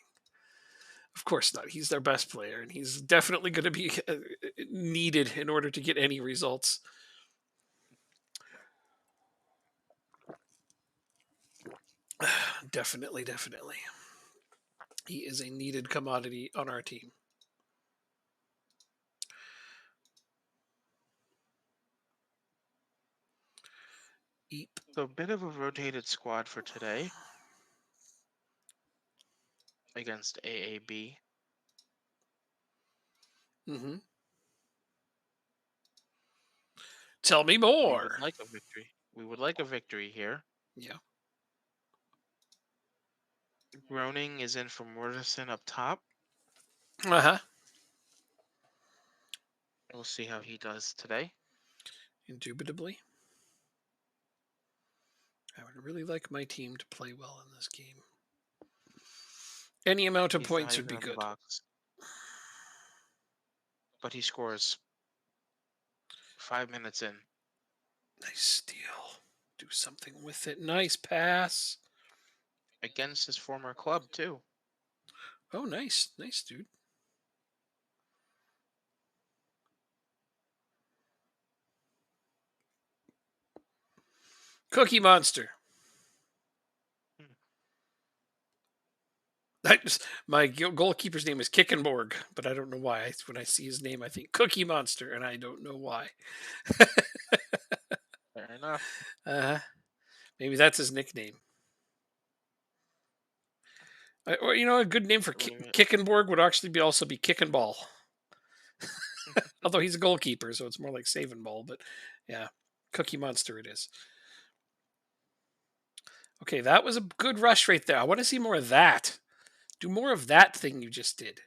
Of course not. He's their best player, and he's definitely going to be needed in order to get any results. Definitely, definitely. He is a needed commodity on our team. Eep. So a bit of a rotated squad for today against AAB. Mm-hmm. Tell me We would more. like a victory. We would like a victory here. Yeah. Groening is in for Mortensen up top. Uh huh. We'll see how he does today. Indubitably. I would really like my team to play well in this game. Any amount of He's not points would even be in the good. box, but he scores 5 minutes in. Nice steal. Do something with it. Nice pass. Against his former club, too. Oh, nice. Nice, dude. Cookie Monster. Hmm. My goalkeeper's name is Kickenborg, but I don't know why. When I see his name, I think Cookie Monster, and I don't know why. Fair enough. uh, Maybe that's his nickname. Or a good name for What do you mean? Kickenborg would actually be also be Kick and Ball. Although he's a goalkeeper, so it's more like saving ball. But yeah, Cookie Monster it is. Okay, that was a good rush right there. I want to see more of that. Do more of that thing you just did.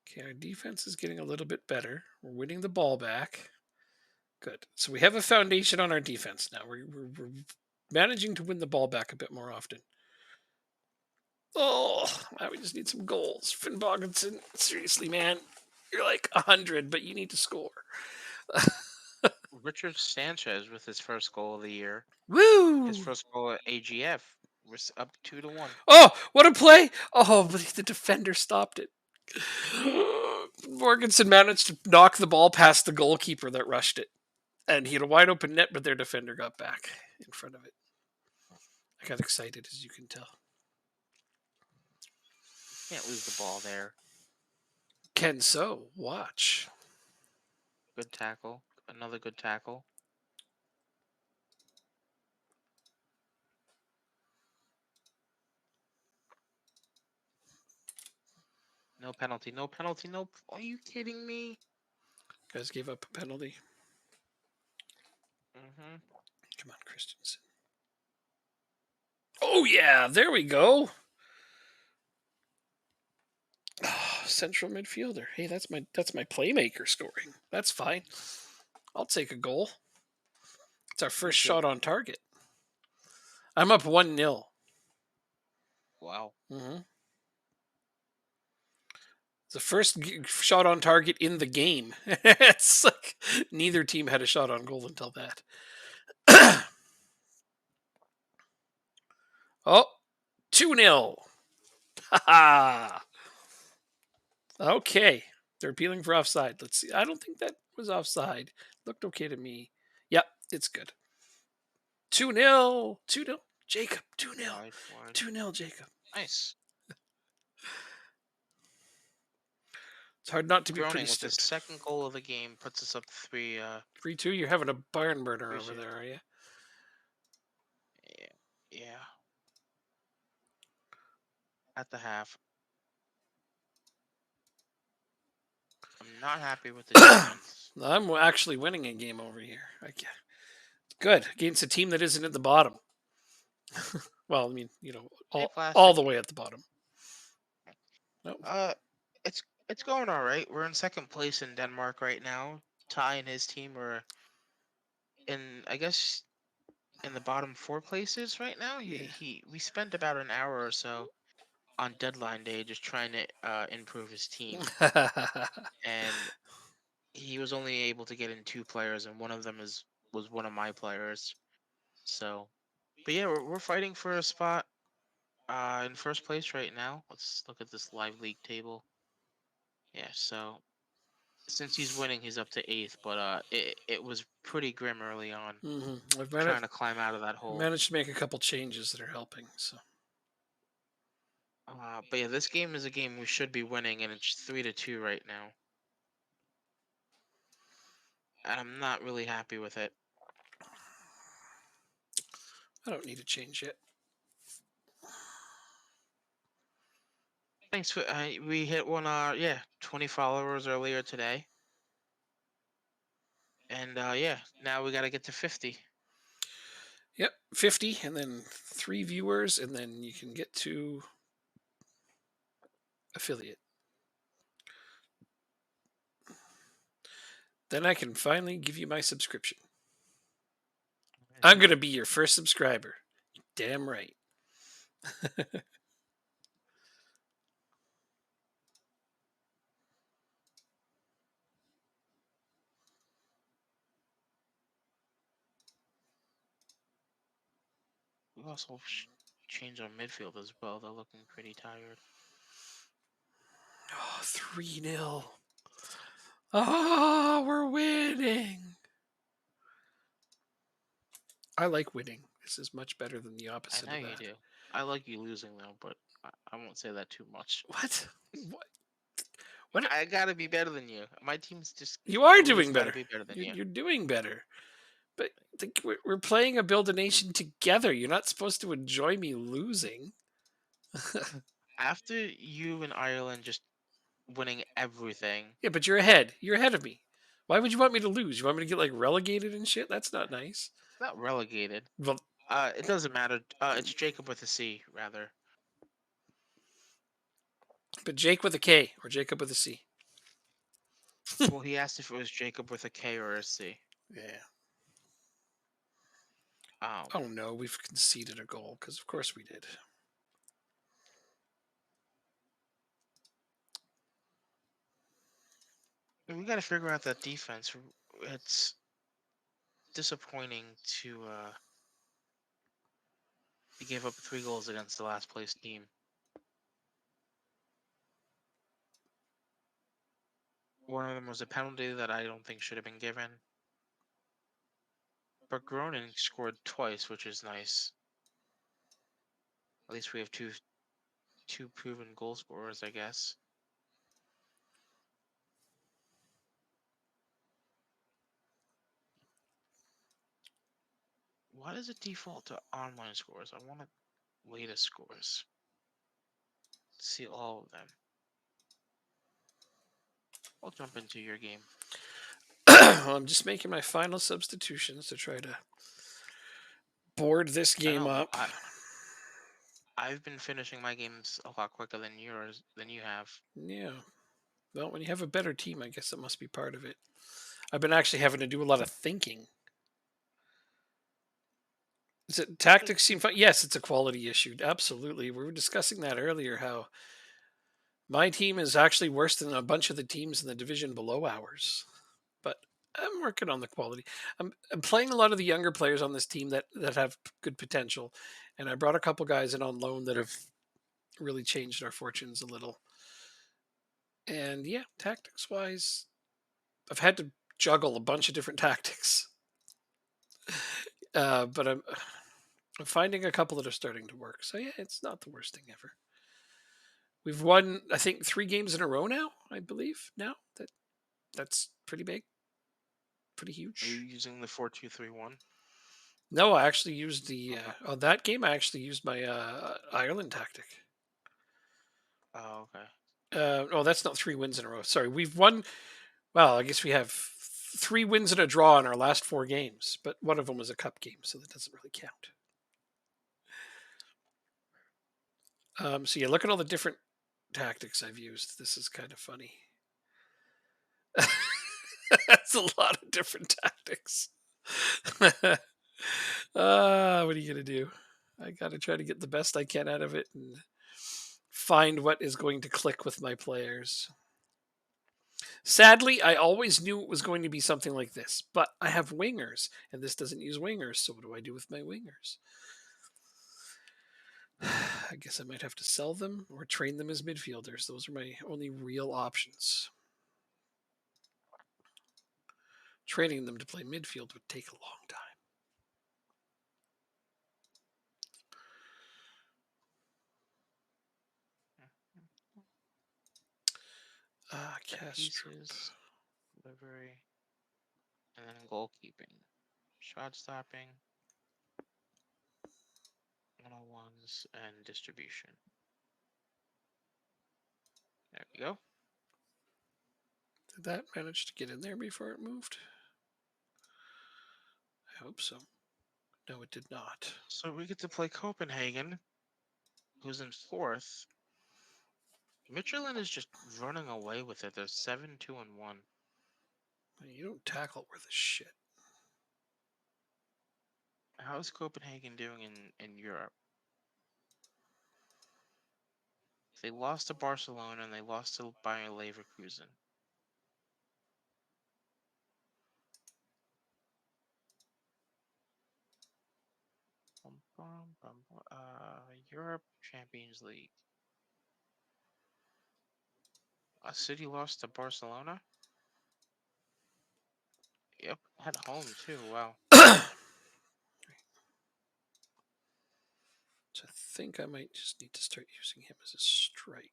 Okay, our defense is getting a little bit better. We're winning the ball back. Good. So we have a foundation on our defense now. We're managing to win the ball back a bit more often. Oh, now we just need some goals. Finn Bogenson, seriously, man. You're like 100, but you need to score. Richard Sanchez with his first goal of the year. His Woo! first goal at AGF. We're up 2-1. Oh, what a play! Oh, but the defender stopped it. Morganson managed to knock the ball past the goalkeeper that rushed it. And he had a wide open net, but their defender got back in front of it. I got excited, as you can tell. Can't lose the ball there. Ken So, watch. Good tackle. Another good tackle. No penalty. No penalty. No. Are you kidding me? Guys gave up a penalty. Mm-hmm. Come on, Christensen. Oh yeah, there we go. Oh, central midfielder. Hey, that's my playmaker scoring. That's fine. I'll take a goal. It's our first shot on target. I'm up 1-0. Wow. Mm-hmm. It's the first shot on target in the game. It's like neither team had a shot on goal until that. Oh, 2-0. Ha Okay. They're appealing for offside. Let's see. I don't think that was offside. Looked okay to me. Yep, it's good. 2-0. 2-0. Jacob, 2-0. Wide. Wide. 2-0, Jacob. Nice. It's hard not to be pretty Groening with his stoked. second goal of the game puts us up 3. 3-2. You're having a barn burner over 3-2. there, are you? Yeah. Yeah. At the half. I'm not happy with the defense. I'm actually winning a game over here. Good against a team that isn't at the bottom. Well, I mean, Hey, all plastic. the way at the bottom. No, Uh, it's going all right. We're in second place in Denmark right now. Ty and his team are in, I guess, in the bottom 4 places right now. yeah. We spent about an hour or so on deadline day just trying to improve his team, and he was only able to get in 2 players, and one of them was one of my players. So, but yeah, we're fighting for a spot in first place right now. Let's look at this live league table. Yeah, so since he's winning, he's up to 8th, but it was pretty grim early on, I've trying to climb out of that hole. managed to make a couple changes that are helping. So But yeah, this game is a game we should be winning, and it's 3-2 right now, and I'm not really happy with it. I don't need to change yet. Thanks for we hit 20 followers earlier today, And yeah, now we got to get to 50. Yep, 50, and then 3 viewers, and then you can get to affiliate. Then I can finally give you my subscription. I'm gonna be your first subscriber. Damn right. We also changed our midfield as well. They're looking pretty tired. Oh, 3-0. Oh, we're winning. I like winning. This is much better than the I opposite know of you that. do. I like you losing though, but I won't say that too much. What? What? What? I gotta be better than you. My team's just You are always doing gotta better. be better than You're, you. you're doing better. But we're playing a Build a Nation together. You're not supposed to enjoy me losing. After you and Ireland just winning everything, Yeah, but you're ahead. You're ahead of me. Why would you want me to lose? You want me to get like relegated and shit? That's not nice. not relegated. Well, It doesn't matter. It's Jacob with a C rather. but Jake with a K or Jacob with a C. Well, he asked if it was Jacob with a K or a C. Yeah. Um, Oh no, we've conceded a goal because of course we did. we got to figure out that defense. It's disappointing to give up 3 goals against the last place team. One of them was a penalty that I don't think should have been given. But Groningen scored twice, which is nice. At least we have two proven goal scorers, I guess. Why does it default to online scores? I want latest scores. See all of them. I'll jump into your game. Well, I'm just making my final substitutions to try to board this I game know. up. I've been finishing my games a lot quicker than you have. Yeah. Well, when you have a better team, I guess that must be part of it. I've been actually having to do a lot of thinking. Is it tactics seem fun? Yes, it's a quality issue. Absolutely. We were discussing that earlier. How my team is actually worse than a bunch of the teams in the division below ours. But I'm working on the quality. I'm playing a lot of the younger players on this team that have good potential, and I brought a couple guys in on loan that have really changed our fortunes a little. And yeah, tactics wise, I've had to juggle a bunch of different tactics, but I'm finding a couple that are starting to work. So yeah, it's not the worst thing ever. We've won, I think, 3 games in a row now. I believe now that's pretty big, pretty Are you huge. using the 4-2-3-1? No, I actually used the Okay. on that game. I actually used my Ireland tactic. Oh, okay. Oh, that's not 3 wins in a row. Sorry, we've won. Well, I guess we have 3 wins and a draw in our last 4 games, but one of them was a cup game, so that doesn't really count. So yeah, look at all the different tactics I've used. This is kind of funny. That's a lot of different tactics. What are you gonna do? I got to try to get the best I can out of it and find what is going to click with my players. Sadly, I always knew it was going to be something like this, but I have wingers, and this doesn't use wingers. So what do I do with my wingers? I guess I might have to sell them or train them as midfielders. Those are my only real options. Training them to play midfield would take a long time. Set Castro. pieces, delivery, and then goalkeeping. Shot stopping, 101s, and distribution. There we go. Did that manage to get in there before it moved? I hope so. No, it did not. So we get to play Copenhagen, who's in fourth. Midtjylland is just running away with it. They're 7-2-1. You don't tackle worth a shit. How's Copenhagen doing in Europe? They lost to Barcelona and they lost to Bayer Leverkusen. Europe Champions League. A City lost to Barcelona. Yep, at home too. Wow. So I think I might just need to start using him as a striker.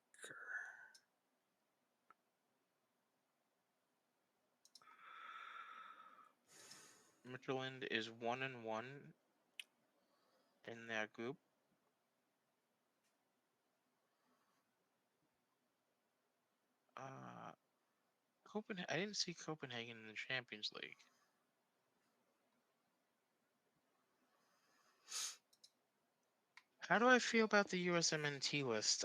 Midtjylland is 1-1 in their group. Copenhagen. I didn't see Copenhagen in the Champions League. How do I feel about the USMNT list?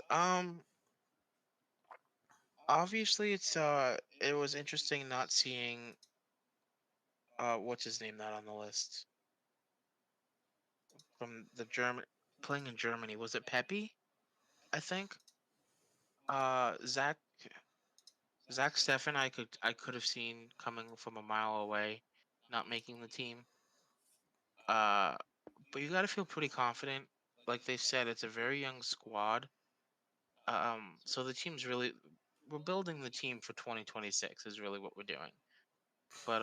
Obviously it was interesting not seeing what's his name not on the list from the German playing in Germany. Was it Pepe? I think. Zach Steffen I could have seen coming from a mile away, not making the team. Uh, but you got to feel pretty confident. Like they said, it's a very young squad. So the team's really we're building the team for 2026 is really what we're doing. But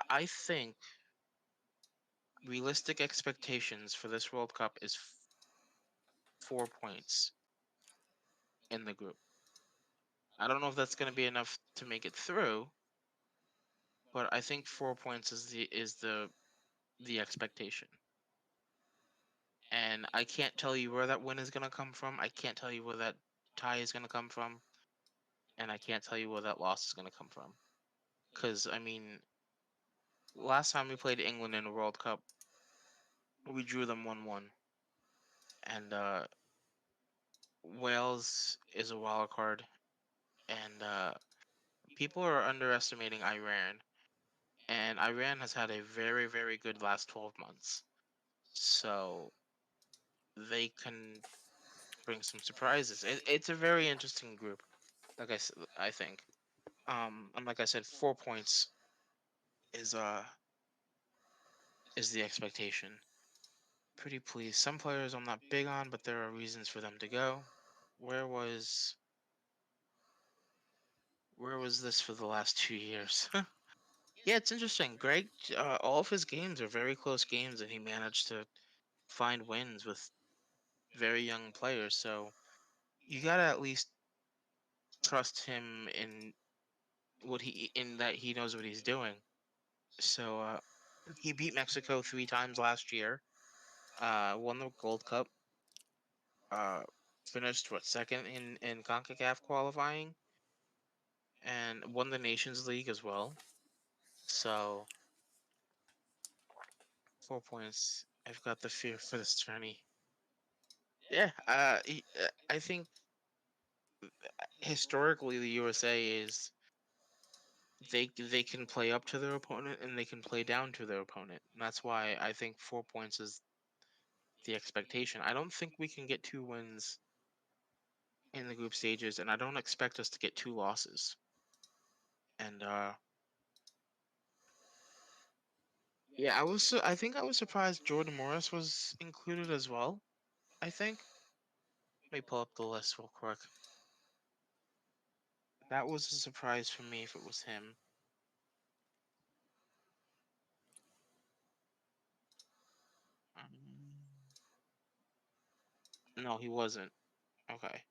I think realistic expectations for this World Cup is 4 points in the group. I don't know if that's going to be enough to make it through, but I think 4 points is the expectation. And I can't tell you where that win is going to come from. I can't tell you where that tie is going to come from, and I can't tell you where that loss is going to come from. Because I mean, last time we played England in a World Cup, we drew them 1-1, and Wales is a wild card, and people are underestimating Iran, and Iran has had a very, very good last 12 months. So they can bring some surprises. It's a very interesting group. Like I think. And like I said, 4 points is uh is the expectation. Pretty pleased. Some players I'm not big on, but there are reasons for them to go. Where was where was this for the last 2 years? Yeah, it's interesting. Greg, all of his games are very close games, and he managed to find wins with very young players. So you gotta at least trust him in that he knows what he's doing. So he beat Mexico 3 times last year. Won the Gold Cup. Uh, Finished what second in Concacaf qualifying, and won the Nations League as well. So 4 points. I've got the fear for this journey. Yeah. I think historically the USA is they can play up to their opponent and they can play down to their opponent. And that's why I think 4 points is the expectation. I don't think we can get 2 wins in the group stages, and I don't expect us to get 2 losses. And yeah, I think I was surprised Jordan Morris was included as well. I think. Let me pull up the list real quick. That was a surprise for me if it was him. Um, no, he wasn't. Okay.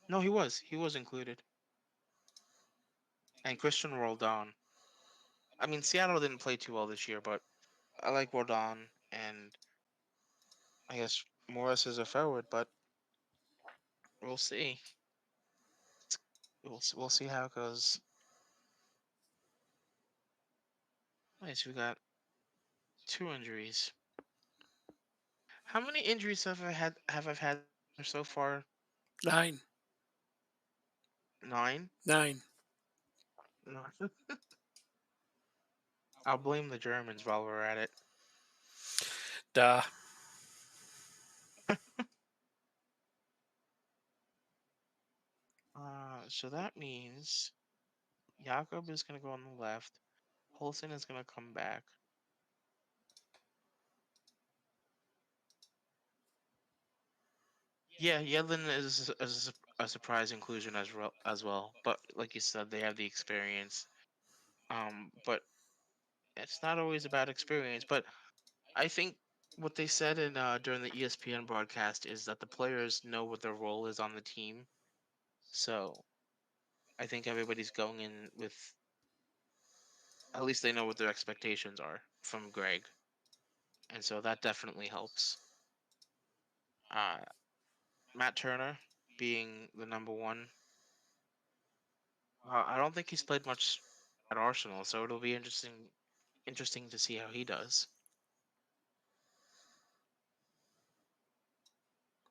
No, he was. He was included. And Christian Roldan. I mean, Seattle didn't play too well this year, but I like Roldan, and I guess Morris is a forward, but we'll see. We'll see how it goes. Nice. We got 2 injuries. How many injuries have I had? Have I had so far? 9. 9. 9. No. I'll blame the Germans while we're at it. Duh. So that means Jakob is gonna go on the left. Holson is gonna come back. Yeah, Yedlin is a surprise inclusion as well. But like you said, they have the experience. But it's not always about experience. But I think what they said in during the ESPN broadcast is that the players know what their role is on the team. So I think everybody's going in with at least they know what their expectations are from Greg, and so that definitely helps. Uh, Matt Turner being the number one. I don't think he's played much at Arsenal, so it'll be interesting to see how he does.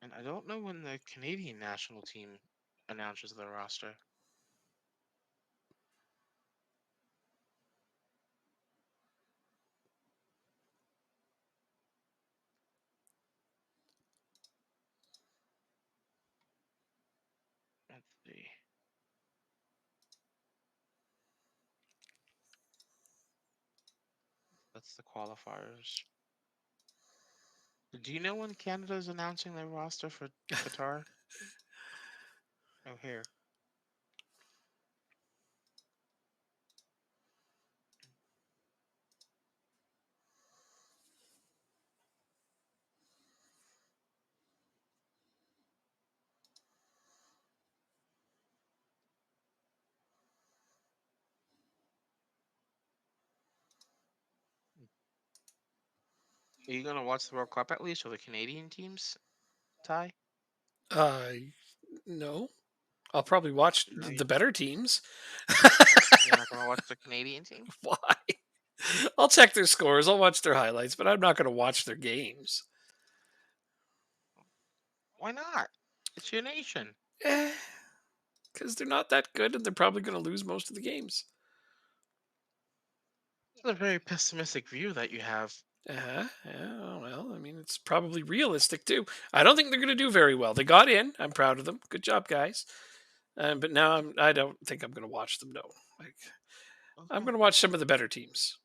And I don't know when the Canadian national team announces their roster. Let's see. That's the qualifiers. Do you know when Canada's announcing their roster for Qatar? Oh, here. Are you gonna watch the World Cup at least, or the Canadian teams, Ty? Uh, no. I'll probably watch No, the better teams. you're not gonna watch the Canadian team. Why? I'll check their scores. I'll watch their highlights, but I'm not going to watch their games. Why not? It's your nation. Eh, because they're not that good, and they're probably going to lose most of the games. It's a very pessimistic view that you have. Yeah, well, I mean, it's probably realistic too. I don't think they're going to do very well. They got in. I'm proud of them. Good job, guys. But now I don't think I'm going to watch them. No, like I'm Okay, going to watch some of the better teams.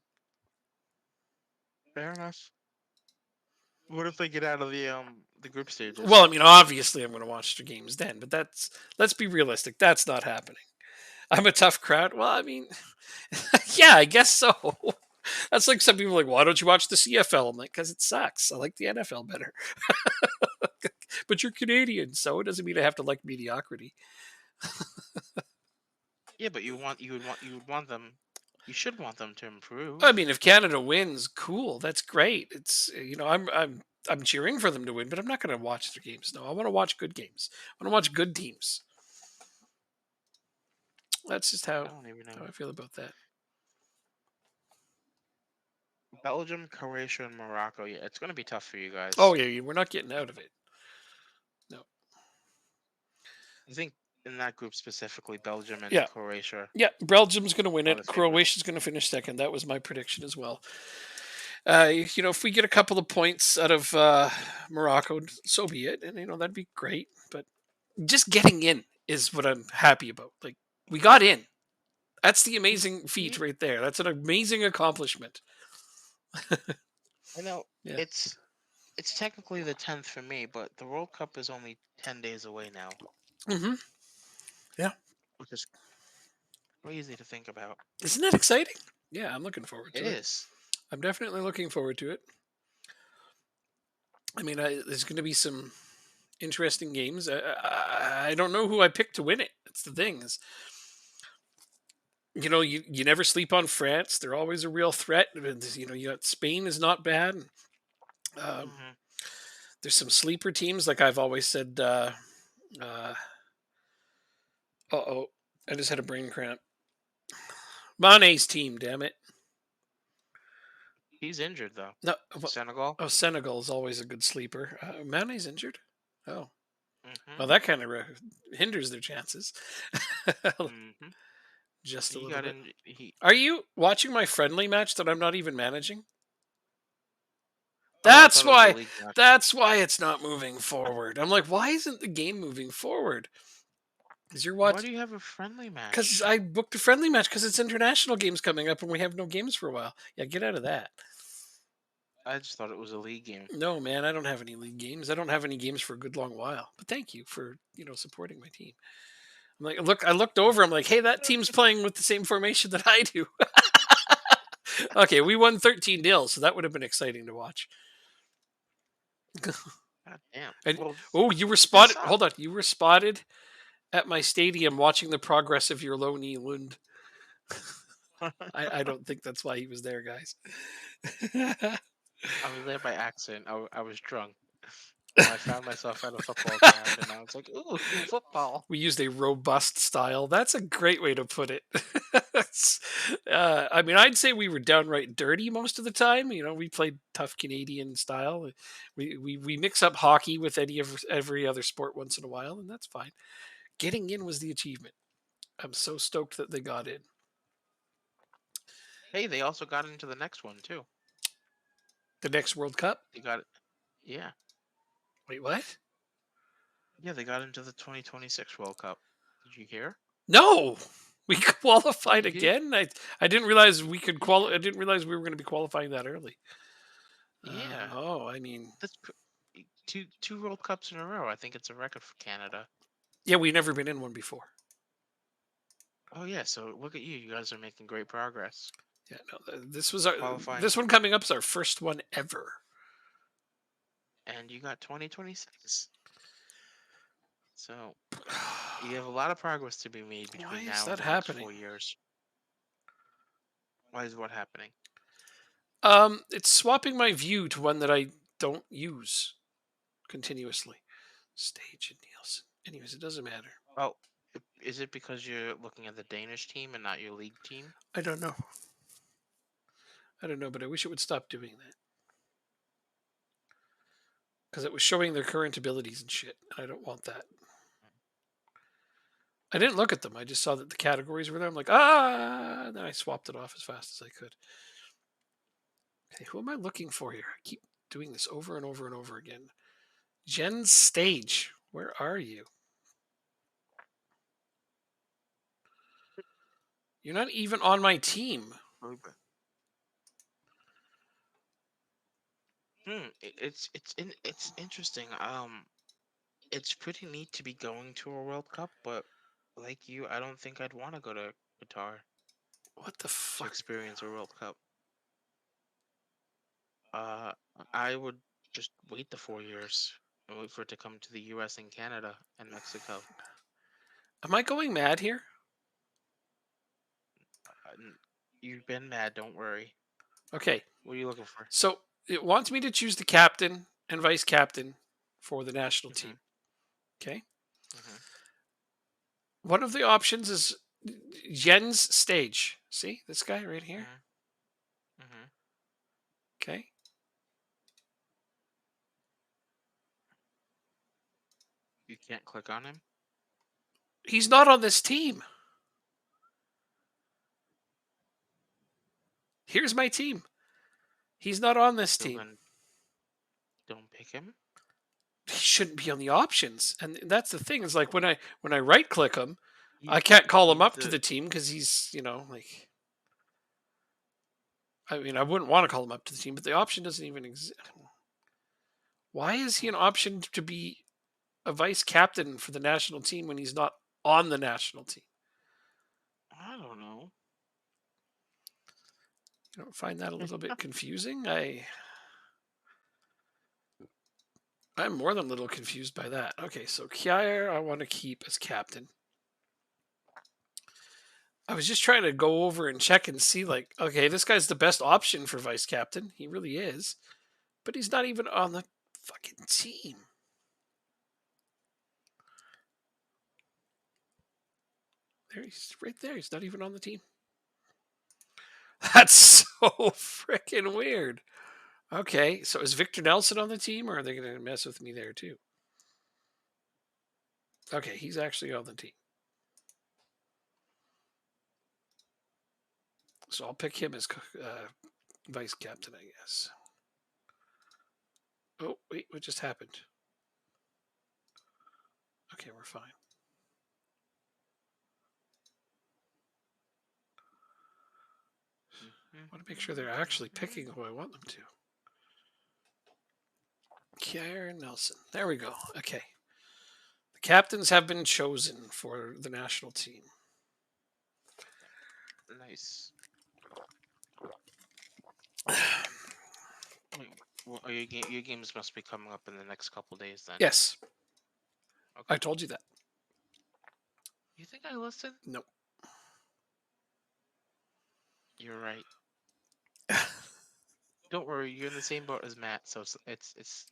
fair enough. What if they get out of the group stages? Well, I mean, obviously I'm going to watch the games then, but let's be realistic. That's not happening. I'm a tough crowd. Well, I mean, yeah, I guess so. That's like some people are like, why don't you watch the CFL? I'm like, because it sucks. I like the NFL better. But you're Canadian, so it doesn't mean I have to like mediocrity. Yeah, but you would want them. You should want them to I improve. mean, if Canada wins, cool. That's great. It's I'm cheering for them to win, but I'm not going to watch their games. No, I want to watch good games. I want to watch good teams. That's just I don't even how know. I feel about that. Belgium, Croatia, and Morocco. Yeah, it's gonna be tough for you Oh guys. yeah, we're not getting out of it. No. I think in that group specifically, Belgium and Yeah, Croatia yeah. Belgium's going to win are it. the favorites. Croatia's going to finish second. That was my prediction as well. If we get a couple of points out of Morocco, so be it, and that'd be great. But just getting in is what I'm happy about. Like we got in. That's the amazing feat Ye- right there. That's an amazing accomplishment. I know Yeah. it's technically the 10th for me, but the World Cup is only 10 days away now, Hmm. Yeah. which is crazy to think about. Isn't that exciting? Yeah, I'm looking forward It to it. is. I'm definitely looking forward to it. I mean, there's going to be some interesting games. I don't know who I picked to win it. That's the thing is, you never sleep on France. They're always a real threat. And, you got Spain is not bad. Um, Hmm. there's some sleeper teams, like I've always said. I just had a brain cramp. Mane's team, damn it. He's injured though. No, Senegal. oh, Senegal is always a good sleeper. Mane's injured. Oh, Mm-hmm. well, that kind of hinders their chances Mm-hmm. just a He little got bit. in. He. Are you watching my friendly match that I'm not even managing? Oh, I That's thought it was a why. league match. That's why it's not moving forward. I'm like, why isn't the game moving forward? Because you're Why watching. do you have a friendly Because match? I booked a friendly match because it's international games coming up and we have no games for a while. Yeah, get out of that. I just thought it was a league game. No, man, I don't have any league games. I don't have any games for a good long while. But thank you for supporting my team. I'm like, look, I looked over. I'm like, hey, that team's playing with the same formation that I do. Okay, we won 13-0, so that would have been exciting to watch. God damn. And Well, oh, you were keep this spotted. up. Hold on, you were spotted at my stadium watching the progress of your Loni Lund. I don't think that's why he was there, guys. I was there by accident. I was drunk. And I found myself at a football ground, and I was like, "Ooh, football!" We used a robust style. That's a great way to put it. I mean, I'd say we were downright dirty most of the time. We played tough Canadian style. We mix up hockey with every other sport once in a while, and that's fine. Getting in was the achievement. I'm so stoked that they got in. Hey, they also got into the next one too. The next World Cup. They got it. Yeah, Wait, what? yeah, they got into the 2026 World Cup. Did you hear? No, we Yeah, qualified you did. again. I didn't realize we could Yeah, I didn't realize we were going to be qualifying that early. yeah. Oh, I mean, That's two World Cups in a row. I think it's a record for Canada. yeah, we've never been in one before. Oh yeah, so look at you. You guys are making great progress. Yeah, no, this was our Qualifying, this one coming up is our first one ever. and you got 2026. So you have a lot of progress to be made Why between is now and that the next happening? 4 years. Why is what happening? It's swapping my view to one that I don't use continuously. Stage and Nielsen. Anyways, it doesn't matter. Oh, is it because you're looking at the Danish team and not your league team? I don't know. I don't know, but I wish it would stop doing that because it was showing their current abilities and shit. And I don't want that. I didn't look at them. I just saw that the categories were there. I'm like, ah, and then I swapped it off as fast as I could. Okay, who am I looking for here? I keep doing this over and over and over again. Jen's stage. Where are you? You're not even on my team. Okay. It's interesting. It's pretty neat to be going to a World Cup, but like you, I don't think I'd want to go to Qatar What the to fuck? experience a World Cup. Uh, I would just wait the 4 years and wait for it to come to the U.S. and Canada and Mexico. Am I going mad here? You've been mad, don't worry. Okay, What are you looking for? so it wants me to choose the captain and vice captain for the national Mm-hmm. team. Okay, Mm-hmm. one of the options is Jen's stage. See this guy right here? Mm-hmm. Mm-hmm. Okay, You can't click on him. he's not on this team. Here's my team. He's not on this So team. then, don't pick him. He shouldn't be on the options, and that's the thing. Is like when I right click him, I He's can't call him he's up to the the team because he's like. I mean, I wouldn't want to call him up to the team, but the option doesn't even exist. Why is he an option to be a vice captain for the national team when he's not on the national team? I don't know. You don't find that a little bit confusing? I'm more than a little confused by that. Okay, so Kjaer I want to keep as captain. I was just trying to go over and check and see, like, okay, this guy's the best option for vice captain. He really is. But he's not even on the fucking team. There he's right there. He's not even on the team. That's Oh, freaking weird. Okay, so is Victor Nelson on the team, or are they going to mess with me there too? Okay, he's actually on the team. So I'll pick him as vice captain, I guess. Oh, wait, what just happened? Okay, we're fine. I want to make sure they're actually picking who I want them to. Kieran Nelson. There we go. Okay. The captains have been chosen for the national team. Nice. Wait, well, your games must be coming up in the next couple days then. Yes, Okay. I told you that. You think I listened? No. You're right. Don't worry, you're in the same boat as Matt, so it's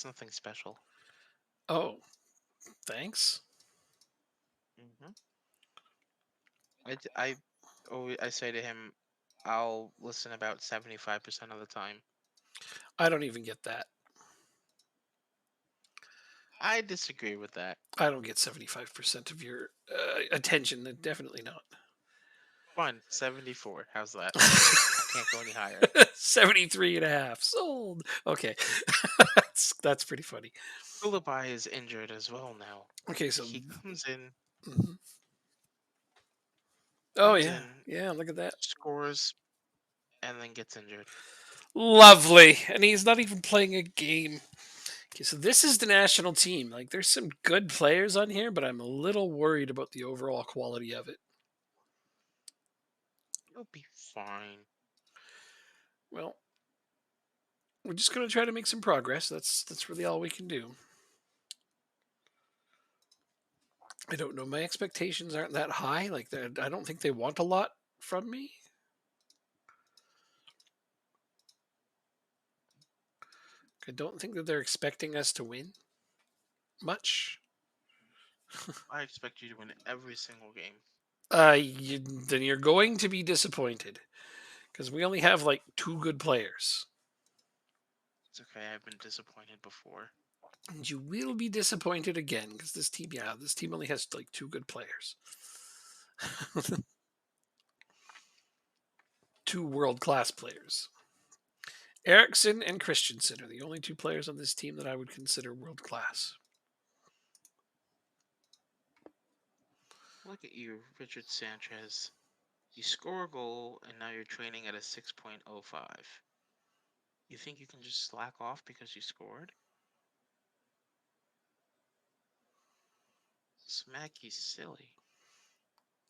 nothing special. Oh, thanks. Mm-hmm. I say to him, I'll listen about 75% of the time. I don't even get that. I disagree with that. I don't get 75% of your attention. Definitely not. Fine, 74. How's that? I can't go any higher. 73 and a half. Sold. Okay. That's pretty funny. Philippi is injured as well now. Okay, so. He comes in, Mhm. Oh, yeah. Yeah, look at that. scores, and then gets injured. Lovely. And he's not even playing a game. Okay, so this is the national team. Like, there's some good players on here, but I'm a little worried about the overall quality of it. You'll be fine. Well, we're just going to try to make some progress. That's really all we can do. I don't know. My expectations aren't that high. Like, I don't think they want a lot from me. I don't think that they're expecting us to win much. I expect you to win every single game. Then you're going to be disappointed because we only have like two good players. It's okay, I've been disappointed before. And you will be disappointed again because this team only has like two good players. Two world class players. Eriksson and Christensen are the only two players on this team that I would consider world class. Look at you, Richard Sanchez. You score a goal, and now you're training at a 6.05. You think you can just slack off because you scored? Smacky's silly.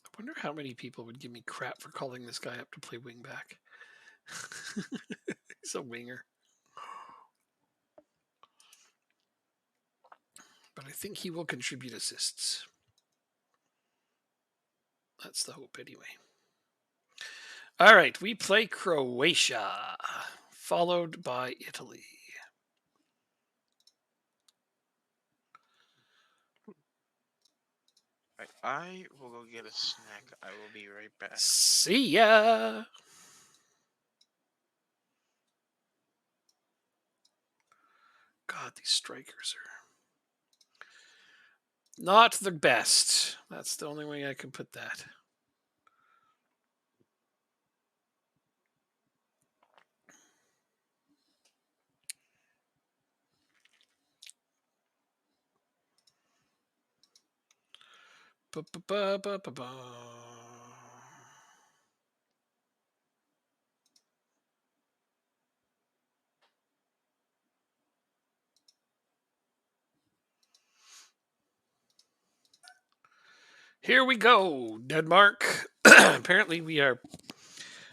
I wonder how many people would give me crap for calling this guy up to play wingback. He's a winger. But I think he will contribute assists. That's the hope, anyway. All right, we play Croatia, followed by Italy. Right, I will go get a snack. I will be right back. See ya. God, these strikers are not the best. That's the only way I can put that. Ba-ba-ba-ba-ba-ba. Here we go, Denmark. Apparently, we are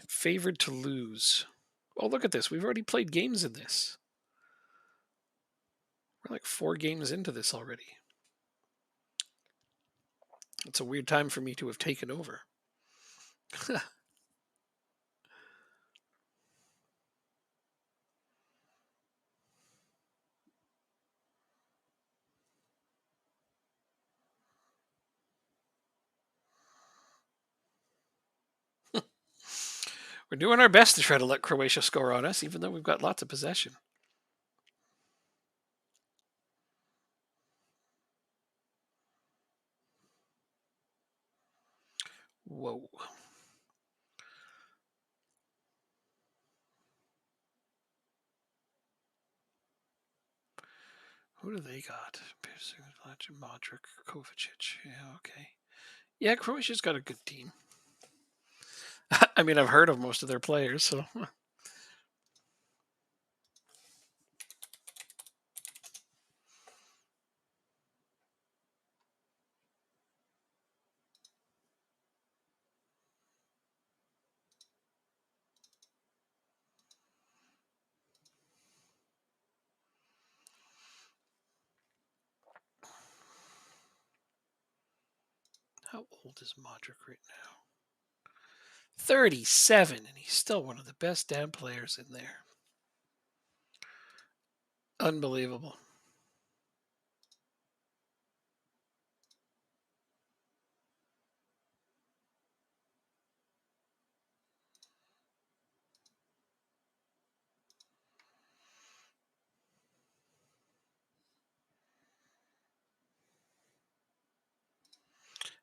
favored to lose. Oh, look at this. We've already played games in this. We're like 4 games into this already. It's a weird time for me to have taken over. We're doing our best to try to let Croatia score on us, even though we've got lots of possession. Whoa. Who do they got? Modric, Kovacic. Yeah, okay. Yeah, Croatia's got a good team. I mean, I've heard of most of their players, so. How old is Modric right now? 37, and he's still one of the best damn players in there. Unbelievable.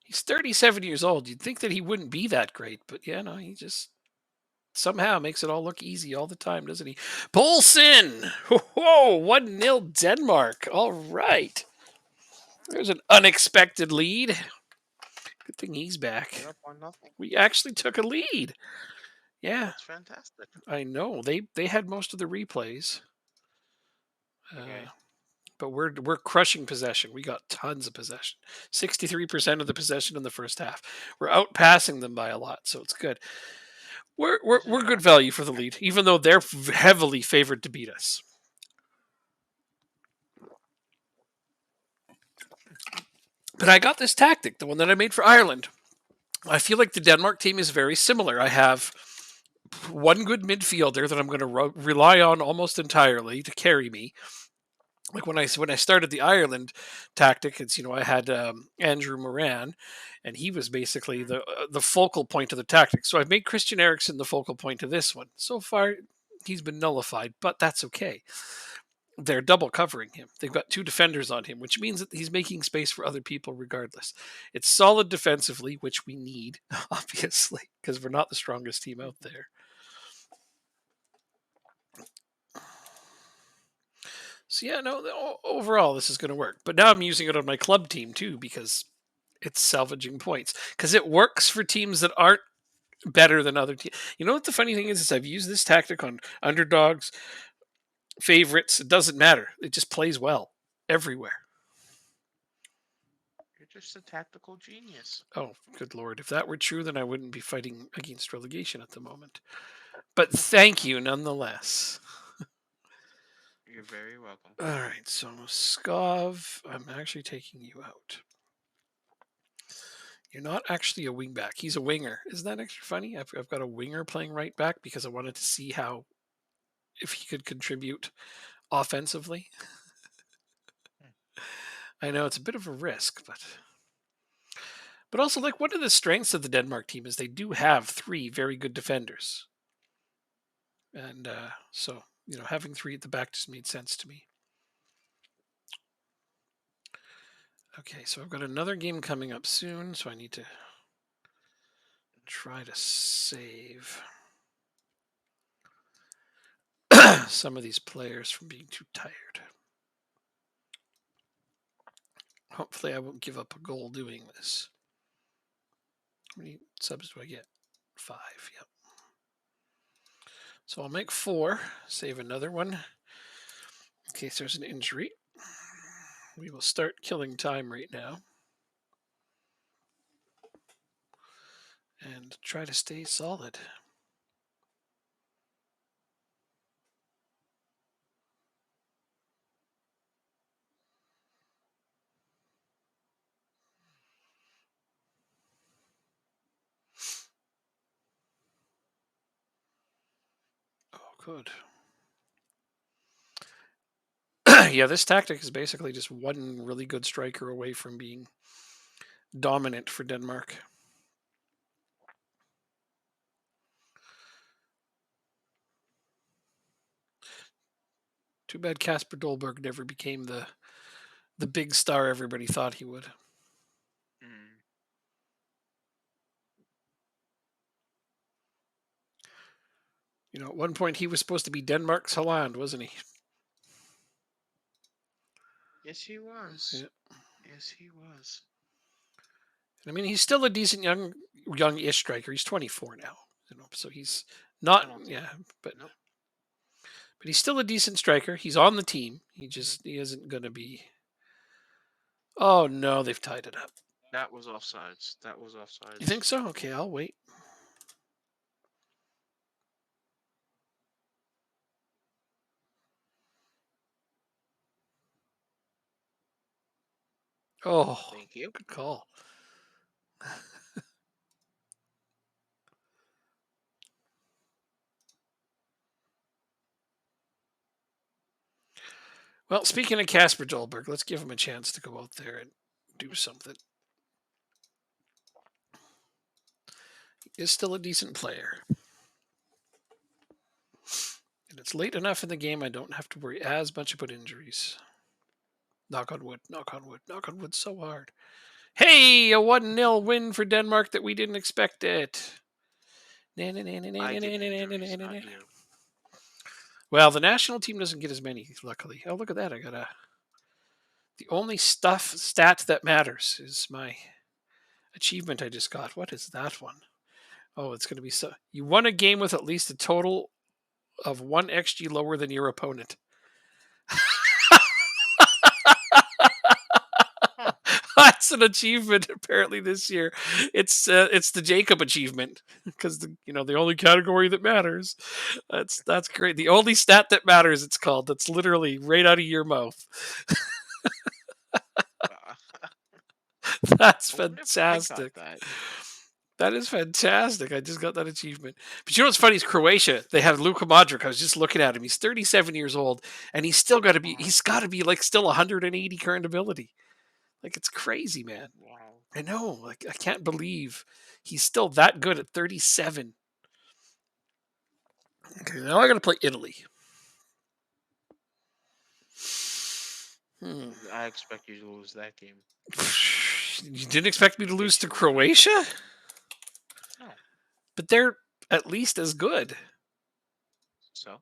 He's 37 years old. You'd think that he wouldn't be that great, but yeah, no, he just somehow makes it all look easy all the time, doesn't he? Poulsen! Whoa, 1-0 Denmark. All right. There's an unexpected lead. Good thing he's back. You're up on nothing. We actually took a lead. Yeah, That's fantastic. I know. They had most of the replays. Okay. But we're crushing possession. We got tons of possession. 63% of the possession in the first half. We're outpassing them by a lot, so it's good. We're good value for the lead, even though they're heavily favored to beat us. But I got this tactic, the one that I made for Ireland. I feel like the Denmark team is very similar. I have one good midfielder that I'm going to rely on almost entirely to carry me. Like when I started the Ireland tactic, it's I had Andrew Moran, and he was basically the focal point of the tactic. So I've made Christian Eriksen the focal point of this one. So far, he's been nullified, but that's okay. They're double covering him. They've got two defenders on him, which means that he's making space for other people regardless. It's solid defensively, which we need, obviously, because we're not the strongest team out there. So yeah, no, overall this is going to work. But now I'm using it on my club team too because it's salvaging points. Because it works for teams that aren't better than other teams. You know what the funny thing is I've used this tactic on underdogs, favorites. It doesn't matter. It just plays well everywhere. You're just a tactical genius. Oh, good lord! If that were true, then I wouldn't be fighting against relegation at the moment. But thank you nonetheless. You're very welcome. All right, so Skov, I'm actually taking you out. You're not actually a wingback. He's a winger. Isn't that extra funny? I've got a winger playing right back because I wanted to see if he could contribute offensively. I know it's a bit of a risk, but also like one of the strengths of the Denmark team is they do have three very good defenders, and so having three at the back just made sense to me. Okay, so I've got another game coming up soon, so I need to try to save some of these players from being too tired. Hopefully I won't give up a goal doing this. How many subs do I get? 5, yep. So I'll make 4, save another one in case there's an injury. We will start killing time right now. And try to stay solid. Oh, good. Yeah, this tactic is basically just one really good striker away from being dominant for Denmark. Too bad Casper Dolberg never became the big star everybody thought he would. Mm. You know, at one point he was supposed to be Denmark's Holland, wasn't he? Yes, he was. Yeah. Yes, he was. I mean, he's still a decent young-ish striker. He's 24 now, you know, so he's not, I don't think. yeah, but Nope. but he's still a decent striker. He's on the team. Hmm. He isn't going to be. Oh no, they've tied it up. That was offsides. That was You offsides. think so? Okay, I'll wait. Oh, Thank you. good call. Well, speaking of Casper Dolberg, let's give him a chance to go out there and do something. He is still a decent player. And it's late enough in the game I don't have to worry as much about injuries. Knock on wood, knock on wood, knock on wood so hard. Hey, a 1-0 win for Denmark that we didn't expect it. I get injuries, not you. Well, the national team doesn't get as many, luckily. Oh, look at that. I got a. The only stat that matters is my achievement I just got. What is that one? Oh, it's going to be so. You won a game with at least a total of 1 XG lower than your opponent. Huh. That's an achievement apparently this year. It's the Jacob achievement because the only category that matters. That's great. The only stat that matters. It's called. That's literally right out of your mouth. That's I wonder if I got fantastic. that. That is fantastic. I just got that achievement. But you know what's funny is Croatia. They have Luka Modric. I was just looking at him. He's 37 years old, and he's still got to be. Uh-huh. He's got to be like still 180 current ability. Like it's crazy, man. Wow. I know. Like I can't believe he's still that good at 37. Okay, now I got to play Italy. Hmm. I expect you to lose that game. You didn't expect me to lose Yes, to you would. Croatia, No. but they're at least as good. So,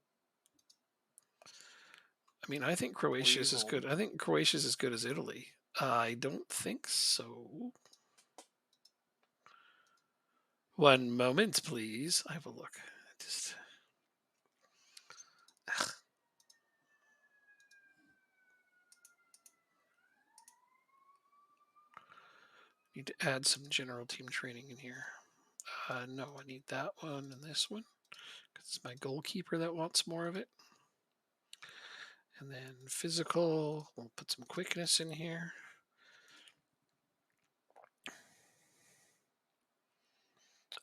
I mean, I think were you Croatia's as good. home? I think Croatia's as good as Italy. I don't think so. One moment, please. I have a look. Just need to add some general team training in here. No, I need that one and this one because it's my goalkeeper that wants more of it. And then physical, we'll put some quickness in here.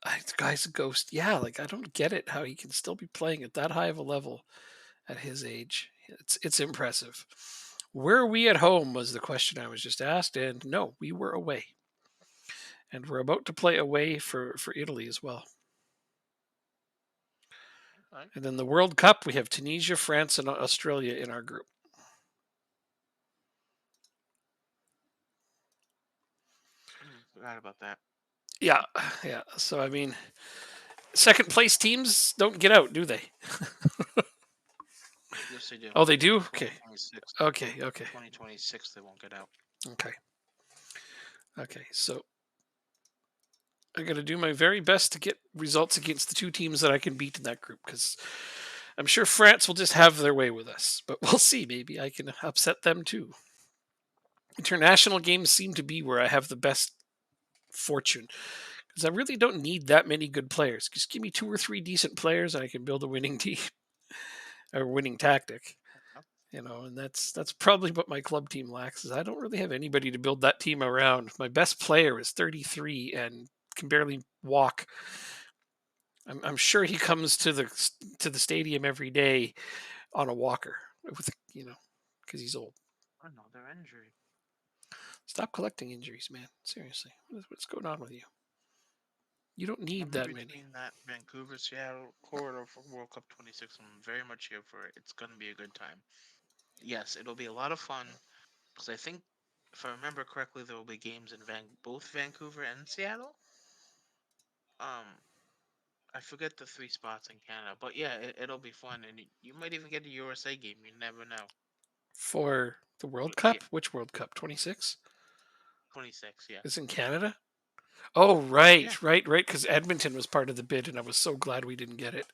The guy's a ghost. Yeah, like I don't get it how he can still be playing at that high of a level at his age. It's impressive. Where are we at home was the question I was just asked, and no, we were away. And we're about to play away for Italy as well. Okay. And then the World Cup, we have Tunisia, France, and Australia in our group. Forgot about that. Yeah, yeah. So I mean, second place teams don't get out, do they? Yes, they do. Oh, they do. Okay, 2026. okay, okay, 2026, they won't get out. okay, okay. So I got to do my very best to get results against the two teams that I can beat in that group because I'm sure France will just have their way with us. But we'll see. Maybe I can upset them too. International games seem to be where I have the best fortune because I really don't need that many good players. Just give me 2 or 3 decent players, and I can build a winning team or winning tactic. Yep. And that's probably what my club team lacks. Is I don't really have anybody to build that team around. My best player is 33 and can barely walk. I'm sure he comes to the stadium every day on a walker with because he's old. Another injury. Stop collecting injuries, man. Seriously, what's going on with you? You don't need I'm in that many. between that Vancouver Seattle corridor for World Cup 26. I'm very much here for it. It's gonna be a good time. yes, it'll be a lot of fun because I think, if I remember correctly, there will be games in both Vancouver and Seattle. Um, I forget the three spots in Canada, but yeah, it'll be fun, and you might even get a USA game. You never know. For the World Yeah, Cup? Which World Cup? 26? 26. Yeah, Is in Canada? Oh, yeah. right. Because Edmonton was part of the bid, and I was so glad we didn't get it.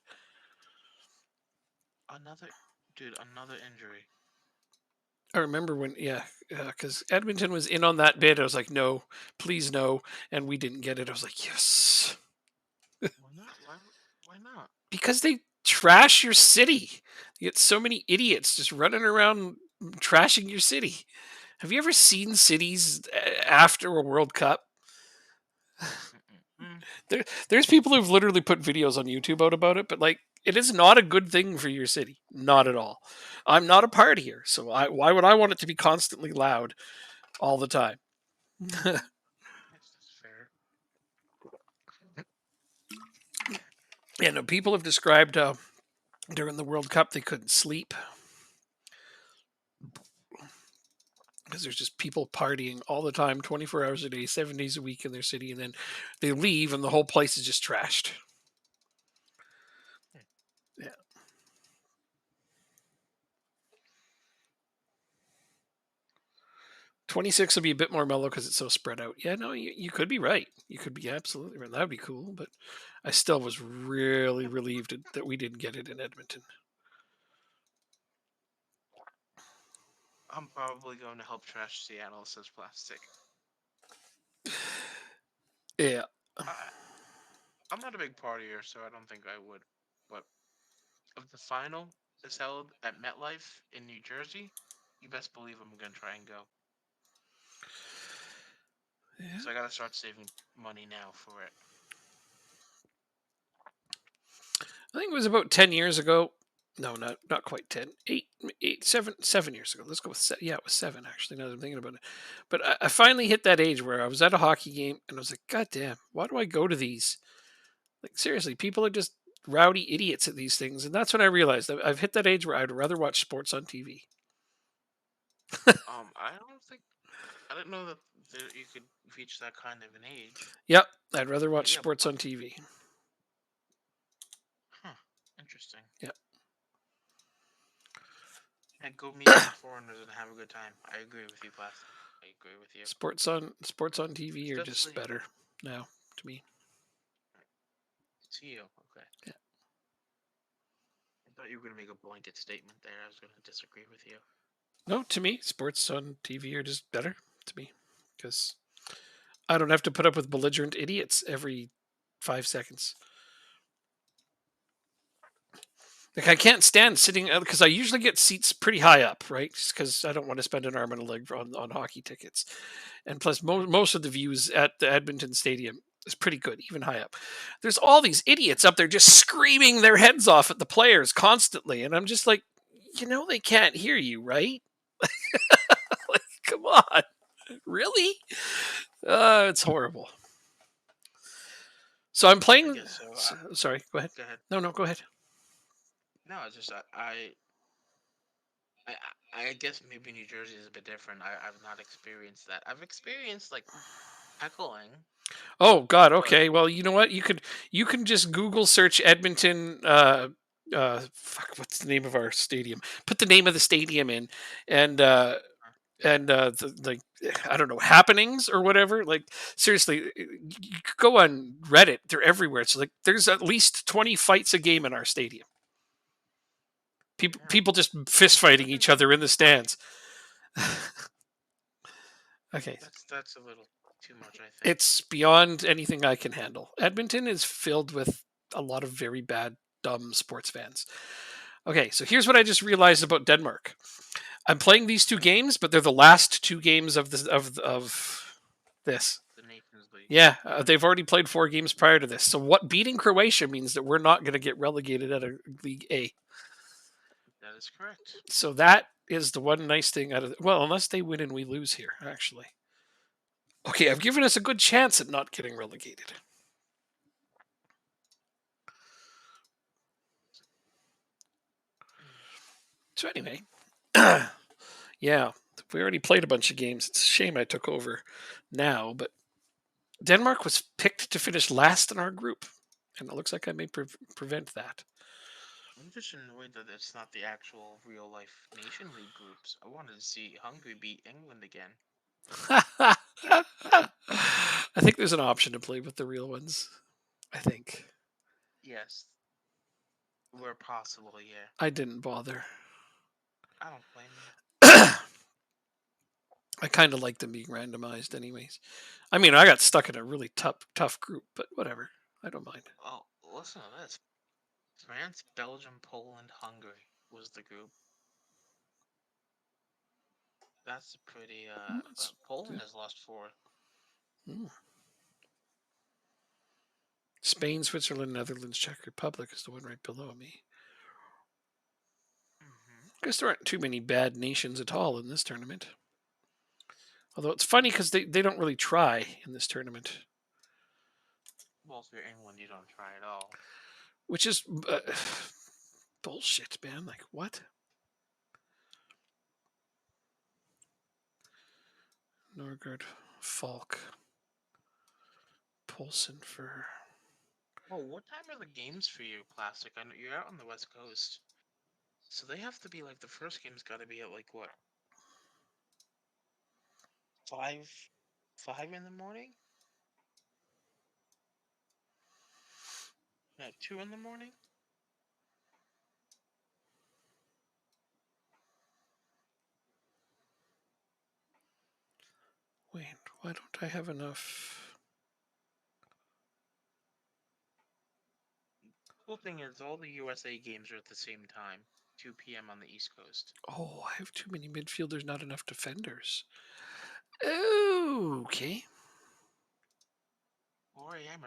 Another dude, another injury. I remember when, yeah, because Edmonton was in on that bid. I was like, no, please no, and we didn't get it. I was like, yes, Why not? Why not? because they trash your city. You get so many idiots just running around trashing your city. Have you ever seen cities after a World Cup? Mm-mm. There's people who've literally put videos on YouTube out about it, but like, it is not a good thing for your city, not at all. I'm not a partier, so why would I want it to be constantly loud all the time? Yes, that's fair. Yeah, no, people have described during the World Cup they couldn't sleep because there's just people partying all the time, 24 hours a day, 7 days a week in their city, and then they leave and the whole place is just trashed. Hmm. Yeah. 26 will be a bit more mellow because it's so spread out. Yeah, no, you could be right. You could be absolutely right. That would be cool, but I still was really Yep. relieved that we didn't get it in Edmonton. I'm probably going to help trash Seattle, says Plastic. Yeah. I, I'm not a big partier, so I don't think I would. But if the final is held at MetLife in New Jersey, you best believe I'm gonna try and go. Yeah. So I gotta start saving money now for it. I think it was about 10 years ago. No, not quite 10. 7 years ago. Let's go with yeah, it was 7 actually. Now that I'm thinking about it, but I finally hit that age where I was at a hockey game and I was like, God damn, why do I go to these? Like seriously, people are just rowdy idiots at these things, and that's when I realized that I've hit that age where I'd rather watch sports on TV. I don't think I didn't know that you could reach that kind of an age. Yep, I'd rather watch Maybe I'm. sports on TV. Huh. Interesting. Yep, And go meet some foreigners and have a good time. I agree with you, Plastic. I agree with you. sports on TV are just Especially better now to me. to you. Okay. Yeah. I thought you were gonna make a blanket statement there. I was gonna disagree with you. No, to me, sports on TV are just better to me because I don't have to put up with belligerent idiots every 5 seconds. Like I can't stand sitting because I usually get seats pretty high up, right? Just because I don't want to spend an arm and a leg on hockey tickets, and plus Mm-hmm. most of the views at the Edmonton Stadium is pretty good, even high up. There's all these idiots up there just screaming their heads off at the players constantly, and I'm just like, they can't hear you, right? Like, come on, really? It's horrible. So I'm I playing. guess so. Sorry, go ahead. Go ahead. No, go ahead. No, it's just I guess maybe New Jersey is a bit different. I've not experienced that. I've experienced like heckling, Oh God. but Okay. Well, you know what? You can just Google search Edmonton. Fuck. What's the name of our stadium? Put the name of the stadium in, and I don't know, happenings or whatever. Like seriously, you could go on Reddit. They're everywhere. It's like there's at least 20 fights a game in our stadium. People just fist fighting each other in the stands. Okay. that's a little too much, I think. It's beyond anything I can handle. Edmonton is filled with a lot of very bad, dumb sports fans. Okay, so here's what I just realized about Denmark. I'm playing these two games, but they're the last two games of this. The Nations League. Yeah, they've already played 4 games prior to this. So what beating Croatia means that we're not going to get relegated out of League A. That is correct. So that is the one nice thing out of well, unless they win and we lose here, actually. Okay, I've given us a good chance at not getting relegated. So anyway, Yeah, we already played a bunch of games. It's a shame I took over now, but Denmark was picked to finish last in our group, and it looks like I may prevent that. I'm just annoyed that it's not the actual real life Nation League groups. I wanted to see Hungary beat England again. I think there's an option to play with the real ones. I think. Yes, where possible, yeah. I didn't bother. I don't blame you. I kind of like them being randomized, anyways. I mean, I got stuck in a really tough group, but whatever. I don't mind. Well, listen to this. France, Belgium, Poland, Hungary was the group. That's a pretty, Poland has lost 4. Mm. Spain, Switzerland, Netherlands, Czech Republic is the one right below me. I guess there aren't too many bad nations at all in this tournament. Although it's funny because they don't really try in this tournament. Well, if you're England, you don't try at all. Which is bullshit, man. Like, what? Norgard, Falk, Polson for. Oh, what time are the games for you, Plastic? I know you're out on the West Coast. So they have to be like the first game's got to be at like what? 5 in the morning? At 2 in the morning? Wait, why don't I have enough? Cool thing is, all the USA games are at the same time, 2 p.m. on the East Coast. Oh, I have too many midfielders, not enough defenders. Okay. 4 a.m.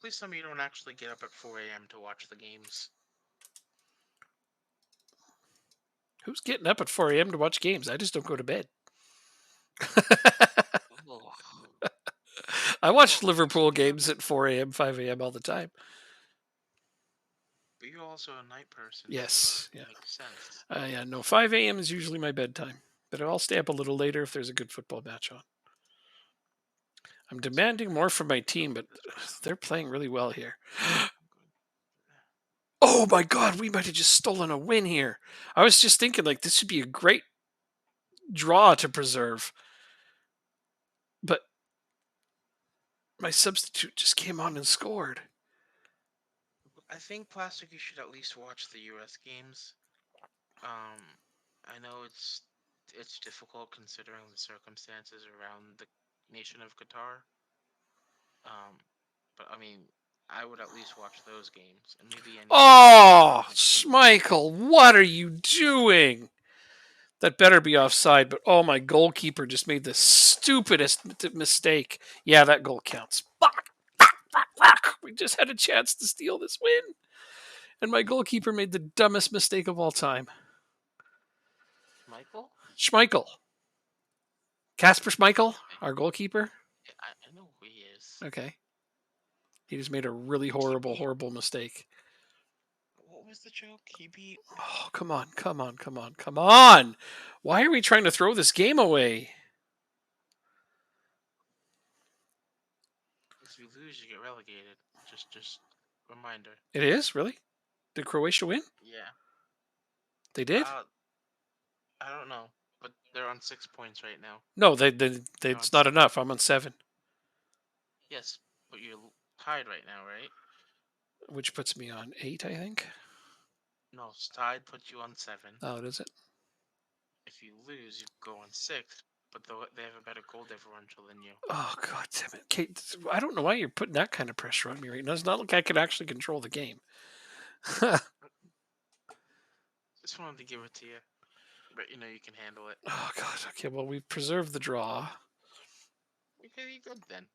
Please tell me you don't actually get up at 4 a.m. to watch the games. Who's getting up at 4 a.m. to watch games? I just don't go to bed. I watch Liverpool games at 4 a.m., 5 a.m. all the time. But you're also a night person. Yes, So yeah. makes sense. Yeah, no, 5 a.m. is usually my bedtime, but I'll stay up a little later if there's a good football match on. I'm demanding more from my team, but they're playing really well here. Oh my God, we might have just stolen a win here. I was just thinking, like, this would be a great draw to preserve. But my substitute just came on and scored. I think, Plastic, you should at least watch the US games. I know it's difficult considering the circumstances around the nation of Qatar. But I mean, I would at least watch those games and maybe any. Oh, Schmeichel, what are you doing? That better be offside, but oh, my goalkeeper just made the stupidest mistake. Yeah, that goal counts. Fuck, fuck, fuck, fuck. We just had a chance to steal this win. And my goalkeeper made the dumbest mistake of all time. Michael? Schmeichel. Casper Schmeichel, our goalkeeper. I know who he is. Okay. He just made a really horrible mistake. What was the joke? He beat. Oh, come on, come on, come on, come on. Why are we trying to throw this game away? If you lose, you get relegated. Just reminder. It is? Really? Did Croatia win? Yeah. They did? I don't know, but they're on 6 points right now. No, it's not enough. I'm on 7. Yes, but you're tied right now, right? Which puts me on 8, I think. No, tied puts you on 7. Oh, does it? If you lose, you go on 6th, but they have a better goal differential than you. Oh, God damn it. Kate, I don't know why you're putting that kind of pressure on me right now. It's not like I could actually control the game. Just wanted to give it to you. But you know you can handle it. Oh, God. Okay, well, we've preserved the draw. Okay, you good then.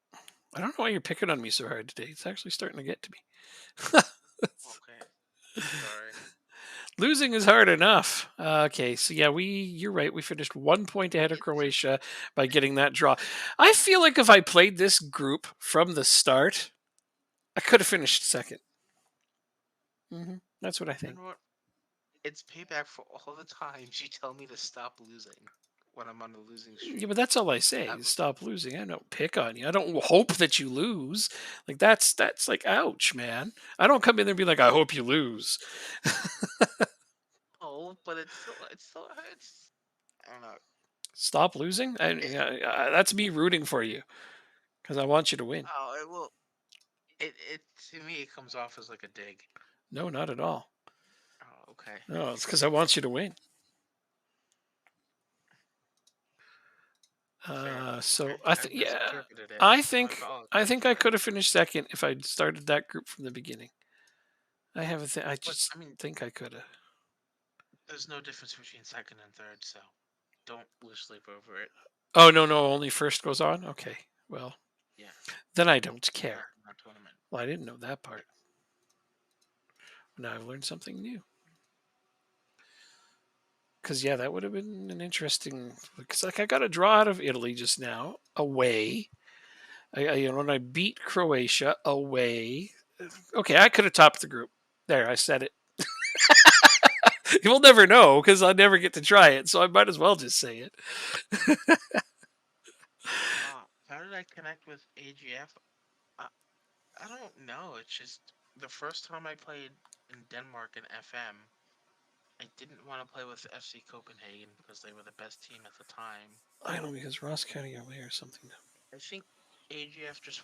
I don't know why you're picking on me so hard today. It's actually starting to get to me. Okay. Sorry. Losing is hard enough. Okay, so yeah, you're right. We finished 1 point ahead of Croatia by getting that draw. I feel like if I played this group from the start, I could have finished second. That's what I think. You know what? It's payback for all the times you tell me to stop losing when I'm on a losing Yeah, streak. but that's all I say I, is stop losing. I don't pick on you. I don't hope that you lose. Like that's like ouch, man. I don't come in there and be like, I hope you lose. oh, but it still hurts. I don't know. Stop losing. It, That's me rooting for you because I want you to win. oh, it will. It to me it comes off as like a dig. No, not at all. Oh, okay. No, it's because I want you to win. Fair. So Okay. I I think yeah, misinterpreted it. I I think I apologize think for I that. could have finished second if I'd started that group from the beginning. I But just I mean, think I could have. there's no difference between second and third, so don't lose sleep over it. Oh no, no, only first goes on. Okay, well Yeah. then I don't Not care. in our tournament. Well, I didn't know that Yeah. part. Now I've learned something new. Because yeah, that would have been an interesting. Because like I got a draw out of Italy just now away. When I beat Croatia away. Okay, I could have topped the group. There, I said it. You'll never know because I never get to try it, so I might as well just say it. How did I connect with AGF? I don't know. It's just the first time I played in Denmark in FM, I didn't want to play with FC Copenhagen because they were the best team at the time. I don't know because Ross County away or something. I think AGF just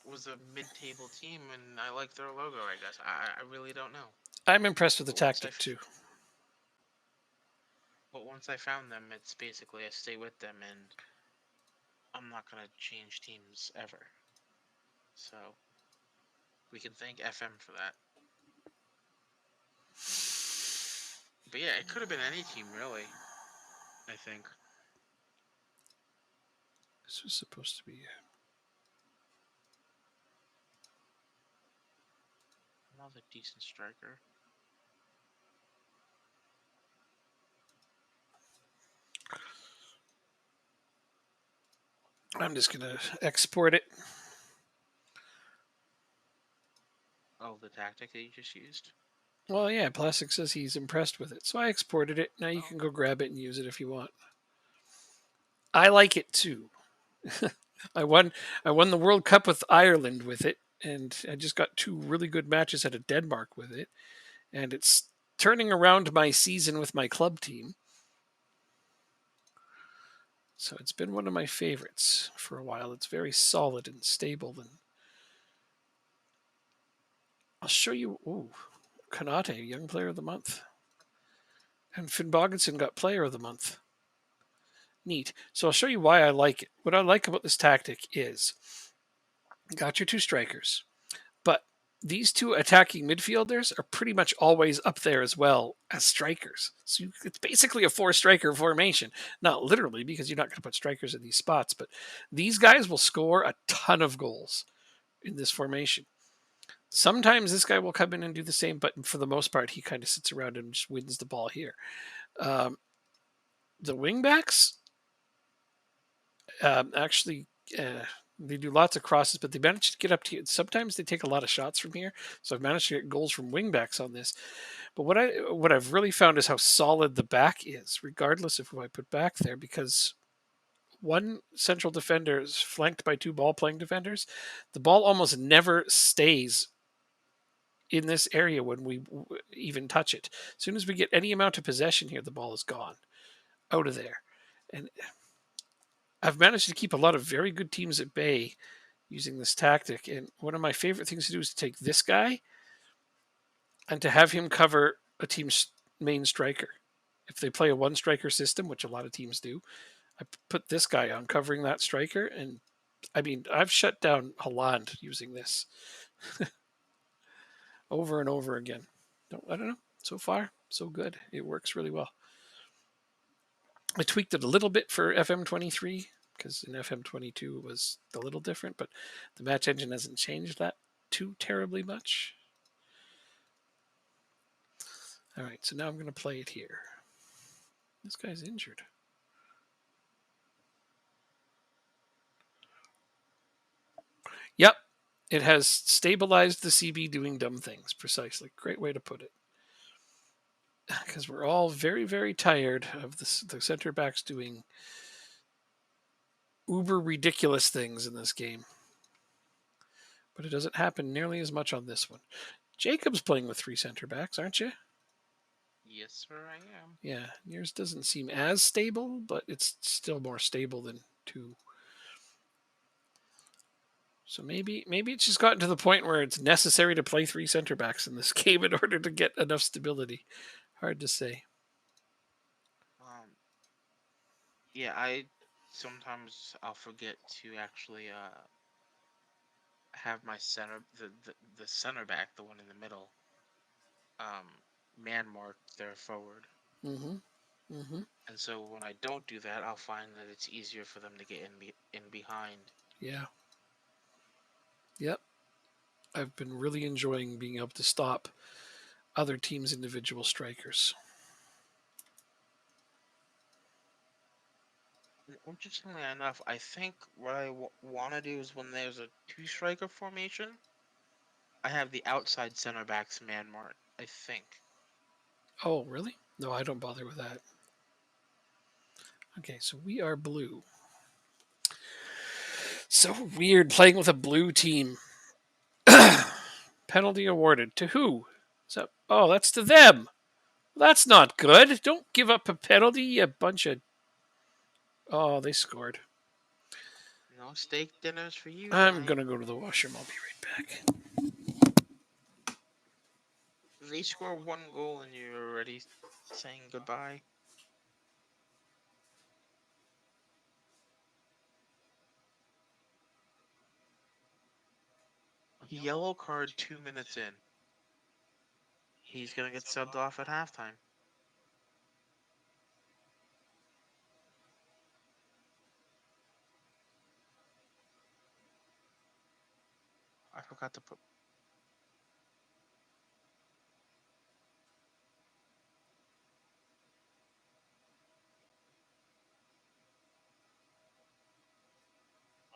was a mid-table team, and I like their logo. I guess I really don't know. I'm impressed with the But once tactic too. I found them, it's basically I stay with them, and I'm not gonna change teams ever. So we can thank FM for that. But yeah, it could have been any team really. I think This was supposed to be. another decent striker. I'm just gonna export it. Oh, the tactic that you just used. Well, yeah, Plastic says he's impressed with it, so I exported it. Now you Oh, can go grab it and use it if you want. I like it too. I won. I won the World Cup with Ireland with it, and I just got two really good matches out of Denmark with it, and it's turning around my season with my club team. So it's been one of my favorites for a while. It's very solid and stable. And I'll show you. Ooh, Kanate, Young Player of the Month, and Finn Bogason got Player of the Month. Neat. So I'll show you why I like it. What I like about this tactic is you got your two strikers, but these two attacking midfielders are pretty much always up there as well as strikers. So it's basically a four striker formation. Not literally, because you're not going to put strikers in these spots, but these guys will score a ton of goals in this formation. Sometimes this guy will come in and do the same, but for the most part, he kind of sits around and just wins the ball here. Um, the wingbacks actually they do lots of crosses, but they manage to get up to you. Sometimes they take a lot of shots from here, so I've managed to get goals from wingbacks on this. But what I've really found is how solid the back is, regardless of who I put back there, because one central defender is flanked by two ball playing defenders. The ball almost never stays in this area when we even touch it. As soon as we get any amount of possession here, the ball is gone out of there. And I've managed to keep a lot of very good teams at bay using this tactic. And one of my favorite things to do is to take this guy and to have him cover a team's main striker. If they play a one striker system, which a lot of teams do, I put this guy on covering that striker. And I mean, I've shut down Holland using this over and over again. I don't know. So far, so good. It works really well. I tweaked it a little bit for FM23 because in FM22 it was a little different, but the match engine hasn't changed that too terribly much. All right, so now I'm going to play it here. This guy's injured. Yep, it has stabilized the CB doing dumb things, precisely. Great way to put it. because we're all very, very tired of the center backs doing uber ridiculous things in this game. But it doesn't happen nearly as much on this one. Jacob's playing with three center backs, aren't you? Yes, sir, I am. Yeah, yours doesn't seem as stable, but it's still more stable than two. So maybe it's just gotten to the point where it's necessary to play three center backs in this game in order to get enough stability. Hard to say. Um, yeah, I sometimes I'll forget to actually have my the center back, the one in the middle, um, man marked there forward. Mm-hmm. Mm-hmm. And so when I don't do that, I'll find that it's easier for them to get in behind. Yeah. Yep. I've been really enjoying being able to stop other teams' individual strikers. Interestingly enough, I think what I want to do is when there's a two striker formation, I have the outside center backs man marked. I think. Oh, really? No, I don't bother with that. Okay, so we are blue. So weird playing with a blue team. Penalty awarded to who? So, oh, that's to them. That's not good. Don't give up a penalty, you bunch of. Oh, they scored. No steak dinners for you I'm tonight. gonna go to the washroom. I'll be right back. They score one goal and you're already saying goodbye. Yellow card 2 minutes in. He's gonna get subbed off at halftime. I forgot to put.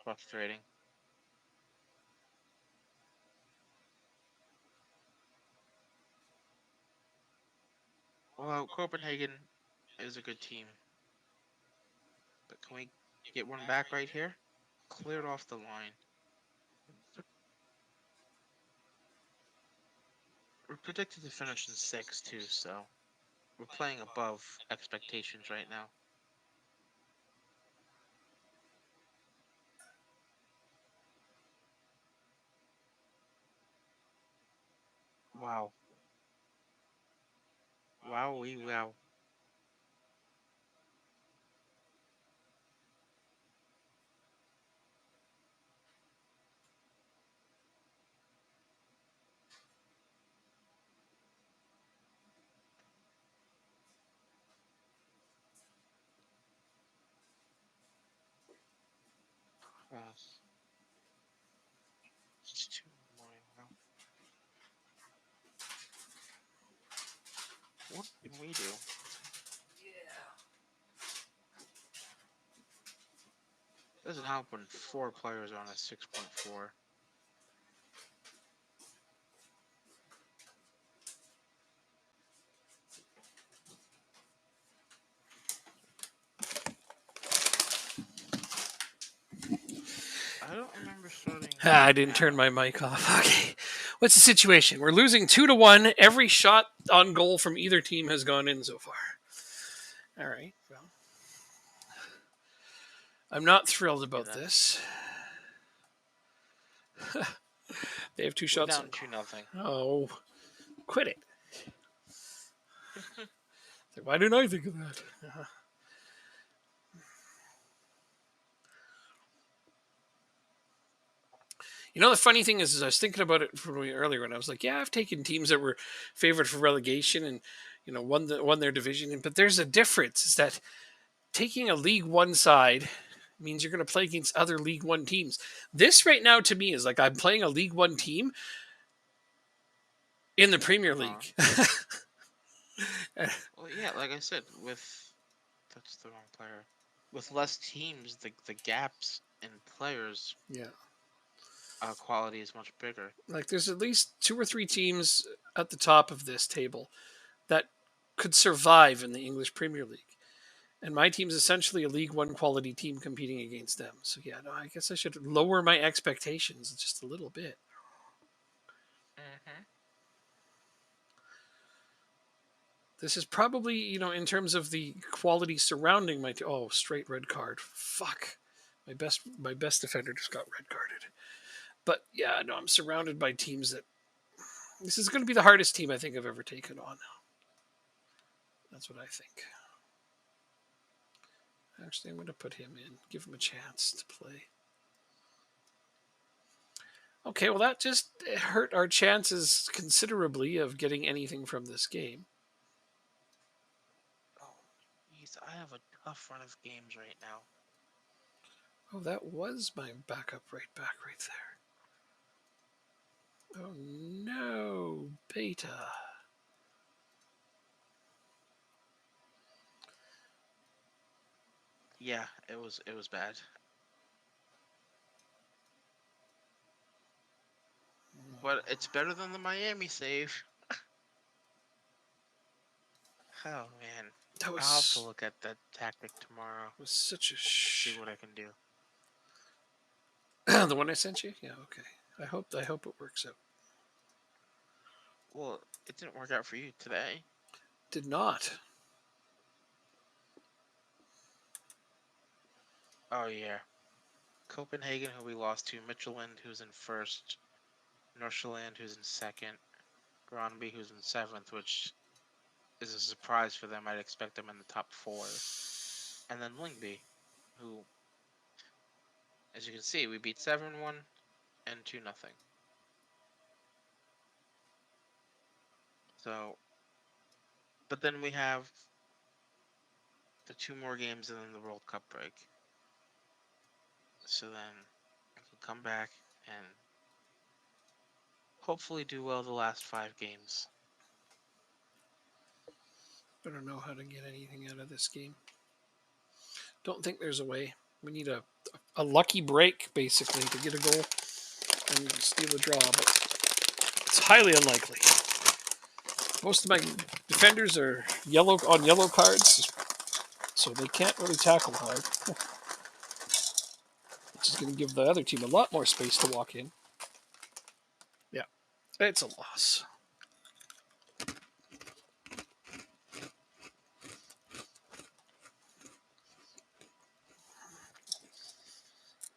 Frustrating. Well, Copenhagen is a good team, but can we get one back right here? Cleared off the line. We're predicted to finish in six too, so we're playing above expectations right now. Wow. Wow, we wow. Yes. It's 2 in the morning now. What can we do? Doesn't help when 4 players are on a 6.4. I don't remember starting I didn't turn now. my mic off. Okay. What's the situation? We're losing 2-1. Every shot on goal from either team has gone in so far. All right. Well, I'm not thrilled Yeah, about that's this. They have two we're shots on down goal. 2-0. Oh, quit it. Why didn't I think of that? You know, the funny thing is I was thinking about it from earlier, and I was like, yeah, I've taken teams that were favored for relegation and won their division, but there's a difference. Is that taking a League One side means you're going to play against other League One teams. This right now to me is like I'm playing a League One team in the Premier Uh-huh. League. Well, yeah, like I said, with that's the wrong player. With less teams, the gaps in players Yeah. quality is much bigger. Like there's at least two or three teams at the top of this table that could survive in the English Premier League. And my team's essentially a League One quality team competing against them. So yeah, no, I guess I should lower my expectations just a little bit. Mm-hmm. This is probably, in terms of the quality surrounding my team. Oh, straight red card. Fuck. My best defender just got red carded. But yeah, no, I'm surrounded by teams that this is going to be the hardest team I think I've ever taken on. That's what I think. Actually, I'm going to put him in, give him a chance to play. Okay, well, that just hurt our chances considerably of getting anything from this game. Oh, jeez, I have a tough run of games right now. Oh, that was my backup right back right there. Oh no, Beta. Yeah, it was bad. But it's better than the Miami save. Oh man. That I'll have to was look at that tactic tomorrow. was such a See what I can do. the one I sent you? Yeah, okay. I hope it works out. Well, it didn't work out for you today. Did not. Oh yeah. Copenhagen, who we lost to, Midtjylland, who's in first, Nordsjælland, who's in second, Brøndby, who's in seventh, which is a surprise for them. I'd expect them in the top four. And then Lyngby, who, as you can see, we beat 7-1 and 2-0. So, but then we have the two more games and then the World Cup break. So then I can come back and hopefully do well the last 5 games. I don't know how to get anything out of this game. Don't think there's a way. We need a lucky break basically to get a goal and steal a draw, but it's highly unlikely. Most of my defenders are yellow cards, so they can't really tackle hard, which is going to give the other team a lot more space to walk in. Yeah, it's a loss.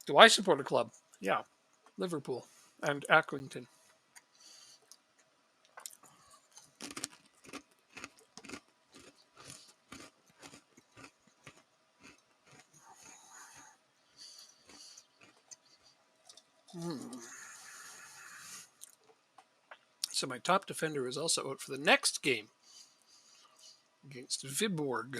Do I support a club? Yeah, Liverpool and Accrington. So my top defender is also out for the next game against Viborg.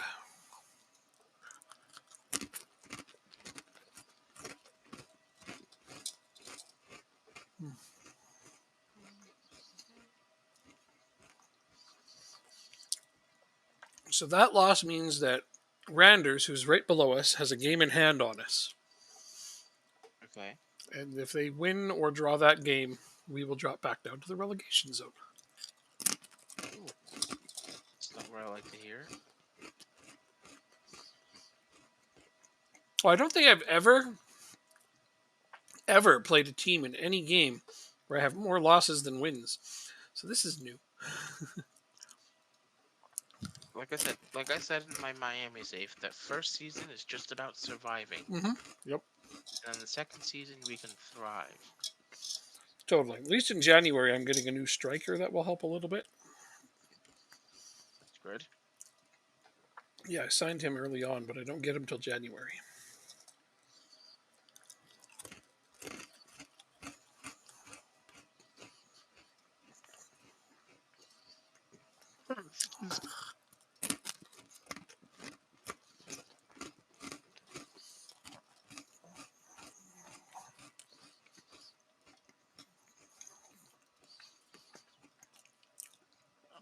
So that loss means that Randers, who's right below us, has a game in hand on us. Okay. And if they win or draw that game, we will drop back down to the relegation zone. Ooh, that's not what I like to hear. Well, I don't think I've ever played a team in any game where I have more losses than wins. So this is new. Like I said in my Miami save, that first season is just about surviving. Mm-hmm. Yep. And then the second season we can thrive. Totally. At least in January, I'm getting a new striker that will help a little bit. That's good. Yeah, I signed him early on, but I don't get him till January.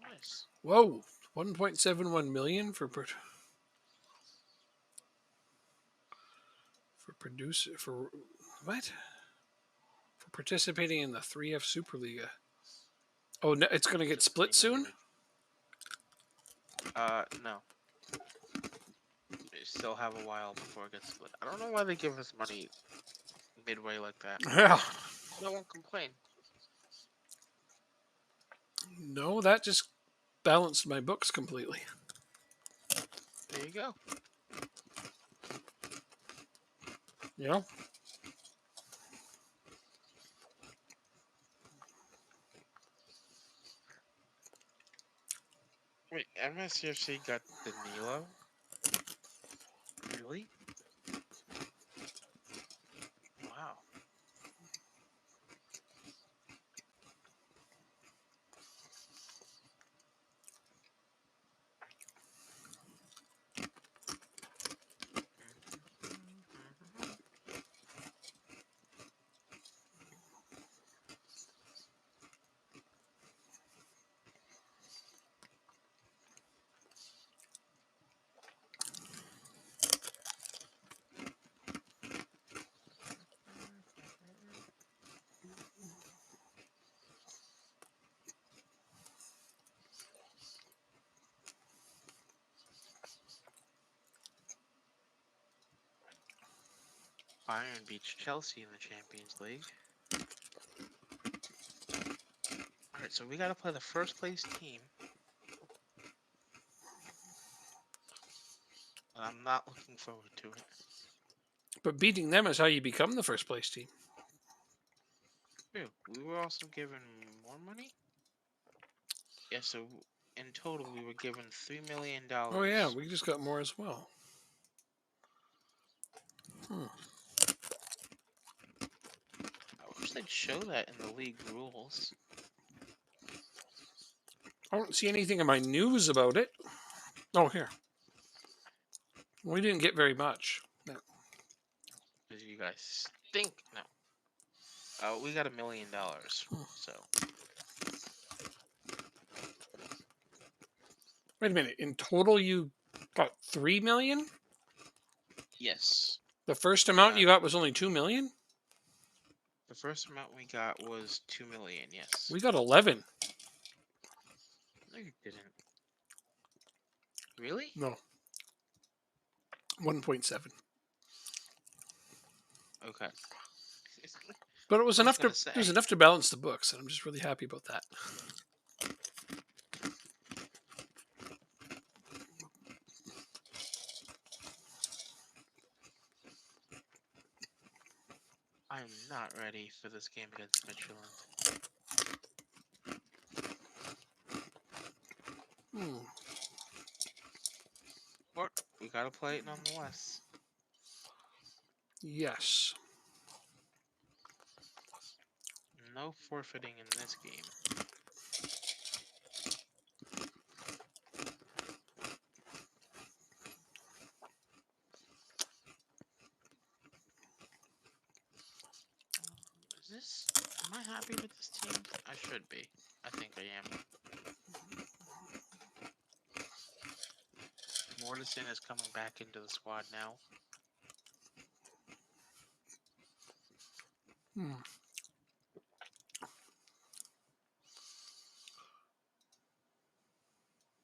Nice. Whoa, 1.71 million for producer for what? For participating in the 3F Superliga. Oh, no, it's going to get split soon? No. We still have a while before it gets split. I don't know why they give us money midway like that. Yeah. No one complained. No, that just balanced my books completely. There you go. You know? Wait, MSCFC got Danilo? Really? Wow. Bayern beats Chelsea in the Champions League. Alright, so we gotta play the first place team. And I'm not looking forward to it. But beating them is how you become the first place team. True. We were also given more money? Yeah, so in total we were given $3 million. Oh yeah, we just got more as well. I wish they'd show that in the league rules. I don't see anything in my news about it. Oh, here. We didn't get very much. No. Because you guys stink. No. We got $1 million. So Wait a minute. In total, you got 3 million? yes. The first amount got- you got was only 2 million? The first amount we got was $2 million, yes. We got 11. No, you didn't. Really? No. 1.7. Okay. But it was I was enough to gonna say. it was enough to balance the books, and I'm just really happy about that. I'm not ready for this game against Midtjylland. But we gotta play it nonetheless. Yes. No forfeiting in this game. Am I happy with this team? I should be. I think I am. Mortensen is coming back into the squad now.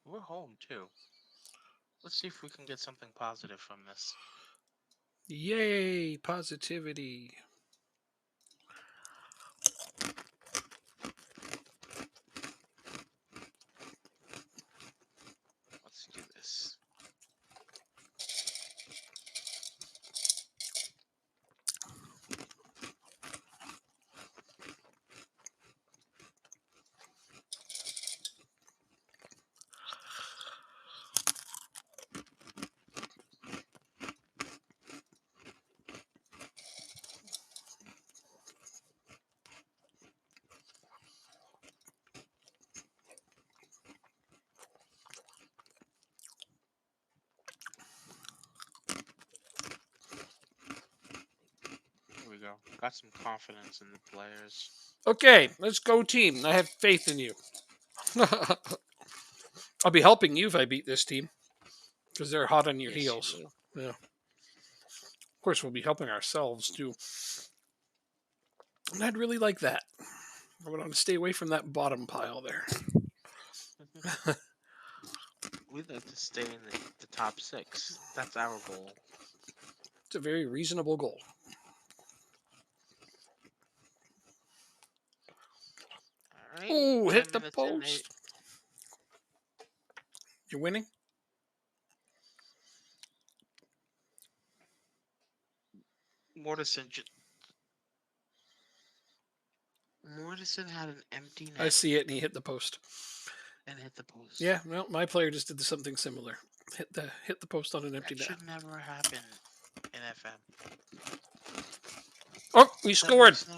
We're home too. Let's see if we can get something positive from this. Yay, positivity. Let's do this. Here we go. Got some confidence in the players. Okay, let's go team. I have faith in you. I'll be helping you if I beat this team because they're hot on your Yes, heels. you Yeah. Of course, we'll be helping ourselves too. And I'd really like that. I would want to stay away from that bottom pile there. will. we'd like to stay in the top 6. That's our goal. It's a very reasonable goal. All right. Oh, 10 hit the minutes in, they post. You're winning? Mortison had an empty I net see it, and he hit the post. and hit the post. Yeah, well, my player just did something similar. Hit the post on an empty That net. should never happen in FM. Oh, we That scored. makes no.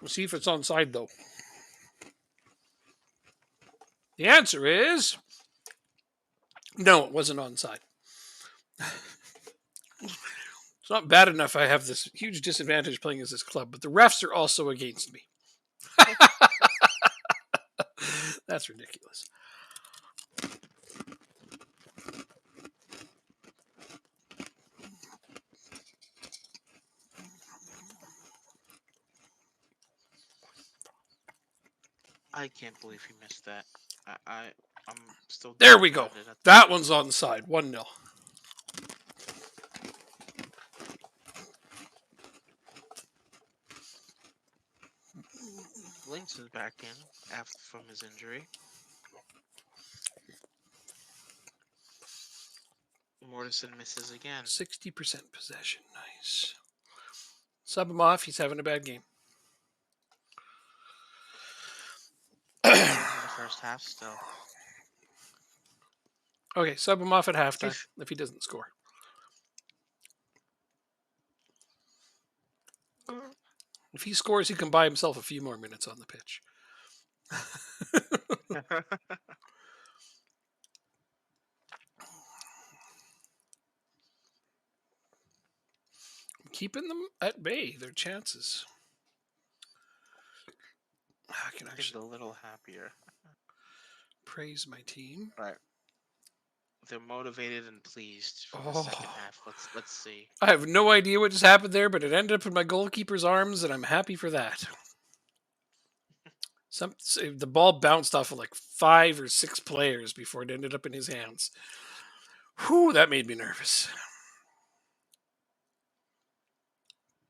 We'll see if it's onside, though. The answer is no, it wasn't onside. It's not bad enough I have this huge disadvantage playing as this club, but the refs are also against me. That's ridiculous. I can't believe he missed that. I'm still. There we go. dumbfounded at That one's onside. 1-0. Lynx is back in after from his injury. Mortison misses again. 60% possession. Nice. Sub him off. He's having a bad game. In the first half still. Okay, sub him off at halftime if he doesn't score. If he scores, he can buy himself a few more minutes on the pitch. Keeping them at bay, their chances. I can Getting a little happier. praise my team. Right. They're motivated and pleased for the second half. Let's see. I have no idea what just happened there, but it ended up in my goalkeeper's arms, and I'm happy for that. The ball bounced off of like 5 or 6 players before it ended up in his hands. Whew, that made me nervous.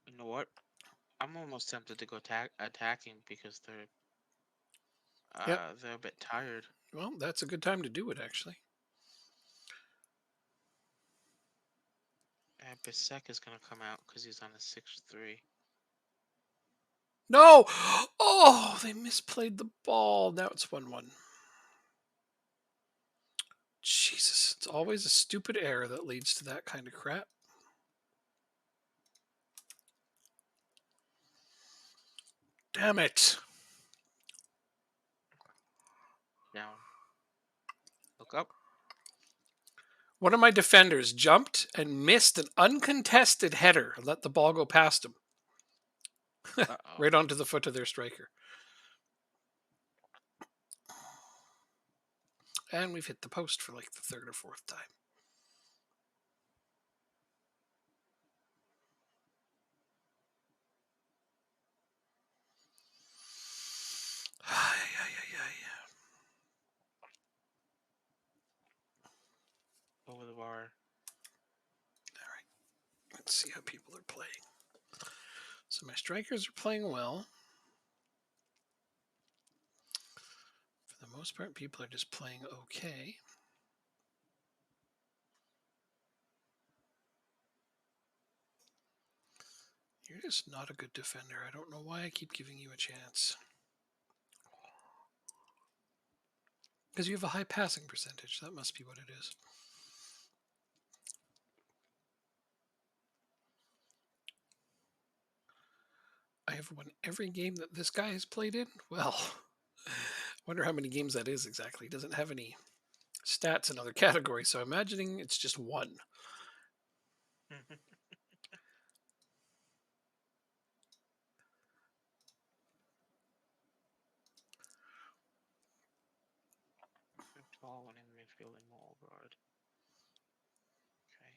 You know what? I'm almost tempted to go attacking because they're a bit tired. Well, that's a good time to do it, actually. Bissek is going to come out because he's on a 6-3. No! Oh, they misplayed the ball. Now it's 1-1. Jesus, it's always a stupid error that leads to that kind of crap. Damn it. Down. Look up. One of my defenders jumped and missed an uncontested header and let the ball go past him. Right onto the foot of their striker. And we've hit the post for like the 3rd or 4th time. Over the bar. All right. Let's see how people are playing. So my strikers are playing well. For the most part, people are just playing okay. You're just not a good defender. I don't know why I keep giving you a chance. Because you have a high passing percentage. That must be what it is. I have won every game that this guy has played in. Well, I wonder how many games that is exactly. He doesn't have any stats in other categories, so I'm imagining it's just 1. Tall one in midfield and mall guard. Okay.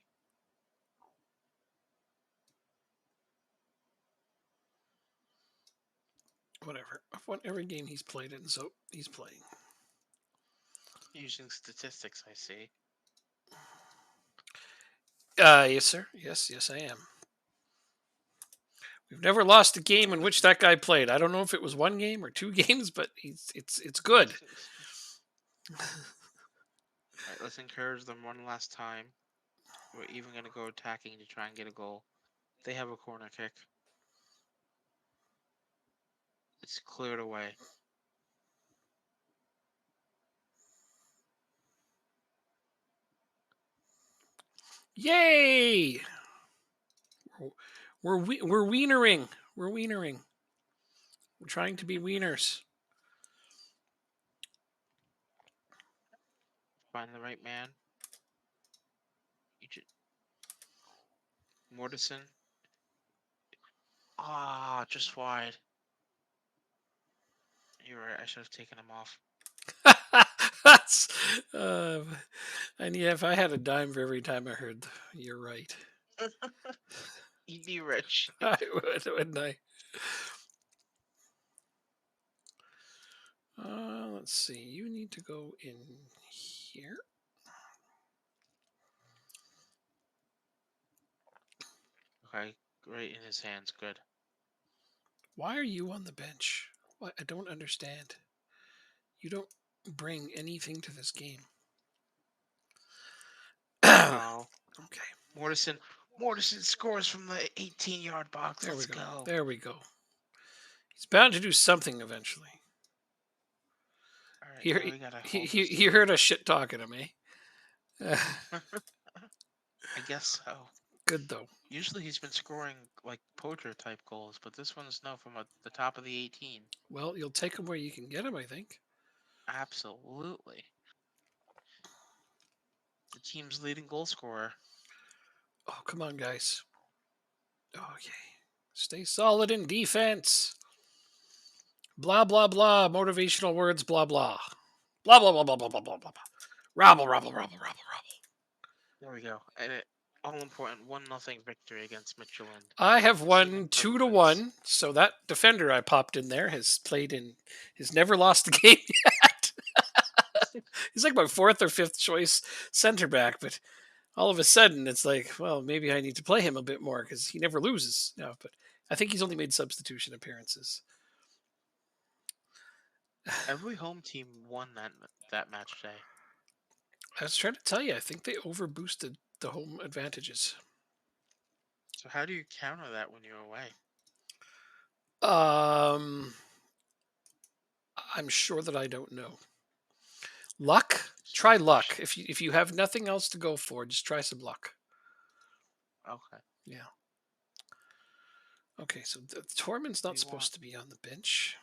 Whatever. I've won every game he's played in, so he's playing. Using statistics, I see. Yes, sir. Yes, I am. We've never lost a game in which that guy played. I don't know if it was one game or two games, but it's good. Alright, let's encourage them one last time. We're even gonna go attacking to try and get a goal. They have a corner kick. It's cleared away. Yay! We're wienering. We're wienering. We're trying to be wieners. Find the right man. Mortison. Ah, just wide. You're right. I should have taken him off. That's, and yeah, if I had a dime for every time I heard, you're right. You'd be rich. I would, wouldn't I? Let's see. You need to go in here. Okay, right in his hands. Good. Why are you on the bench? What? I don't understand. You don't bring anything to this game. Oh, Okay. Mortison. Mortison scores from the 18-yard box. There Let's we go. go. There we go. He's bound to do something eventually. All right, He, now we gotta hold this he team. heard us shit talking him, eh? I guess so. Good though. Usually he's been scoring like poacher type goals, but this one's no from the top of the 18. Well, you'll take him where you can get him, I think. Absolutely. The team's leading goal scorer. Oh, come on, guys. Okay. Stay solid in defense. Blah, blah, blah. Motivational words, blah, blah. Blah, blah, blah, blah, blah, blah, blah, blah. Rabble, rabble, rabble, rabble, rabble. There we go. And all important 1-0 victory against Midtjylland. I have won Seeming 2-1, so that defender I popped in there has never lost a game yet. He's like my fourth or fifth choice center back, but all of a sudden it's like, well, maybe I need to play him a bit more because he never loses. No, but I think he's only made substitution appearances. Every home team won that match day. I was trying to tell you, I think they overboosted the home advantages. So how do you counter that when you're away? I'm sure that I don't know. Luck? Try luck. If you have nothing else to go for, just try some luck. Okay. Yeah. Okay, so Tormund's not supposed to be on the bench.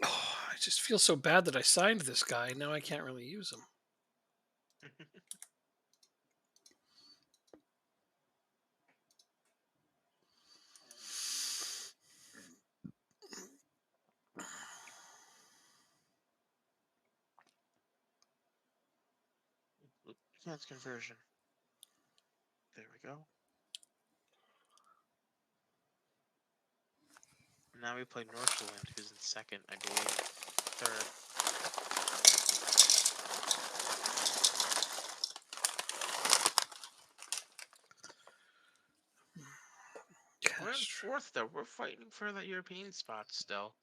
Oh, I just feel so bad that I signed this guy. Now I can't really use him. Chance conversion. There we go. Now we play Northland, who's in second, I believe. Third. We're in fourth, though. We're fighting for that European spot still.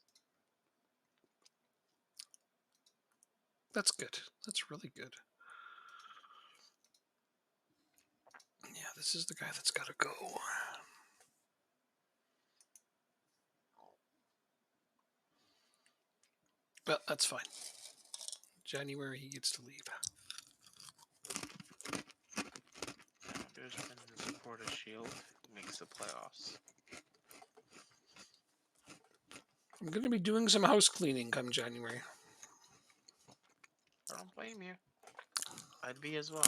That's good. That's really good. Yeah, this is the guy that's got to go. Well, that's fine. January, he gets to leave. There's been the Supporter Shield, who makes the playoffs. I'm going to be doing some house cleaning come January. I don't blame you. I'd be as well.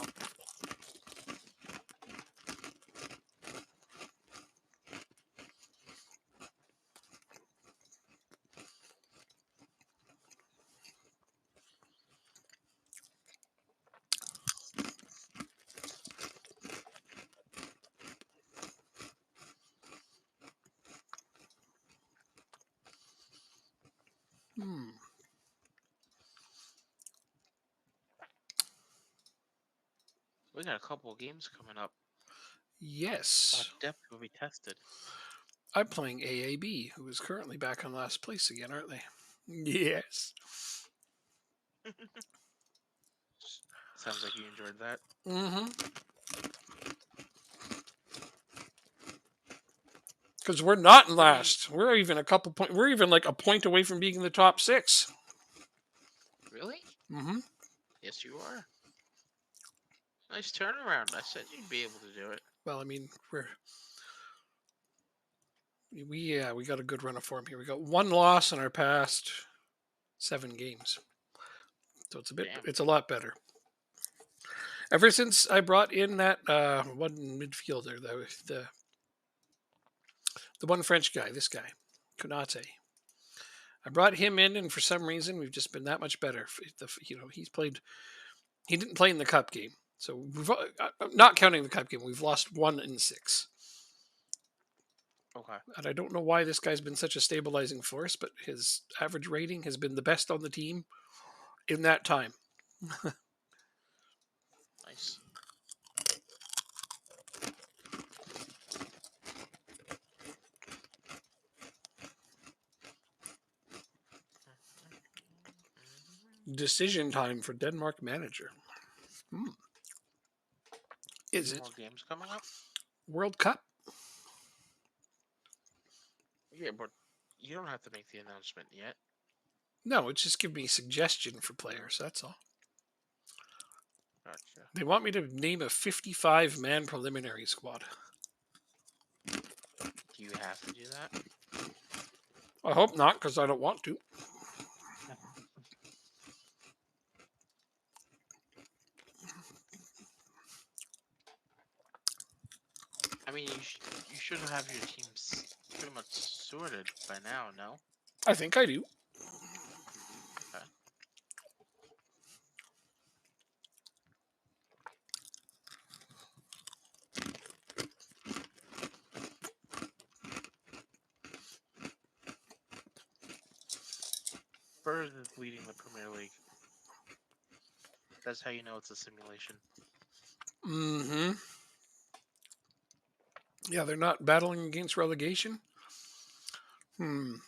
Hmm. We got a couple of games coming up. Our Yes. depth will be tested. I'm playing AAB, who is currently back in last place again, aren't they? Yes. Sounds like you enjoyed that. Mm-hmm. Because we're not in last. We're even a couple point. We're even like a point away from being in the top 6. Really? Mm-hmm. Yes, you are. Nice turnaround. I said you'd be able to do it. Well, I mean, we got a good run of form here. We got 1 loss in our past 7 games, so Damn. it's a lot better. Ever since I brought in that one midfielder, the one French guy, this guy, Konate. I brought him in, and for some reason, we've just been that much better. He's played. He didn't play in the cup game, so not counting the cup game, we've lost 1 in 6. Okay. And I don't know why this guy's been such a stabilizing force, but his average rating has been the best on the team in that time. Nice. Decision time for Denmark manager. Is Any it more games coming up? World Cup? Yeah, but you don't have to make the announcement yet. No, it's just give me a suggestion for players. That's all. Gotcha. They want me to name a 55-man preliminary squad. Do you have to do that? I hope not, because I don't want to. I mean, you should have your teams pretty much sorted by now, no? I think I do. Okay. Spurs is leading the Premier League. That's how you know it's a simulation. Mm-hmm. Yeah, they're not battling against relegation. Nope.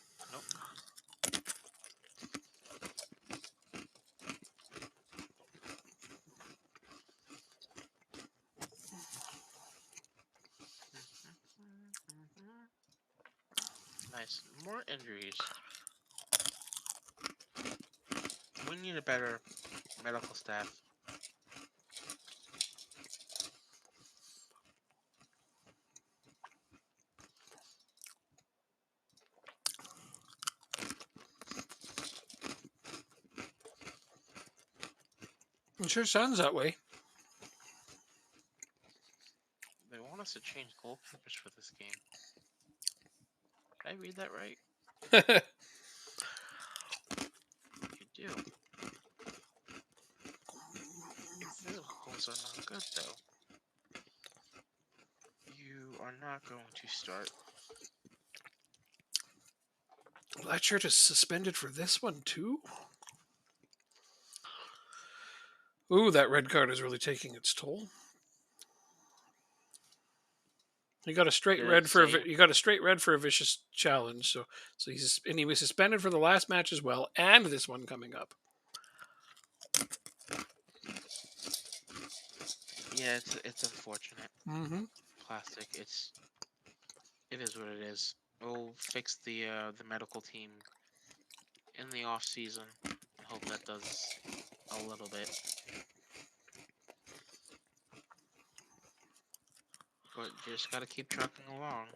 Nice. More injuries. We need a better medical staff. It sure sounds that way. They want us to change goalkeepers for this game. Did I read that right? You do. Your physicals are not good, though. You are not going to start. That shirt is suspended for this one, too? Ooh, that red card is really taking its toll. You got a straight Did it red for say? you got a straight red for a vicious challenge. So he was suspended for the last match as well, and this one coming up. Yeah, it's unfortunate. Mm-hmm. Plastic. It is what it is. We'll fix the medical team in the off season. I hope that does a little bit. But just gotta keep trucking along.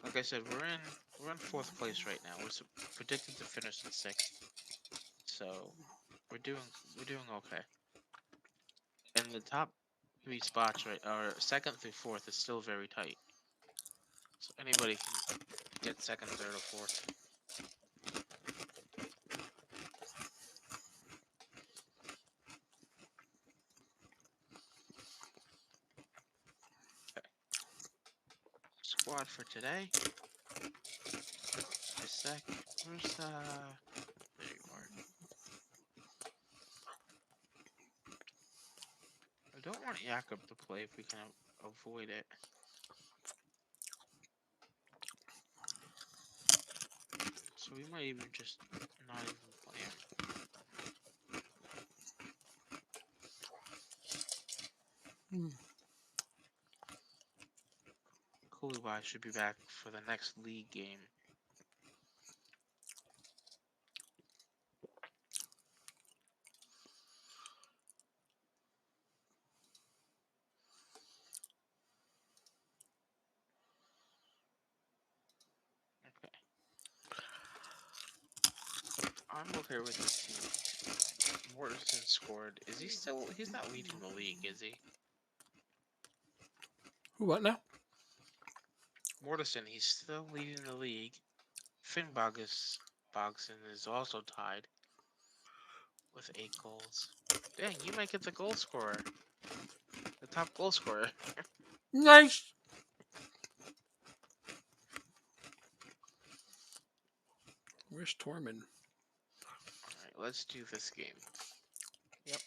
Like I said, we're in 4th place right now. We're predicted to finish in 6th, so we're doing okay. And the top 3 spots, right, our 2nd through 4th is still very tight. So anybody can get 2nd, 3rd, or 4th. Okay. Squad for today. a sec. Where's there you are. I don't want Jakob to play if we can avoid it. So we might even just not even play him. Hmm. Koulibaly should be back for the next league game. Okay. I'm okay with this team. Mortensen scored. Is he still? He's not leading the league, is he? Who what now? Mortensen, he's still leading the league. Finn Bogson is also tied with 8 goals. Dang, you might get the goal scorer. The top goal scorer. Nice. Where's Tormund? Alright, let's do this game. Yep.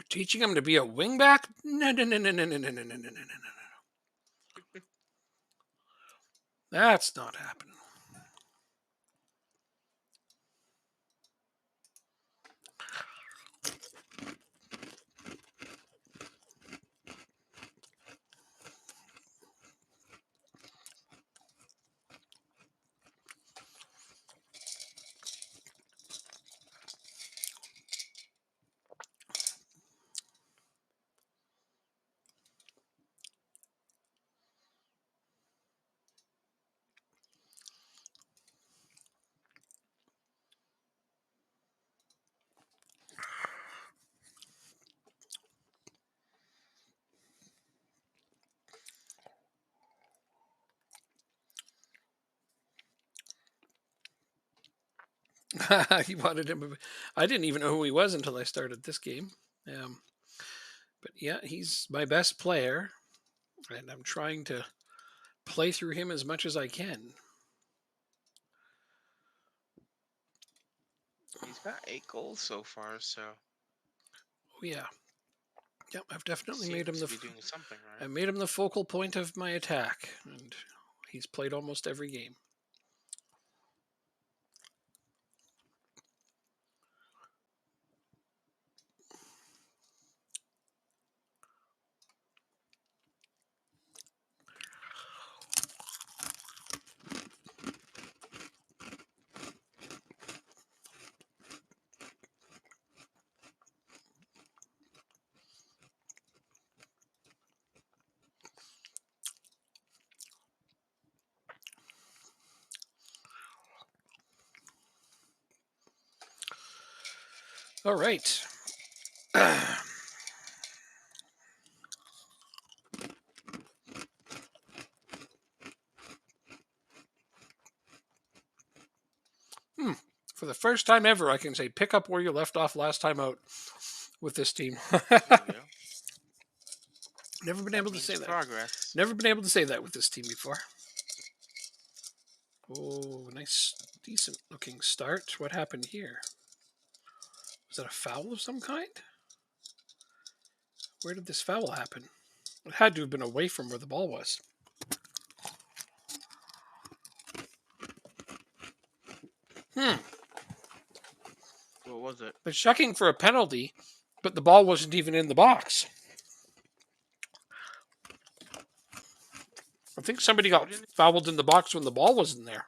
Teaching him to be a wingback? No, no, no, no, no, no, no, no, no, no, no. That's not happening. He wanted him. I didn't even know who he was until I started this game. But yeah, he's my best player, and I'm trying to play through him as much as I can. He's got 8 goals so far, so Oh yeah, yep. I've he definitely made him seems the. to be doing something I right. made him the focal point of my attack, and he's played almost every game. All right. For the first time ever, I can say pick up where you left off last time out with this team. There you go. Never been That able to means say that. progress. Never been able to say that with this team before. Oh, nice, decent looking start. What happened here? Was that a foul of some kind? Where did this foul happen? It had to have been away from where the ball was. Hmm. What was it? They're checking for a penalty, but the ball wasn't even in the box. I think somebody got Wouldn't fouled in the box when the ball wasn't there.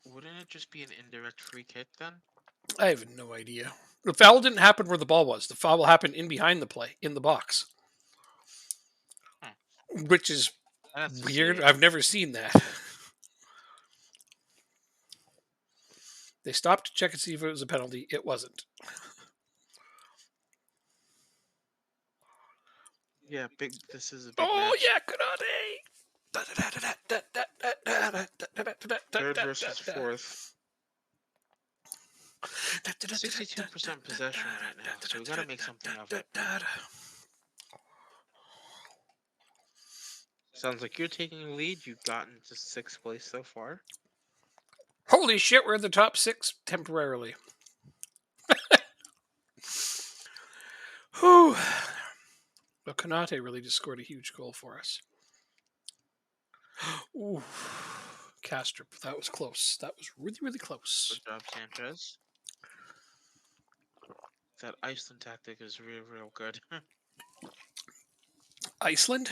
wouldn't it just be an indirect free kick then? I have no idea. The foul didn't happen where the ball was. The foul happened in behind the play, in the box, Huh. which is That's to see weird. it. I've never seen that. They stopped to check and see if it was a penalty. It wasn't. Yeah, big. This is a big Oh match. yeah, Konate. 3rd versus 4th. 62% possession right now, so we gotta make something of it. Sounds like you're taking the lead. You've gotten to 6th place so far. Holy shit, we're in the top 6 temporarily. Whew. But Konate really just scored a huge goal for us. Ooh. Castrop, that was close. That was really, really close. Good job, Sanchez. That Iceland tactic is real good. Iceland?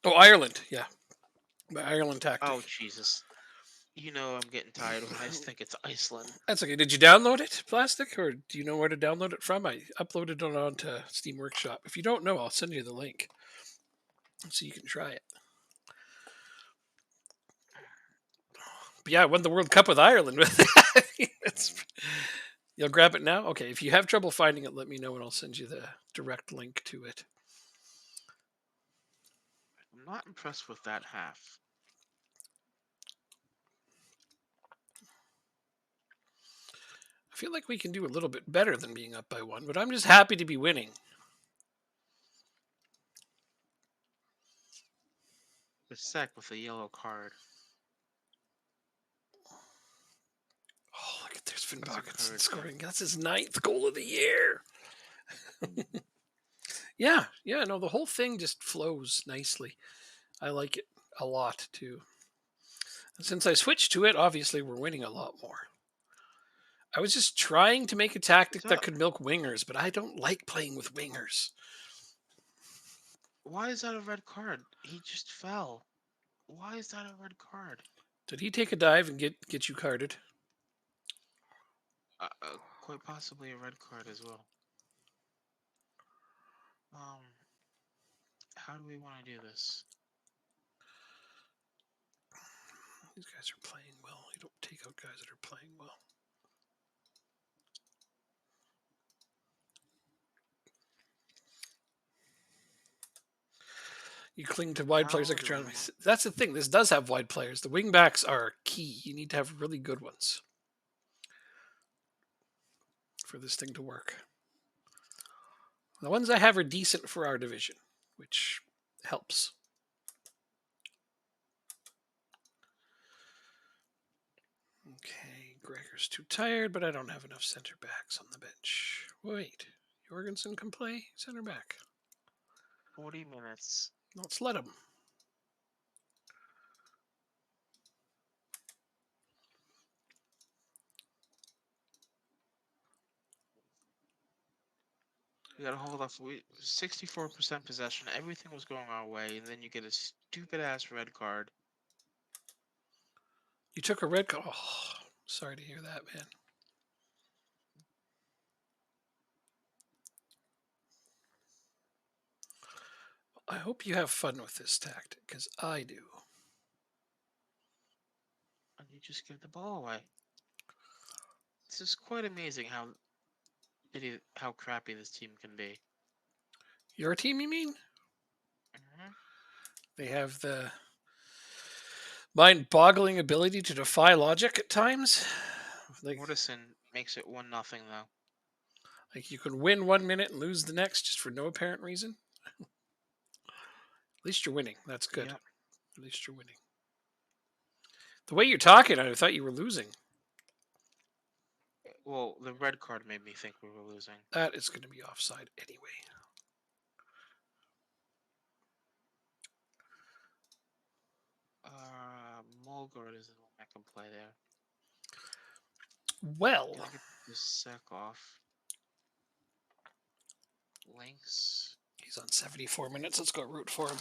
Oh, Ireland. Yeah. My Ireland tactic. Oh, Jesus. You know I'm getting tired when I think it's Iceland. That's okay. Did you download it, Plastic? Or do you know where to download it from? I uploaded it onto Steam Workshop. If you don't know, I'll send you the link so you can try it. But yeah, I won the World Cup with Ireland with it. You'll grab it now? Okay. If you have trouble finding it, let me know and I'll send you the direct link to it. I'm not impressed with that half. I feel like we can do a little bit better than being up by 1, but I'm just happy to be winning. The sec with a yellow card. Oh, look at there's Finn That's Bogutson encouraging. scoring. That's his 9th goal of the year. Yeah, no, the whole thing just flows nicely. I like it a lot too. And since I switched to it, obviously we're winning a lot more. I was just trying to make a tactic that could milk wingers, but I don't like playing with wingers. Why is that a red card? He just fell. Why is that a red card? Did he take a dive and get you carded? Quite possibly a red card as well. How do we want to do this? These guys are playing well. You don't take out guys that are playing well. You cling to wide players like around. That's the thing. This does have wide players. The wing backs are key. You need to have really good ones for this thing to work. The ones I have are decent for our division, which helps. Okay, Gregor's too tired, but I don't have enough center backs on the bench. Wait, Jorgensen can play center back. 40 minutes. Let's let him. We got to hold off. 64% possession. Everything was going our way, and then you get a stupid ass red card. You took a red card. Oh, sorry to hear that, man. I hope you have fun with this tactic, because I do. And you just give the ball away. This is quite amazing how crappy this team can be. Your team, you mean? Mm-hmm. They have the mind-boggling ability to defy logic at times. Like, Mortison makes it 1-0 though. Like you can win 1 minute and lose the next just for no apparent reason. At least you're winning. That's good. Yep. At least you're winning. The way you're talking, I thought you were losing. Well, the red card made me think we were losing. That is going to be offside anyway. Mulgard is the one that can play there. Well, get the sec off. Links. He's on 74 minutes. Let's go root for him.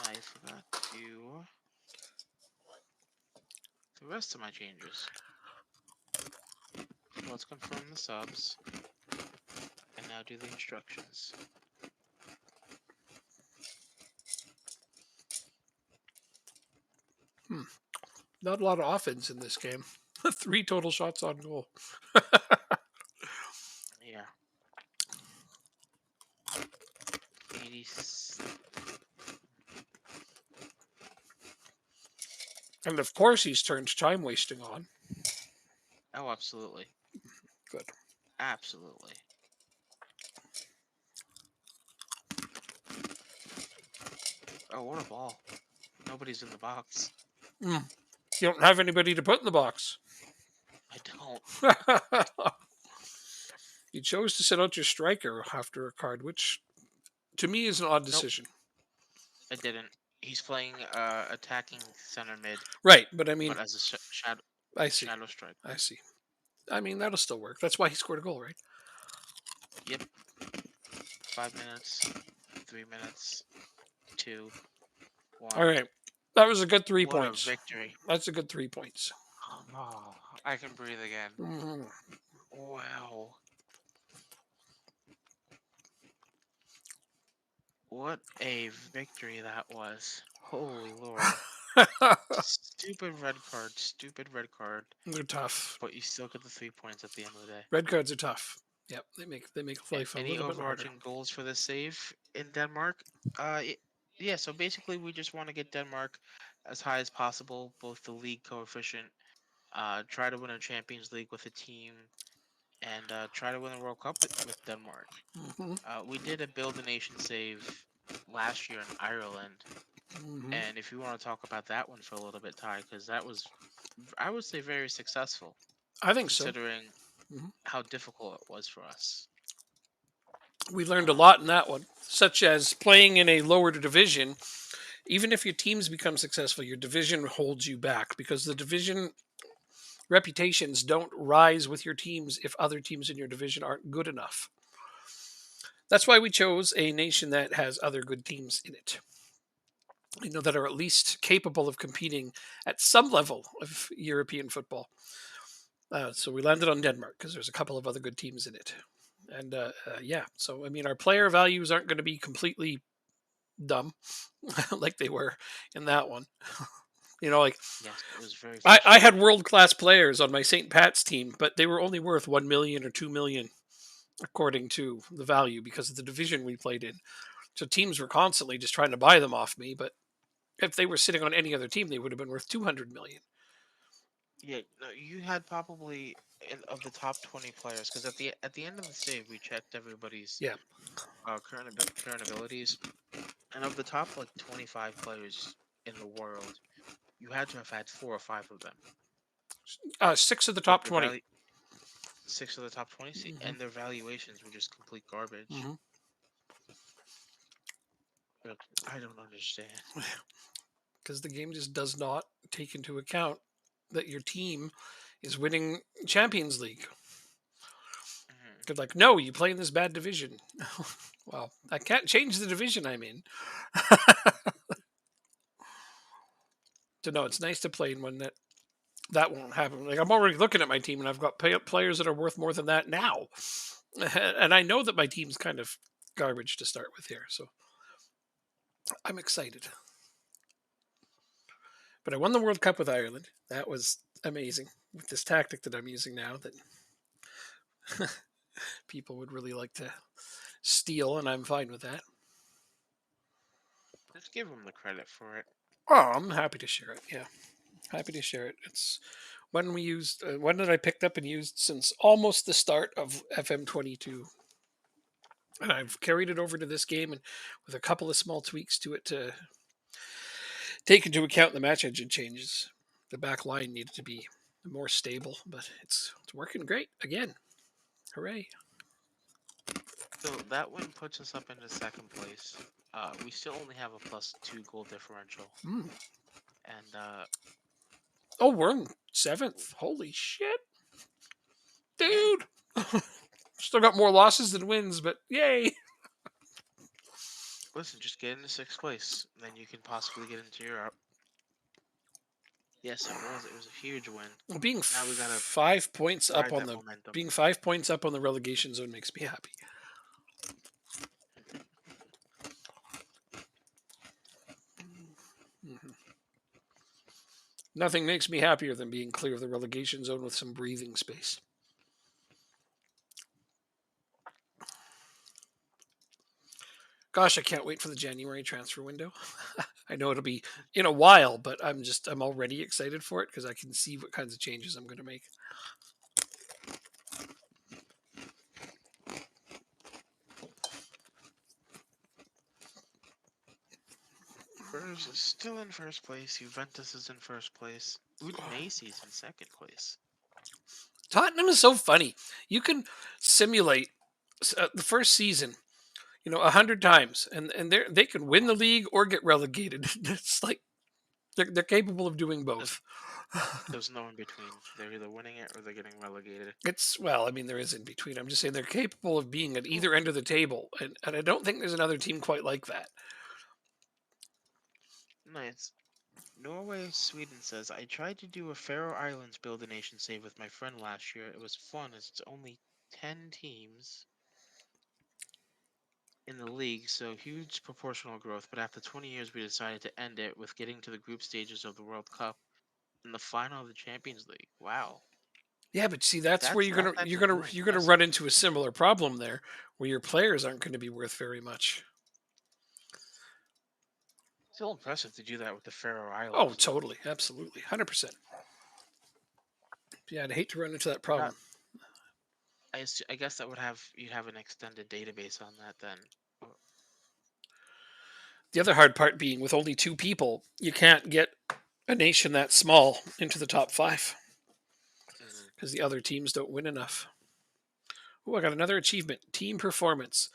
I forgot to do the rest of my changes. Let's confirm the subs. And now do the instructions. Not a lot of offense in this game. 3 total shots on goal. Yeah. 80. And of course he's turned time wasting on. Oh, absolutely. Good. Absolutely. Oh, what a ball! Nobody's in the box. Mm. You don't have anybody to put in the box. I don't. You chose to sit out your striker after a card, which to me is an odd Nope, decision. I didn't. He's playing attacking center mid, Right, but I but mean, as a shadow I see. shadow striker. I see. I mean, that'll still work. That's why he scored a goal, right? Yep. 5 minutes, 3 minutes, 2, All 1. right. That was a good three What a points. victory! That's a good 3 points. Oh, I can breathe again. Mhm. Wow. What a victory that was. Holy Lord. Stupid red card, stupid red card. They're tough. But you still get the 3 points at the end of the day. Red cards are tough. Yep, they make life a Any little bit harder. overarching goals for the save in Denmark? Yeah, so basically we just want to get Denmark as high as possible, both the league coefficient, try to win a Champions League with a team, and try to win the World Cup with Denmark. Hmm. We did a Build a Nation save last year in Ireland, Hmm. and if you want to talk about that one for a little bit, Ty, because that was, I would say, very successful I think so. considering Mhm. how difficult it was for us. We learned a Um, lot in that one, such as playing in a lower division. Even if your teams become successful, your division holds you back because the division reputations don't rise with your teams if other teams in your division aren't good enough. That's why we chose a nation that has other good teams in it. That are at least capable of competing at some level of European football. So we landed on Denmark because there's a couple of other good teams in it, and yeah. So I mean, our player values aren't going to be completely dumb like they were in that one. Like yes, it was very I had frustrating. world class players on my St. Pat's team, but they were only worth 1 million or 2 million according to the value because of the division we played in. So teams were constantly just trying to buy them off me, but if they were sitting on any other team, they would have been worth 200 million. Yeah, no, you had probably of the top 20 players, because at the end of the save we checked everybody's Yeah. current abilities, and of the top like 25 players in the world, you had to have had 4 or 5 of them. 6 of the But top the 20. value 6 of the top 20, Hmm. and their valuations were just complete garbage. Hmm. Look, I don't understand. Because the game just does not take into account that your team is winning Champions League. Mhm. They're like, no, you play in this bad division. Well, I can't change the division I'm in. So no, it's nice to play in one that won't happen. Like I'm already looking at my team, and I've got players that are worth more than that now, and I know that my team's kind of garbage to start with here, so I'm excited. But I won the World Cup with Ireland. That was amazing with this tactic that I'm using now that people would really like to steal, and I'm fine with that. Just give them the credit for it. Oh, I'm happy to share it. Yeah, happy to share it. It's one that I picked up and used since almost the start of FM22, and I've carried it over to this game, and with a couple of small tweaks to it to take into account the match engine changes. The back line needed to be more stable, but it's working great again. Hooray! So that one puts us up into second place. We still only have a +2 goal differential, Mm. and Oh, we're in 7th. Holy shit, yeah. dude! Still got more losses than wins, but yay! Listen, just get into 6th place, then you can possibly get into Europe. Yes, it was. It was a huge win. Being Now we gotta 5 points up ride on that the momentum. being 5 points up on the relegation zone makes me happy. Mhm. Nothing makes me happier than being clear of the relegation zone with some breathing space. Gosh, I can't wait for the January transfer window. I know it'll be in a while, but I'm already excited for it because I can see what kinds of changes I'm going to make. Spurs is still in first place. Juventus is in first place. Udinese in second place. Tottenham is so funny. You can simulate the first season, 100 times, and they can win the league or get relegated. It's like they're capable of doing There's, both. there's no in between. They're either winning it or they're getting relegated. It's well, I mean, there is in between. I'm just saying they're capable of being at Oh, either end of the table, and I don't think there's another team quite like that. nice. Norway, Sweden says, I tried to do a Faroe Islands build a nation save with my friend last year. It was fun as it's only 10 teams in the league, so huge proportional growth. But after 20 years, we decided to end it with getting to the group stages of the World Cup and the final of the Champions League. Wow, Yeah, but see, that's where that's you're actually gonna really you're gonna impressive. run into a similar problem there, where your players aren't going to be worth very much. Still impressive to do that with the Faroe Oh, Islands, though. totally, absolutely, 100%. Yeah, I'd hate to run into that That problem. I guess that would have you'd have an extended database on that then. The other hard part being with only two people, you can't get a nation that small into the top five Mhm. because the other teams don't win enough. Oh, I got another achievement: team performance.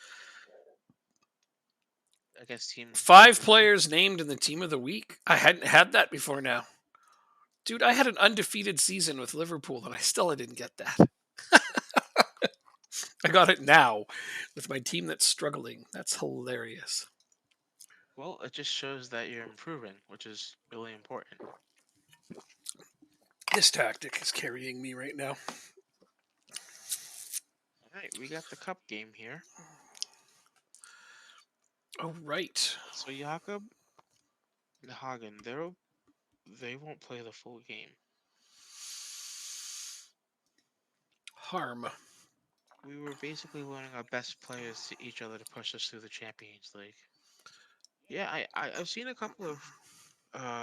I guess team of Five the week. players named in the team of the week. I hadn't had that before now. Dude, I had an undefeated season with Liverpool and I still didn't get that. I got it now with my team that's struggling. That's hilarious. Well, it just shows that you're improving, which is really important. This tactic is carrying me right now. All right, we got the cup game here. Oh, right. So Jakob and Hagen, they won't play the full game. Harm. We were basically loaning our best players to each other to push us through the Champions League. Yeah, I've seen a couple of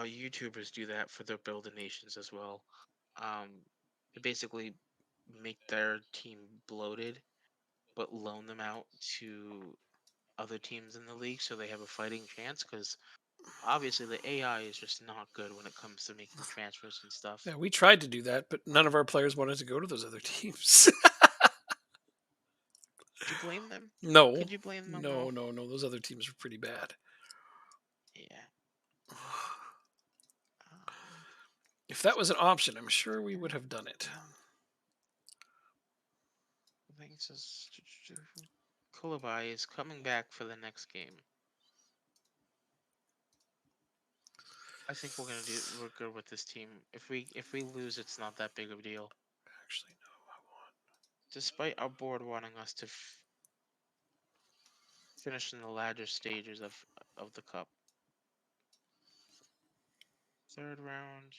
YouTubers do that for their Build a Nations as well. They basically make their team bloated, but loan them out to other teams in the league so they have a fighting chance. Because obviously the AI is just not good when it comes to making transfers and stuff. Yeah, we tried to do that, but none of our players wanted to go to those other teams. Could you blame them? No, Could you blame them no, though? no, no. Those other teams were pretty bad. Yeah. Um, If that was an option, I'm sure we would have done it. I think it says Koulibaly is coming back for the next game. I think we're good with this team. If we lose, it's not that big of a deal. Actually, no, I want. Despite our board wanting us to finish in the latter stages of the cup. Third round.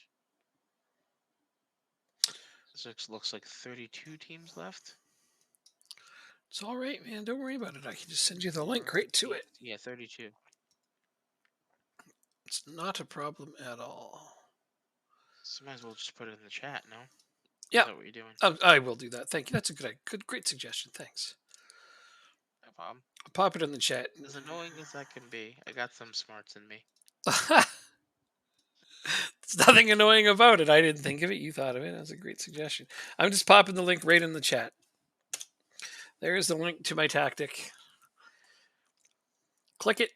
This looks like 32 teams left. It's all right, man. Don't worry about it. I can just send you the link right to it. Yeah, 32. It's not a problem at all. So might as well just put it in the chat, no? Yeah, Is that what you're doing? I will do that. Thank you. That's a great suggestion. Thanks. No problem. I'll pop it in the chat. As annoying as that can be, I got some smarts in me. There's nothing annoying about it. I didn't think of it. You thought of it. That's a great suggestion. I'm just popping the link right in the chat. There's the link to my tactic. Click it,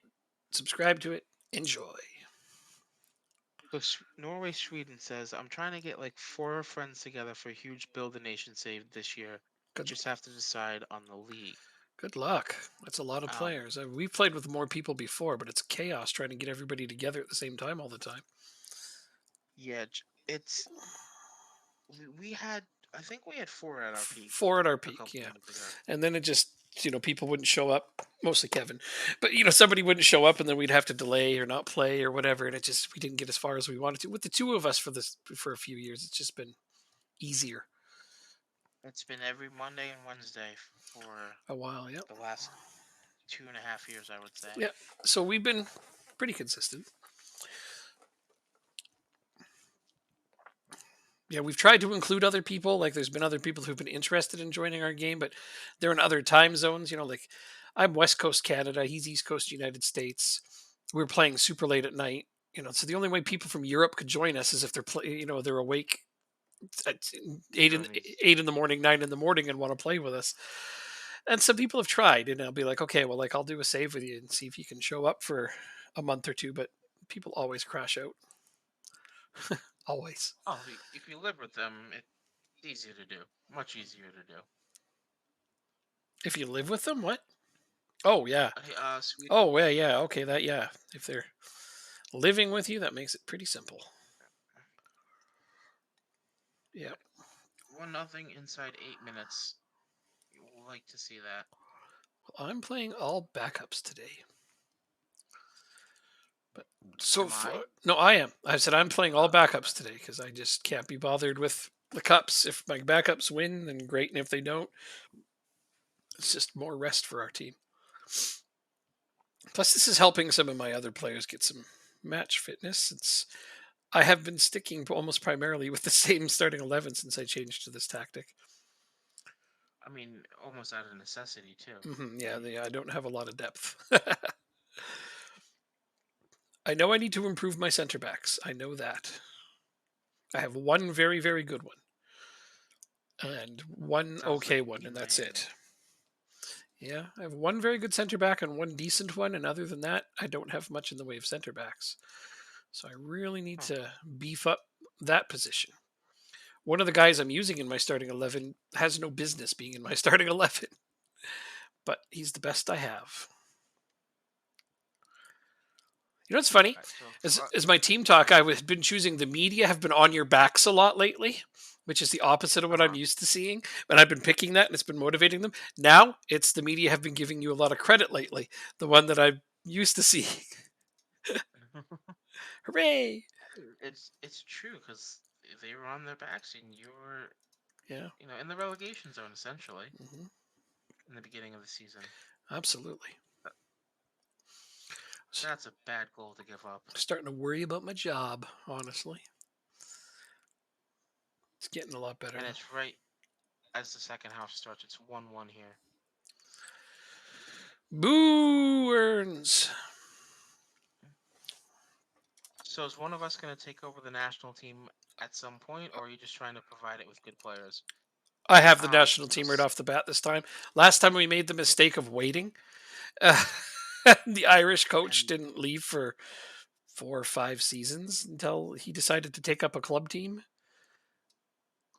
subscribe to it, enjoy. So Norway Sweden says, I'm trying to get like 4 friends together for a huge Build a Nation save this year. Good, Just have to decide on the league. good luck. That's a lot of players. We've played with more people before, but it's chaos trying to get everybody together at the same time all the time. Yeah, it's we had I think we had 4 at our peak Four at our a peak, couple yeah. games ago. And then it just, people wouldn't show up, mostly Kevin. But, somebody wouldn't show up and then we'd have to delay or not play or whatever. And we didn't get as far as we wanted to. With the two of us for a few years, it's just been easier. It's been every Monday and Wednesday for A while, yeah. the last 2.5 years, I would say. Yeah. So we've been pretty consistent. Yeah, we've tried to include other people. Like, there's been other people who've been interested in joining our game, but they're in other time zones. Like I'm West Coast Canada, he's East Coast United States. We were playing super late at night. So the only way people from Europe could join us is if they're awake at eight in during these. 8 in the morning, 9 in the morning, and want to play with us. And some people have tried, and I'll be like, okay, well, like I'll do a save with you and see if you can show up for a month or two. But people always crash out. Always. Oh, if you live with them, it's easier to do. Much easier to do. If you live with them, what? Oh yeah. Hey, Sweden. Oh yeah, yeah. Okay, that yeah. If they're living with you, that makes it pretty simple. Yeah. 1-0 inside 8 minutes. You will like to see that. Well, I'm playing all backups today. But so Am far, I? no, I am. I said I'm playing all Okay. backups today because I just can't be bothered with the cups. If my backups win, then great, and if they don't, it's just more rest for our team. Plus, this is helping some of my other players get some match fitness. I have been sticking almost primarily with the same starting 11 since I changed to this tactic. I mean, almost out of necessity too. Yeah, I don't have a lot of depth. I know I need to improve my center backs. I know that. I have one very, very good one and one Sounds like okay you one, need and my that's aid. it. Yeah, I have one very good center back and one decent one, and other than that, I don't have much in the way of center backs. So I really need Huh. to beef up that position. One of the guys I'm using in my starting 11 has no business being in my starting 11, but he's the best I have. You know what's funny? Alright, so As my team talk, I've been choosing the media have been on your backs a lot lately, which is the opposite of what I'm uh-huh. used to seeing. And I've been picking that and it's been motivating them. Now it's the media have been giving you a lot of credit lately, the one that I'm used to seeing. Hooray! It's true because they were on their backs and you were, Yeah, in the relegation zone essentially hmm in the beginning of the season. absolutely. Th- That's a bad goal to give up. Starting to worry about my job, honestly. It's getting a lot better And though. it's right as the second half starts. It's 1-1 here. Boo earns. So is one of us going to take over the national team at some point, or are you just trying to provide it with good players? I have the Um, national so team right off the bat this time. Last time we made the mistake of waiting. Uh, the Irish coach and didn't leave for 4 or 5 seasons until he decided to take up a club team.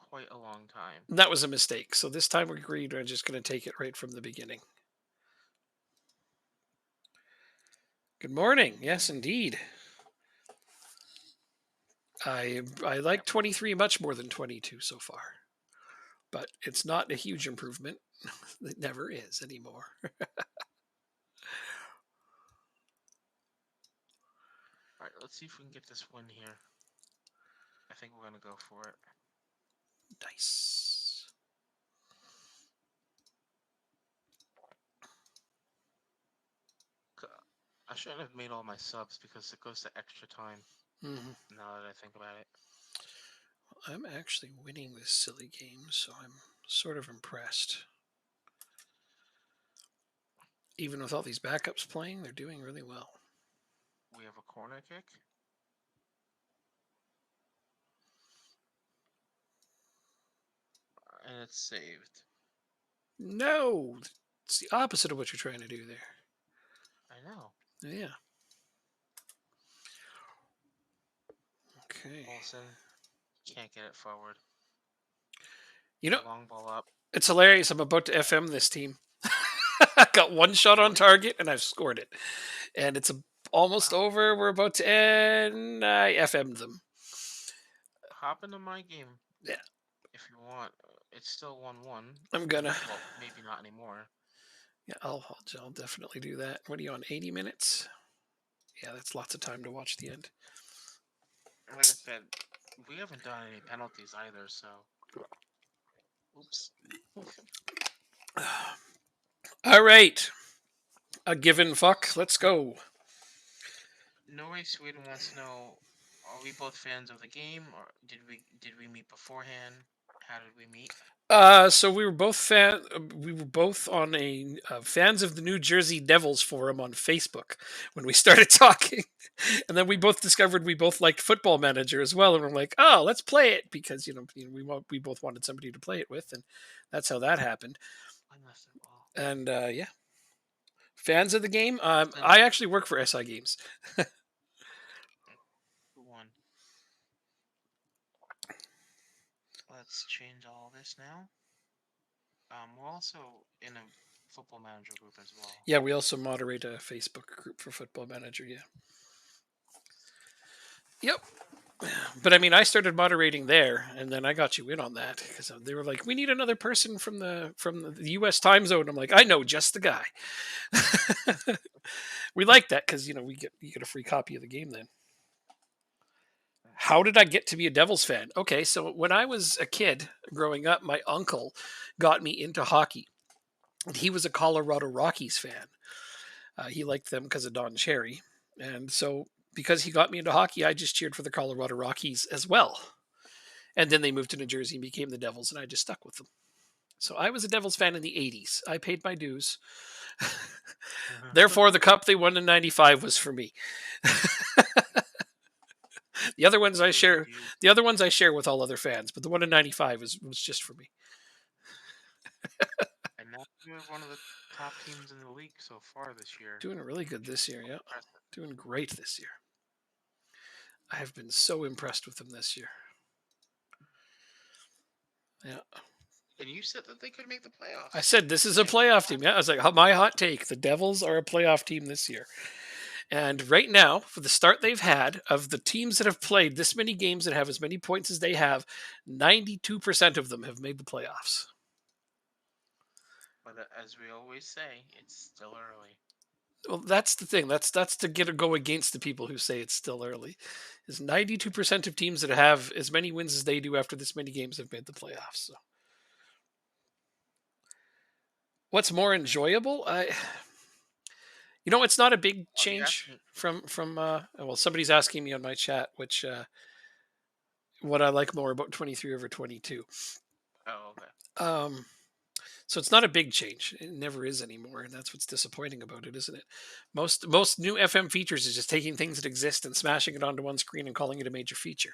quite a long time. And that was a mistake. So this time we agreed we're just going to take it right from the beginning. Good morning. Yes, indeed. I like Yep. 23 much more than 22 so far, but it's not a huge improvement. It never is anymore. All right, let's see if we can get this win here. I think we're gonna go for it. Nice. C- I shouldn't have made all my subs because it goes to extra time. hmm Now that I think about it, I'm actually winning this silly game, so I'm sort of impressed. Even with all these backups playing, they're doing really well. we have a corner kick. And it's saved. No, it's the opposite of what you're trying to do there. I know. Yeah. Okay. Olsen can't get it forward. You know, Long ball up. it's hilarious. I'm about to FM this team. I got one shot on Really? target and I've scored it. And it's almost Wow. over. We're about to end. I FM'd them. Hop into my game Yeah, if you want. It's still 1-1. I'm gonna. Well, maybe not anymore. Yeah, I'll definitely do that. What are you on? 80 minutes? Yeah, that's lots of time to watch the end. Like I said, we haven't done any penalties either, so. Oops. All right. A given fuck. Let's go. Norway Sweden wants to know: are we both fans of the game, or did we meet beforehand? How did we meet? So we were both on a fans of the New Jersey Devils forum on Facebook when we started talking, and then we both discovered we both liked Football Manager as well, and we're like, oh, let's play it because we both wanted somebody to play it with, and that's how that happened. I missed it all. And yeah, fans of the game. Then I actually work for SI Games. one. Let's change all this now. We're also in a football manager group as well. Yeah, we also moderate a Facebook group for Football Manager. Yeah. Yep. But I mean, I started moderating there, and then I got you in on that because they were like, "We need another person from the U.S. time zone." I'm like, "I know just the guy." We like that because you get a free copy of the game then. How did I get to be a Devils fan? Okay, so when I was a kid growing up, my uncle got me into hockey, and he was a Colorado Rockies fan. He liked them because of Don Cherry, and so because he got me into hockey, I just cheered for the Colorado Rockies as well. And then they moved to New Jersey and became the Devils, and I just stuck with them. So I was a Devils fan in the 80s. I paid my dues. Therefore, the cup they won in 95 was for me. The other ones I share the other ones I share with all other fans, but the one in 95 was just for me. And now we're one of the top teams in the league so far this year. Doing really good this year, yeah. Impressive. Doing great this year. I have been so impressed with them this year. Yeah. And you said that they could make the playoffs. I said this is a playoff team. Yeah, I was like, my hot take: the Devils are a playoff team this year. And right now, for the start they've had of the teams that have played this many games that have as many points as they have, 92% of them have made the playoffs. But as we always say, it's still early. Well, that's the thing. That's to go against the people who say it's still early. Is 92% of teams that have as many wins as they do after this many games have made the playoffs. So. What's more enjoyable? It's not a big change from somebody's asking me on my chat which what I like more about 23 over 22. Oh, okay. So it's not a big change. It never is anymore, and that's what's disappointing about it, isn't it? Most new FM features is just taking things that exist and smashing it onto one screen and calling it a major feature.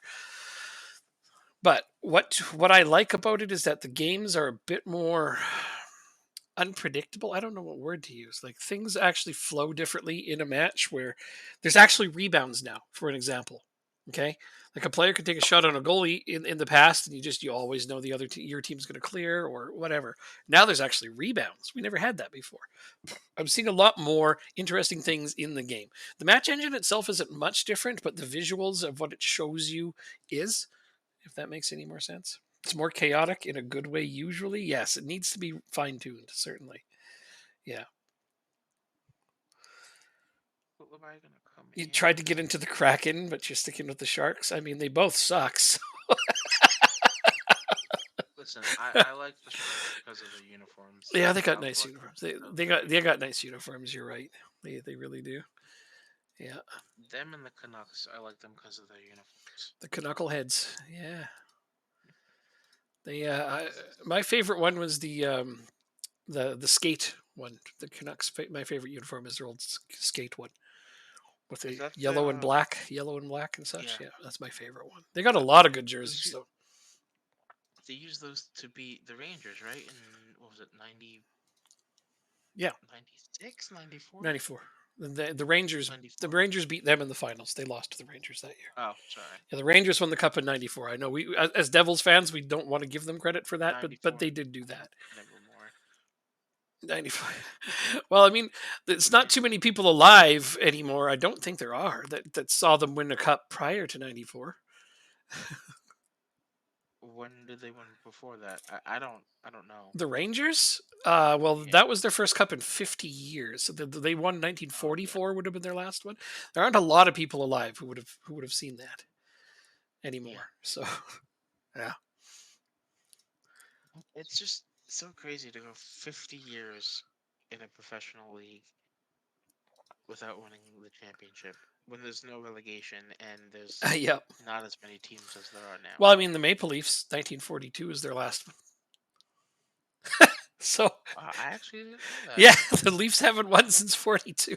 But what I like about it is that the games are a bit more unpredictable. I don't know what word to use. Like things actually flow differently in a match where there's actually rebounds now, for an example. Okay. Like a player could take a shot on a goalie in the past and you always know your team's going to clear or whatever. Now there's actually rebounds. We never had that before. I'm seeing a lot more interesting things in the game. The match engine itself isn't much different, but the visuals of what it shows you is, if that makes any more sense. It's more chaotic in a good way usually. Yes, it needs to be fine tuned, certainly. Yeah. What am I gonna come You in? tried to get into the Kraken, but you're sticking with the Sharks. I mean, they both suck. So. Listen, I like the Sharks because of the uniforms. Yeah, they got I've nice liked them uniforms. since I was They little. got nice uniforms. You're right. They really do. Yeah. Them and the Canucks, I like them because of their uniforms. The Knuckleheads. Yeah. They my favorite one was the skate one. The Canucks. My favorite uniform is their old skate one with Is the that the yellow and black and such. yeah? Yeah, that's my favorite one. They got a lot of good Those jerseys u- though. they use those to beat the Rangers, right? In what was it, 90, Yeah, 96, 94, 94. The Rangers 94? beat them in the finals. They lost to the Rangers that year. Oh, sorry, Yeah, the Rangers won the cup in '94. I know we as Devils fans we don't want to give them credit for that, but 94. they did do that. Nevermore. '95. Well, I mean, it's not too many people alive anymore. I don't think there are that saw them win a cup prior to '94. When did they win before that? I don't know. The Rangers? Well, Yeah. that was their first cup in 50 years. So they won Oh yeah. 1944 would have been their last one. There aren't a lot of people alive who would have seen that Yeah. anymore. So, yeah. It's just so crazy to go 50 years in a professional league without winning the championship when there's no relegation and there's Yep. not as many teams as there are now. Well, I mean, the Maple Leafs 1942 is their last one. So I actually didn't know that. yeah, the Leafs haven't won since '42.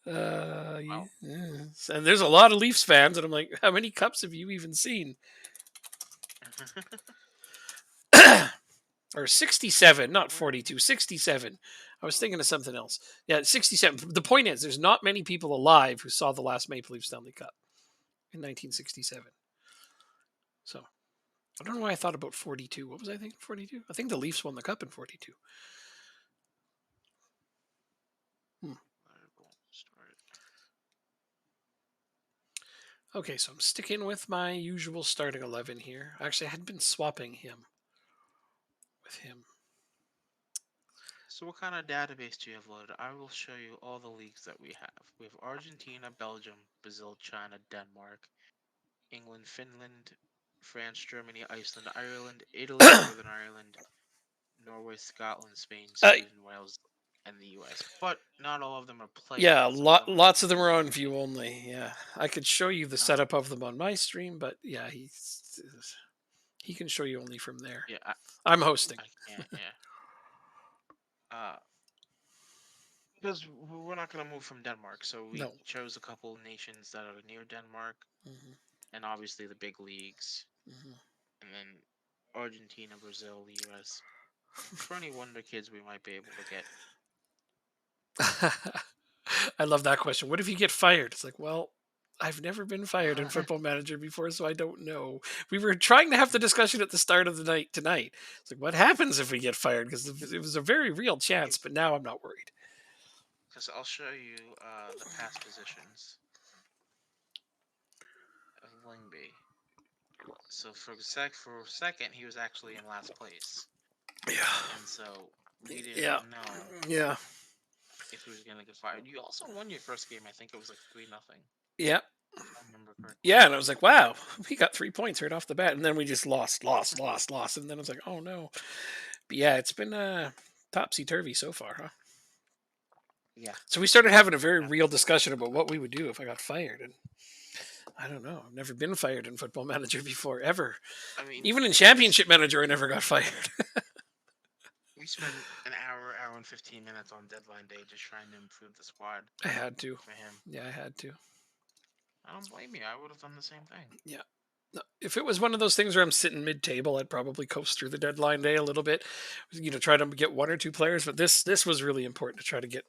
Wow. Yes. And there's a lot of Leafs fans, and I'm like, how many cups have you even seen? Or 67, not 42, 67. I was thinking of something else. Yeah, 67. The point is, there's not many people alive who saw the last Maple Leaf Stanley Cup in 1967. So I don't know why I thought about 42. What was I thinking? 42? I think the Leafs won the cup in 42. Hmm. Start. Okay, so I'm sticking with my usual starting 11 here. Actually, I had been swapping him with him. So what kind of database do you have loaded? I will show you all the leagues that we have. We have Argentina, Belgium, Brazil, China, Denmark, England, Finland, France, Germany, Iceland, Ireland, Italy, Northern Ireland, Norway, Scotland, Spain, uh, Sweden, Wales, and the US. But not all of them are yeah, playable. Some of them are lots of them view are on only. view only. Yeah, I could show you the Um, setup of them on my stream, but yeah, he can show you only from there. yeah, I'm hosting. I can't. Yeah. Because we're not gonna move from Denmark, so we No. chose a couple nations that are near Denmark, Hmm. and obviously the big leagues, Hmm. and then Argentina, Brazil, the US. For any wonder kids we might be able to get. I love that question. What if you get fired? It's like, well, I've never been fired in Football Manager before, so I don't know. We were trying to have the discussion at the start of the night tonight. It's like, what happens if we get fired? Because it was a very real chance, but now I'm not worried. Because I'll show you the past positions of Lingby. So for a second, he was actually in last place, Yeah. and so we Yeah. didn't know Yeah. if he was gonna get fired. You also won your first game. I think it was like 3-0, Yeah. if I remember correctly. Yeah. And I was like, wow, we got 3 points right off the bat. And then we just lost. And then I was like, oh no. But yeah, it's been topsy turvy so far, huh? Yeah. So we started having a very real discussion about what we would do if I got fired. And I don't know. I've never been fired in Football Manager before, ever. I mean, Even in we Championship Manager, I never got fired. we spent an hour and 15 minutes on deadline day just trying to improve the squad I had to. for him. Yeah, I had to. I don't blame you. I would have done the same thing. Yeah. No, if it was one of those things where I'm sitting mid-table, I'd probably coast through the deadline day a little bit, try to get one or two players. But this was really important to try to get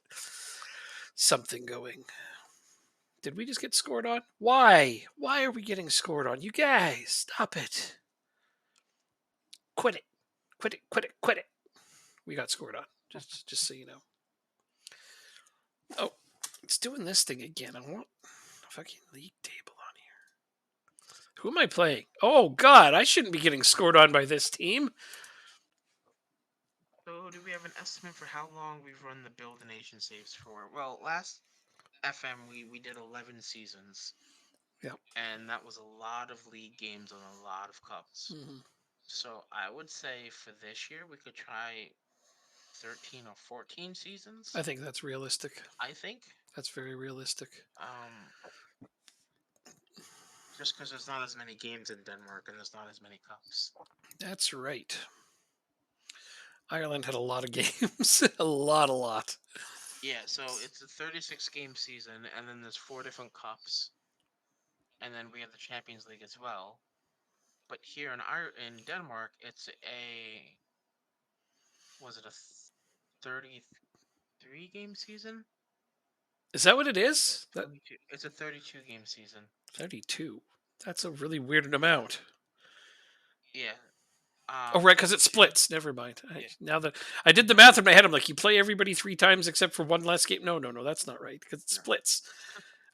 something going. Did we just get scored on? Why? Why are we getting scored on? You guys, stop it! Quit it! Quit it! Quit it! Quit it! We got scored on. Just so you know. Oh, it's doing this thing again. I want a fucking league table on here. Who am I playing? Oh God, I shouldn't be getting scored on by this team. So, do we have an estimate for how long we've run the Build a Nation saves for? Well, last FM we did 11 seasons, Yeah. and that was a lot of league games and a lot of cups. Hmm. So I would say for this year we could try 13 or 14 I seasons. think that's realistic. I think. That's very realistic. Um, just because there's not as many games in Denmark and there's not as many cups. That's right. Ireland had a lot of games. A lot. Yeah, so it's a 36 game season, and then there's 4 different cups, and then we have the Champions League as well. But here in Denmark, it's a was it a 33 game season? Is that what it is? That 32. It's a 32 game season. 32. That's a really weird amount. Yeah. Oh, right, because So it two. splits. Never mind. Yeah. Now that I did the math in my head, I'm like, you play everybody 3 times except for one less game. No, that's not right because it No. splits.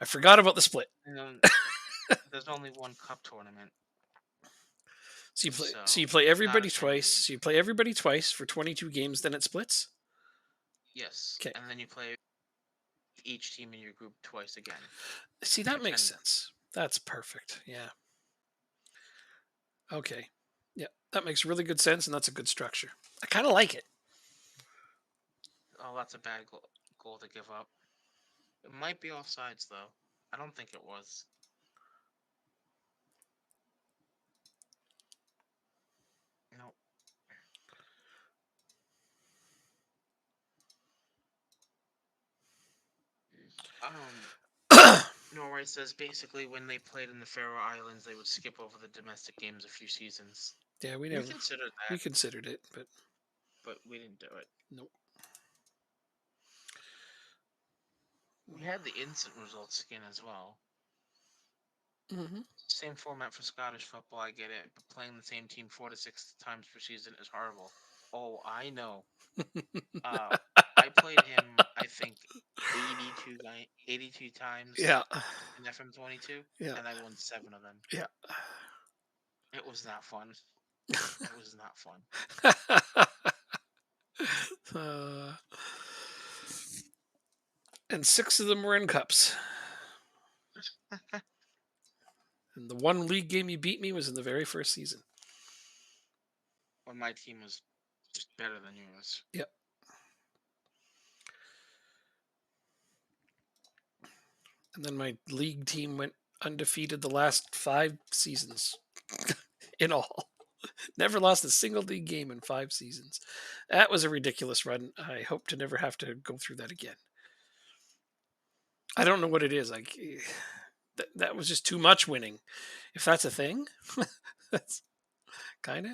I forgot about the split. And then there's only one cup tournament. So you play It's not everybody as many twice. games. So you play everybody twice for 22 games. Then it splits. Yes. Okay. And then you play each team in your group twice again. See, that For makes 10. sense. That's perfect. Yeah. Okay. Yeah, that makes really good sense, and that's a good structure. I kind of like it. Oh, that's a bad goal to give up. It might be offsides, though. I don't think it was. No. Norway says basically when they played in the Faroe Islands, they would skip over the domestic games a few seasons. Yeah, we We never considered we that, considered it, but but we didn't do it. nope. We had the instant results skin as well. Hmm. Same format for Scottish football, I get it, but playing the same team 4 to 6 times per season is horrible. Oh, I know. I played him, I think, 82 times Yeah, in FM22, yeah, and I won 7 of them. yeah. It was not fun. It was not fun. uh, and 6 of them were in cups. And the one league game you beat me was in the very first season. When my team was just better than yours. Yep. And then my league team went undefeated the last 5 seasons in all. Never lost a single league game in 5 seasons. That was a ridiculous run. I hope to never have to go through that again. I don't know what it is. Like that was just too much winning. If that's a thing, that's kind of.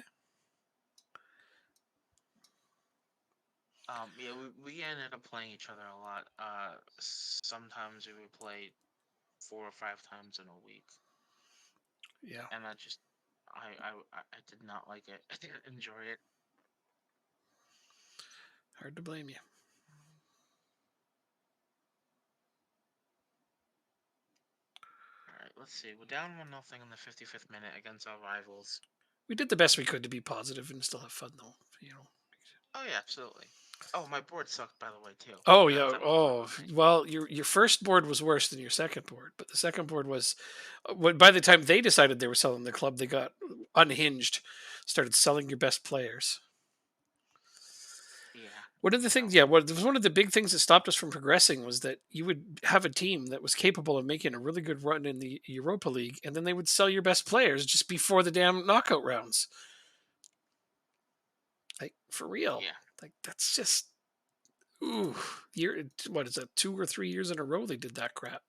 Yeah, we ended up playing each other a lot. Sometimes we would play 4 or 5 times in a week, Yeah, and that just, I did not like it. I didn't enjoy it. hard to blame you. All right, let's see. We're down 1-0 in the 55th minute against our rivals. We did the best we could to be positive and still have fun, though. You know. Oh yeah, absolutely. Oh, my board sucked, by the way, too. Oh That yeah. that was another Oh thing. well, your first board was worse than your second board, but the second board was. By the time they decided they were selling the club, they got unhinged, started selling your best players. Yeah. One of the things, yeah, what was one of the big things that stopped us from progressing was that you would have a team that was capable of making a really good run in the Europa League, and then they would sell your best players just before the damn knockout rounds. Like for real, Yeah. like that's just ooh. Year what is that? 2 or 3 years in a row they did that crap.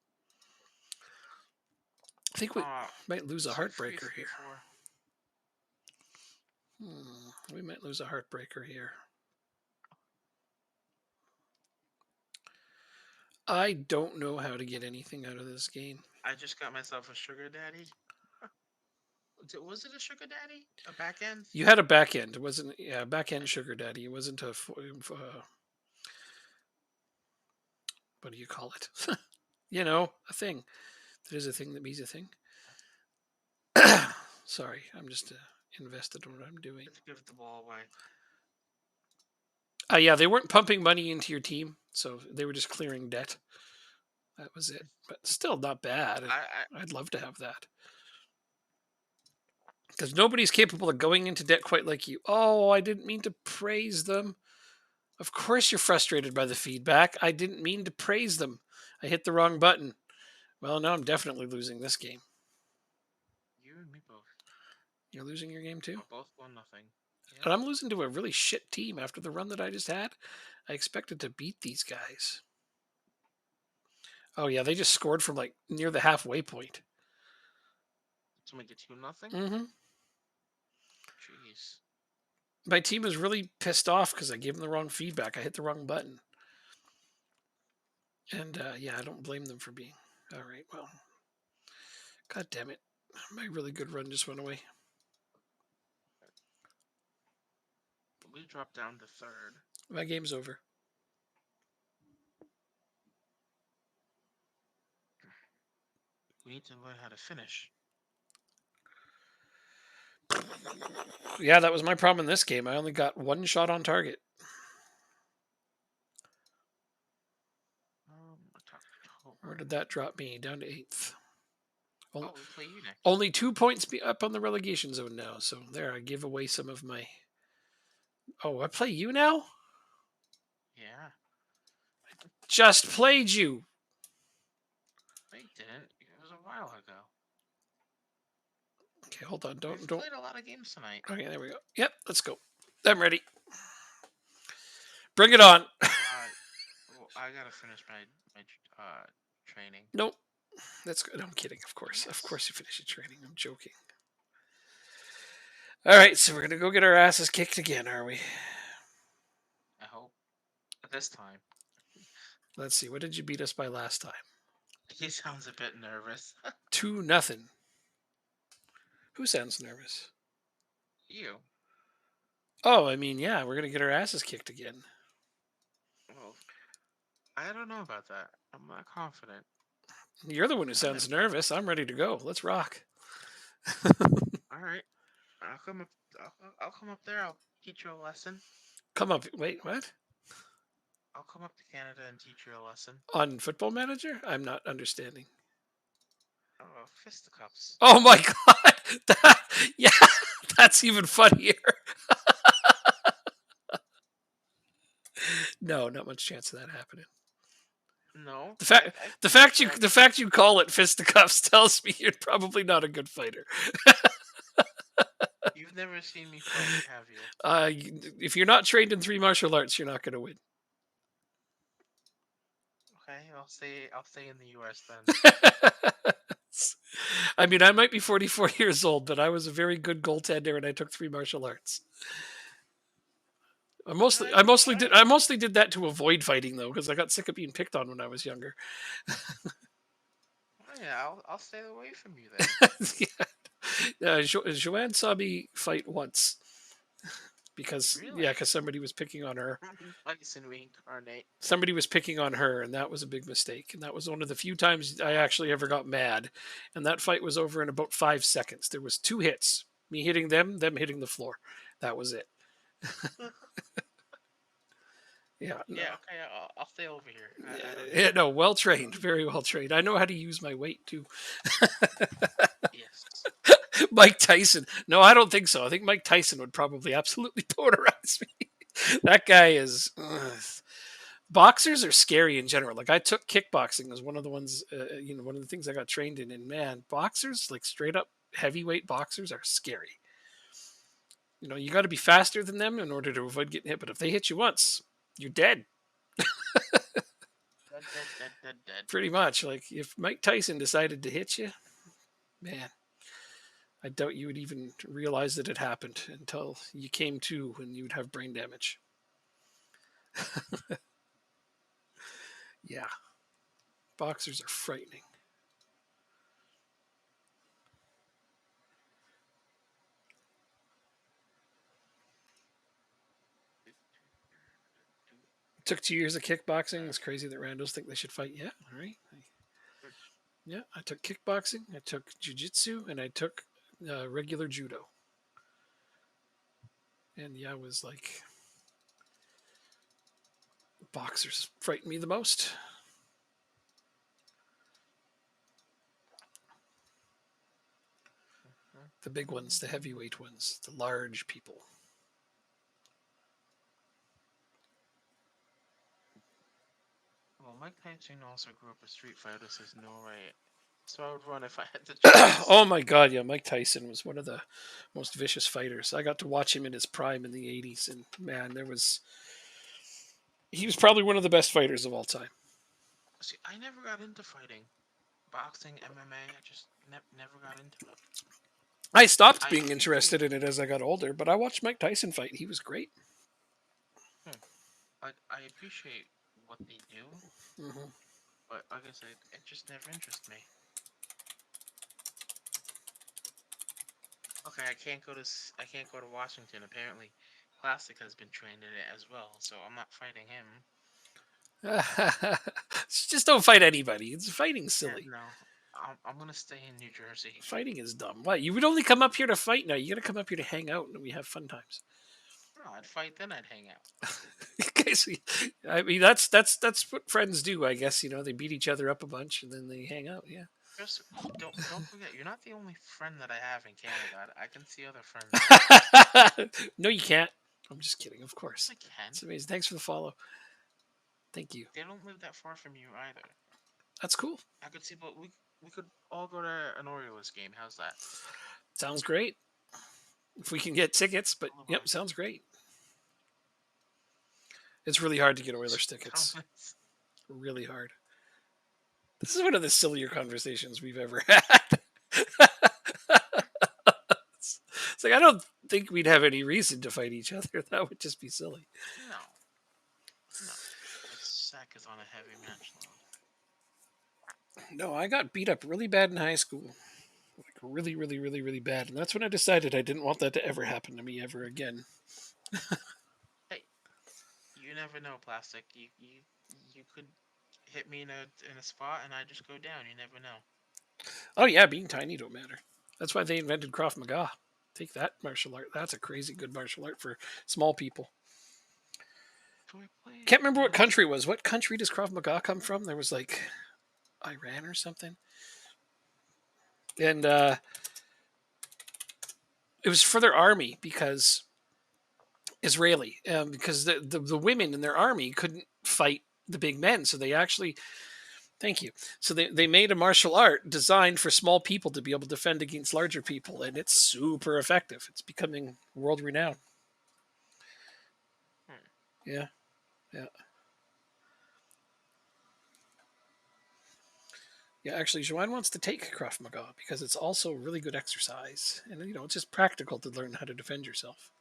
I think we might lose a It's like three, heartbreaker three, here. 4. We might lose a heartbreaker here. I don't know how to get anything out of this game. I just got myself a sugar daddy. Was it a sugar daddy? A back end? You had a back end. It wasn't, yeah, back end sugar daddy. It wasn't a, what do you call it? You know, a thing. That is a thing that means a thing. Sorry, I'm just invested in what I'm doing. To give the ball away. Yeah, they weren't pumping money into your team, so they were just clearing debt. That was it. But still not bad. I'd love to have that. Because nobody's capable of going into debt quite like you. Oh, I didn't mean to praise them. Of course you're frustrated by the feedback. I didn't mean to praise them. I hit the wrong button. Well, now I'm definitely losing this game. You and me both. You're losing your game too? We're both 1-0. Yep. And I'm losing to a really shit team after the run that I just had. I expected to beat these guys. Oh yeah, they just scored from like near the halfway point. To make it 2-0? Mm-hmm. Jeez. My team is really pissed off because I gave them the wrong feedback. I hit the wrong button. And yeah, I don't blame them for being. All right, well. God damn it. My really good run just went away. We dropped down to 3rd. My game's over. We need to learn how to finish. Yeah, that was my problem in this game. I only got one shot on target. Where did that drop me? Down to 8th. We play you next. Only 2 points up on the relegation zone now. So there, I give away some of my. Oh, I play you now? Yeah. Just played you. I didn't. It was a while ago. Okay, hold on. Don't. Played a lot of games tonight. Okay, there we go. Yep, let's go. I'm ready. Bring it on. I gotta finish my training? Nope. That's good. I'm kidding. Of Yes. course, you finish your training. I'm joking. All right, so we're gonna go get our asses kicked again, are we? I hope. But this time, Let's see. What did you beat us by last time? he sounds a bit nervous. 2-0. Who sounds nervous? You. Oh, I mean, yeah, we're gonna get our asses kicked again. Well, I don't know about that. I'm not confident. You're the one who Kind of. sounds nervous. I'm ready to go. Let's rock. All right. I'll come up. I'll come up there. I'll teach you a lesson. Come up. Wait, what? I'll come up to Canada and teach you a lesson. On Football Manager? I'm not understanding. Oh, fisticuffs. Oh my god. That, yeah, that's even funnier. No, not much chance of that happening. No, The fact I the think fact you that the fact you call it fisticuffs tells me you're probably not a good fighter. you've never seen me fight, have you? If you're not trained in 3 martial arts, you're not going to win. Okay, I'll stay in the U.S. then. I mean, I might be 44 years old, but I was a very good goaltender, and I took 3 martial arts. Alright, alright. I mostly did that to avoid fighting though, because I got sick of being picked on when I was younger. Oh yeah, I'll stay away from you then. Joanne saw me fight once because Really? somebody was picking on her. Tyson reincarnate. Somebody was picking on her, and that was a big mistake. And that was one of the few times I actually ever got mad. And that fight was over in about 5 seconds. There was 2 hits: me hitting them hitting the floor. That was it. Yeah, no, Yeah, okay, I'll stay over here. I don't need yeah, it. no, well trained, very well trained. I know how to use my weight too. Yes. Mike Tyson. No, I don't think so. I think Mike Tyson would probably absolutely polarize me. That guy is. Boxers are scary in general. Like I took kickboxing as one of the ones, one of the things I got trained in. And man, boxers, like straight up heavyweight boxers, are scary. You got to be faster than them in order to avoid getting hit. But if they hit you once, you're dead. Dead, dead, dead, dead, dead. Pretty much. Like if Mike Tyson decided to hit you, man, I doubt you would even realize that it happened until you came to when you would have brain damage. Yeah, boxers are frightening. Took 2 years of kickboxing. It's crazy that randos think they should fight. Yeah, all right. Yeah, I took kickboxing, I took jujitsu, and I took regular judo. And yeah, I was like, boxers frighten me the most. The big ones, the heavyweight ones, the large people. Well, Mike Tyson also grew up a street fighter, so there's no way. So I would run if I had the choice. Oh my god, yeah, Mike Tyson was one of the most vicious fighters. I got to watch him in his prime in the 80s, and man, he was probably one of the best fighters of all time. See, I never got into fighting. Boxing, MMA, I just never got into it. I stopped I being appreciate. interested in it as I got older, but I watched Mike Tyson fight. He was great. I appreciate what they do, Hmm. but like I said, it just never interests me. Okay, I can't go to Washington. Apparently, Classic has been trained in it as well, so I'm not fighting him. Just don't fight anybody. It's fighting Yeah, silly. no, I'm gonna stay in New Jersey. Fighting is dumb. What? You would only come up here to fight now. You got to come up here to hang out and we have fun times. No, I'd fight, then I'd hang out. Okay, so I mean that's what friends do, I guess. They beat each other up a bunch and then they hang out. Yeah. Just don't forget, you're not the only friend that I have in Canada. I can see other friends. No, you can't. I'm just kidding. Of Yes, course. I can. It's amazing. Thanks for the follow. Thank you. They don't live that far from you either. That's cool. I could see, but we could all go to an Orioles game. How's that? Sounds great. If we can get tickets, but yep, Boulevard. sounds great. It's really hard to get Oilers tickets. Comments. Really hard. This is one of the sillier conversations we've ever had. It's like I don't think we'd have any reason to fight each other. That would just be silly. No, no. But Sack is on a heavy match load. No, I got beat up really bad in high school. Like really, really, really, really bad. And that's when I decided I didn't want that to ever happen to me ever again. Hey, you never know, Plastic. You could hit me in a spot and I just go down. You never know. Oh yeah, being tiny don't matter. That's why they invented Krav Maga. Take that martial art. That's a crazy good martial art for small people. So we played Can't remember what against. country it was. What country does Krav Maga come from? There was like Iran or something. And it was for their army because Israeli, because the women in their army couldn't fight the big men. So they actually, thank you. So they made a martial art designed for small people to be able to defend against larger people. And it's super effective. It's becoming world renowned. Hmm. Yeah. Yeah. Yeah, actually, Joanne wants to take Krav Maga because it's also really good exercise, and it's just practical to learn how to defend yourself.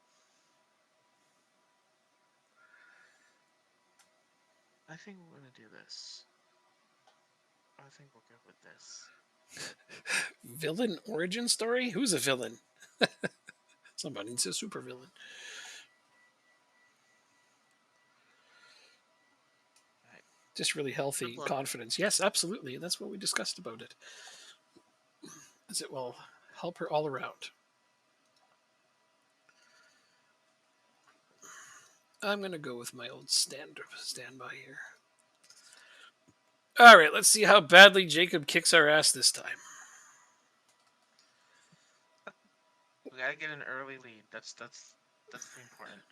I think we're gonna do this. I think we'll go with this. Villain origin story? Who's a villain? Somebody's a super villain. Alright. Just really Good healthy luck. confidence. Yes, absolutely. That's what we discussed about it. Is it will help her all around. I'm gonna go with my old standby here. All right, let's see how badly Jacob kicks our ass this time. We gotta get an early lead. That's the important.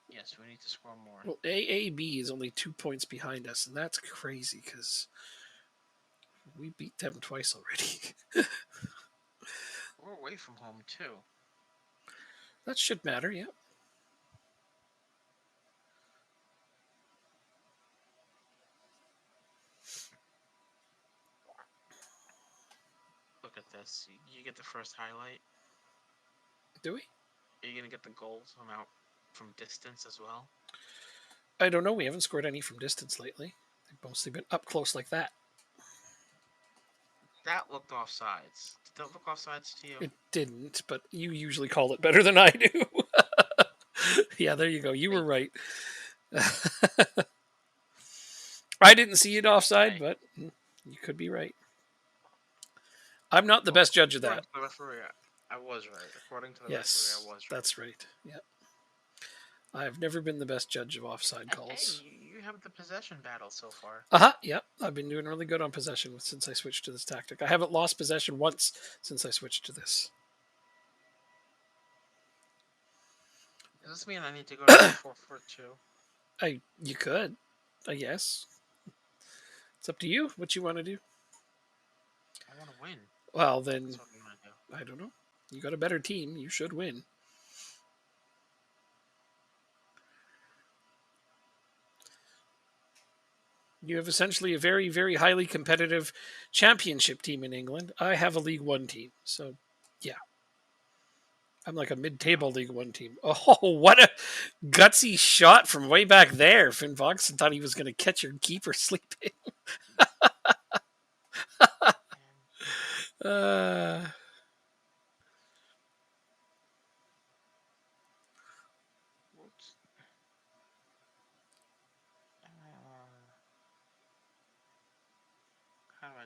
Yes, we need to score more. Well, AAB is only 2 points behind us, and that's crazy because we beat them twice already. We're away from home too. That should matter, yeah. Look at this. You get the first highlight. Do we? Are you gonna get the goals from out from distance as well? I don't know. We haven't scored any from distance lately. They've mostly been up close like that. That looked offsides. Did that look offsides to you? It didn't, but you usually call it better than I do. Yeah, there you go. You were Hey, right. I didn't see it offside, hey. but you could be right. I'm not the Well, best judge of according that. to the referee, I was right. According to the referee, I Yes, was right. that's right. Yeah. I've never been the best judge of offside Hey, calls. you have the possession battle so far. Uh huh. Yep. I've been doing really good on possession since I switched to this tactic. I haven't lost possession once since I switched to this. Does this mean I need to go to the 4-4-2? You could, I guess. It's up to you what you want to do. I want to win. Well, then That's what I'm gonna do. I don't know. You got a better team. You should win. You have essentially a very, very highly competitive championship team in England. I have a League One team. So, yeah. I'm like a mid table League One team. Oh, what a gutsy shot from way back there. Finn Voxon thought he was going to catch your keeper sleeping. uh, Whoops. How do I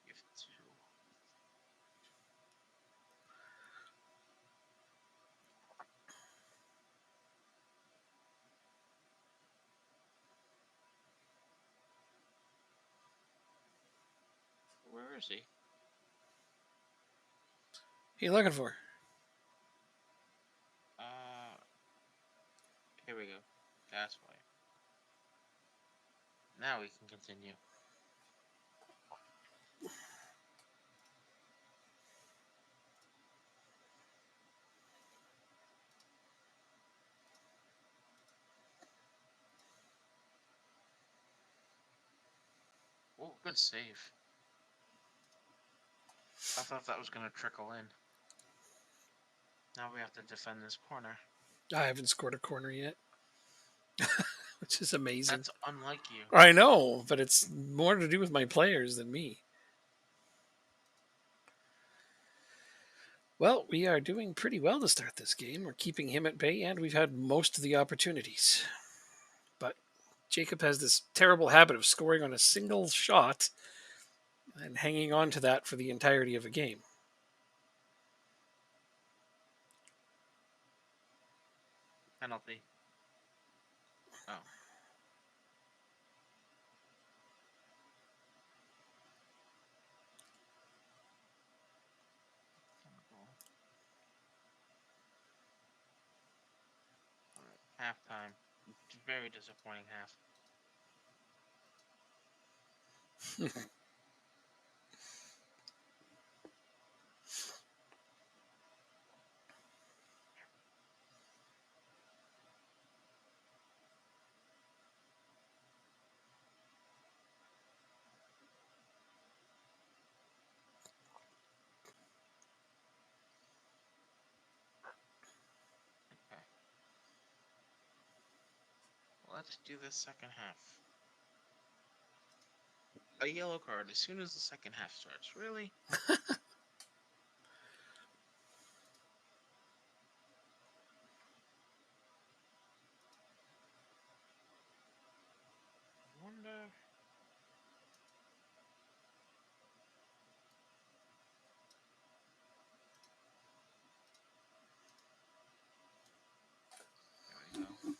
give two? Where is he? what are you looking for? Uh, here we go. That's why. Now we can continue. Oh, good save. I thought that was going to trickle in. Now we have to defend this corner. I haven't scored a corner yet, which is amazing. That's unlike you. I know, but it's more to do with my players than me. Well, we are doing pretty well to start this game. We're keeping him at bay, and we've had most of the opportunities. But Jacob has this terrible habit of scoring on a single shot and hanging on to that for the entirety of a game. Penalty. Oh. Halftime. Very disappointing half. Okay. Let's do the second half. A yellow card as soon as the second half starts. Really? I wonder. There we go.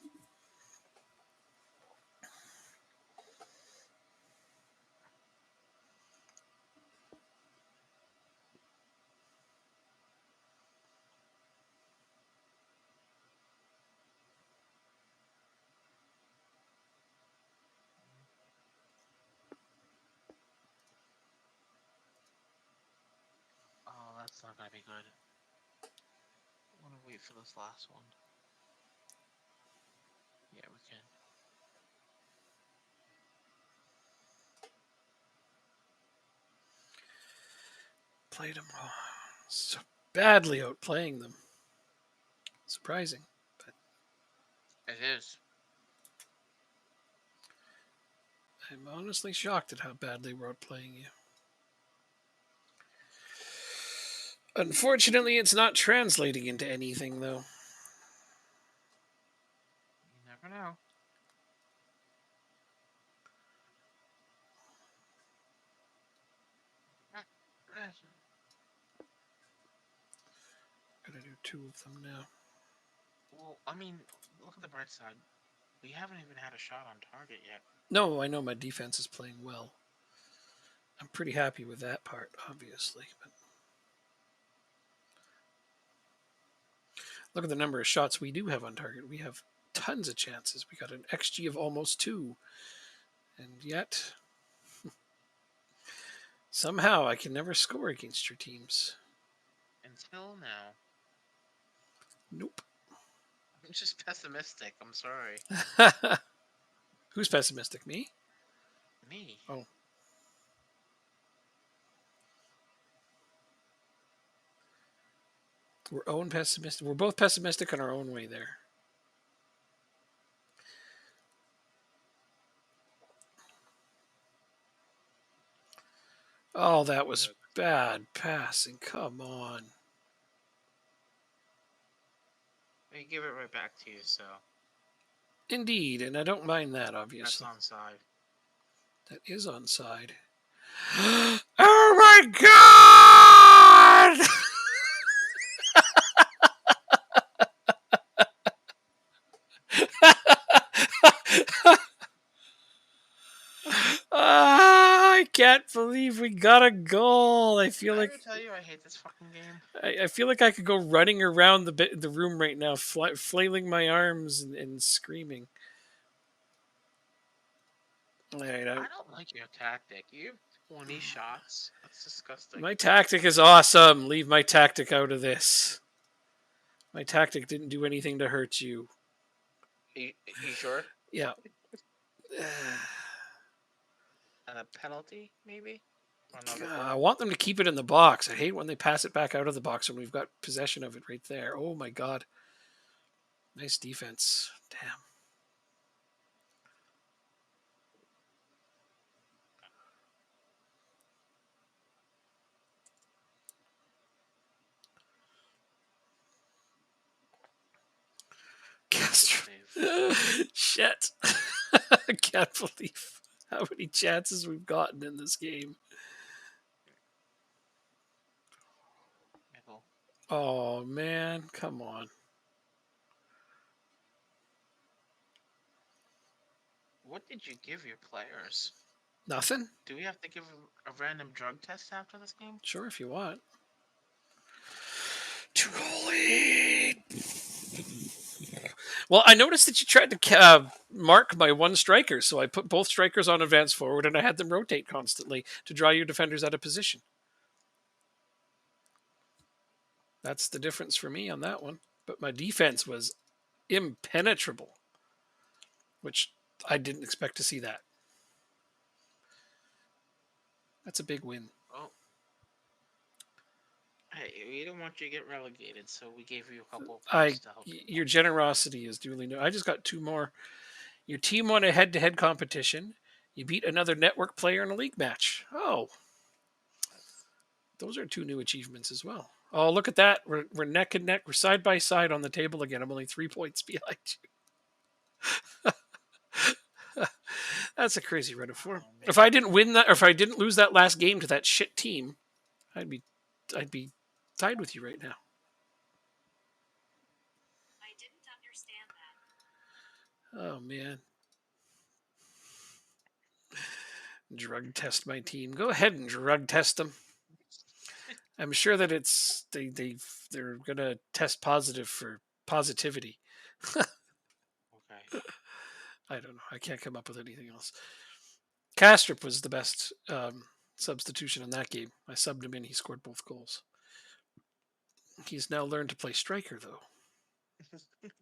Oh, that's not gonna be good. I wanna wait for this last one. Yeah, we can. Played them so badly outplaying them. Surprising. But It is. I'm honestly shocked at how badly we're outplaying you. Unfortunately, it's not translating into anything, though. You never know. Gotta do two of them now. Well, I mean, look at the bright side. We haven't even had a shot on target yet. No, I know my defense is playing well. I'm pretty happy with that part, obviously. But look at the number of shots we do have on target. We have tons of chances. We got an XG of almost 2. And yet, somehow I can never score against your teams. Until now. Nope. I'm just pessimistic. I'm sorry. Who's pessimistic? Me? Me. Oh. We're pessimistic. We're both pessimistic in our own way there. Oh, that was bad passing. Come on. They give it right back to you, so Indeed, and I don't mind that, that's obviously. onside. That is onside. Oh my god! I can't believe we got a goal. I feel Did I like ever tell you I hate this fucking game? I feel like I could go running around the room right now, flailing my arms and screaming. All right, I don't like your tactic. You have 20 shots. That's disgusting. my tactic is awesome. Leave my tactic out of this. My tactic didn't do anything to hurt you. You sure? Yeah. and a penalty, maybe? Or another I goal? want them to keep it in the box. I hate when they pass it back out of the box when we've got possession of it right there. Oh my god. Nice defense. Damn. Castro. Save. Shit. I can't believe how many chances we've gotten in this game. Middle. Oh man, come on. What did you give your players? Nothing? Do we have to give a random drug test after this game? Sure, if you want. Two goal lead. Well, I noticed that you tried to mark my one striker, so I put both strikers on advance forward and I had them rotate constantly to draw your defenders out of position. That's the difference for me on that one. But my defense was impenetrable, which I didn't expect to see that. That's a big win. Oh. Hey, we didn't want you to get relegated, so we gave you a couple of points to help you. Your generosity is duly noted. I just got two more. Your team won a head-to-head competition. You beat another network player in a league match. Oh, those are two new achievements as well. Oh, look at that. We're neck and neck. We're side by side on the table again. I'm only 3 points behind you. That's a crazy run of form. Oh, If I didn't win that, or if I didn't lose that last game to that shit team, I'd be tied with you right now. I didn't understand that. Oh man. Drug test my team. Go ahead and drug test them. I'm sure that it's they're gonna test positive for positivity. Okay. I don't know. I can't come up with anything else. Castrop was the best substitution in that game. I subbed him in. He scored both goals. He's now learned to play striker, though.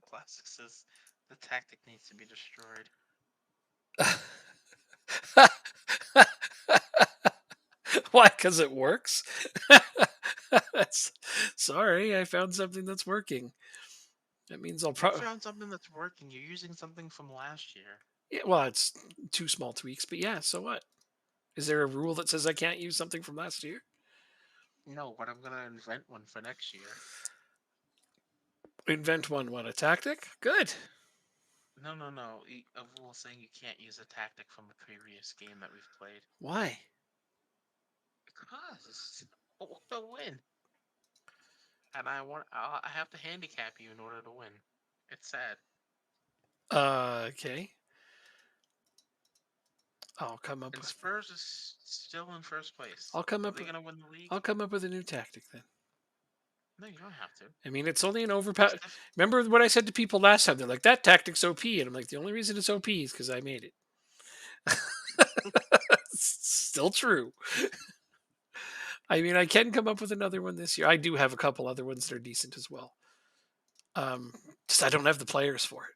Classic says the tactic needs to be destroyed. Why? Because it works? Sorry, I found something that's working. That means I'll You probably. found something that's working. You're using something from last year. Yeah, well, it's two small tweaks, but yeah, so what? Is there a rule that says I can't use something from last year? No, but I'm gonna invent one for next year. Invent one, what, a tactic? Good. No, no, no. A rule saying you can't use a tactic from a previous game that we've played. Why? Because it's to win. And I have to handicap you in order to win. It's sad. Okay. I'll come up And with. Spurs is still in first place. I'll come Are up. they gonna win the league? I'll come up with a new tactic then. No, you don't have to. I mean, it's only an overpower. Steph- Remember what I said to people last time? They're like, "That tactic's OP," and I'm like, "The only reason it's OP is because I made it." Still true. I mean, I can come up with another one this year. I do have a couple other ones that are decent as well. Just I don't have the players for it.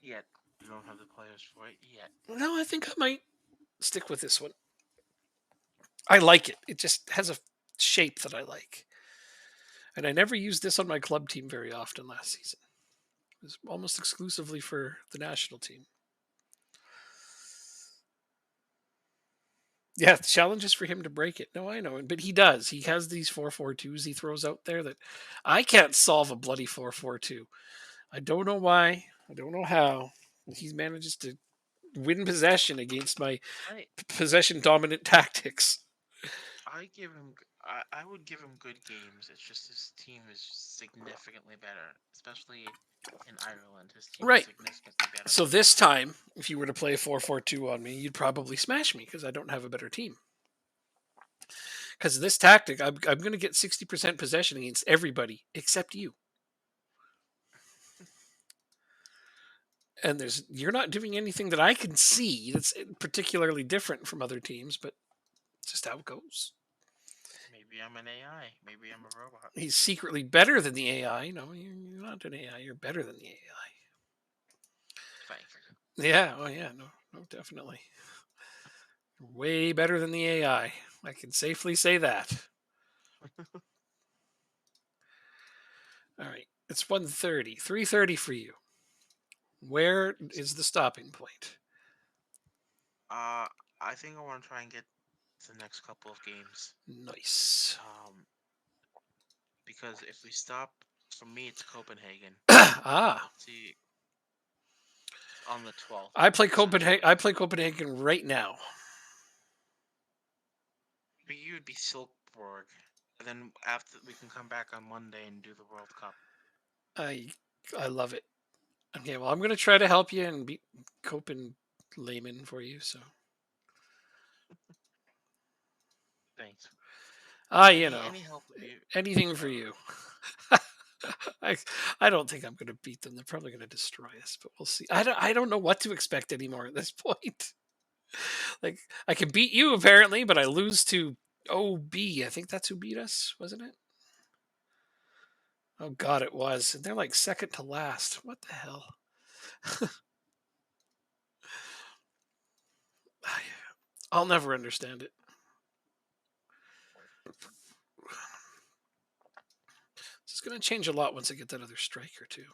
Yet. You don't have the players for it yet. No, I think I might stick with this one. I like it. It just has a shape that I like. And I never used this on my club team very often last season. It was almost exclusively for the national team. Yeah, the challenge is for him to break it. No, I know, but he does. He has these 4-4-2s he throws out there that I can't solve a bloody 4-4-2. I don't know why. I don't know how. He manages to win possession against my I possession dominant tactics. I give him. I would give him good games. It's just his team is significantly better, especially in Ireland. His team Right. is significantly better. So this time, if you were to play a 4-4-2 on me, you'd probably smash me because I don't have a better team. Because this tactic, I'm going to get 60% possession against everybody except you. And you're not doing anything that I can see that's particularly different from other teams, but it's just how it goes. Maybe I'm an AI. Maybe I'm a robot. He's secretly better than the AI. No, you're not an AI. You're better than the AI. Thank you. Yeah. Oh, yeah. No, Oh, definitely. Way better than the AI. I can safely say that. All right. It's 1:30. 3:30 for you. Where is the stopping point? Uh, I think I want to try and get the next couple of games. Nice. Um, because if we stop, for me, it's Copenhagen. Ah, Let's see, on the 12th. I play So, Copenhagen. I play Copenhagen right now. but you would be Silkeborg. And then after we can come back on Monday and do the World Cup. I I love it. Okay, well, I'm gonna try to help you and beat Copenhagen for you. So, Thanks. you Any know, any help would be. anything for you. I I don't think I'm gonna beat them. They're probably gonna destroy us, but we'll see. I don't know what to expect anymore at this point. Like I can beat you apparently, but I lose to OB. I think that's who beat us, wasn't it? Oh God, it was. And they're like second to last. What the hell? I'll never understand it. It's going to change a lot once I get that other striker too,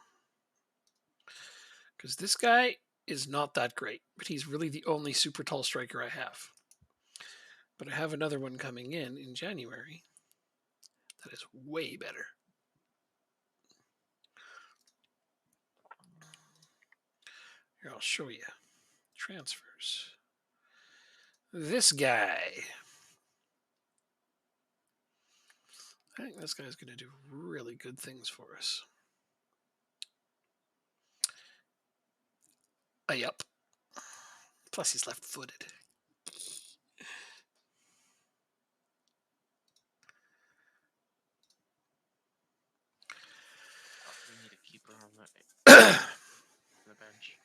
because this guy is not that great, but he's really the only super tall striker I have. But I have another one coming in January that is way better. Here, I'll show you. Transfers. This guy. I think this guy's going to do really good things for us. Yep. Plus, he's left footed. We need a keeper on the bench.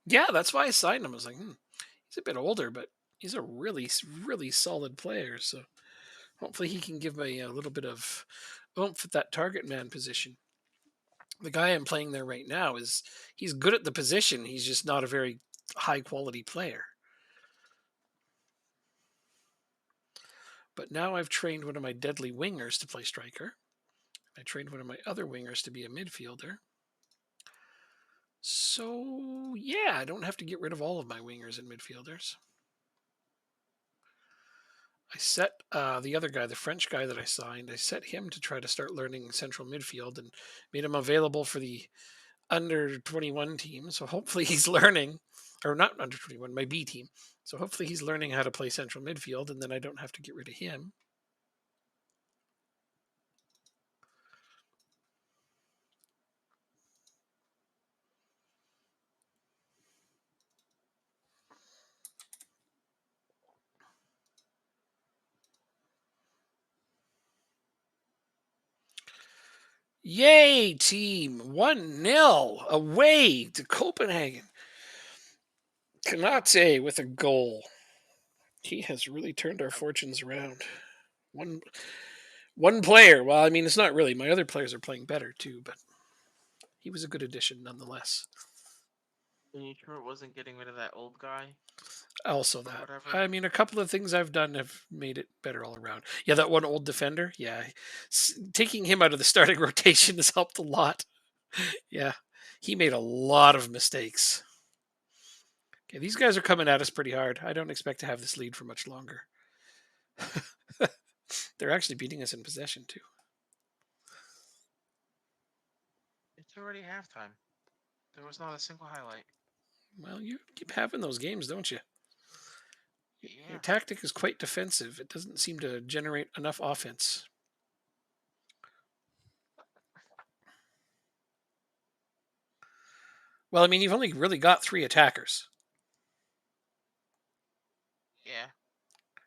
Yeah, that's why I signed him. I was like, he's a bit older, but he's a really, really solid player. So hopefully he can give me a little bit of oomph at that target man position. The guy I'm playing there right now he's good at the position. He's just not a very high quality player. But now I've trained one of my deadly wingers to play striker. I trained one of my other wingers to be a midfielder. So yeah, I don't have to get rid of all of my wingers and midfielders. I set the other guy, the French guy that I signed, I set him to try to start learning central midfield and made him available for the under 21 team. So hopefully he's learning, or not under 21, my B team. So hopefully he's learning how to play central midfield, and then I don't have to get rid of him. Yay, team! 1-0 away to Copenhagen. Kanate with a goal. He has really turned our fortunes around. One one player. Well, I mean, it's not really. My other players are playing better too, but he was a good addition nonetheless. Are you sure it wasn't getting rid of that old guy Also, or that whatever? I mean, a couple of things I've done have made it better all around. Yeah, that one old defender. Yeah, taking him out of the starting rotation has helped a lot. Yeah, he made a lot of mistakes. Okay, these guys are coming at us pretty hard. I don't expect to have this lead for much longer. They're actually beating us in possession too. It's already halftime. There was not a single highlight. Well, you keep having those games, don't you? Your Yeah. tactic is quite defensive. It doesn't seem to generate enough offense. Well, I mean, you've only really got 3 attackers. Yeah.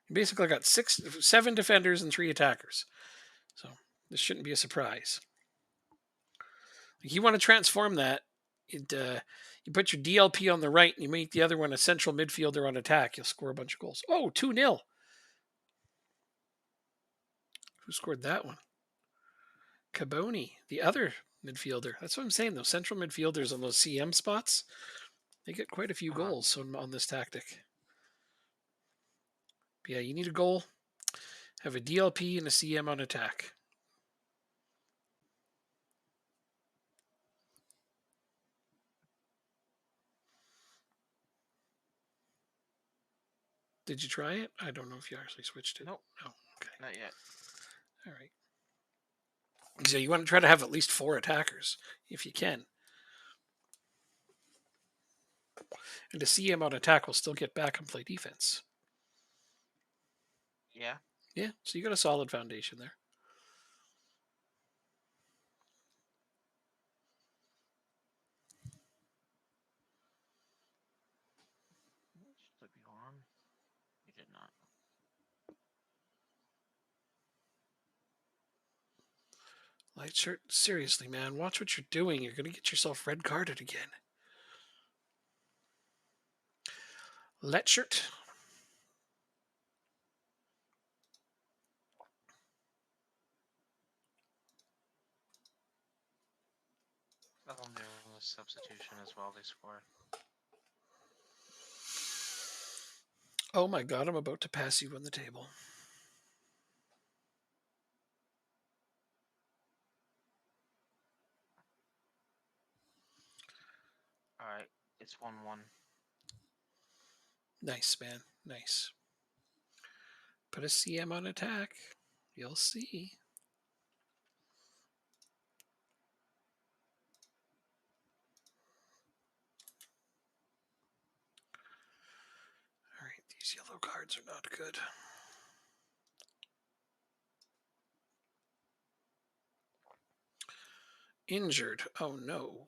You basically got 7 defenders and 3 attackers. So this shouldn't be a surprise. Like you want to transform that. You put your DLP on the right and you make the other one a central midfielder on attack. You'll score a bunch of goals. Oh, 2-0. Who scored that one? Caboni, the other midfielder. That's what I'm saying. Those central midfielders on those CM spots, They get quite a few Uh-huh. goals on this tactic. But yeah, you need a goal, have a DLP and a CM on attack. Did you try it? I don't know if you actually switched it. Nope, No. Okay. not yet. All right. So you want to try to have at least 4 attackers if you can. And a CM on attack will still get back and play defense. Yeah. Yeah, so you got a solid foundation there. Should be on. You did not. Light shirt, seriously, man, watch what you're doing. You're going to get yourself red carded again. Let shirt. Oh, there was substitution as well. They scored. Oh my god, I'm about to pass you on the table. All right, it's 1-1. Nice, man. Nice. Put a CM on attack. You'll see. All right, these yellow cards are not good. Injured. Oh no.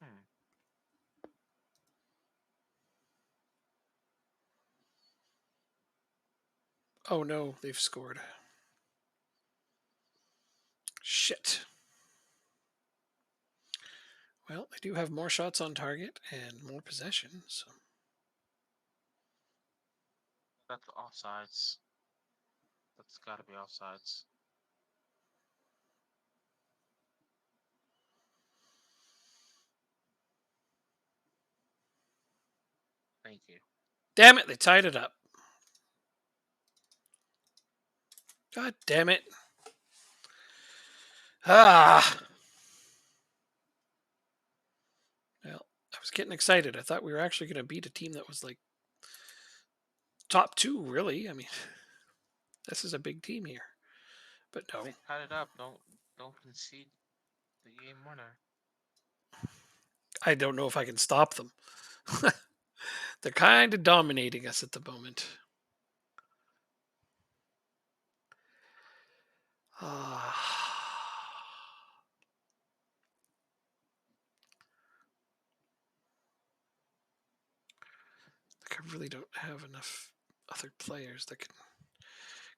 Hmm. Oh no, they've scored. Shit. Well, they do have more shots on target and more possession, so That's offsides. That's got to be offsides. Thank you. damn it, they tied it up. God damn it. Ah. Well, I was getting excited. I thought we were actually going to beat a team that was like top 2, really. I mean, this is a big team here. But no. They tied it up. Don't concede the game winner. I don't know if I can stop them. They're kind of dominating us at the moment. Like I really don't have enough other players that can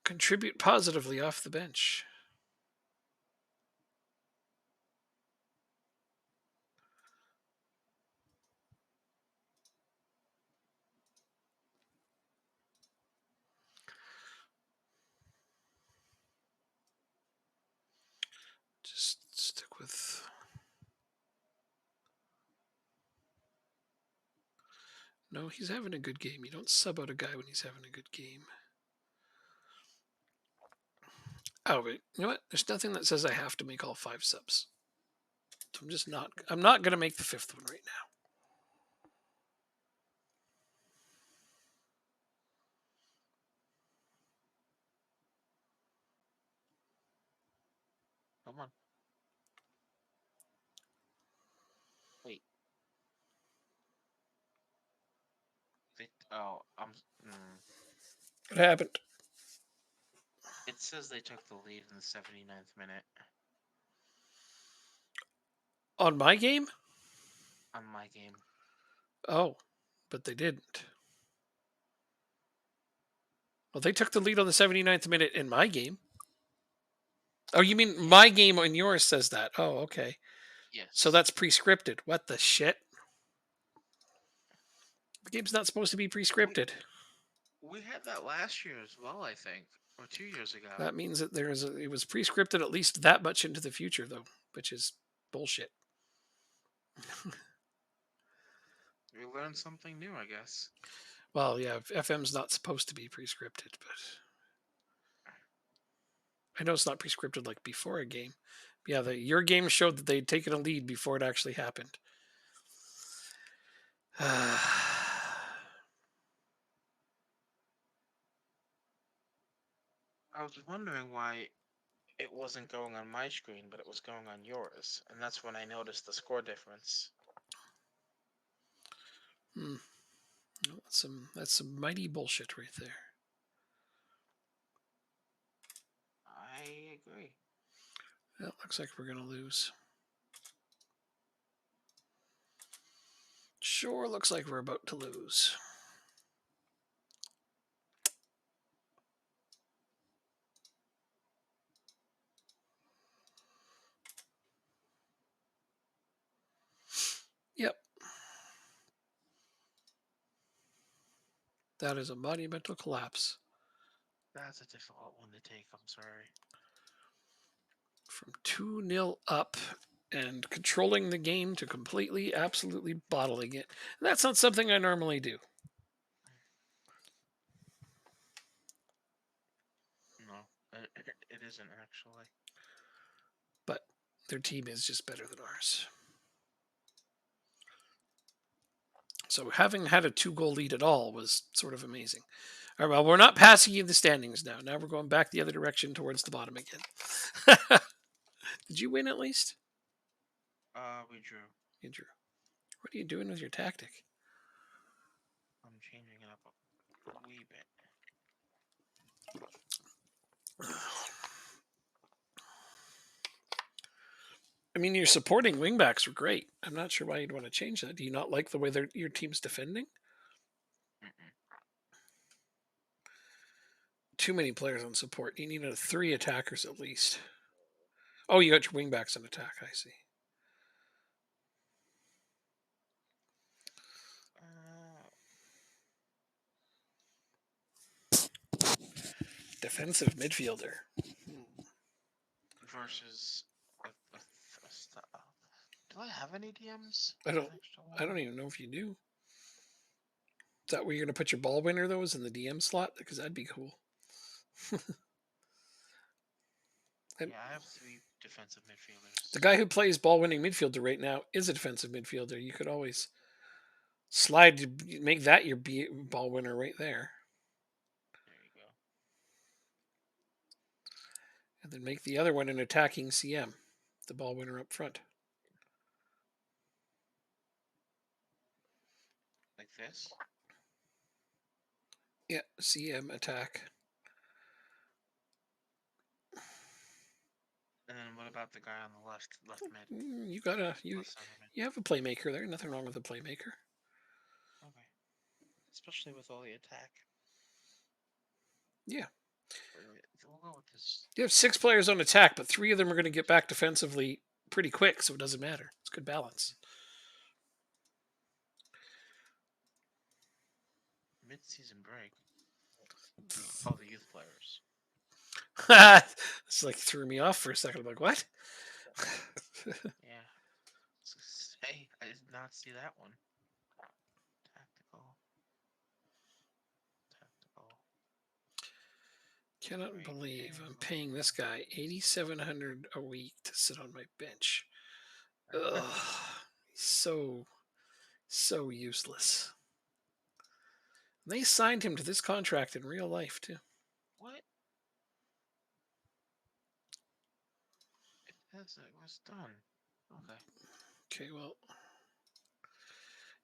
contribute positively off the bench. Just stick with. No, he's having a good game. You don't sub out a guy when he's having a good game. Oh, wait. You know what? There's nothing that says I have to make all 5 subs. So I'm just not. I'm not going to make the 5th one right now. Come on. Wait. Oh, What happened? it says they took the lead in the 79th minute On my game? on my game. Oh, but they didn't. Well, they took the lead on the 79th minute in my game. Oh, you mean my game on yours says that? Oh, okay. Yes. So that's pre-scripted. What the shit? The game's not supposed to be We pre-scripted. we had that last year as well, I think, or 2 years ago. That means that it was pre-scripted at least that much into the future, though, which is bullshit. We learned something new, I guess. Well, yeah, FM's not supposed to be pre-scripted, but I know it's not pre-scripted like before a game. Yeah, your game showed that they'd taken a lead before it actually happened. I was wondering why it wasn't going on my screen, but it was going on yours, and that's when I noticed the score difference. Hmm. Well, that's some mighty bullshit right there. I agree. Well, looks like we're gonna lose. Sure looks like we're about to lose. Yep. That is a monumental collapse. That's a difficult one to take, I'm sorry. From 2-0 up and controlling the game to completely, absolutely bottling it. And that's not something I normally do. No, it isn't actually. But their team is just better than ours. So having had a 2-goal lead at all was sort of amazing. All right, well, we're not passing you the standings now. Now we're going back the other direction towards the bottom again. Did you win at least? We drew. You drew. What are you doing with your tactic? I'm changing it up a wee bit. I mean, your supporting wingbacks were great. I'm not sure why you'd want to change that. Do you not like the way your team's defending? Mm-mm. Too many players on support. You need 3 attackers at least. Oh, you got your wingbacks on attack. I see. Defensive midfielder. Versus do I have any DMs? I don't even know if you do. Is that where you're gonna put your ball winner though? Is in the DM slot? Because that'd be cool. Yeah, I have 3 defensive midfielders. The guy who plays ball winning midfielder right now is a defensive midfielder. You could always make that your ball winner right there. There you go. And then make the other one an attacking CM, the ball winner up front. Like this? Yeah, CM attack. And then what about the guy on the left mid? You have a playmaker there. Nothing wrong with a playmaker. Okay. Especially with all the attack. Yeah. We'll go with this. You have 6 players on attack, but 3 of them are going to get back defensively pretty quick, so it doesn't matter. It's good balance. Mid-season break. Oh, the youth players. It's like threw me off for a second. I'm like, what? Yeah. Hey, I did not see that one. Tactical. Cannot believe I'm paying this guy $8,700 a week to sit on my bench. Ugh, he's so useless. And they signed him to this contract in real life too. What? It was done. Okay. Okay, well,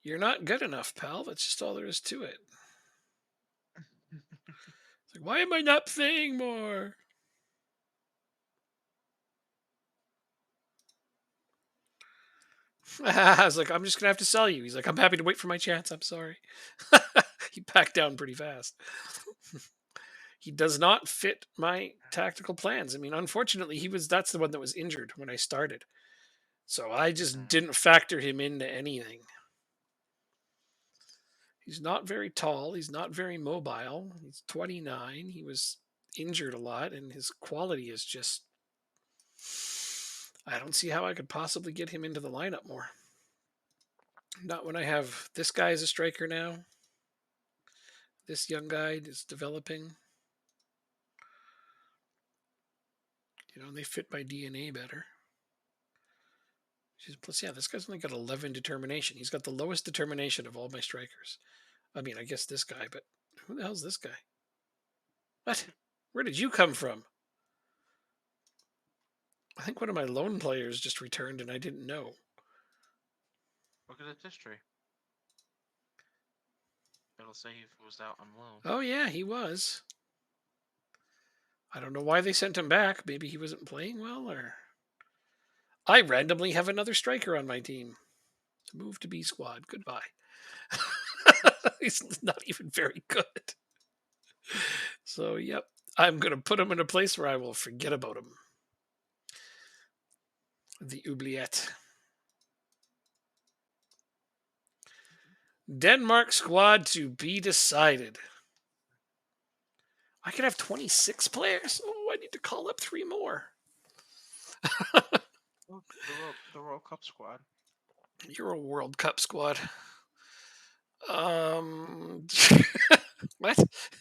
you're not good enough, pal. That's just all there is to it. It's like, why am I not paying more? I was like, I'm just gonna have to sell you. He's like, I'm happy to wait for my chance. I'm sorry. He backed down pretty fast. He does not fit my tactical plans. I mean, unfortunately, that's the one that was injured when I started. So I just didn't factor him into anything. He's not very tall. He's not very mobile. He's 29. He was injured a lot, and his quality is just. I don't see how I could possibly get him into the lineup more. Not when I have this guy as a striker now. This young guy is developing. They fit my DNA better. Plus, yeah, this guy's only got 11 determination. He's got the lowest determination of all my strikers. I mean, I guess this guy, but who the hell's this guy? What? Where did you come from? I think one of my lone players just returned and I didn't know. Look at his history. It'll say he was out on loan. Oh, yeah, he was. I don't know why they sent him back. Maybe he wasn't playing well, or. I randomly have another striker on my team. Move to B squad. Goodbye. He's not even very good. So, yep. I'm going to put him in a place where I will forget about him. The oubliette. Denmark squad to be decided. I could have 26 players. Oh, I need to call up 3 more. Oh, the World Cup squad. Euro World Cup squad. What?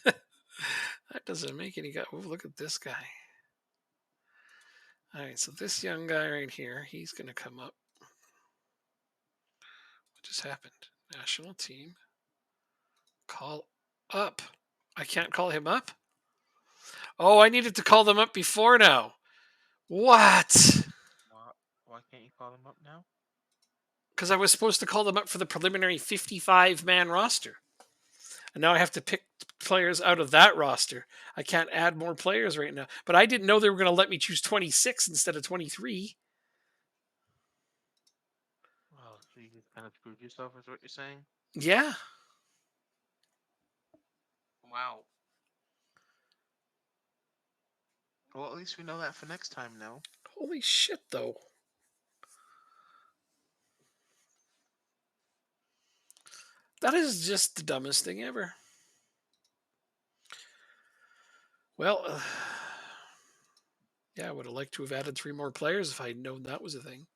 That doesn't make any. Oh, look at this guy. All right, so this young guy right here, he's going to come up. What just happened? National team. Call up. I can't call him up? Oh, I needed to call them up before now. What? Why can't you call them up now? Because I was supposed to call them up for the preliminary 55-man roster. And now I have to pick players out of that roster. I can't add more players right now. But I didn't know they were going to let me choose 26 instead of 23. Well, so you just kind of screwed yourself, is what you're saying? Yeah. Wow. Well, at least we know that for next time now. Holy shit, though. That is just the dumbest thing ever. Well, yeah, I would have liked to have added 3 more players if I had known that was a thing.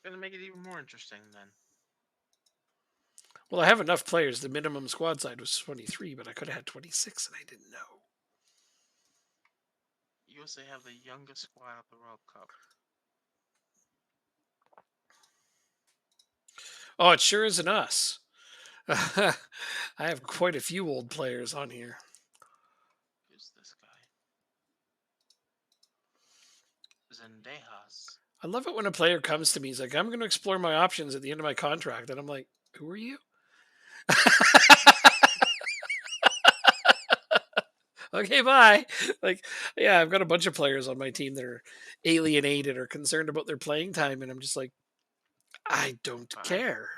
Gonna make it even more interesting then. Well, I have enough players. The minimum squad size was 23, but I could have had 26 and I didn't know. USA have the youngest squad of the World Cup. Oh, it sure isn't us. I have quite a few old players on here. Who's this guy? Zendejas. I love it when a player comes to me. He's like, I'm going to explore my options at the end of my contract. And I'm like, who are you? Okay, bye. Like, yeah, I've got a bunch of players on my team that are alienated or concerned about their playing time. And I'm just like, I don't care.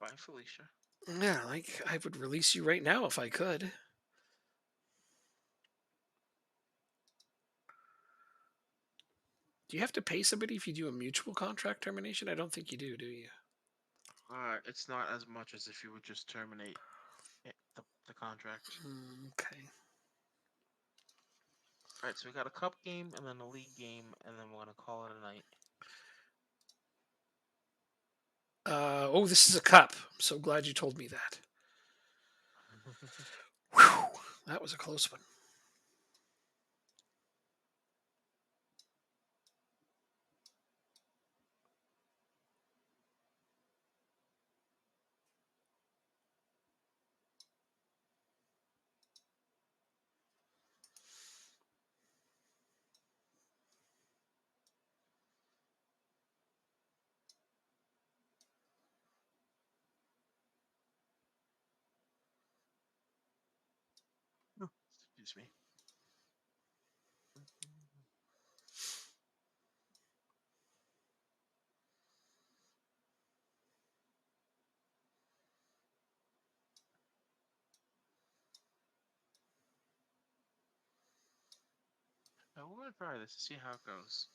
Bye, Felicia. Yeah, like, I would release you right now if I could. Do you have to pay somebody if you do a mutual contract termination? I don't think you do you? It's not as much as if you would just terminate the contract. Okay. Alright, so we got a cup game and then a league game, and then we're gonna call it a night. Oh, this is a cup. I'm so glad you told me that. Whew, that was a close one. Excuse me. Now we're gonna try this to see how it goes.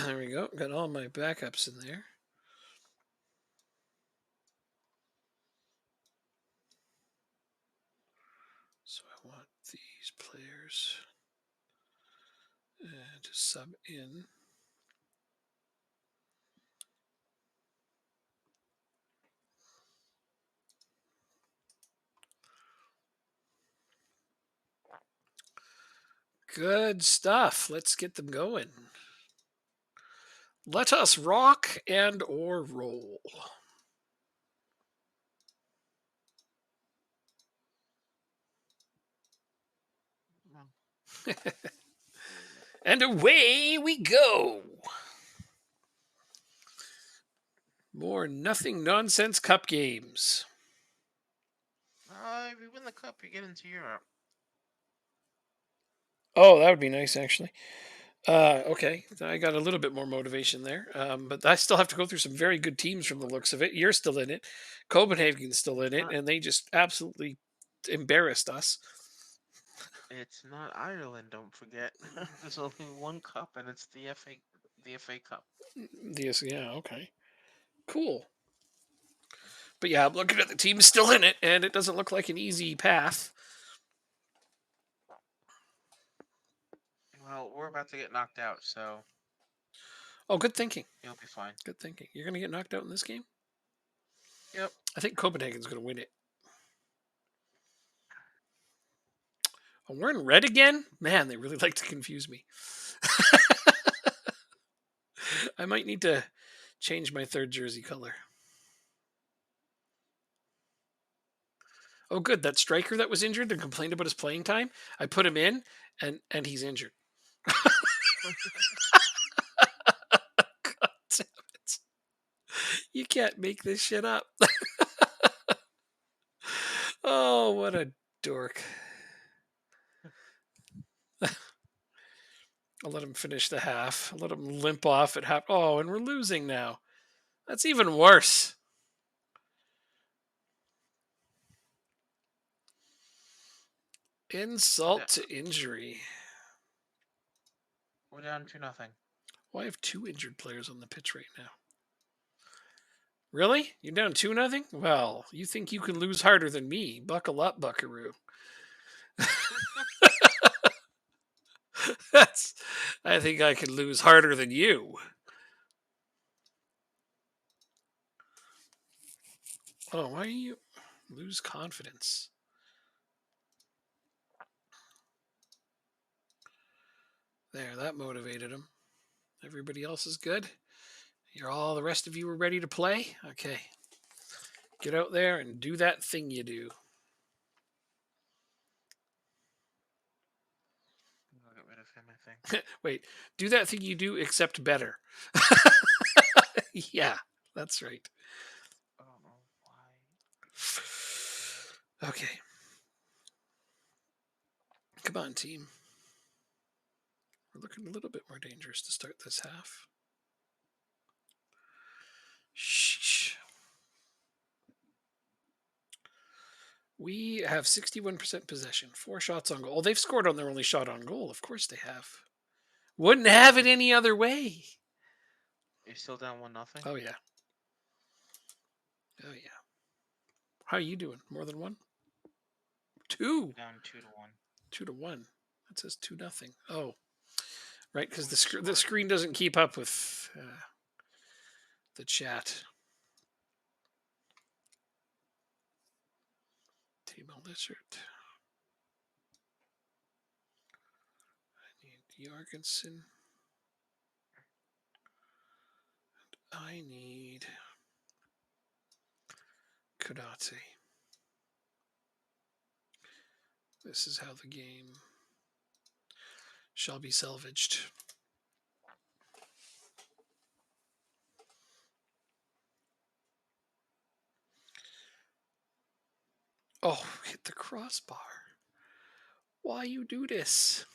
There we go. Got all my backups in there. So I want these players to sub in. Good stuff. Let's get them going. Let us rock and or roll. Well, And away we go. More nothing nonsense cup games. if you win the cup, you get into Europe. Oh, that would be nice, actually. Okay, I got a little bit more motivation there, but I still have to go through some very good teams from the looks of it. You're still in it, Copenhagen's still in it, Not, and they just absolutely embarrassed us. it's not Ireland. Don't forget. There's only one cup, and it's the FA Cup. Yes, yeah, okay, cool. But yeah, I'm looking at the team still in it, and it doesn't look like an easy path. Well, we're about to get knocked out, so Oh, good thinking. you'll be fine. Good thinking. You're going to get knocked out in this game? Yep. I think Copenhagen's going to win it. Oh, we're in red again? Man, they really like to confuse me. I might need to change my third jersey color. Oh, good. That striker that was injured and complained about his playing time, I put him in, and he's injured. God damn it. You can't make this shit up. Oh, what a dork. I'll let him finish the half. I'll let him limp off at half. Oh, and we're losing now. That's even worse. Insult to injury. We're down 2-0. Well, I have 2 injured players on the pitch right now. Really? You're down 2-0? Well, you think you can lose harder than me. Buckle up, buckaroo. I think I could lose harder than you. Oh, why do you lose confidence? There, that motivated him. Everybody else is good. The rest of you are ready to play? Okay. Get out there and do that thing you do. I'll get rid of him, I think. Wait, do that thing you do except better. Yeah, that's right. I don't know why. Okay. Come on, team. We're looking a little bit more dangerous to start this half. Sheesh. We have 61% possession, 4 shots on goal. Oh, they've scored on their only shot on goal. Of course they have. Wouldn't have it any other way. You're still down 1-0. Oh, yeah. Oh, yeah. How are you doing? More than 1? 2. Down 2-1. 2-1. That says 2-0. Oh, right, because the Scored. screen doesn't keep up with the chat. Timo Lizard. I need Jorgensen. And I need Kodate. This is how the game shall be salvaged. Oh, hit the crossbar. Why you do this?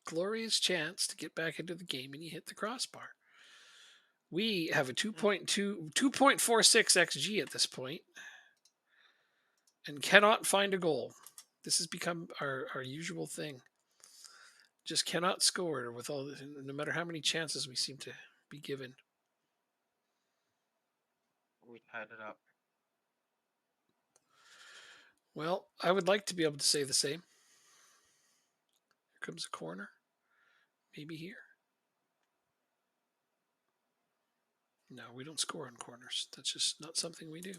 Glorious chance to get back into the game and you hit the crossbar. We have a 2.46 XG at this point and cannot find a goal. This has become our usual thing. Just cannot score with all this, no matter how many chances we seem to be given. We tied it up. Well, I would like to be able to say the same. Here comes a corner. Maybe here. No, we don't score on corners. That's just not something we do.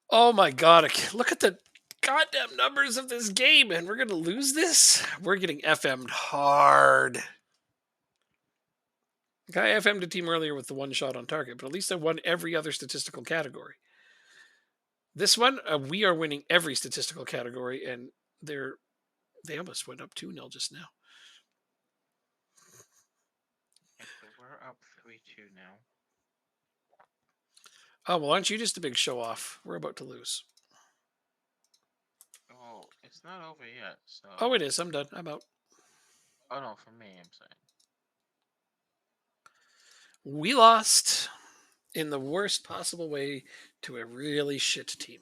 Oh my god! Look at the goddamn numbers of this game, and we're gonna lose this. We're getting FM'd hard. I FM'd a team earlier with the one shot on target, but at least I won every other statistical category. This one, we are winning every statistical category, and they almost went up 2-0 just now. Okay, so we're up 3-2 now. Oh, well, aren't you just a big show off? We're about to lose. Oh, it's not over yet, so... Oh, it is. I'm done. I'm out. Oh, no, for me, I'm saying. We lost in the worst possible way to a really shit team.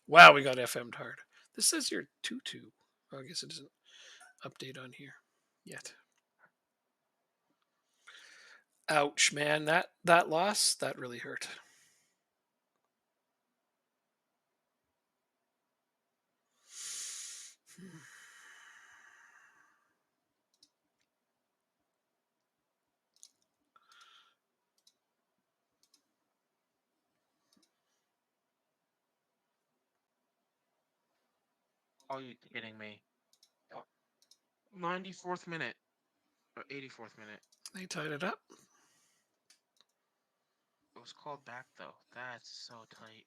Wow, we got FM'd hard. This says you're 2-2. Oh, I guess it doesn't update on here yet. Ouch, man. That loss, that really hurt. Are you kidding me? 94th minute. Or 84th minute. They tied it up. It was called back, though. That's so tight.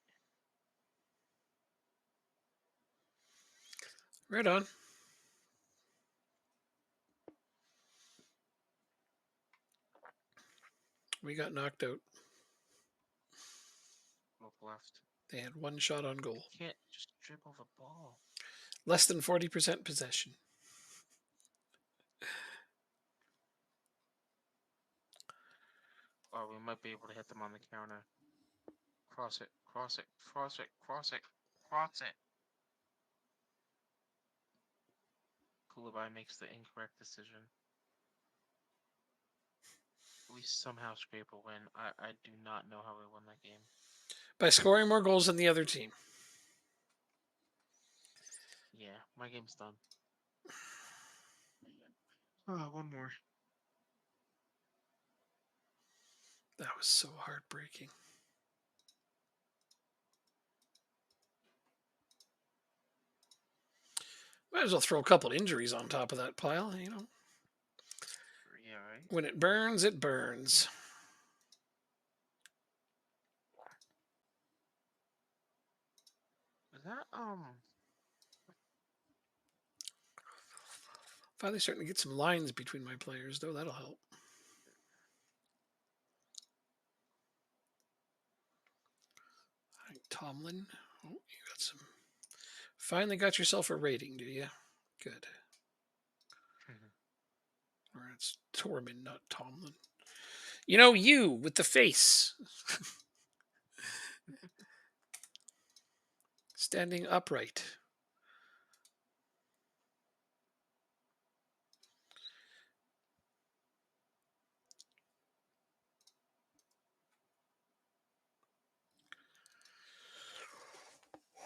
Right on. We got knocked out. Look left. They had one shot on goal. You can't just dribble the ball. Less than 40% possession. Or we might be able to hit them on the counter. Cross it, cross it, cross it, cross it, cross it. Koulibaly makes the incorrect decision. We somehow scrape a win. I do not know how we won that game. By scoring more goals than the other team. Yeah, my game's done. Oh, one more. That was so heartbreaking. Might as well throw a couple injuries on top of that pile, you know. Yeah, right? When it burns, it burns. Is that, Finally starting to get some lines between my players, though. That'll help. I think Tomlin. Oh, you got some. Finally got yourself a rating, do you? Good. Or it's Tormund, not Tomlin. You know, you with the face. Standing upright.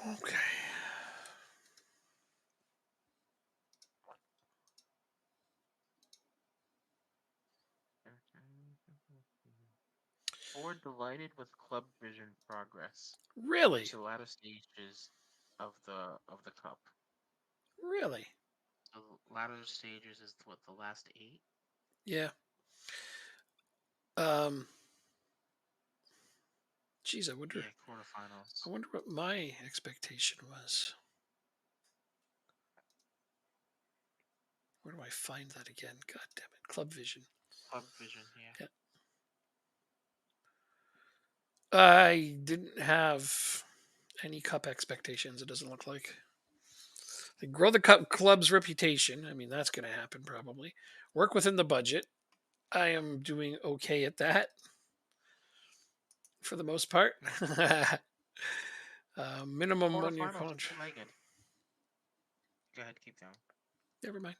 Okay. We're delighted with Club Vision progress. Really? To the latter stages of the cup. Really? The latter stages is what, the last 8? Yeah. Geez, I wonder. Yeah, quarterfinals. I wonder what my expectation was. Where do I find that again? God damn it. Club Vision. Club Vision, yeah. I didn't have any cup expectations, it doesn't look like. They grow the club's reputation. I mean, that's going to happen probably. Work within the budget. I am doing okay at that for the most part. Minimum 1 year contract. Go ahead, keep going. Never mind.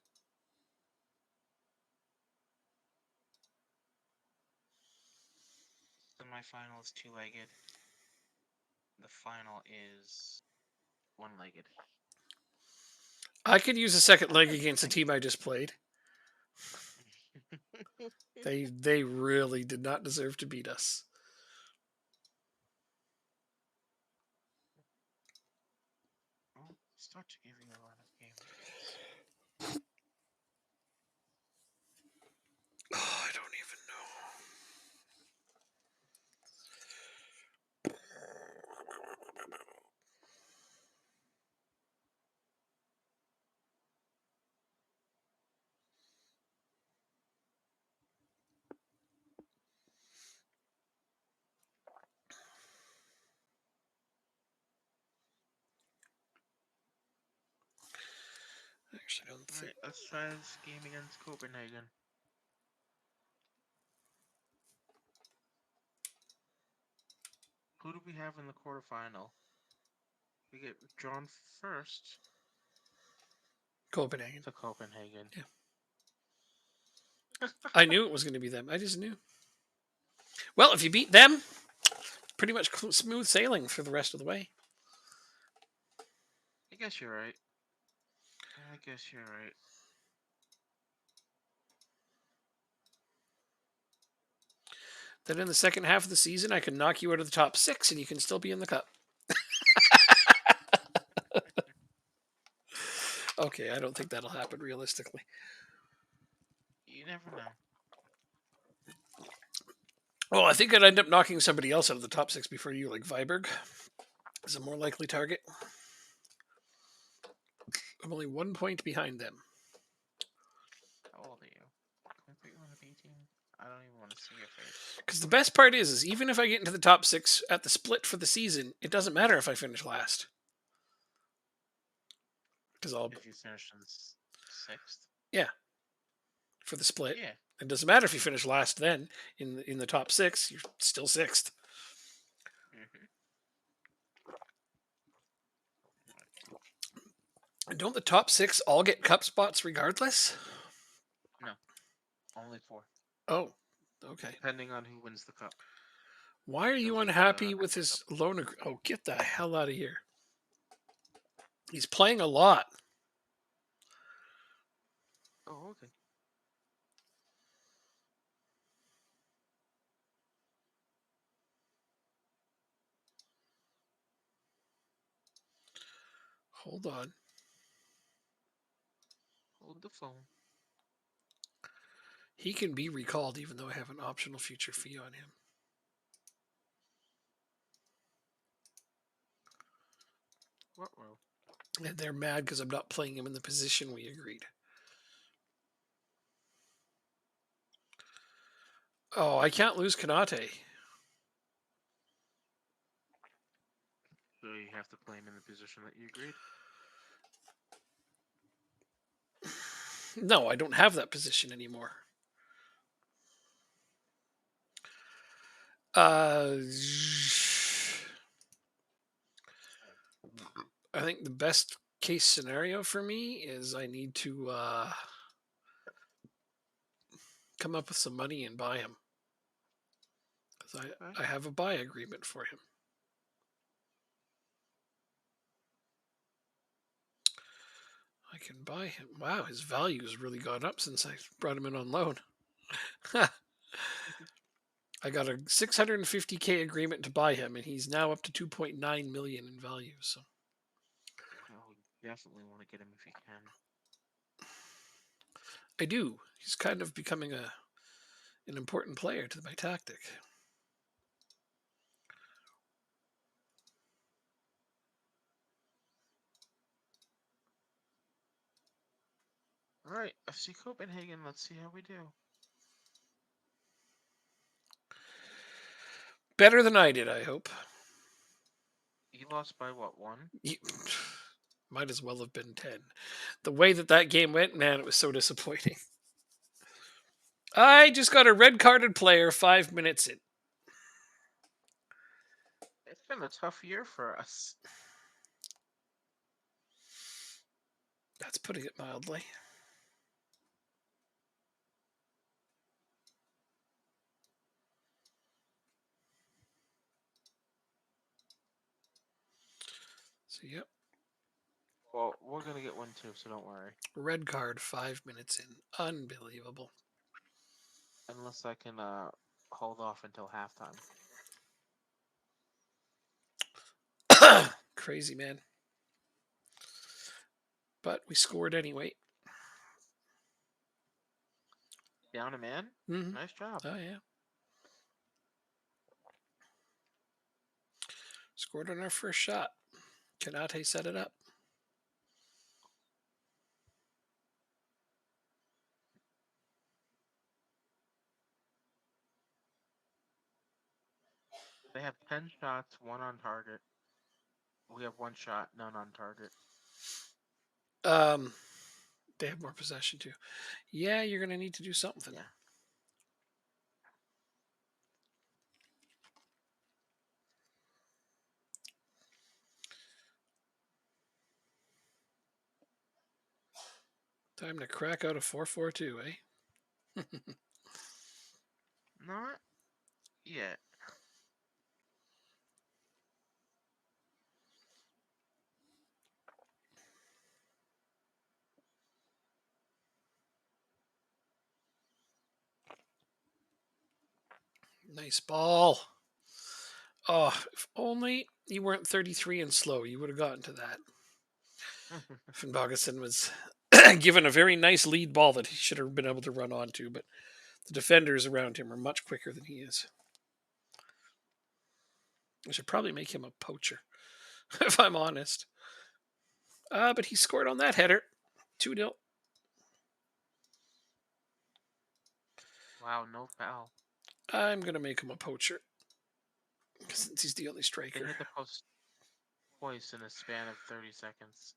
Semi-final is two-legged. The final is one-legged. I could use a second leg Okay, against the fine. team I just played. They really did not deserve to beat us. Well, start to give you a lot of game ideas. Oh, I don't even know. Actually, I don't think. Alright, let's try this game against Copenhagen. Who do we have in the quarterfinal? We get drawn first Copenhagen. to Copenhagen. Yeah. I knew it was going to be them. I just knew. Well, if you beat them, pretty much smooth sailing for the rest of the way. I guess you're right. I guess you're right. Then in the second half of the season, I can knock you out of the top 6 and you can still be in the cup. Okay, I don't think that'll happen realistically. You never know. Oh, I think I'd end up knocking somebody else out of the top 6 before you, like Viberg is a more likely target. I'm only 1 point behind them. How old are you? Can I put you on a B team? I don't even want to see your face. Because the best part is even if I get into the top 6 at the split for the season, it doesn't matter if I finish last. Because I'll If you finish in sixth? Yeah, for the split. Yeah. It doesn't matter if you finish last then in the top 6, you're still 6th. Mm-hmm. And don't the top 6 all get cup spots regardless? No. Only 4. Oh, okay. Depending on who wins the cup. Why are The you league, unhappy with FA his Cup. loan? Oh, get the hell out of here. He's playing a lot. Oh, okay. Hold on. Hold the phone. He can be recalled even though I have an optional future fee on him. What row? And they're mad because I'm not playing him in the position we agreed. Oh, I can't lose Kanate. So you have to play him in the position that you agreed? No, I don't have that position anymore. I think the best case scenario for me is I need to come up with some money and buy him. Because I have a buy agreement for him. I can buy him. Wow, his value has really gone up since I brought him in on loan. I got a 650K agreement to buy him, and he's now up to 2.9 million in value. So Oh, you definitely want to get him if you can. I do. He's kind of becoming an important player to my tactic. Alright, FC Copenhagen, let's see how we do. Better than I did, I hope. You lost by what, 1? Might as well have been 10. The way that game went, man, it was so disappointing. I just got a red carded player 5 minutes in. It's been a tough year for us. That's putting it mildly. Yep. Well, we're gonna get one too, so don't worry. Red card 5 minutes in. Unbelievable. Unless I can hold off until halftime. Crazy, man. But we scored anyway. Down a man. Mm-hmm. Nice job. Oh, yeah. Scored on our first shot. Kanate set it up. They have 10 shots, 1 on target. We have 1 shot, none on target. They have more possession too. Yeah, you're gonna need to do something. Yeah. Time to crack out a 4-4-2, eh? Not yet. Nice ball. Oh, if only you weren't 33 and slow, you would have gotten to that. Finnbogason was given a very nice lead ball that he should have been able to run onto, but the defenders around him are much quicker than he is. I should probably make him a poacher, if I'm honest. But he scored on that header. 2-0. Wow, no foul. I'm going to make him a poacher since he's the only They striker. hit the post twice in a span of 30 seconds.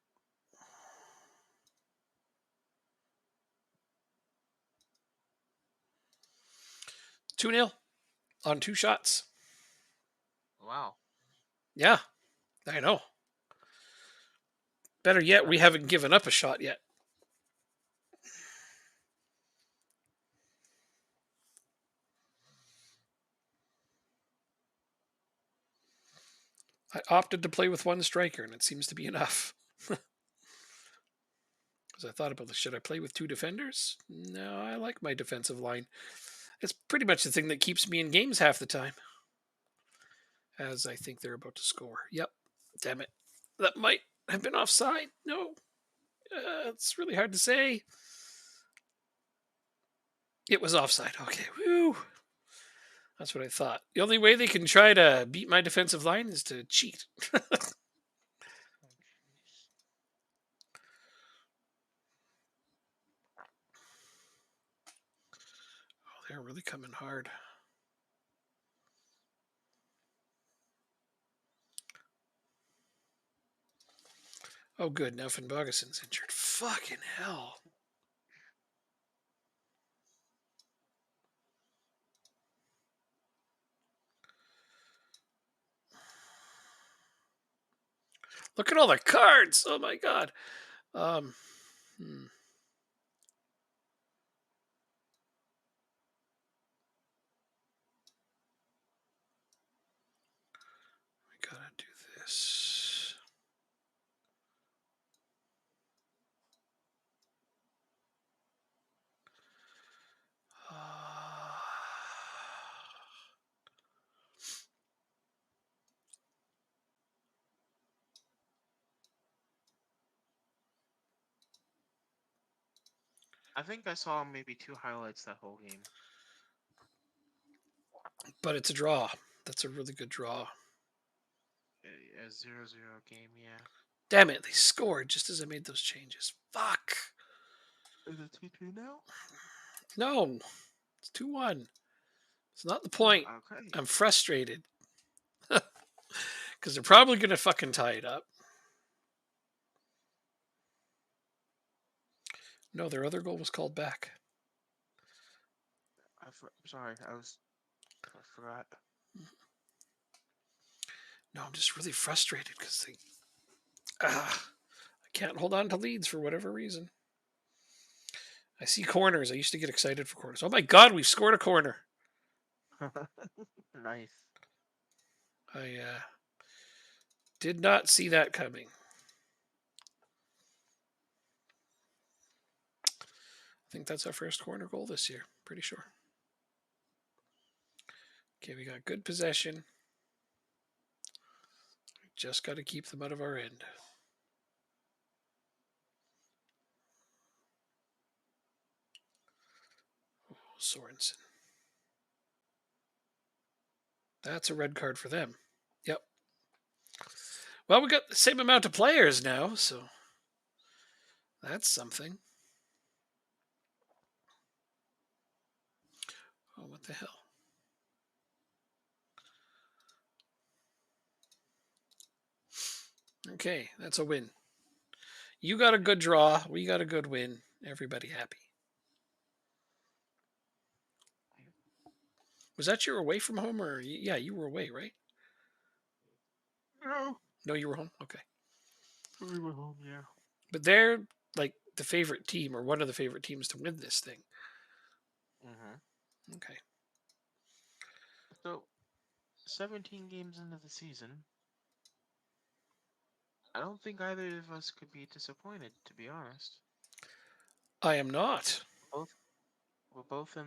Two 0 on 2 shots. Wow. Yeah, I know. Better yet, we haven't given up a shot yet. I opted to play with 1 striker, and it seems to be enough. Because I thought about this. Should I play with 2 defenders? No, I like my defensive line. It's pretty much the thing that keeps me in games half the time. As I think they're about to score. Yep. Damn it. That might have been offside. No. It's really hard to say. It was offside. Okay. Woo. That's what I thought. The only way they can try to beat my defensive line is to cheat. Oh, They're really coming hard. Oh, good. Now Finnbogason's injured. Fucking hell. Look at all the cards. Oh my god. Hmm. We gotta do this. I think I saw maybe 2 highlights that whole game. But it's a draw. That's a really good draw. A 0-0 game, yeah. Damn it, they scored just as I made those changes. Fuck. Is it 2-2 now? No, it's 2-1. It's not the point. Okay. I'm frustrated. Because they're probably going to fucking tie it up. No, their other goal was called back. Sorry, I forgot. No, I'm just really frustrated because I can't hold on to leads for whatever reason. I see corners. I used to get excited for corners. Oh my god, we scored a corner. Nice. I Did not see that coming. I think that's our first corner goal this year. Pretty sure. Okay, we got good possession. Just got to keep them out of our end. Oh, Sorensen. That's a red card for them. Yep. Well, we got the same amount of players now, so that's something. Oh, what the hell? Okay, that's a win. You got a good draw. We got a good win. Everybody happy. Was that your away from home or yeah, you were away, right? No. No, you were home. Okay, We were home, yeah. but they're like the favorite team or one of the favorite teams to win this thing. Mm-hmm. Okay. So, 17 games into the season, I don't think either of us could be disappointed, to be honest. I am not. Both we're both in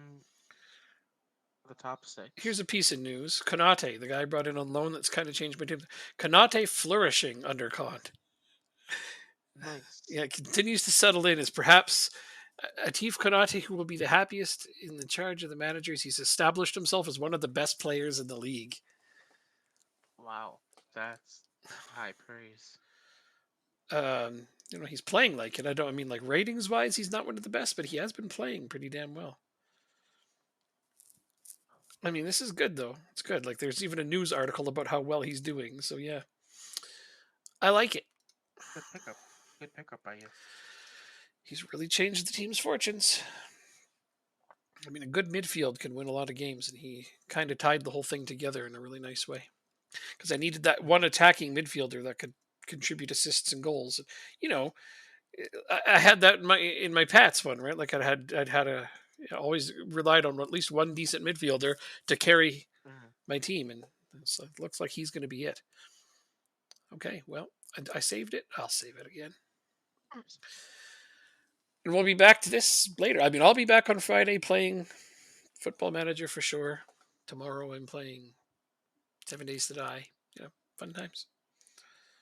the top six. Here's a piece of news. Konate, the guy I brought in on loan that's kind of changed my team. Konate flourishing under Kant. Nice. Yeah, continues to settle in as perhaps Atif Konate, who will be the happiest in the charge of the managers. He's established himself as one of the best players in the league. Wow, that's high praise. He's playing like it. I mean like ratings wise, he's not one of the best, but he has been playing pretty damn well. I mean, this is good though. It's good. Like there's even a news article about how well he's doing. So yeah, I like it. Good pickup. Good pickup by you. He's really changed the team's fortunes. I mean, a good midfield can win a lot of games, and he kind of tied the whole thing together in a really nice way. Because I needed that one attacking midfielder that could contribute assists and goals. You know, I had that in my Pats one, right? Like always relied on at least one decent midfielder to carry Mm. my team, and so it looks like he's going to be it. Okay, well, I saved it. I'll save it again, and we'll be back to this later. I mean, I'll be back on Friday playing Football Manager for sure. Tomorrow I'm playing 7 Days to Die. Fun times.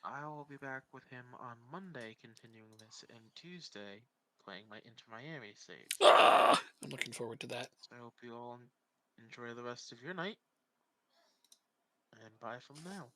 I will be back with him on Monday, continuing this, and Tuesday playing my Inter Miami save. I'm looking forward to that. So I hope you all enjoy the rest of your night, and bye from now.